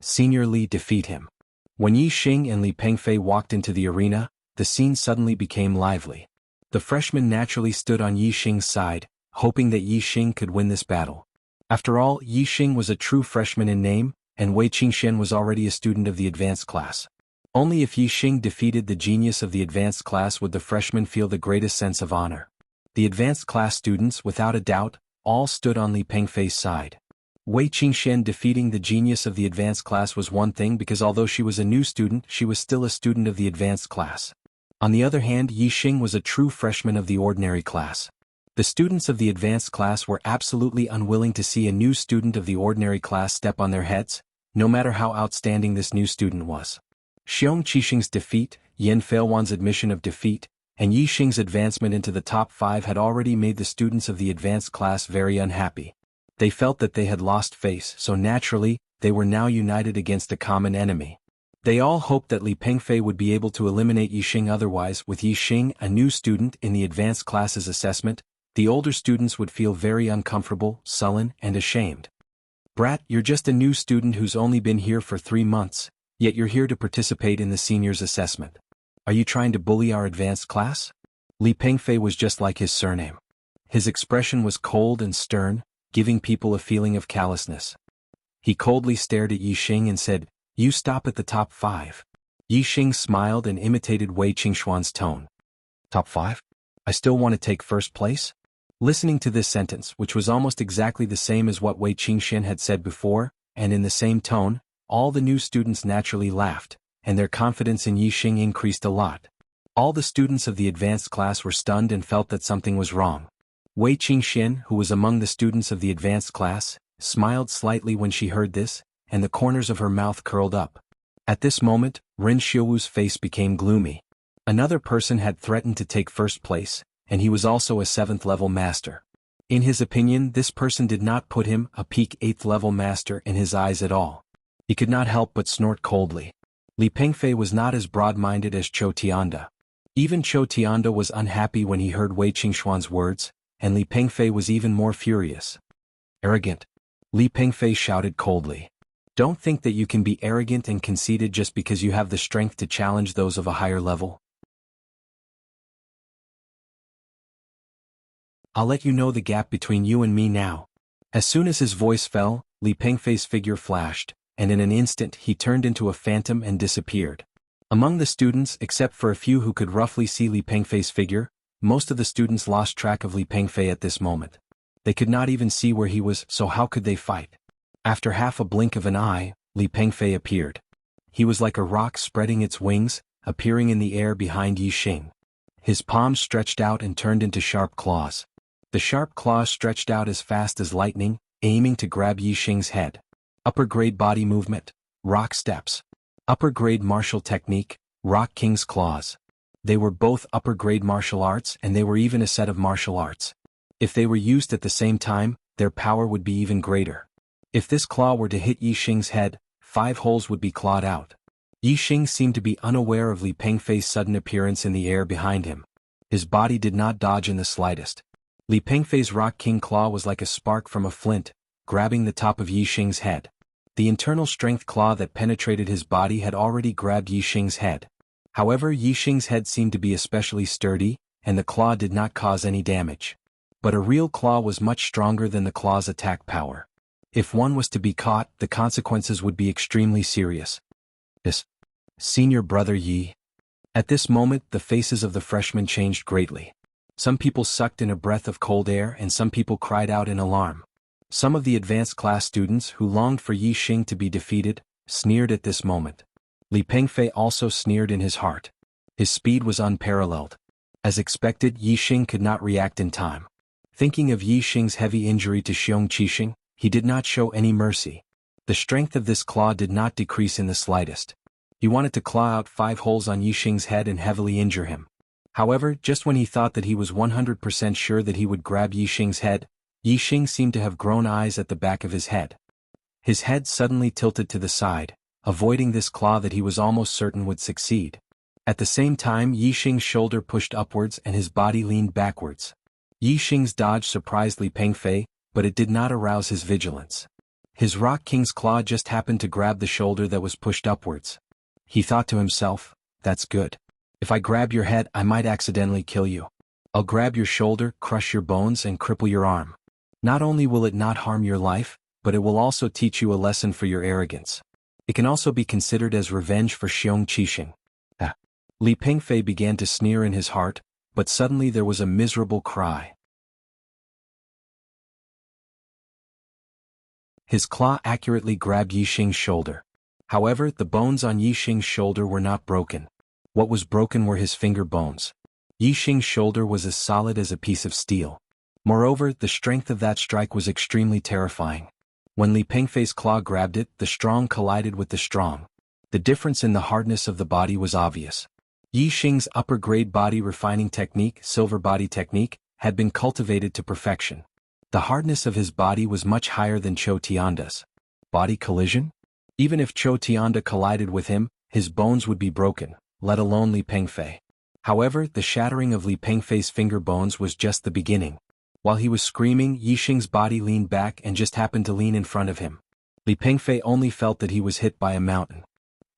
Senior Li, defeat him. When Yi Xing and Li Pengfei walked into the arena, the scene suddenly became lively. The freshman naturally stood on Yi Xing's side, hoping that Yi Xing could win this battle. After all, Yi Xing was a true freshman in name, and Wei Qingxian was already a student of the advanced class. Only if Yi Xing defeated the genius of the advanced class would the freshman feel the greatest sense of honor. The advanced class students, without a doubt, all stood on Li Pengfei's side. Wei Qingxian defeating the genius of the advanced class was one thing because although she was a new student, she was still a student of the advanced class. On the other hand, Yi Xing was a true freshman of the ordinary class. The students of the advanced class were absolutely unwilling to see a new student of the ordinary class step on their heads, no matter how outstanding this new student was. Xiong Qixing's defeat, Yan Feilwan's admission of defeat, and Yi Xing's advancement into the top 5 had already made the students of the advanced class very unhappy. They felt that they had lost face, so naturally, they were now united against a common enemy. They all hoped that Li Pengfei would be able to eliminate Yi Xing, otherwise, with Yi Xing, a new student in the advanced class's assessment, the older students would feel very uncomfortable, sullen, and ashamed. Brat, you're just a new student who's only been here for 3 months, yet you're here to participate in the seniors' assessment. Are you trying to bully our advanced class? Li Pengfei was just like his surname. His expression was cold and stern, giving people a feeling of callousness. He coldly stared at Yi Xing and said, "You stop at the top 5. Yi Xing smiled and imitated Wei Qingxuan's tone. "Top 5? I still want to take first place?" Listening to this sentence, which was almost exactly the same as what Wei Qingxian had said before, and in the same tone, all the new students naturally laughed, and their confidence in Yi Xing increased a lot. All the students of the advanced class were stunned and felt that something was wrong. Wei Qingxian, who was among the students of the advanced class, smiled slightly when she heard this, and the corners of her mouth curled up. At this moment, Ren Xiuwu's face became gloomy. Another person had threatened to take first place, and he was also a 7th-level master. In his opinion, this person did not put him, a peak 8th-level master, in his eyes at all. He could not help but snort coldly. Li Pengfei was not as broad-minded as Chou Tianda. Even Chou Tianda was unhappy when he heard Wei Qingxuan's words, and Li Pengfei was even more furious. "Arrogant!" Li Pengfei shouted coldly. "Don't think that you can be arrogant and conceited just because you have the strength to challenge those of a higher level. I'll let you know the gap between you and me now." As soon as his voice fell, Li Pengfei's figure flashed, and in an instant he turned into a phantom and disappeared. Among the students, except for a few who could roughly see Li Pengfei's figure, most of the students lost track of Li Pengfei at this moment. They could not even see where he was, so how could they fight? After half a blink of an eye, Li Pengfei appeared. He was like a rock spreading its wings, appearing in the air behind Yi Xing. His palms stretched out and turned into sharp claws. The sharp claws stretched out as fast as lightning, aiming to grab Yi Xing's head. Upper grade body movement, rock steps. Upper grade martial technique, Rock King's claws. They were both upper grade martial arts, and they were even a set of martial arts. If they were used at the same time, their power would be even greater. If this claw were to hit Yi Xing's head, 5 holes would be clawed out. Yi Xing seemed to be unaware of Li Pengfei's sudden appearance in the air behind him. His body did not dodge in the slightest. Li Pengfei's Rock King claw was like a spark from a flint, grabbing the top of Yi Xing's head. The internal strength claw that penetrated his body had already grabbed Yi Xing's head. However, Yi Xing's head seemed to be especially sturdy, and the claw did not cause any damage. But a real claw was much stronger than the claw's attack power. If one was to be caught, the consequences would be extremely serious. This senior brother Yi. At this moment, the faces of the freshmen changed greatly. Some people sucked in a breath of cold air, and some people cried out in alarm. Some of the advanced class students who longed for Yi Xing to be defeated, sneered at this moment. Li Pengfei also sneered in his heart. His speed was unparalleled. As expected, Yi Xing could not react in time. Thinking of Yi Xing's heavy injury to Xiong Qixing, he did not show any mercy. The strength of this claw did not decrease in the slightest. He wanted to claw out 5 holes on Yi Xing's head and heavily injure him. However, just when he thought that he was 100% sure that he would grab Yi Xing's head, Yi Xing seemed to have grown eyes at the back of his head. His head suddenly tilted to the side, avoiding this claw that he was almost certain would succeed. At the same time, Yi Xing's shoulder pushed upwards and his body leaned backwards. Yi Xing's dodge surprised Li Pengfei, but it did not arouse his vigilance. His Rock King's claw just happened to grab the shoulder that was pushed upwards. He thought to himself, "That's good. If I grab your head, I might accidentally kill you. I'll grab your shoulder, crush your bones, and cripple your arm. Not only will it not harm your life, but it will also teach you a lesson for your arrogance. It can also be considered as revenge for Xiong Qixing." Li Pengfei began to sneer in his heart, but suddenly there was a miserable cry. His claw accurately grabbed Yi Xing's shoulder. However, the bones on Yi Xing's shoulder were not broken. What was broken were his finger bones. Yi Xing's shoulder was as solid as a piece of steel. Moreover, the strength of that strike was extremely terrifying. When Li Pengfei's claw grabbed it, the strong collided with the strong. The difference in the hardness of the body was obvious. Yi Xing's upper-grade body refining technique, silver body technique, had been cultivated to perfection. The hardness of his body was much higher than Chou Tianda's. Body collision? Even if Chou Tianda collided with him, his bones would be broken, let alone Li Pengfei. However, the shattering of Li Pengfei's finger bones was just the beginning. While he was screaming, Yi Xing's body leaned back and just happened to lean in front of him. Li Pengfei only felt that he was hit by a mountain.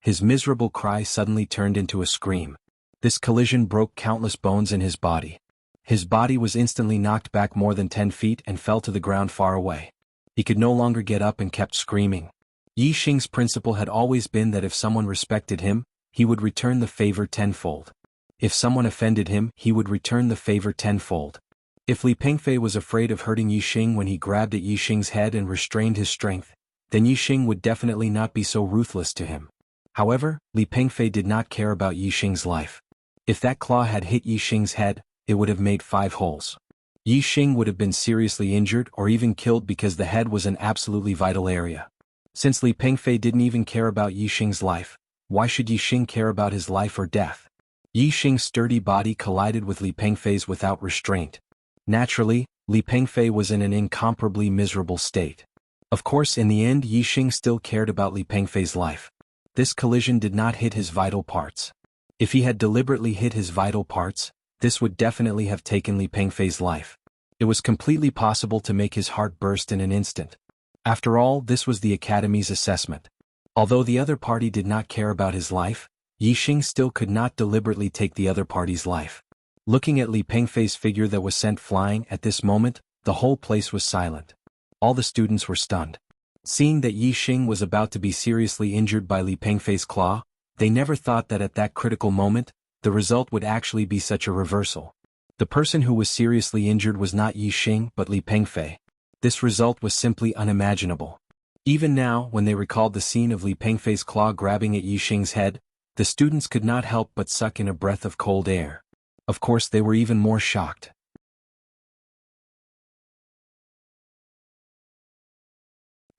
His miserable cry suddenly turned into a scream. This collision broke countless bones in his body. His body was instantly knocked back more than 10 feet and fell to the ground far away. He could no longer get up and kept screaming. Yi Xing's principle had always been that if someone respected him, he would return the favor tenfold. If someone offended him, he would return the favor tenfold. If Li Pengfei was afraid of hurting Yi Xing when he grabbed at Yi Xing's head and restrained his strength, then Yi Xing would definitely not be so ruthless to him. However, Li Pengfei did not care about Yi Xing's life. If that claw had hit Yi Xing's head, it would have made 5 holes. Yi Xing would have been seriously injured or even killed because the head was an absolutely vital area. Since Li Pengfei didn't even care about Yi Xing's life, why should Yi Xing care about his life or death? Yi Xing's sturdy body collided with Li Pengfei's without restraint. Naturally, Li Pengfei was in an incomparably miserable state. Of course, in the end, Yi Xing still cared about Li Pengfei's life. This collision did not hit his vital parts. If he had deliberately hit his vital parts, this would definitely have taken Li Pengfei's life. It was completely possible to make his heart burst in an instant. After all, this was the Academy's assessment. Although the other party did not care about his life, Yi Xing still could not deliberately take the other party's life. Looking at Li Pengfei's figure that was sent flying at this moment, the whole place was silent. All the students were stunned. Seeing that Yi Xing was about to be seriously injured by Li Pengfei's claw, they never thought that at that critical moment, the result would actually be such a reversal. The person who was seriously injured was not Yi Xing but Li Pengfei. This result was simply unimaginable. Even now, when they recalled the scene of Li Pengfei's claw grabbing at Yi Xing's head, the students could not help but suck in a breath of cold air. Of course, they were even more shocked.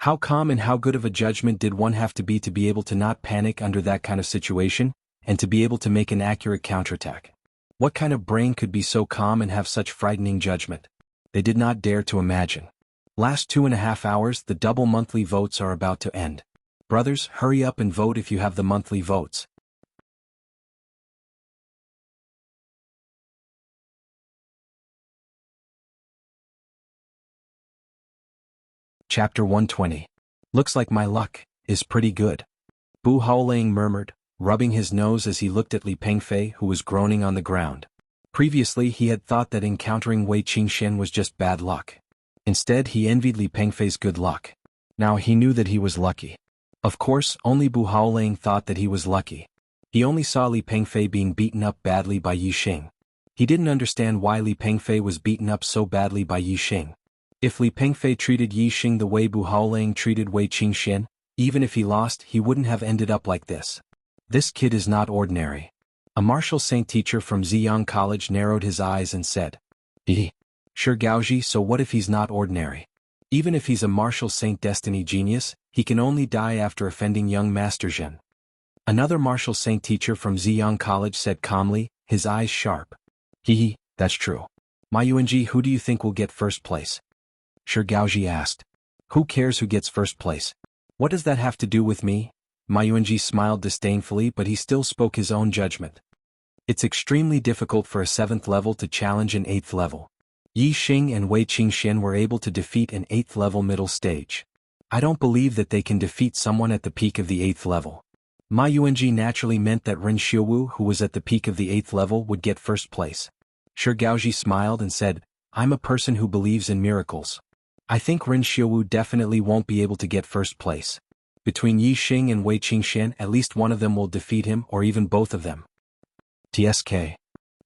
How calm and how good of a judgment did one have to be able to not panic under that kind of situation, and to be able to make an accurate counterattack? What kind of brain could be so calm and have such frightening judgment? They did not dare to imagine. Last 2.5 hours, the double monthly votes are about to end. Brothers, hurry up and vote if you have the monthly votes. Chapter 120. Looks like my luck is pretty good. Bu Haolang murmured, rubbing his nose as he looked at Li Pengfei, who was groaning on the ground. Previously he had thought that encountering Wei Qingxian was just bad luck. Instead he envied Li Pengfei's good luck. Now he knew that he was lucky. Of course, only Bu Haolang thought that he was lucky. He only saw Li Pengfei being beaten up badly by Yi Xing. He didn't understand why Li Pengfei was beaten up so badly by Yi Xing. If Li Pengfei treated Yi Xing the way Bu Haolang treated Wei Qingxian, even if he lost, he wouldn't have ended up like this. This kid is not ordinary. A martial saint teacher from Ziyang College narrowed his eyes and said, Sure Gaoji, so what if he's not ordinary? Even if he's a martial saint destiny genius, he can only die after offending young Master Zhen. Another martial saint teacher from Ziyang College said calmly, his eyes sharp. That's true. Ma Yuanji, who do you think will get first place? Sure Gaoji asked. Who cares who gets first place? What does that have to do with me? Ma Yuanji smiled disdainfully, but he still spoke his own judgment. It's extremely difficult for a 7th level to challenge an 8th level. Yi Xing and Wei Qingxian were able to defeat an 8th level middle stage. I don't believe that they can defeat someone at the peak of the 8th level. Ma Yuanji naturally meant that Ren Xiuwu, who was at the peak of the 8th level, would get first place. Shi Gaoji smiled and said, I'm a person who believes in miracles. I think Ren Xiuwu definitely won't be able to get first place. Between Yi Xing and Wei Qingxian, at least one of them will defeat him, or even both of them. TSK.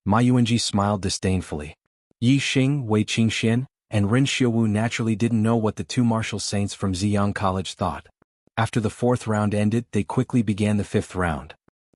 Ma Yuanji smiled disdainfully. Yi Xing, Wei Qingxian, and Ren Xiuwu naturally didn't know what the two martial saints from Ziyang College thought. After the 4th round ended, they quickly began the 5th round.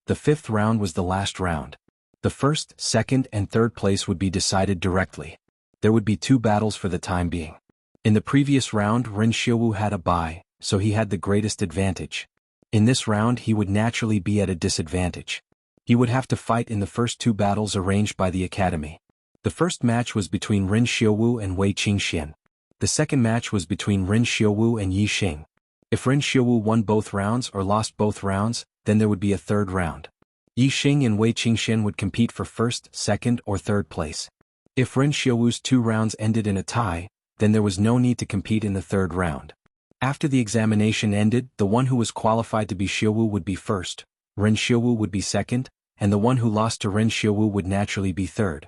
The 5th round was the last round. The 1st, 2nd, and 3rd place would be decided directly. There would be 2 battles for the time being. In the previous round, Ren Xiuwu had a bye, so he had the greatest advantage. In this round, he would naturally be at a disadvantage. He would have to fight in the first 2 battles arranged by the academy. The first match was between Ren Xiuwu and Wei Qingxian. The second match was between Ren Xiuwu and Yi Xing. If Ren Xiuwu won both rounds or lost both rounds, then there would be a 3rd round. Yi Xing and Wei Qingxian would compete for 1st, 2nd, or 3rd place. If Ren Xiuwu's 2 rounds ended in a tie, then there was no need to compete in the 3rd round. After the examination ended, the one who was qualified to be Xiuwu would be 1st, Ren Xiuwu would be 2nd, and the one who lost to Ren Xiuwu would naturally be 3rd.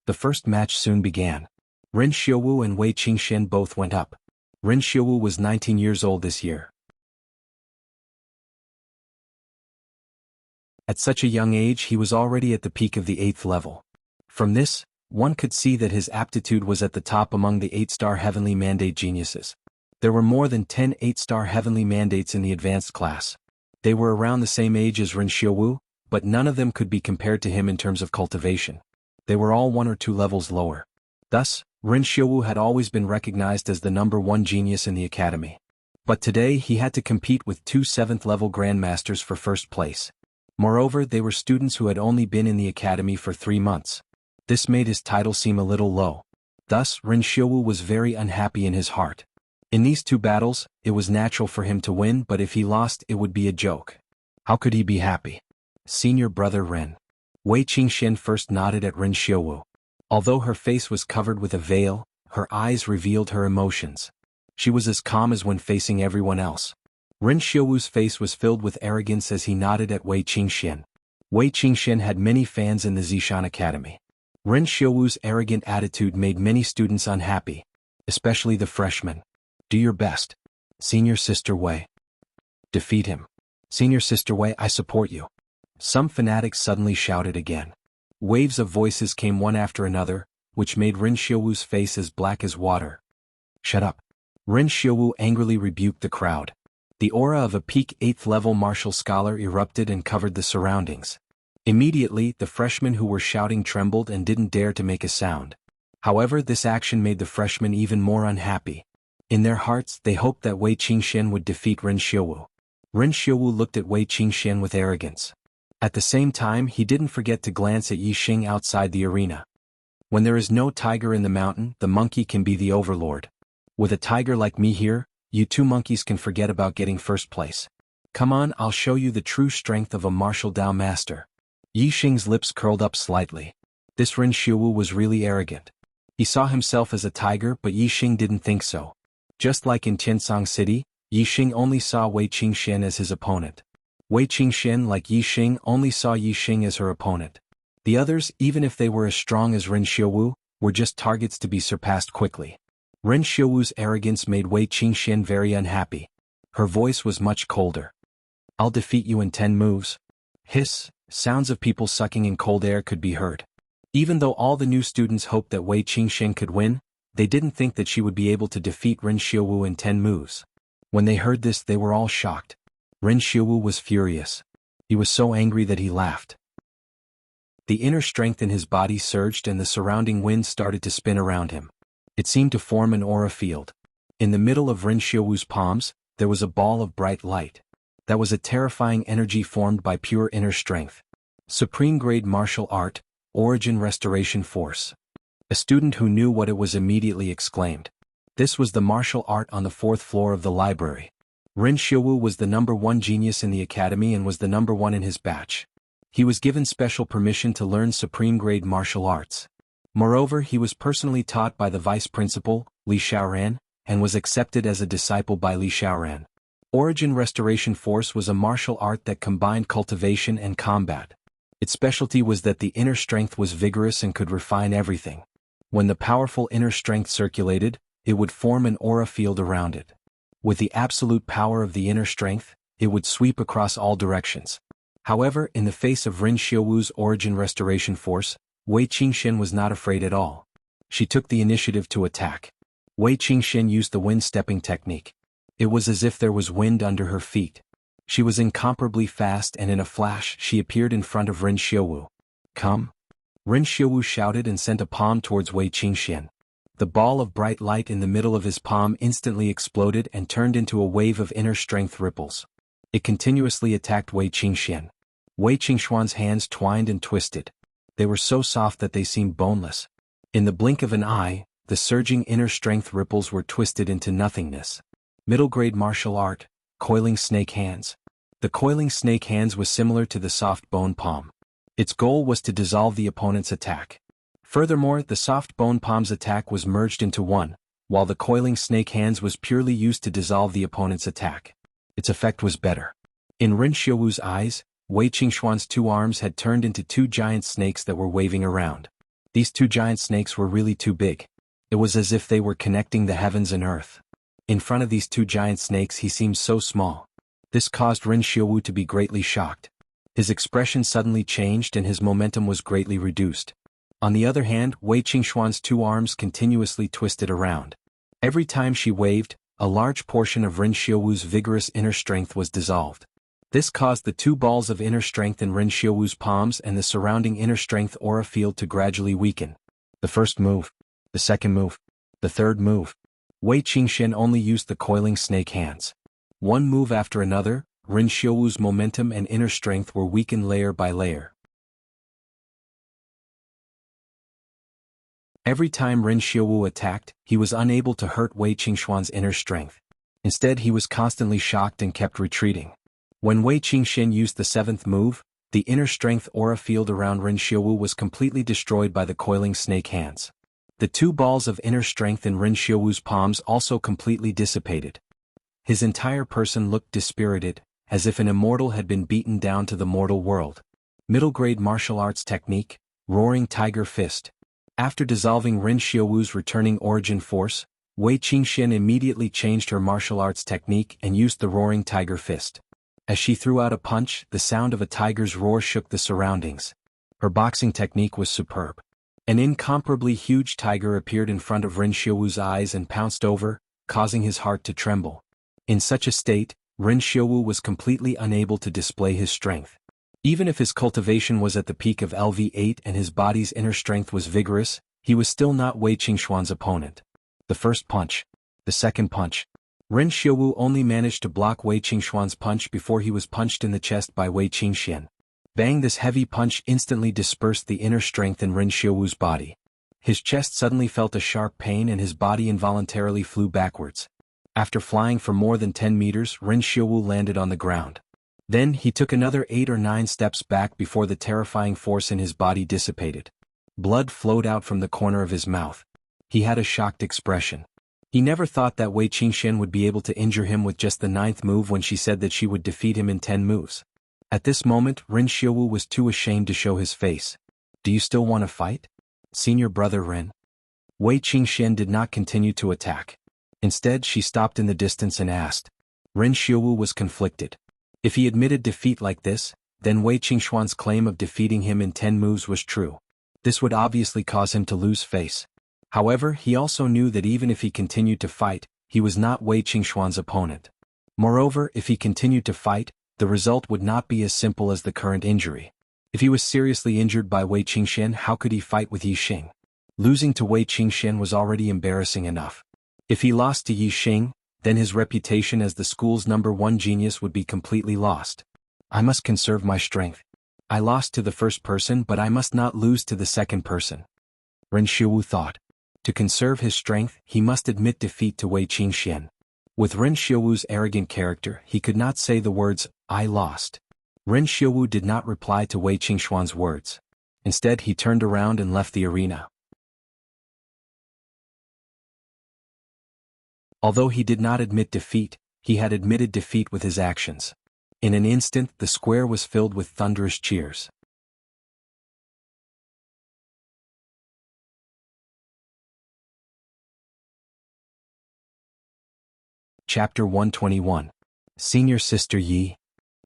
The first match soon began. Ren Xiuwu and Wei Qingxian both went up. Ren Xiuwu was 19 years old this year. At such a young age, he was already at the peak of the 8th level. From this, one could see that his aptitude was at the top among the 8-star heavenly mandate geniuses. There were more than 10 8-star heavenly mandates in the advanced class. They were around the same age as Ren Xiuwu, but none of them could be compared to him in terms of cultivation. They were all 1 or 2 levels lower. Thus, Ren Xiuwu had always been recognized as the number 1 genius in the academy. But today he had to compete with 2 7th-level grandmasters for first place. Moreover, they were students who had only been in the academy for 3 months. This made his title seem a little low. Thus, Ren Xiuwu was very unhappy in his heart. In these 2 battles, it was natural for him to win, but if he lost, it would be a joke. How could he be happy? Senior brother Ren. Wei Qingxian first nodded at Ren Xiuwu. Although her face was covered with a veil, her eyes revealed her emotions. She was as calm as when facing everyone else. Ren Xiuwu's face was filled with arrogance as he nodded at Wei Qingxian. Wei Qingxian had many fans in the Zishan Academy. Ren Xiuwu's arrogant attitude made many students unhappy, especially the freshmen. Do your best. Senior Sister Wei. Defeat him. Senior Sister Wei, I support you. Some fanatics suddenly shouted again. Waves of voices came one after another, which made Ren Xiuwu's face as black as water. Shut up. Ren Xiuwu angrily rebuked the crowd. The aura of a peak 8th-level martial scholar erupted and covered the surroundings. Immediately, the freshmen who were shouting trembled and didn't dare to make a sound. However, this action made the freshmen even more unhappy. In their hearts, they hoped that Wei Qingxian would defeat Ren Xiuwu. Ren Xiuwu looked at Wei Qingxian with arrogance. At the same time, he didn't forget to glance at Yi Xing outside the arena. When there is no tiger in the mountain, the monkey can be the overlord. With a tiger like me here, you 2 monkeys can forget about getting first place. Come on, I'll show you the true strength of a martial Dao master. Yi Xing's lips curled up slightly. This Ren Xiuwu was really arrogant. He saw himself as a tiger, but Yi Xing didn't think so. Just like in Tiansang City, Yi Xing only saw Wei Qingxian as his opponent. Wei Qingxian, like Yi Xing, only saw Yi Xing as her opponent. The others, even if they were as strong as Ren Xiuwu, were just targets to be surpassed quickly. Ren Xiuwu's arrogance made Wei Qingxian very unhappy. Her voice was much colder. I'll defeat you in 10 moves. Hiss, sounds of people sucking in cold air could be heard. Even though all the new students hoped that Wei Qingxian could win, they didn't think that she would be able to defeat Ren Xiuwu in 10 moves. When they heard this, they were all shocked. Ren Xiuwu was furious. He was so angry that he laughed. The inner strength in his body surged and the surrounding wind started to spin around him. It seemed to form an aura field. In the middle of Ren Xiuwu's palms, there was a ball of bright light. That was a terrifying energy formed by pure inner strength. Supreme-grade martial art, origin restoration force. A student who knew what it was immediately exclaimed. This was the martial art on the 4th floor of the library. Ren Xiuwu was the number 1 genius in the academy and was the number 1 in his batch. He was given special permission to learn supreme-grade martial arts. Moreover, he was personally taught by the vice principal, Li Xiaoran, and was accepted as a disciple by Li Xiaoran. Origin Restoration Force was a martial art that combined cultivation and combat. Its specialty was that the inner strength was vigorous and could refine everything. When the powerful inner strength circulated, it would form an aura field around it. With the absolute power of the inner strength, it would sweep across all directions. However, in the face of Ren Xiaowu's Origin Restoration Force, Wei Qingxian was not afraid at all. She took the initiative to attack. Wei Qingxian used the wind-stepping technique. It was as if there was wind under her feet. She was incomparably fast, and in a flash she appeared in front of Ren Xiaowu. "Come!" Ren Xiaowu shouted and sent a palm towards Wei Qingxian. The ball of bright light in the middle of his palm instantly exploded and turned into a wave of inner strength ripples. It continuously attacked Wei Qingxian. Wei Qingxuan's hands twined and twisted. They were so soft that they seemed boneless. In the blink of an eye, the surging inner strength ripples were twisted into nothingness. Middle-grade martial art, coiling snake hands. The coiling snake hands was similar to the soft bone palm. Its goal was to dissolve the opponent's attack. Furthermore, the soft bone palm's attack was merged into one, while the coiling snake hands was purely used to dissolve the opponent's attack. Its effect was better. In Ren Xiaowu's eyes, Wei Qingxuan's two arms had turned into two giant snakes that were waving around. These two giant snakes were really too big. It was as if they were connecting the heavens and earth. In front of these two giant snakes he seemed so small. This caused Ren Xiaowu to be greatly shocked. His expression suddenly changed and his momentum was greatly reduced. On the other hand, Wei Qingxuan's two arms continuously twisted around. Every time she waved, a large portion of Ren Xiaowu's vigorous inner strength was dissolved. This caused the two balls of inner strength in Ren Xiaowu's palms and the surrounding inner strength aura field to gradually weaken. The first move. The second move. The third move. Wei Qingxian only used the coiling snake hands. One move after another, Ren Xiaowu's momentum and inner strength were weakened layer by layer. Every time Ren Xiaowu attacked, he was unable to hurt Wei Qingxuan's inner strength. Instead, he was constantly shocked and kept retreating. When Wei Qingxian used the seventh move, the inner strength aura field around Ren Xiaowu was completely destroyed by the coiling snake hands. The two balls of inner strength in Ren Xiaowu's palms also completely dissipated. His entire person looked dispirited, as if an immortal had been beaten down to the mortal world. Middle-grade martial arts technique, Roaring Tiger Fist. After dissolving Ren Xiaowu's returning origin force, Wei Qingxian immediately changed her martial arts technique and used the Roaring Tiger Fist. As she threw out a punch, the sound of a tiger's roar shook the surroundings. Her boxing technique was superb. An incomparably huge tiger appeared in front of Ren Xiaowu's eyes and pounced over, causing his heart to tremble. In such a state, Ren Xiaowu was completely unable to display his strength. Even if his cultivation was at the peak of LV8 and his body's inner strength was vigorous, he was still not Wei Qingxuan's opponent. The first punch. The second punch. Ren Xiaowu only managed to block Wei Qingxuan's punch before he was punched in the chest by Wei Qingxian. Bang! This heavy punch instantly dispersed the inner strength in Ren Xiaowu's body. His chest suddenly felt a sharp pain and his body involuntarily flew backwards. After flying for more than 10 meters, Ren Xiaowu landed on the ground. Then he took another 8 or 9 steps back before the terrifying force in his body dissipated. Blood flowed out from the corner of his mouth. He had a shocked expression. He never thought that Wei Qingxian would be able to injure him with just the 9th move when she said that she would defeat him in 10 moves. At this moment, Ren Xiaowu was too ashamed to show his face. "Do you still want to fight? Senior brother Ren?" Wei Qingxian did not continue to attack. Instead, she stopped in the distance and asked. Ren Xiaowu was conflicted. If he admitted defeat like this, then Wei Qingxuan's claim of defeating him in 10 moves was true. This would obviously cause him to lose face. However, he also knew that even if he continued to fight, he was not Wei Qingxuan's opponent. Moreover, if he continued to fight, the result would not be as simple as the current injury. If he was seriously injured by Wei Qingxian, how could he fight with Yi Xing? Losing to Wei Qingxian was already embarrassing enough. If he lost to Yi Xing, then his reputation as the school's #1 genius would be completely lost. I must conserve my strength. I lost to the first person, but I must not lose to the second person. Ren Xiaowu thought. To conserve his strength, he must admit defeat to Wei Qingxian. With Ren Xiaowu's arrogant character, he could not say the words, "I lost." Ren Xiaowu did not reply to Wei Qingxuan's words. Instead, he turned around and left the arena. Although he did not admit defeat, he had admitted defeat with his actions. In an instant the square was filled with thunderous cheers. Chapter 121. Senior Sister Yi.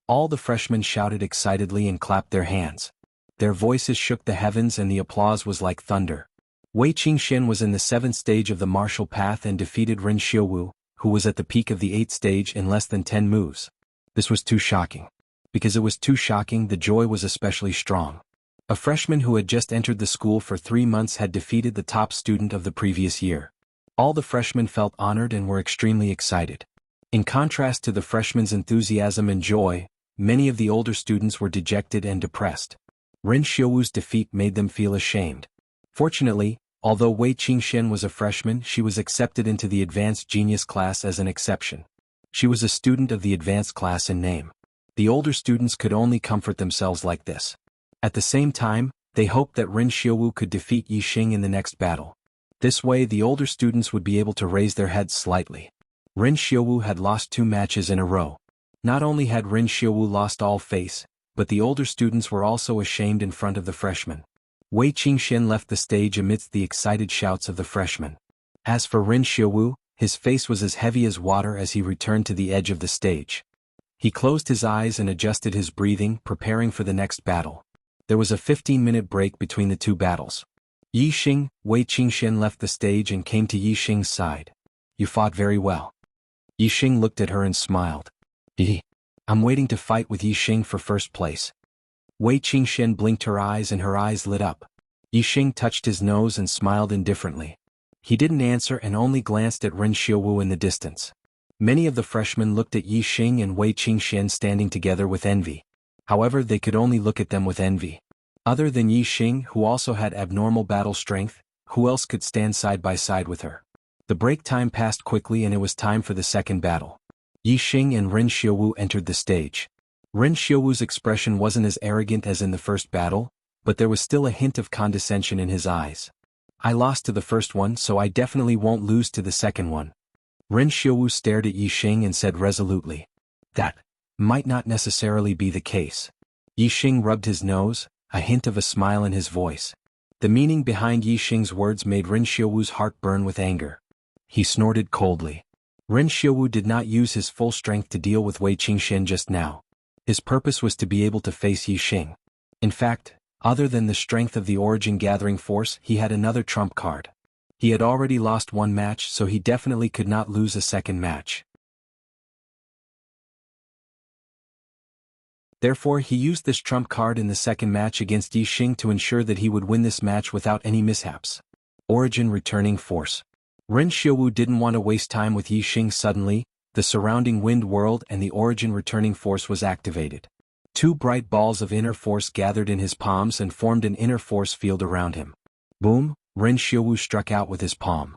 All the freshmen shouted excitedly and clapped their hands. Their voices shook the heavens and the applause was like thunder. Wei Qingxian was in the 7th stage of the martial path and defeated Ren Xiuwu, who was at the peak of the 8th stage in less than 10 moves. This was too shocking. Because it was too shocking, the joy was especially strong. A freshman who had just entered the school for 3 months had defeated the top student of the previous year. All the freshmen felt honored and were extremely excited. In contrast to the freshmen's enthusiasm and joy, many of the older students were dejected and depressed. Ren Xiuwu's defeat made them feel ashamed. Fortunately, although Wei Qingxian was a freshman, she was accepted into the advanced genius class as an exception. She was a student of the advanced class in name. The older students could only comfort themselves like this. At the same time, they hoped that Ren Xiuwu could defeat Yi Xing in the next battle. This way the older students would be able to raise their heads slightly. Ren Xiuwu had lost 2 matches in a row. Not only had Ren Xiuwu lost all face, but the older students were also ashamed in front of the freshmen. Wei Qingxian left the stage amidst the excited shouts of the freshmen. As for Ren Xiuwu, his face was as heavy as water as he returned to the edge of the stage. He closed his eyes and adjusted his breathing, preparing for the next battle. There was a 15-minute break between the 2 battles. Yi Xing, Wei Qingxian left the stage and came to Yi Xing's side. "You fought very well." Yi Xing looked at her and smiled. "I'm waiting to fight with Yi Xing for first place." Wei Qingxian blinked her eyes and her eyes lit up. Yi Xing touched his nose and smiled indifferently. He didn't answer and only glanced at Ren Xiuwu in the distance. Many of the freshmen looked at Yi Xing and Wei Qingxian standing together with envy. However, they could only look at them with envy. Other than Yi Xing, who also had abnormal battle strength, who else could stand side by side with her? The break time passed quickly and it was time for the second battle. Yi Xing and Ren Xiuwu entered the stage. Ren Xiuwu's expression wasn't as arrogant as in the first battle, but there was still a hint of condescension in his eyes. "I lost to the first one, so I definitely won't lose to the second one." Ren Xiuwu stared at Yi Xing and said resolutely. "That might not necessarily be the case." Yi Xing rubbed his nose, a hint of a smile in his voice. The meaning behind Yi Xing's words made Ren Xiuwu's heart burn with anger. He snorted coldly. Ren Xiuwu did not use his full strength to deal with Wei Qingxian just now. His purpose was to be able to face Yi Xing. In fact, other than the strength of the origin gathering force, he had another trump card. He had already lost 1 match, so he definitely could not lose a second match. Therefore, he used this trump card in the second match against Yi Xing to ensure that he would win this match without any mishaps. Origin returning force. Ren Xiuwu didn't want to waste time with Yi Xing. Suddenly, the surrounding wind whirled and the origin returning force was activated. 2 bright balls of inner force gathered in his palms and formed an inner force field around him. Boom! Ren Xiuwu struck out with his palm.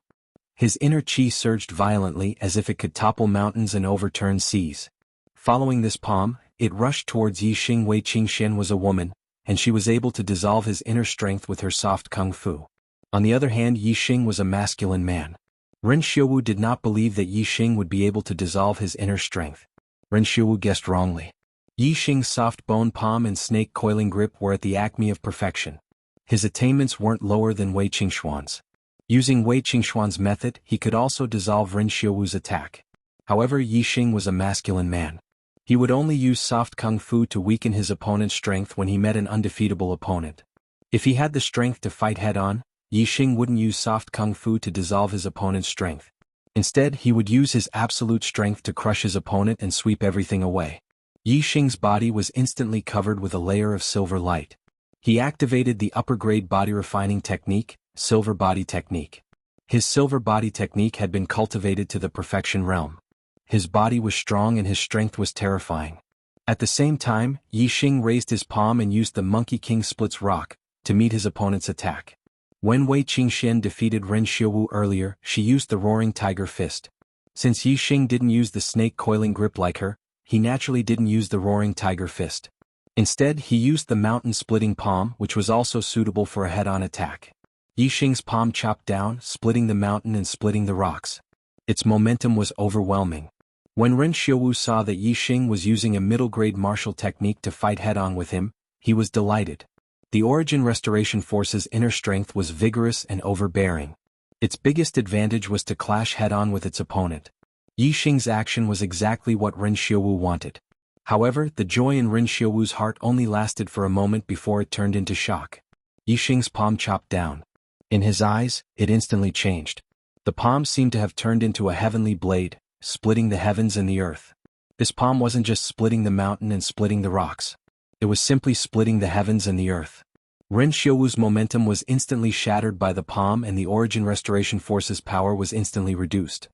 His inner chi surged violently as if it could topple mountains and overturn seas. Following this palm, it rushed towards Yi Xing. Wei Qingxian was a woman, and she was able to dissolve his inner strength with her soft kung fu. On the other hand, Yi Xing was a masculine man. Ren Xiuwu did not believe that Yi Xing would be able to dissolve his inner strength. Ren Xiuwu guessed wrongly. Yi Xing's soft bone palm and snake coiling grip were at the acme of perfection. His attainments weren't lower than Wei Qingxuan's. Using Wei Qingxuan's method, he could also dissolve Ren Xiuwu's attack. However, Yi Xing was a masculine man. He would only use soft kung fu to weaken his opponent's strength when he met an undefeatable opponent. If he had the strength to fight head-on, Yi Xing wouldn't use soft kung fu to dissolve his opponent's strength. Instead, he would use his absolute strength to crush his opponent and sweep everything away. Yi Xing's body was instantly covered with a layer of silver light. He activated the upper-grade body refining technique, silver body technique. His silver body technique had been cultivated to the perfection realm. His body was strong and his strength was terrifying. At the same time, Yi Xing raised his palm and used the Monkey King Splits Rock to meet his opponent's attack. When Wei Qingxian defeated Ren Xiuwu earlier, she used the Roaring Tiger Fist. Since Yi Xing didn't use the snake coiling grip like her, he naturally didn't use the Roaring Tiger Fist. Instead, he used the Mountain Splitting Palm, which was also suitable for a head-on attack. Yi Xing's palm chopped down, splitting the mountain and splitting the rocks. Its momentum was overwhelming. When Ren Xiaowu saw that Yi Xing was using a middle-grade martial technique to fight head-on with him, he was delighted. The Origin Restoration Force's inner strength was vigorous and overbearing. Its biggest advantage was to clash head-on with its opponent. Yi Xing's action was exactly what Ren Xiaowu wanted. However, the joy in Ren Xiaowu's heart only lasted for a moment before it turned into shock. Yi Xing's palm chopped down. In his eyes, it instantly changed. The palm seemed to have turned into a heavenly blade, splitting the heavens and the earth. This palm wasn't just splitting the mountain and splitting the rocks. It was simply splitting the heavens and the earth. Ren Xiaowu's momentum was instantly shattered by the palm, and the Origin Restoration Force's power was instantly reduced.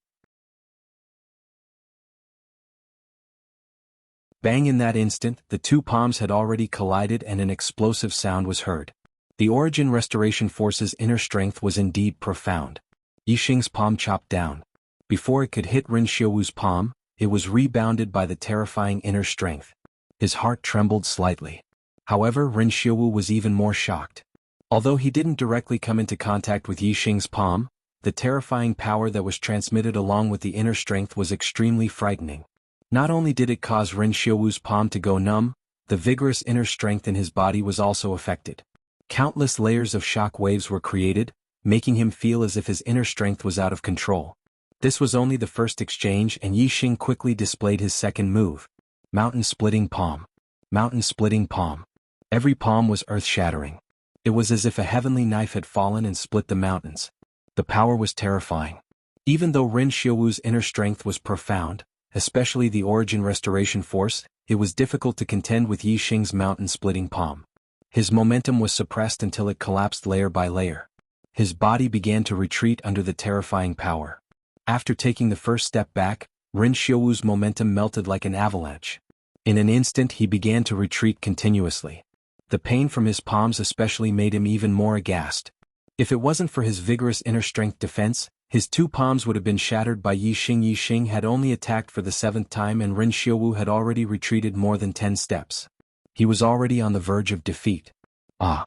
Bang! In that instant, the two palms had already collided and an explosive sound was heard. The Origin Restoration Force's inner strength was indeed profound. Yi Xing's palm chopped down. Before it could hit Ren Xiaowu's palm, it was rebounded by the terrifying inner strength. His heart trembled slightly. However, Ren Xiaowu was even more shocked. Although he didn't directly come into contact with Yi Xing's palm, the terrifying power that was transmitted along with the inner strength was extremely frightening. Not only did it cause Ren Xiaowu's palm to go numb, the vigorous inner strength in his body was also affected. Countless layers of shock waves were created, making him feel as if his inner strength was out of control. This was only the first exchange, and Yi Xing quickly displayed his second move. Mountain-splitting palm. Mountain-splitting palm. Every palm was earth-shattering. It was as if a heavenly knife had fallen and split the mountains. The power was terrifying. Even though Ren Xiaowu's inner strength was profound, especially the Origin Restoration Force, it was difficult to contend with Yi Xing's mountain-splitting palm. His momentum was suppressed until it collapsed layer by layer. His body began to retreat under the terrifying power. After taking the first step back, Ren Xiaowu's momentum melted like an avalanche. In an instant he began to retreat continuously. The pain from his palms especially made him even more aghast. If it wasn't for his vigorous inner strength defense, his two palms would have been shattered by Yi Xing. Yi Xing had only attacked for the 7th time, and Ren Xiaowu had already retreated more than 10 steps. He was already on the verge of defeat. Ah!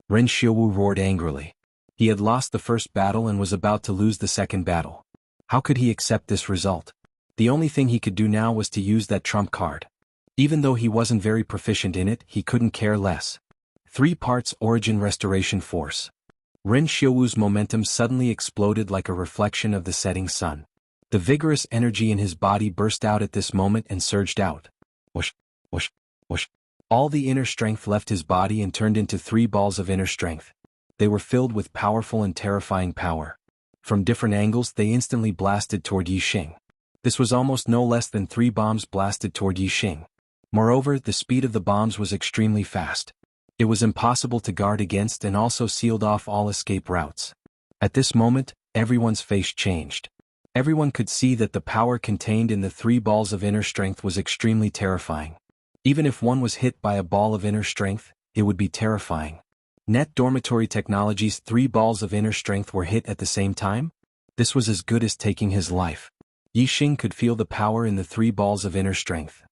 Ren Xiaowu roared angrily. He had lost the first battle and was about to lose the second battle. How could he accept this result? The only thing he could do now was to use that trump card. Even though he wasn't very proficient in it, he couldn't care less. 3 parts Origin Restoration Force. Ren Xiaowu's momentum suddenly exploded like a reflection of the setting sun. The vigorous energy in his body burst out at this moment and surged out. Whoosh, whoosh, whoosh. All the inner strength left his body and turned into 3 balls of inner strength. They were filled with powerful and terrifying power. From different angles they instantly blasted toward Yi Xing. This was almost no less than 3 bombs blasted toward Yi Xing. Moreover, the speed of the bombs was extremely fast. It was impossible to guard against and also sealed off all escape routes. At this moment, everyone's face changed. Everyone could see that the power contained in the 3 balls of inner strength was extremely terrifying. Even if one was hit by a ball of inner strength, it would be terrifying. Net Dormitory Technology's 3 balls of inner strength were hit at the same time? This was as good as taking his life. Yi Xing could feel the power in the 3 balls of inner strength.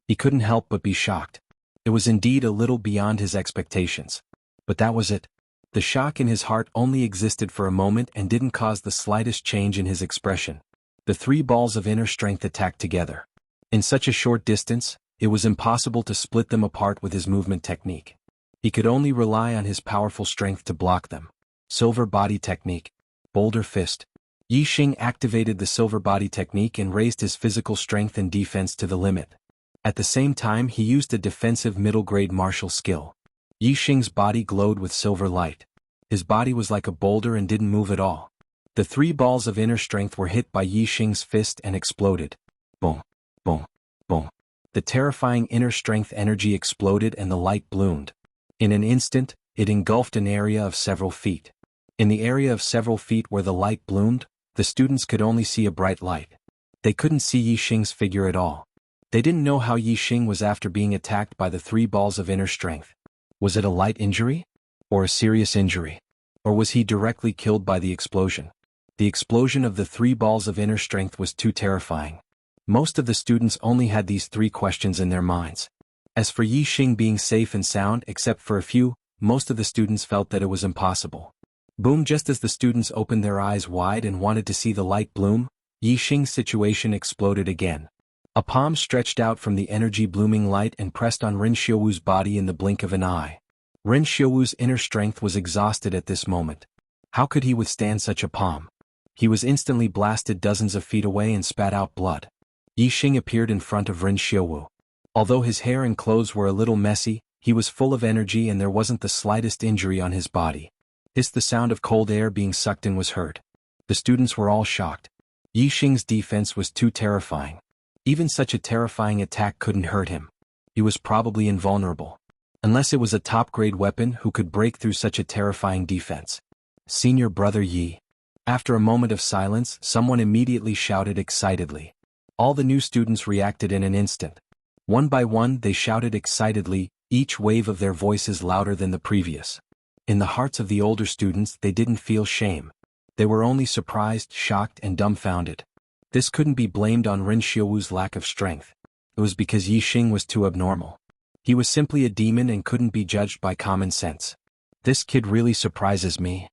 He couldn't help but be shocked. It was indeed a little beyond his expectations. But that was it. The shock in his heart only existed for a moment and didn't cause the slightest change in his expression. The 3 balls of inner strength attacked together. In such a short distance, it was impossible to split them apart with his movement technique. He could only rely on his powerful strength to block them. Silver Body Technique. Boulder Fist. Yi Xing activated the Silver Body Technique and raised his physical strength and defense to the limit. At the same time he used a defensive middle-grade martial skill. Yi Xing's body glowed with silver light. His body was like a boulder and didn't move at all. The 3 balls of inner strength were hit by Yi Xing's fist and exploded. Boom, boom, boom. The terrifying inner strength energy exploded and the light bloomed. In an instant, it engulfed an area of several feet. In the area of several feet where the light bloomed, the students could only see a bright light. They couldn't see Yi Xing's figure at all. They didn't know how Yi Xing was after being attacked by the 3 balls of inner strength. Was it a light injury? Or a serious injury? Or was he directly killed by the explosion? The explosion of the 3 balls of inner strength was too terrifying. Most of the students only had these 3 questions in their minds. As for Yi Xing being safe and sound except for a few, most of the students felt that it was impossible. Boom! Just as the students opened their eyes wide and wanted to see the light bloom, Yi Xing's situation exploded again. A palm stretched out from the energy-blooming light and pressed on Ren Xiaowu's body in the blink of an eye. Ren Xiaowu's inner strength was exhausted at this moment. How could he withstand such a palm? He was instantly blasted dozens of feet away and spat out blood. Yi Xing appeared in front of Ren Xiaowu. Although his hair and clothes were a little messy, he was full of energy and there wasn't the slightest injury on his body. The sound of cold air being sucked in was heard. The students were all shocked. Yi Xing's defense was too terrifying. Even such a terrifying attack couldn't hurt him. He was probably invulnerable. Unless it was a top-grade weapon who could break through such a terrifying defense. Senior brother Yi. After a moment of silence, someone immediately shouted excitedly. All the new students reacted in an instant. One by one they shouted excitedly, each wave of their voices louder than the previous. In the hearts of the older students they didn't feel shame. They were only surprised, shocked and dumbfounded. This couldn't be blamed on Ren Xiaowu's lack of strength. It was because Yi Xing was too abnormal. He was simply a demon and couldn't be judged by common sense. This kid really surprises me.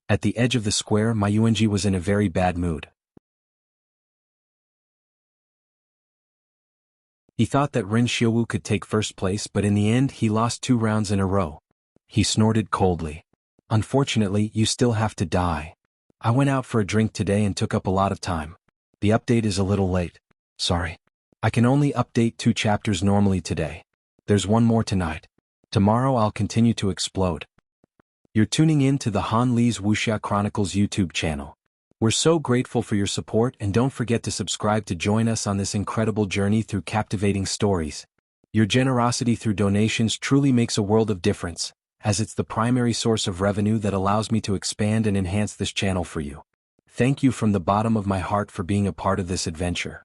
At the edge of the square, Ma Yuanji was in a very bad mood. He thought that Ren Xiaowu could take first place, but in the end he lost 2 rounds in a row. He snorted coldly. Unfortunately, you still have to die. I went out for a drink today and took up a lot of time. The update is a little late. Sorry. I can only update 2 chapters normally today. There's one more tonight. Tomorrow I'll continue to explode. You're tuning in to the Han Li's Wuxia Chronicles YouTube channel. We're so grateful for your support and don't forget to subscribe to join us on this incredible journey through captivating stories. Your generosity through donations truly makes a world of difference, as it's the primary source of revenue that allows me to expand and enhance this channel for you. Thank you from the bottom of my heart for being a part of this adventure.